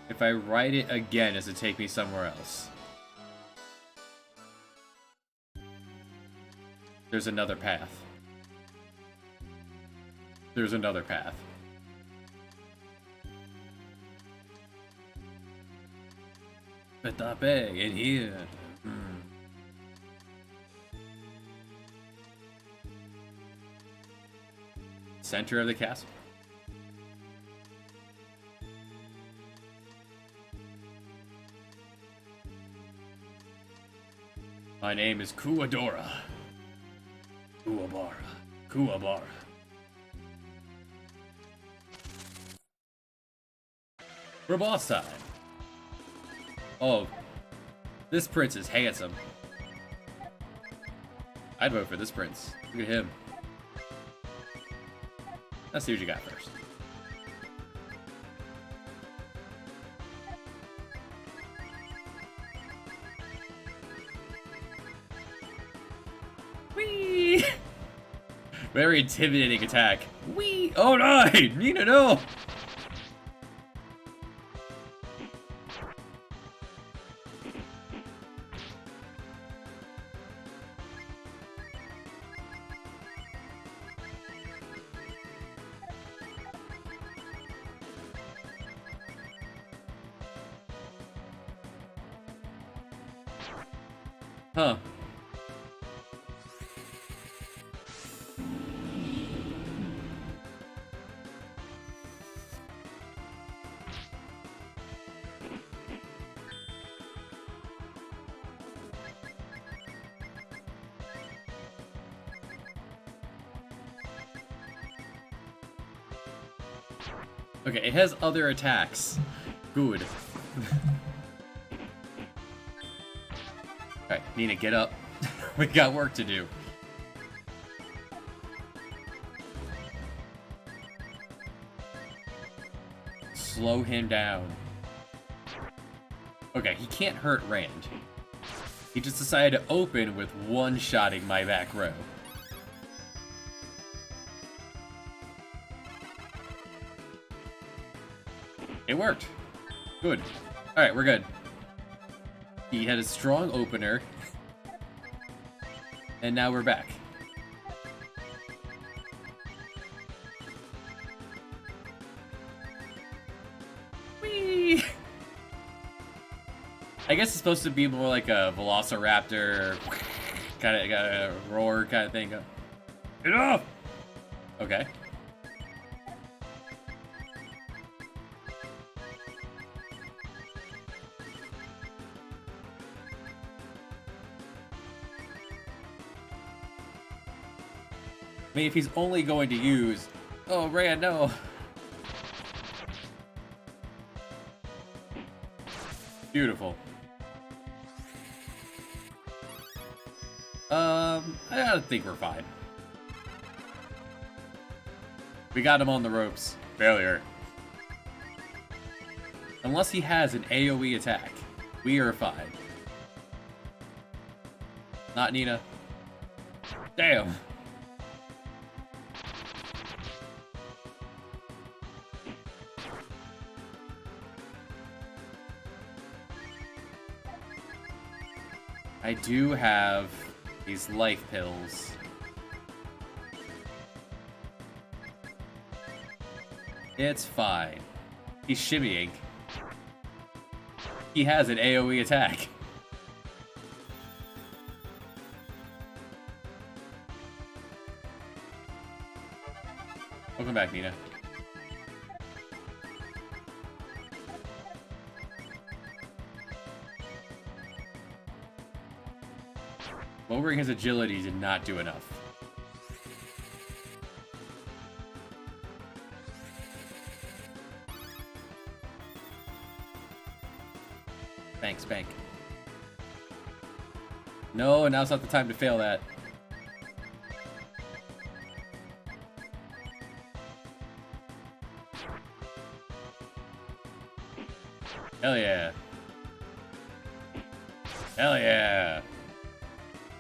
If I write it again, does it take me somewhere else? There's another path. There's another path. Petape, in here. Center of the castle. My name is Kuwadora. Kuwabara. Kuwabara. We're boss time. Oh, this prince is handsome. I'd vote for this prince. Look at him. Let's see what you got first. Whee! Very intimidating attack. Whee! Oh no! Nina, no! Huh. Okay, it has other attacks. Good. Alright, Nina, get up. We got work to do. Slow him down. Okay, he can't hurt Rand. He just decided to open with one-shotting my back row. It worked. Good. Alright, we're good. He had a strong opener. And now we're back. Whee! I guess it's supposed to be more like a velociraptor, kind of roar kind of thing. Get off! Okay. I mean, if he's only going to use... Oh, Rand, no. Beautiful. I think we're fine. We got him on the ropes. Failure. Unless he has an AoE attack, we are fine. Not Nina. Damn. I do have these life pills. It's fine. He's shimmying. He has an AoE attack. Welcome back, Nina. Lowering his agility did not do enough. Thanks, Bank. No, now's not the time to fail that. Hell yeah. Hell yeah.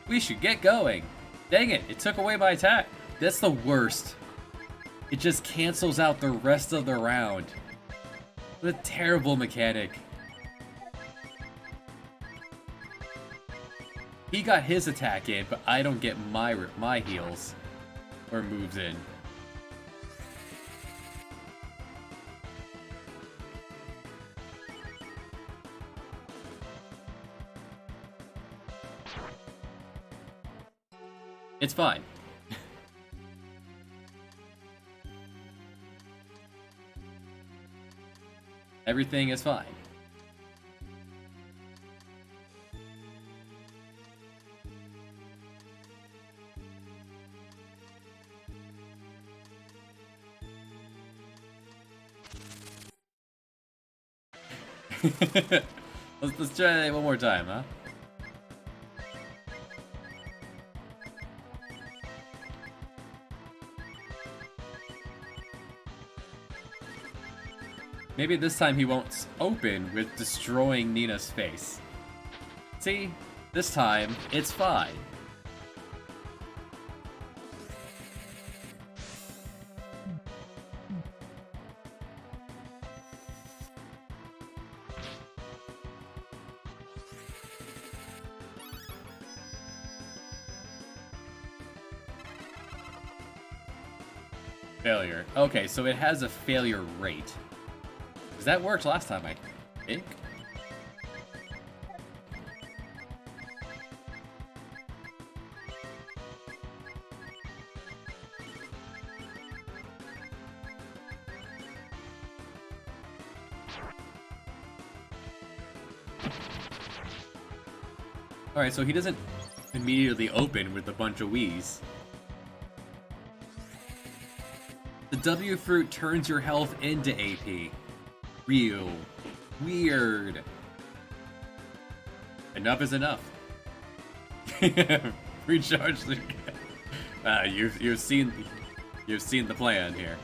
We should get going. Dang it, it took away my attack. That's the worst. It just cancels out the rest of the round. What a terrible mechanic. He got his attack in, but I don't get my heals or moves in. It's fine. Everything is fine. let's try that one more time, huh? Maybe this time he won't open with destroying Nina's face. See? This time, it's fine. Failure. Okay, so it has a failure rate. That worked last time, I think. Alright, so he doesn't immediately open with a bunch of Wiis. The W fruit turns your health into AP. Real weird. Enough is enough. Recharge the. You've seen the plan here.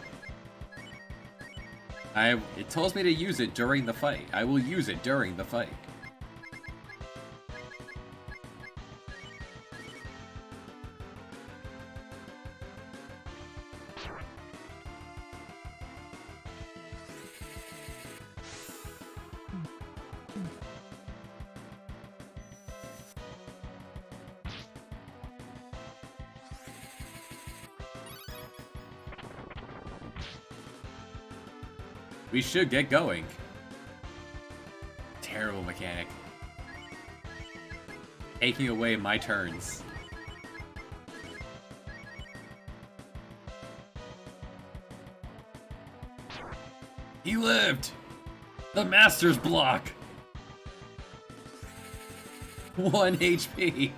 It tells me to use it during the fight. I will use it during the fight. We should get going. Terrible mechanic. Taking away my turns. He lived! The Master's Block! 1 HP.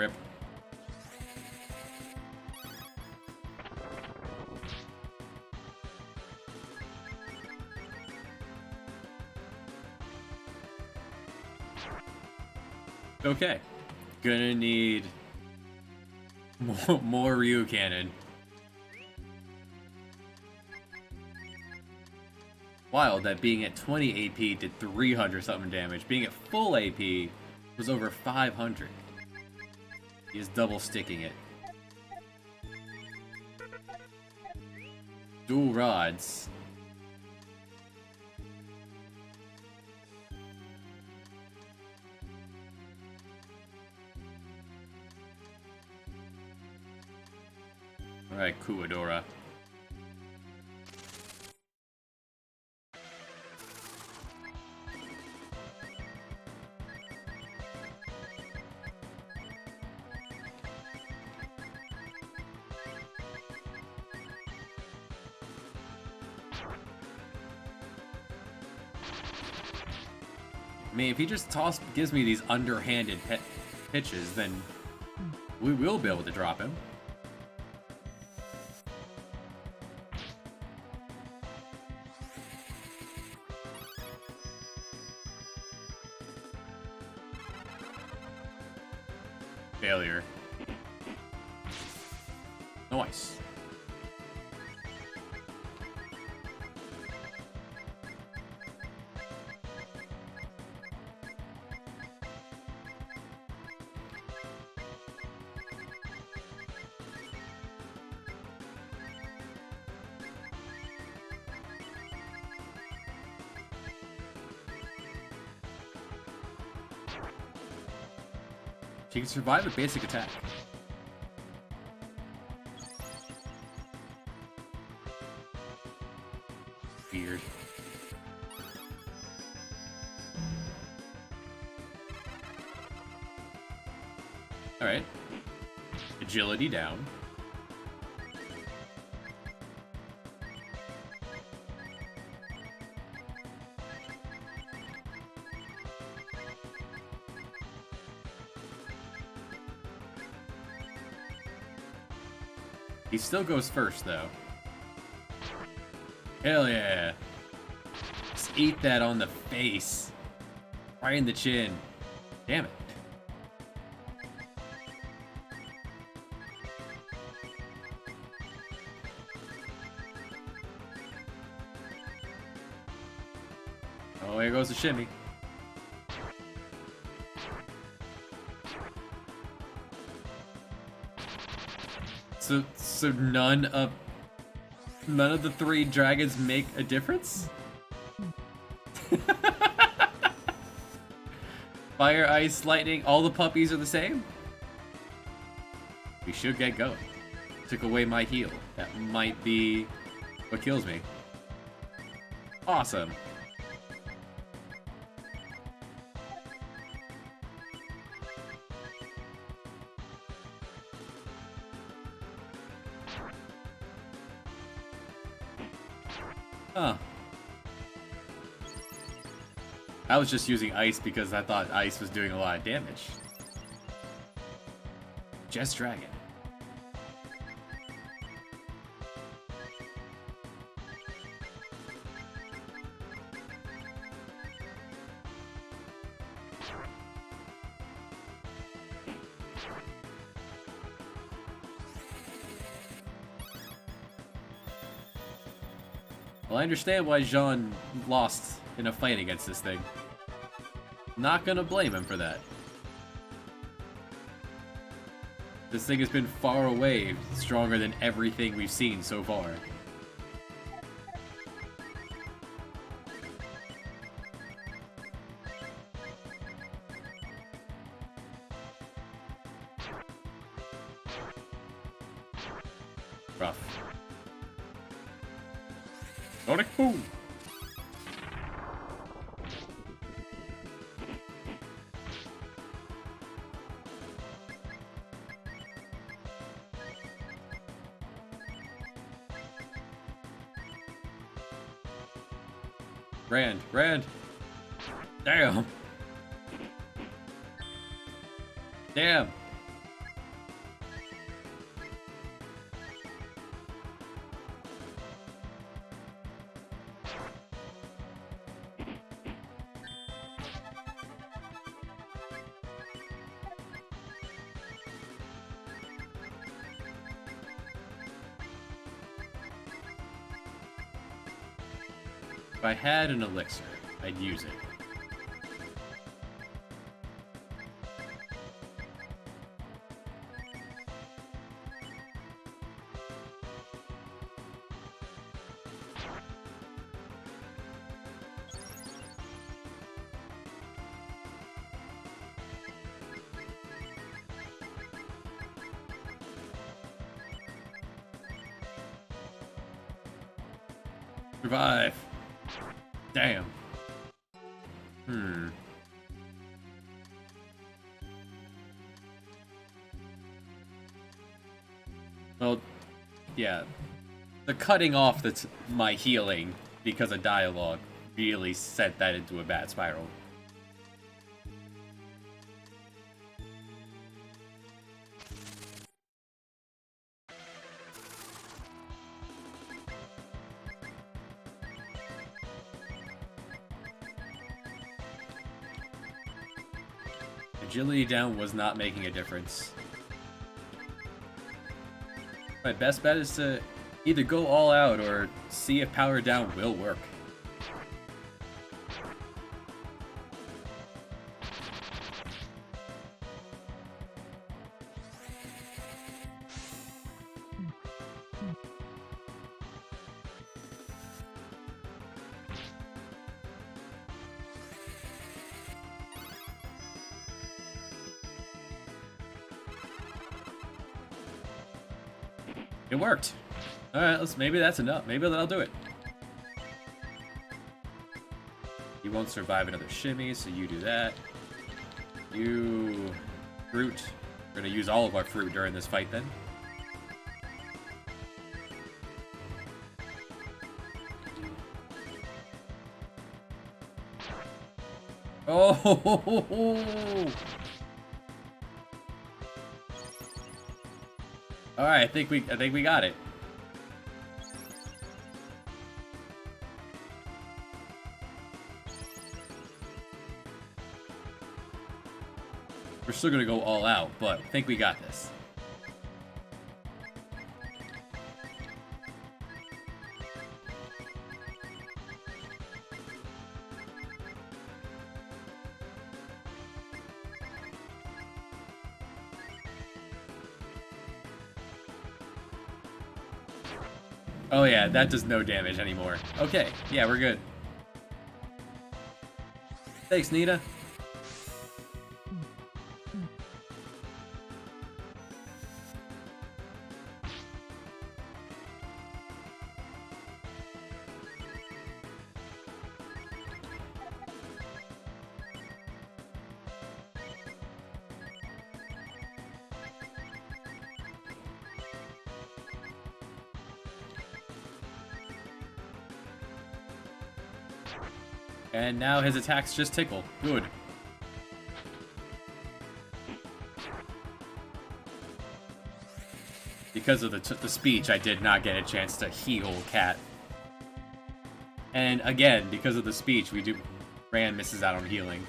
Rip. Okay. Gonna need more Ryu Cannon. Wild that being at 20 AP did 300 something damage. Being at full AP was over 500. He is double sticking it. Dual rods. Alright, Kuwadora. I mean, if he just gives me these underhanded pitches, then we will be able to drop him. Failure. Nice. She can survive a basic attack. Weird. Alright. Agility down. He still goes first, though. Hell yeah. Just eat that on the face. Right in the chin. Damn it. Oh, here goes the shimmy. So none of the three dragons make a difference? Fire, ice, lightning, all the puppies are the same? We should get going. Took away my heal. That might be what kills me. Awesome. Huh. I was just using ice because I thought ice was doing a lot of damage. Jess Dragon. Well, I understand why Jean lost in a fight against this thing. Not gonna blame him for that. This thing has been far away stronger than everything we've seen so far. Rough. Sonic Boom! Rand! Damn! Damn! If I had an elixir, I'd use it. Survive. Damn. Well, yeah. The cutting off that's my healing because of dialogue really sent that into a bad spiral. Agility down was not making a difference. My best bet is to either go all out or see if power down will work. It worked. Alright, maybe that's enough. Maybe that'll do it. You won't survive another shimmy, so you do that. You... fruit. We're gonna use all of our fruit during this fight, then. Oh! Alright, I think we got it. We're still gonna go all out, but I think we got this. Oh yeah, that does no damage anymore. Okay, yeah, we're good. Thanks, Nita. And now his attacks just tickle. Good. Because of the speech, I did not get a chance to heal Cat. And again, because of the speech, Ran misses out on healing.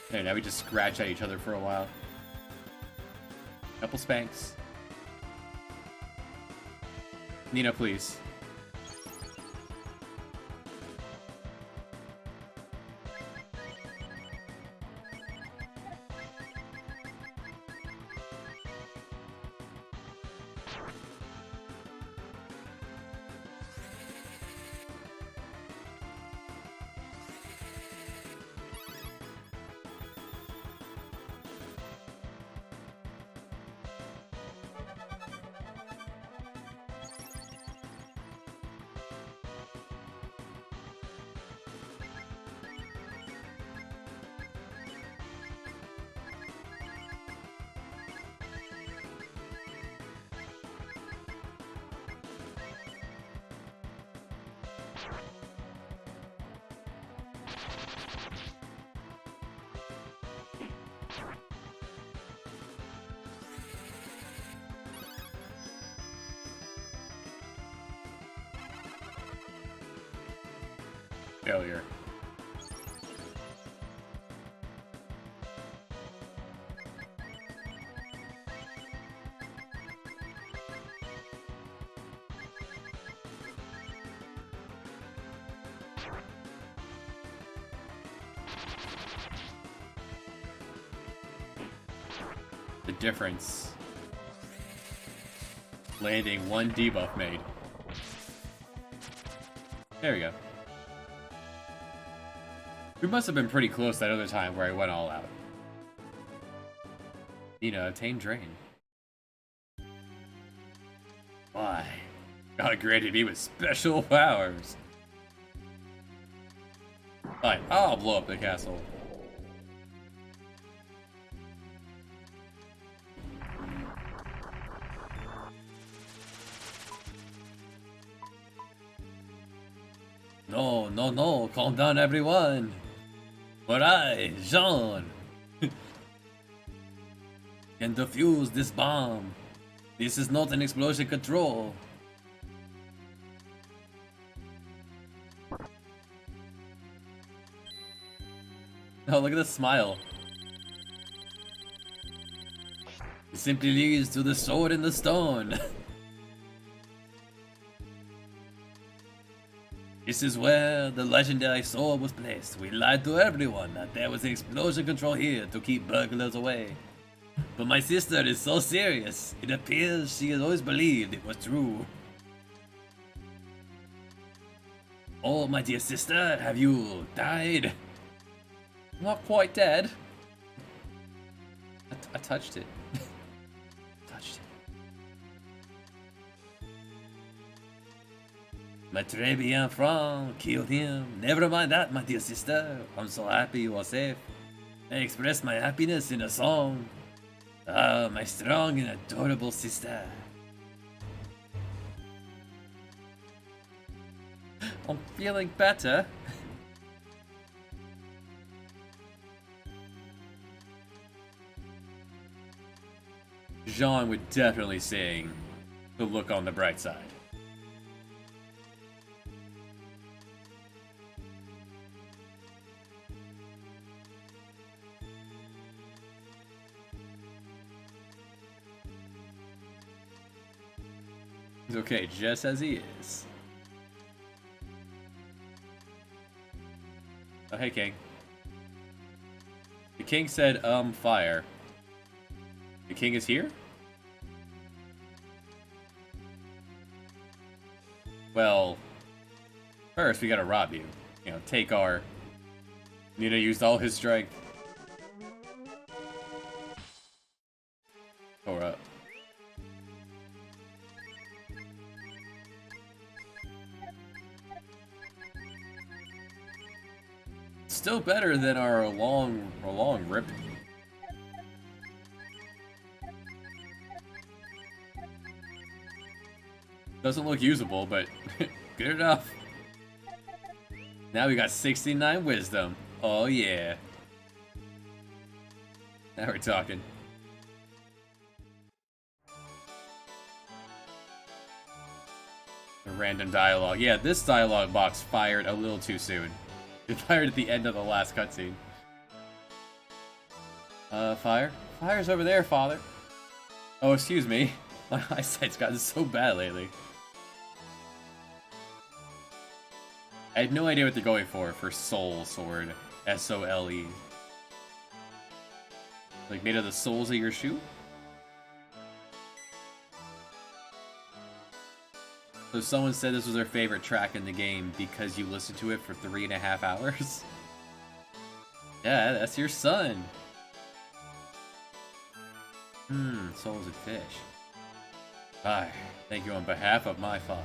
Okay, now we just scratch at each other for a while. Couple spanks. Nina, please. Failure. The difference. Landing one debuff made. There we go. We must have been pretty close that other time where I went all out. Nina, obtain drain. Why? God granted me with special powers. Fine, I'll blow up the castle. No, no, no, calm down everyone. For I, Jean, can defuse this bomb. This is not an explosion control. Oh, look at the smile. It simply leads to the sword and the stone. This is where the legendary sword was placed. We lied to everyone that there was an explosion control here to keep burglars away. But my sister is so serious. It appears she has always believed it was true. Oh, my dear sister, have you died? Not quite dead. I touched it. Touched it. My très bien friend killed him. Never mind that, my dear sister. I'm so happy you are safe. I express my happiness in a song. Ah, my strong and adorable sister. I'm feeling better. Jean would definitely sing the look on the bright side. He's okay just as he is. Oh, hey, King. The King said, fire. The King is here? Well, first we gotta rob you. You know, take our... Nina used all his strength. Tore up. Still better than our long rip. Doesn't look usable, but good enough. Now we got 69 wisdom. Oh yeah. Now we're talking. A random dialogue. Yeah, this dialogue box fired a little too soon. It fired at the end of the last cutscene. Fire? Fire's over there, father. Oh, excuse me. My eyesight's gotten so bad lately. I had no idea what they're going for Soul Sword. S-O-L-E. Like made of the soles of your shoe? So someone said this was their favorite track in the game because you listened to it for 3.5 hours? Yeah, that's your son. Souls of fish. Hi, thank you on behalf of my father.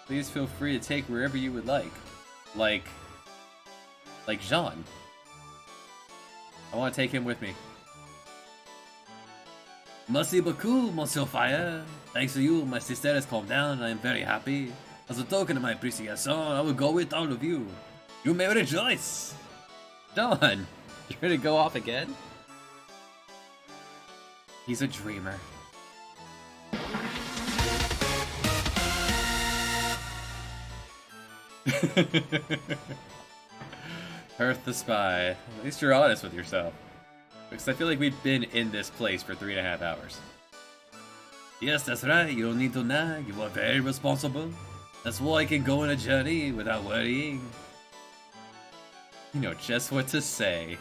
Please feel free to take wherever you would like. Like Jean. I want to take him with me. Merci beaucoup, Monsieur Fire. Thanks to you, my sister has calmed down and I am very happy. As a token of my appreciation, I will go with all of you. You may rejoice. John, you're gonna go off again? He's a dreamer. Earth the Spy. At least you're honest with yourself. Because I feel like we've been in this place for 3.5 hours. Yes, that's right. You don't need to nag. You are very responsible. That's why I can go on a journey without worrying. You know just what to say.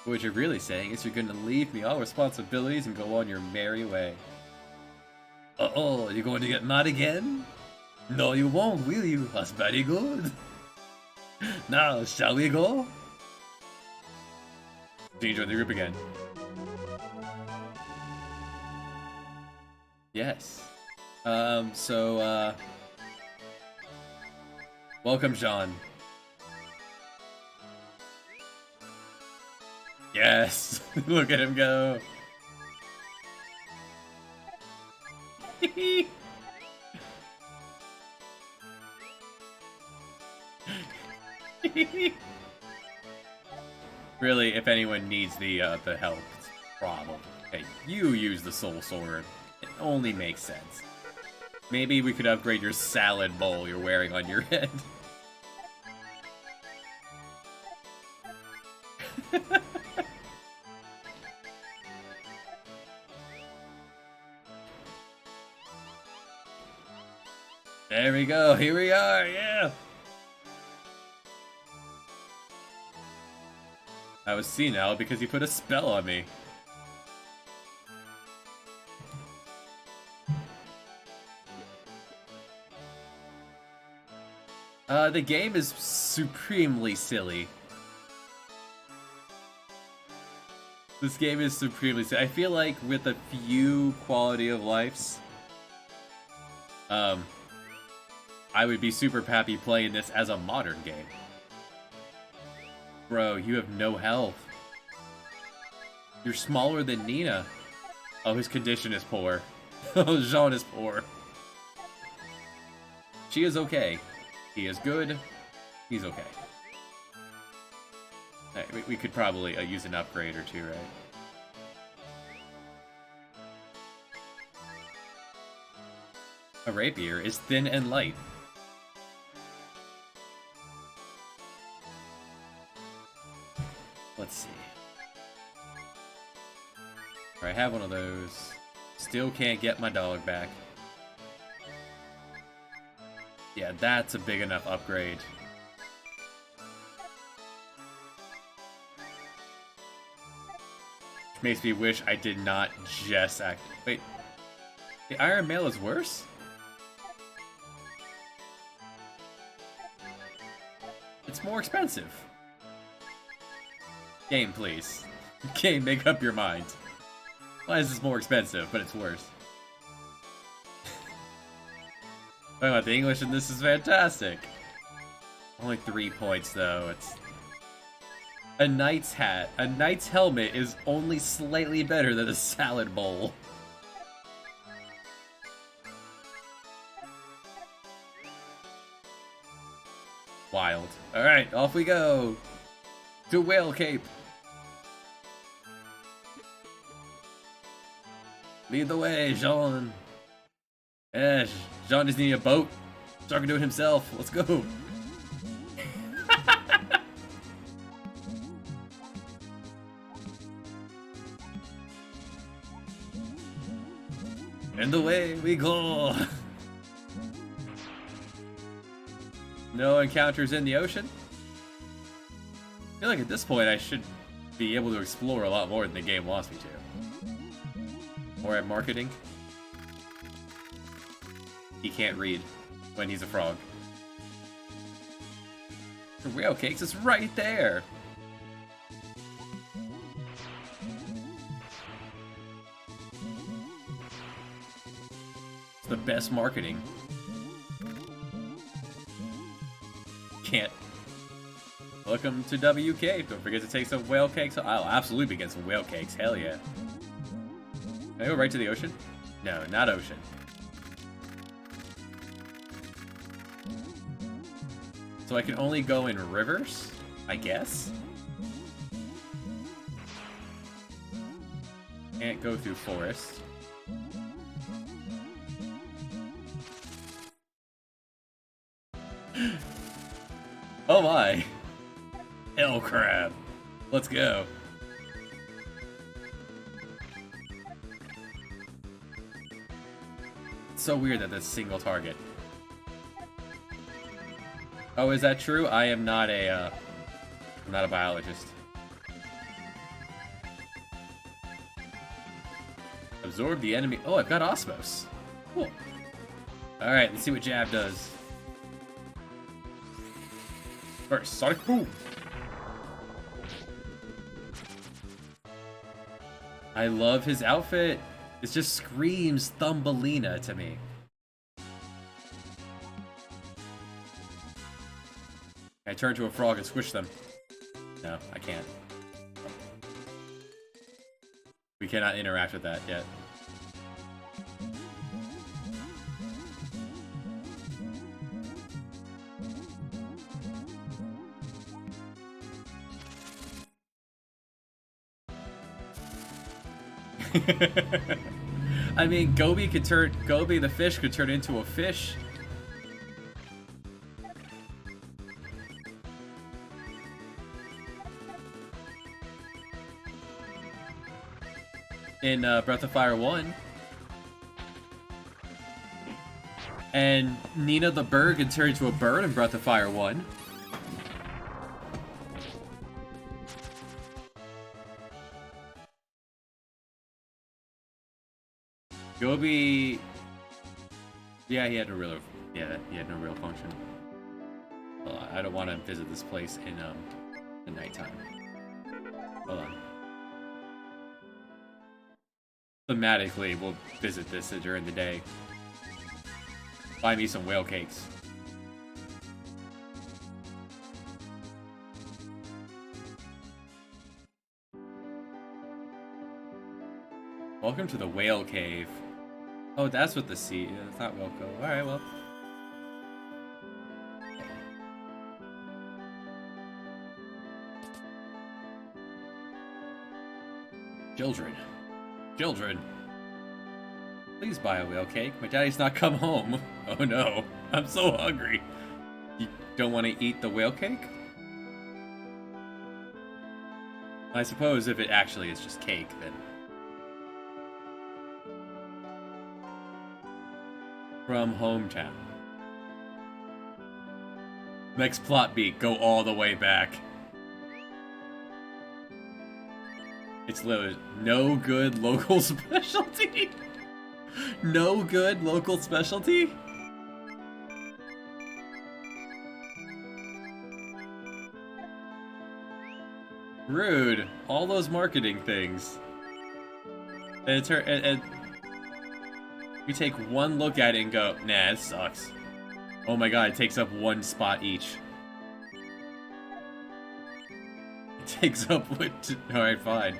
What you're really saying is you're gonna leave me all responsibilities and go on your merry way. Uh-oh, you're going to get mad again? No, you won't, will you? That's very good. Now, shall we go? Do you join the group again? Yes. Welcome, Jean. Yes! Look at him go! Really, if anyone needs the help, it's probably. Hey, you use the Soul Sword. It only makes sense. Maybe we could upgrade your salad bowl you're wearing on your head. There we go, here we are, yeah! I was senile because he put a spell on me. The game is supremely silly. This game is supremely silly. I feel like with a few quality of lives, I would be super happy playing this as a modern game. Bro, you have no health. You're smaller than Nina. Oh, his condition is poor. Oh, Jean is poor. She is okay. He is good. He's okay. Right, we could probably use an upgrade or two, right? A rapier is thin and light. Let's see. Alright, I have one of those. Still can't get my dog back. Yeah, that's a big enough upgrade. Which makes me wish I did not just act. Wait, the Iron Mail is worse? It's more expensive. Game, please. Game, make up your mind. Why is this more expensive, but it's worse? Talking about the English in this is fantastic. Only 3 points, though. It's a knight's hat. A knight's helmet is only slightly better than a salad bowl. Wild. Alright, off we go. To Whale Cape. Lead the way, Jean. Yeah, Jean just needs a boat. Shark can do it himself. Let's go. And away we go. No encounters in the ocean. I feel like at this point I should be able to explore a lot more than the game wants me to. More at marketing. He can't read when he's a frog. The Whale Cakes is right there. It's the best marketing. Can't. Welcome to WK. Don't forget to take some whale cakes. I'll absolutely get some whale cakes. Hell yeah. Can I go right to the ocean? No, not ocean. So I can only go in rivers, I guess? Can't go through forests. Oh my! Hell crab. Let's go. It's so weird that that's single target. Oh, is that true? I am not a, I'm not a biologist. Absorb the enemy. Oh, I've got Osmos. Cool. Alright, let's see what Jab does. First, Sonic Boom! I love his outfit. It just screams Thumbelina to me. I turn to a frog and squish them. No, I can't. We cannot interact with that yet. I mean, Gobi the fish could turn into a fish. In Breath of Fire 1. And Nina the bird can turn into a bird in Breath of Fire 1. Gobi... Yeah, he had no real... Yeah, he had no real function. Well, I don't want to visit this place in the nighttime. Hold on. Thematically, we'll visit this during the day. Buy me some whale cakes. Welcome to the whale cave. Oh, that's what the sea. It's not Wilco. Alright, well. Children. Children. Please buy a whale cake. My daddy's not come home. Oh no. I'm so hungry. You don't want to eat the whale cake? I suppose if it actually is just cake, then... From hometown. Next plot beat, go all the way back. It's literally no good local specialty. No good local specialty? Rude. All those marketing things. And you take one look at it and go, nah, this sucks. Oh my god, it takes up one spot each. It takes up what? Alright, fine.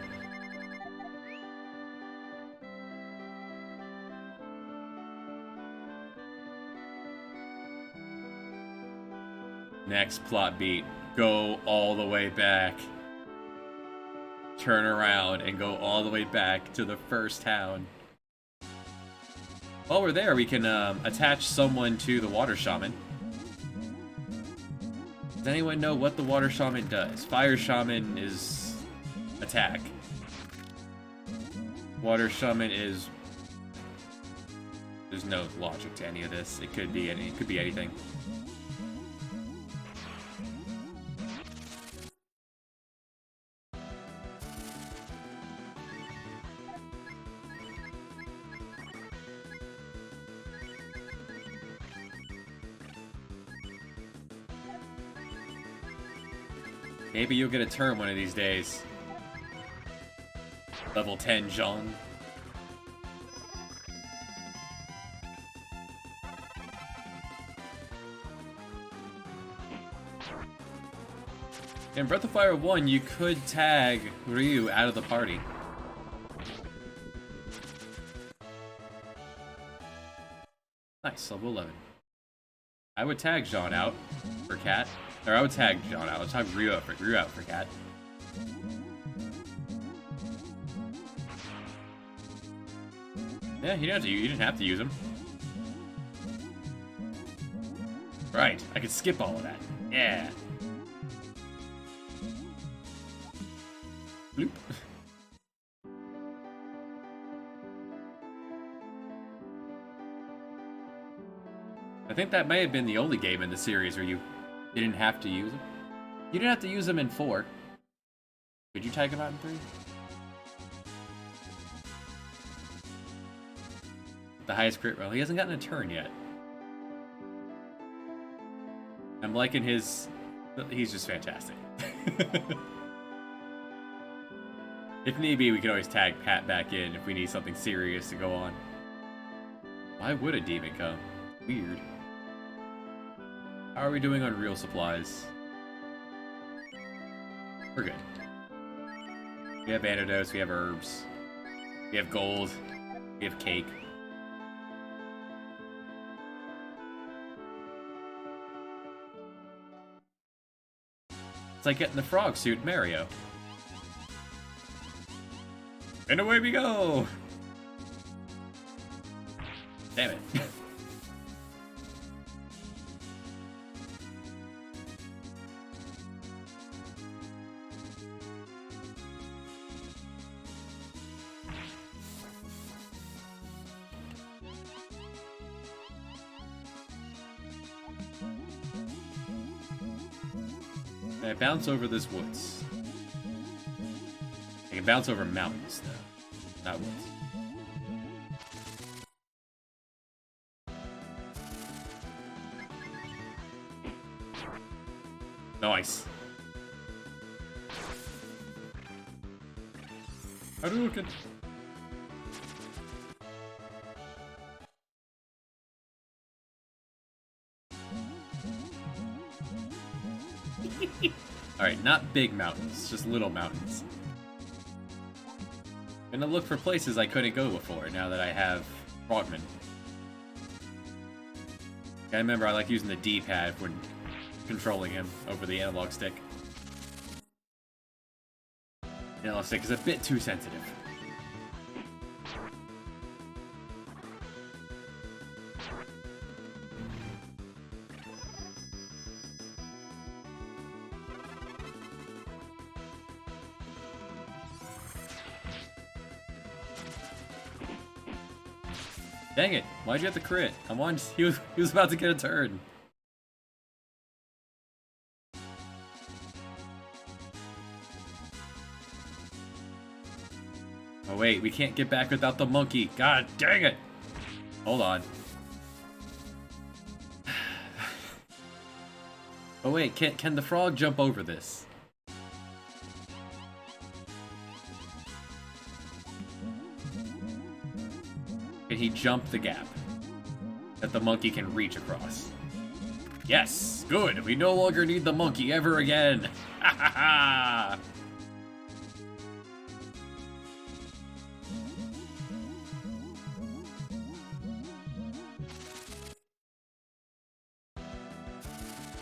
Next plot beat. Go all the way back. Turn around and go all the way back to the first town. While we're there, we can attach someone to the Water Shaman. Does anyone know what the Water Shaman does? Fire Shaman is attack. Water Shaman is... There's no logic to any of this. It could be anything. Maybe you'll get a turn one of these days. Level 10, Jean. In Breath of Fire 1, you could tag Ryu out of the party. Yes, level 11. I would tag Jean out for Cat. Or I would tag Jean out. Let's tag Ryu out for Cat. Yeah, you didn't have to use him. Right, I could skip all of that. Yeah. Bloop. I think that may have been the only game in the series where you didn't have to use them. You didn't have to use them in 4. Could you tag him out in 3? The highest crit roll. He hasn't gotten a turn yet. I'm liking his... He's just fantastic. If need be, we can always tag Pat back in if we need something serious to go on. Why would a demon come? Weird. How are we doing on real supplies? We're good. We have antidotes, we have herbs, we have gold, we have cake. It's like getting the frog suit Mario. And away we go! Damn it. I bounce over this woods. I can bounce over mountains, though. Not woods. Nice. Hadouken! Alright, not big mountains, just little mountains. I'm gonna look for places I couldn't go before, now that I have Frogman. I remember I like using the D-pad when controlling him over the analog stick. The analog stick is a bit too sensitive. Dang it, why'd you have to crit? Come on, he was about to get a turn. Oh wait, we can't get back without the monkey. God dang it! Hold on. Oh wait, can the frog jump over this? Can he jump the gap that the monkey can reach across? Yes! Good! We no longer need the monkey ever again! Ha ha ha!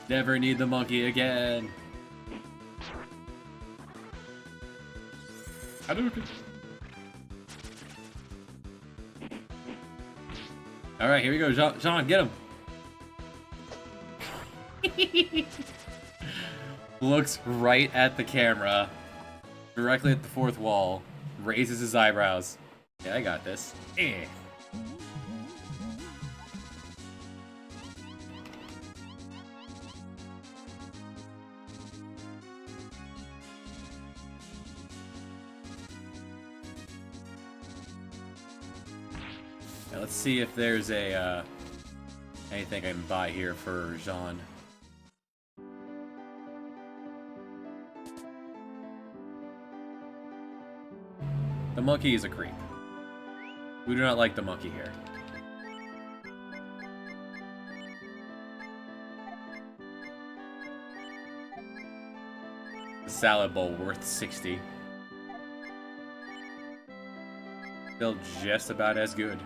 Never need the monkey again! Hadouken! Alright, here we go, Jean, get him! Looks right at the camera, directly at the fourth wall, raises his eyebrows. Yeah, I got this. Eh. Now let's see if there's a anything I can buy here for Jean. The monkey is a creep. We do not like the monkey here. A salad bowl worth 60. Still just about as good.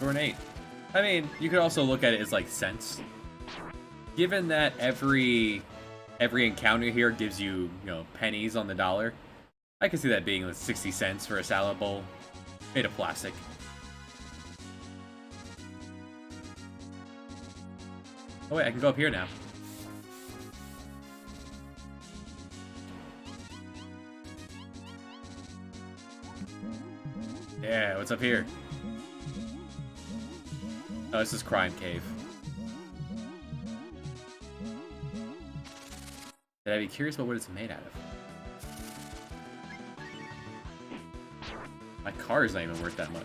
Ornate. I mean, you could also look at it as like cents. Given that every encounter here gives you, pennies on the dollar, I can see that being like 60 cents for a salad bowl made of plastic. Oh wait, I can go up here now. Yeah, what's up here? Oh, this is Crime Cave. I'd be curious about what it's made out of. My car is not even worth that much.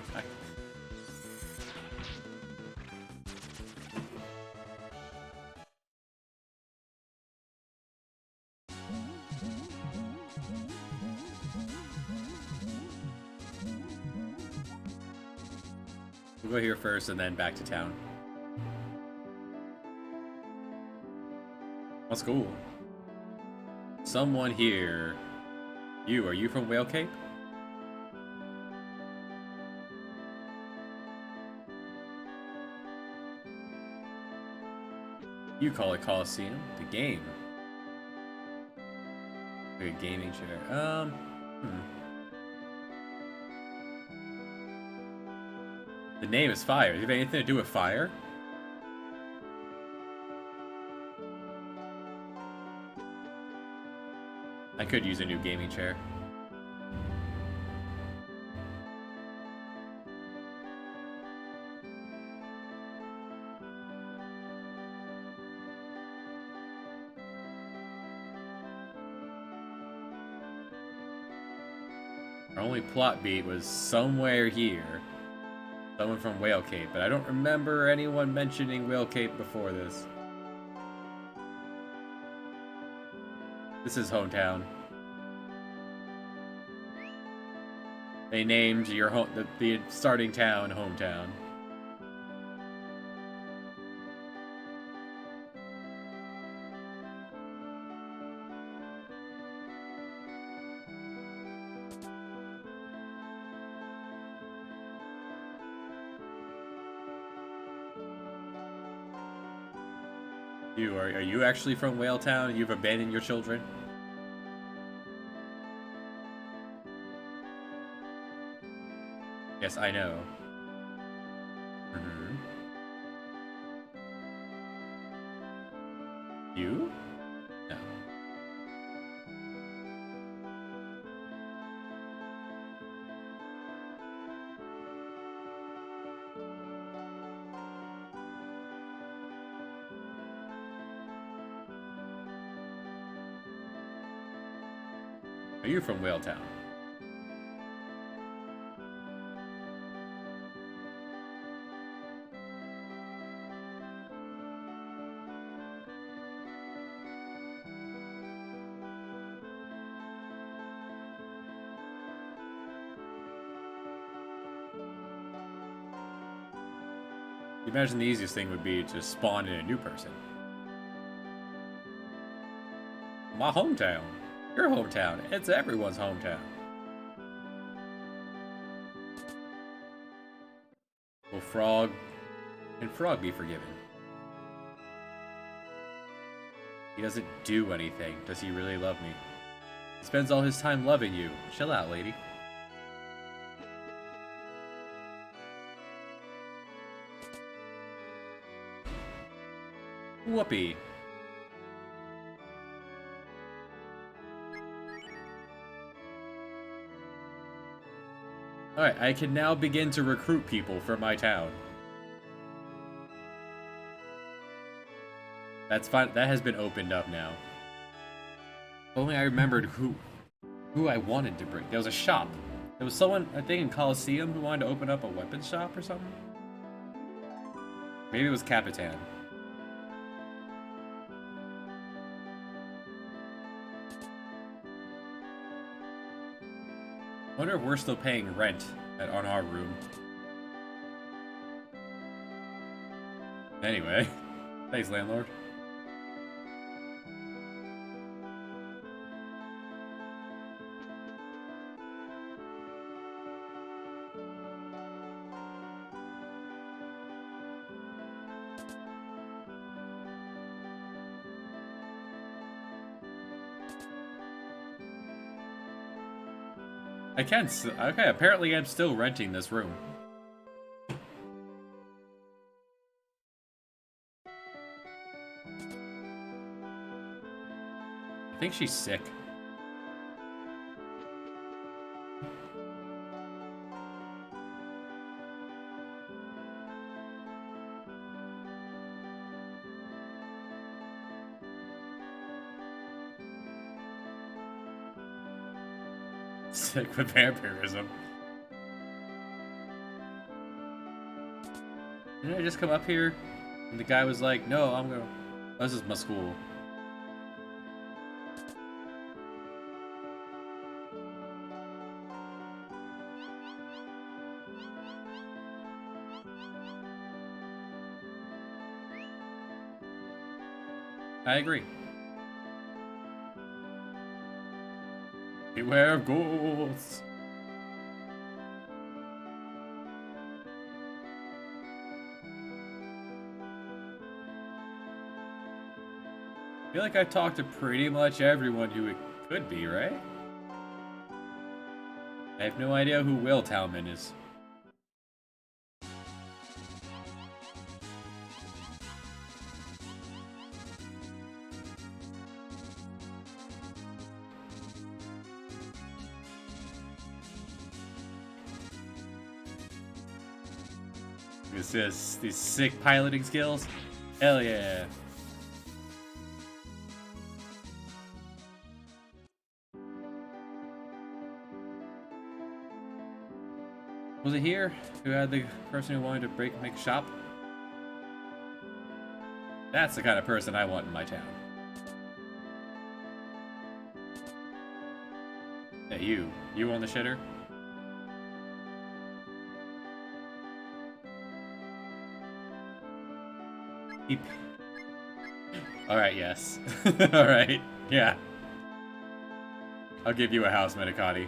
We'll go here first and then back to town. That's cool. Someone here. Are you from Whale Cape? You call it Coliseum? The game. Like a gaming chair. The name is Fire. Do you have anything to do with fire? I could use a new gaming chair. Our only plot beat was somewhere here. Someone from Whale Cape, but I don't remember anyone mentioning Whale Cape before this. This is hometown. They named your the starting town hometown. Are you actually from Whale Town? You've abandoned your children? Yes, I know. You? No. Are you from Whale Town? Imagine the easiest thing would be to spawn in a new person. My hometown. Your hometown. It's everyone's hometown. Will Frog and Frog be forgiven? He doesn't do anything. Does he really love me? He spends all his time loving you. Chill out, lady. Whoopee. Alright, I can now begin to recruit people for my town. That's fine. That has been opened up now. If only I remembered who I wanted to bring. There was a shop. There was someone, I think, in Coliseum who wanted to open up a weapons shop or something. Maybe it was Capitan. I wonder if we're still paying rent on our room. Anyway, thanks, landlord. I can. Okay, apparently I'm still renting this room. I think she's sick. Sick with vampirism. Didn't I just come up here? And the guy was like, no, I'm gonna... Oh, this is my school. I agree. Beware of ghosts. I feel like I've talked to pretty much everyone who it could be, right? I have no idea who Will Talman is. These sick piloting skills. Hell yeah. Was it here who had the person who wanted to make a shop? That's the kind of person I want in my town. Hey, you on the shitter? Alright, yes. Alright, yeah. I'll give you a house, Medicati.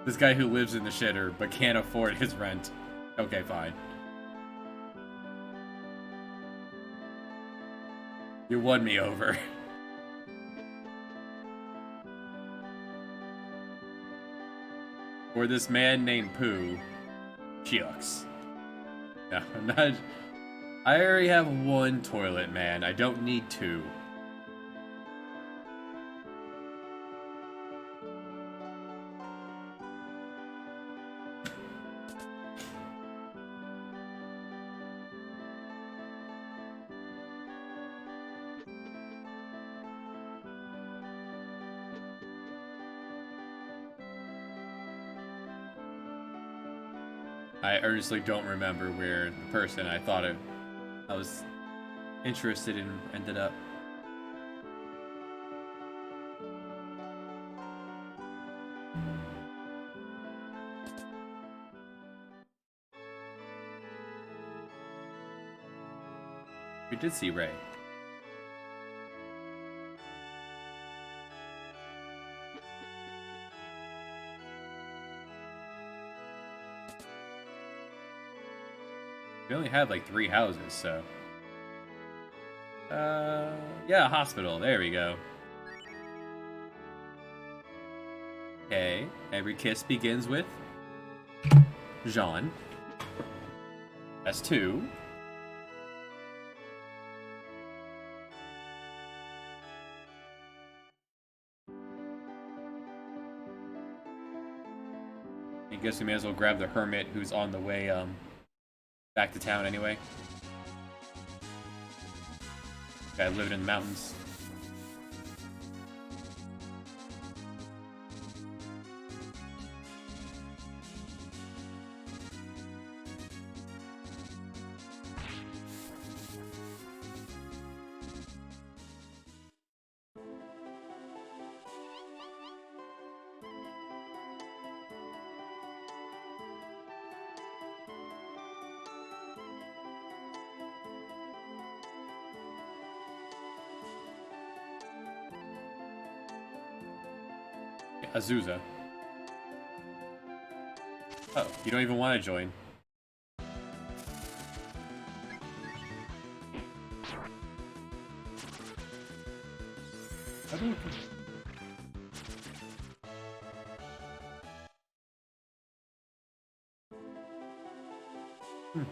This guy who lives in the shitter but can't afford his rent. Okay, fine. You won me over. For this man named Pooh. Shucks. No, I'm not... I already have one toilet, man. I don't need two. I earnestly don't remember where the person I thought I was interested in ended up. We did see Ray. We only had like 3 houses, so... yeah, hospital. There we go. Okay, every kiss begins with... Jean. That's 2. I guess we may as well grab the hermit who's on the way, back to town anyway. Guy living in the mountains. Azusa. Oh, you don't even want to join. Hmm.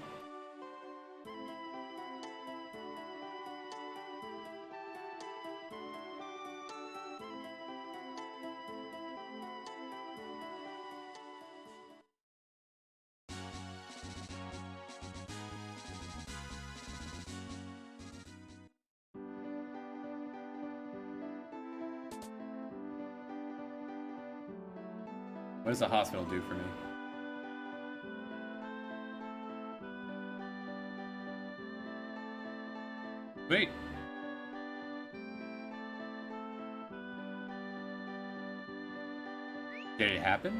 What does the hospital do for me? Wait. Did it happen?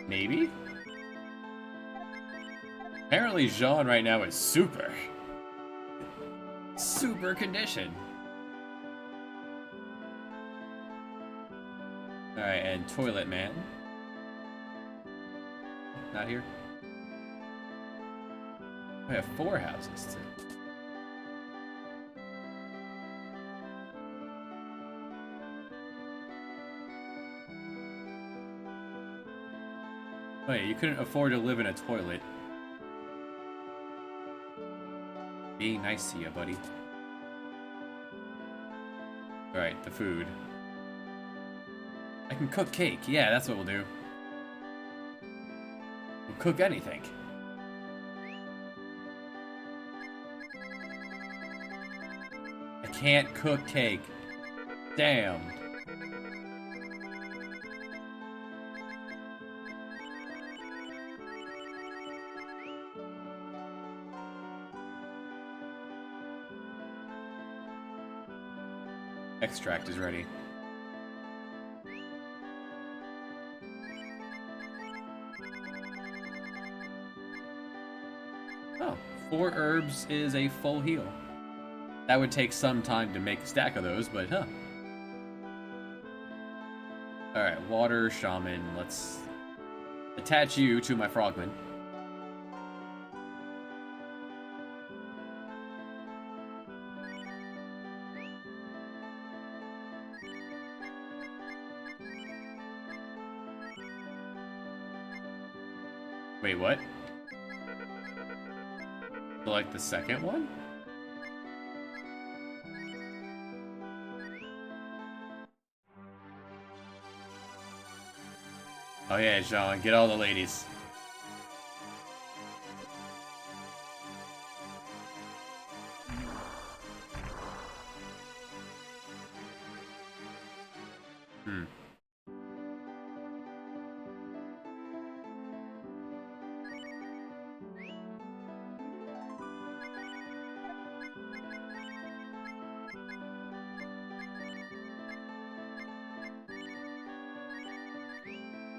Maybe? Apparently Jean right now is super conditioned. Alright, and Toilet Man. Not here? I have 4 houses too. Wait, you couldn't afford to live in a toilet. Being nice to you, buddy. Alright, the food. I can cook cake. Yeah, that's what we'll do. We'll cook anything. I can't cook cake. Damn. Extract is ready. Oh, 4 herbs is a full heal. That would take some time to make a stack of those, but huh. Alright, water, shaman. Let's attach you to my frogman. Wait, what? Like the second one? Oh yeah, Jean, get all the ladies.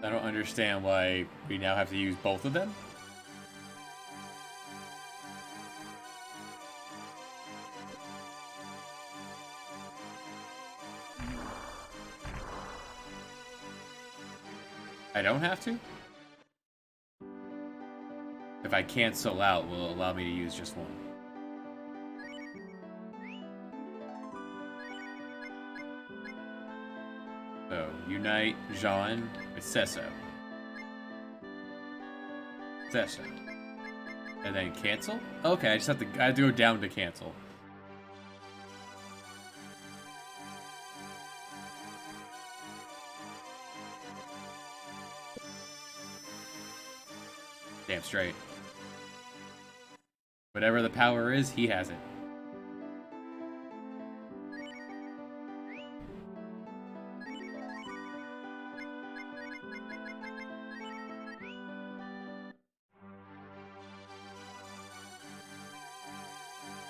I don't understand why we now have to use both of them. I don't have to? If I cancel out, will it allow me to use just one? So, unite Jean with Cesso. Cesso. And then cancel? Okay, I have to go down to cancel. Damn straight. Whatever the power is, he has it.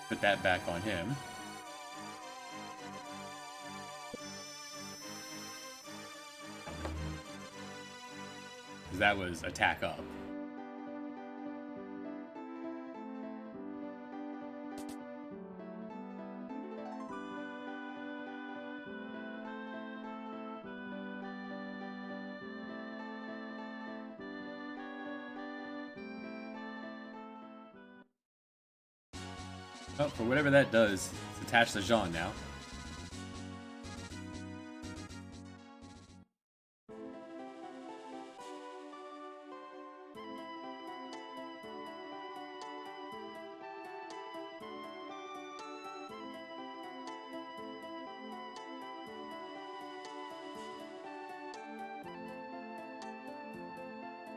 Put that back on him. Because that was attack up. Oh, for whatever that does, it's attached to Jean now.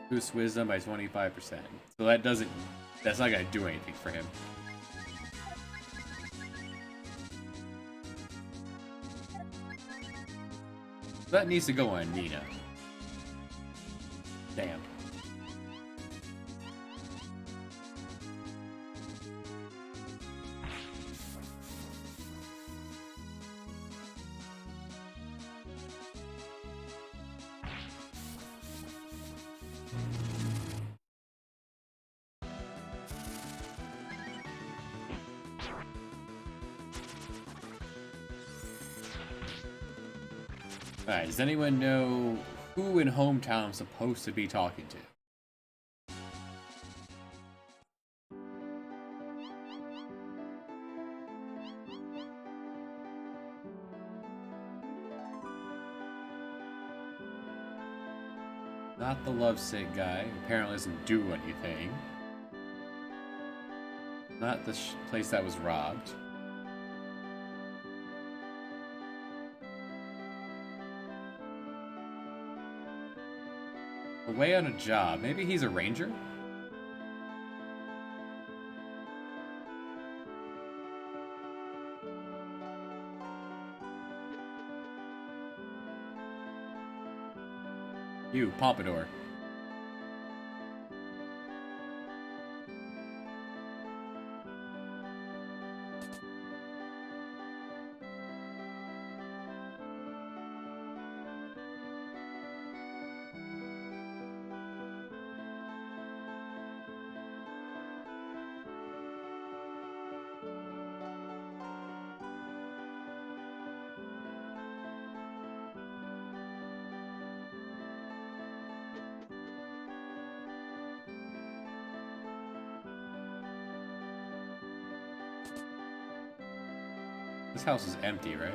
Boost wisdom by 25%. So that's not gonna do anything for him. That needs to go on Nina. Damn. Alright, does anyone know who in Hometown I'm supposed to be talking to? Not the lovesick guy. Apparently doesn't do anything. Not the place that was robbed. Away on a job. Maybe he's a ranger? You, Pompadour. This house is empty, right?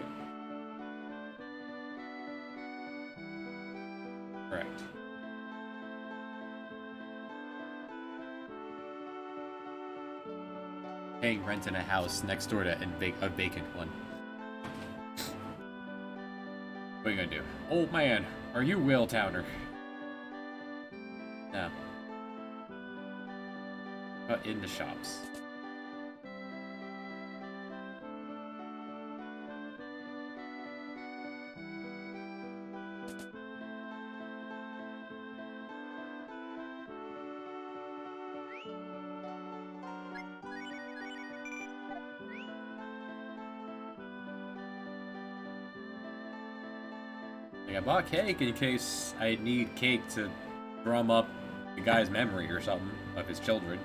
Correct. Paying rent in a house next door to a vacant one. What are you gonna do? Old man, are you Will Towner? No. In the shops. I bought cake in case I need cake to drum up the guy's memory or something of his children.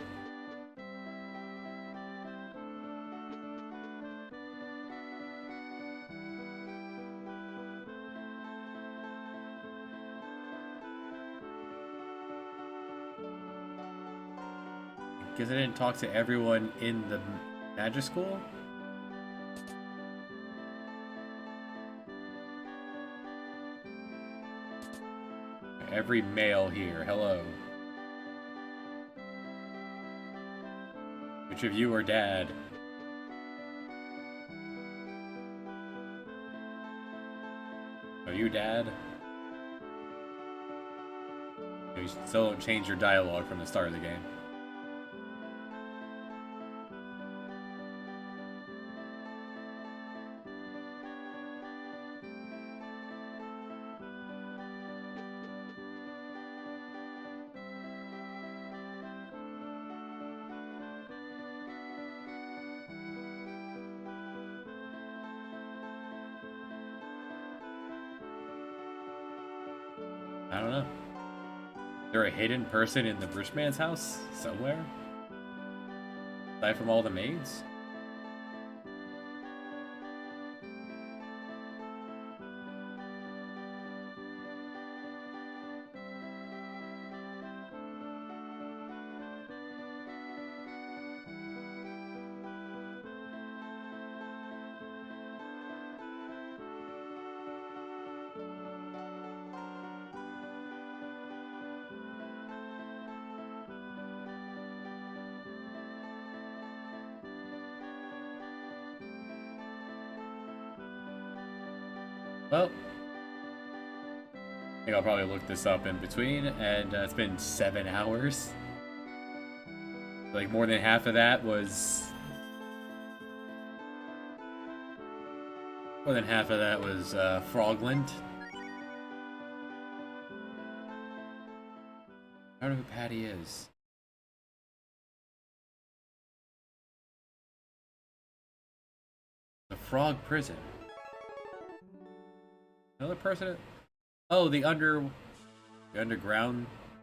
Because I didn't talk to everyone in the magic school? Every male here, hello. Which of you are dad? Are you dad? You still don't change your dialogue from the start of the game. I don't know. Is there a hidden person in the Brushman's house somewhere? Aside from all the maids? Well, think I'll probably look this up in between, and it's been 7 hours. Like, more than half of that was... More than half of that was Frogland. I don't know who Patty is. The Frog Prison. Another person? Oh, the underground?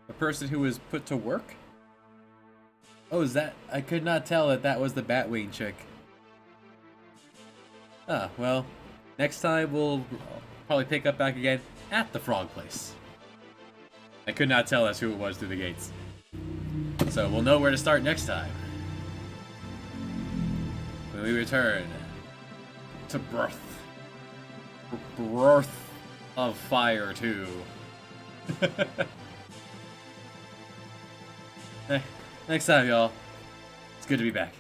The person who was put to work? Oh, is that? I could not tell that that was the Batwing chick. Ah, well, next time we'll probably pick up back again at the Frog Place. I could not tell us who it was through the gates. So we'll know where to start next time. When we return to Breath of Fire 2. Next time, y'all. It's good to be back.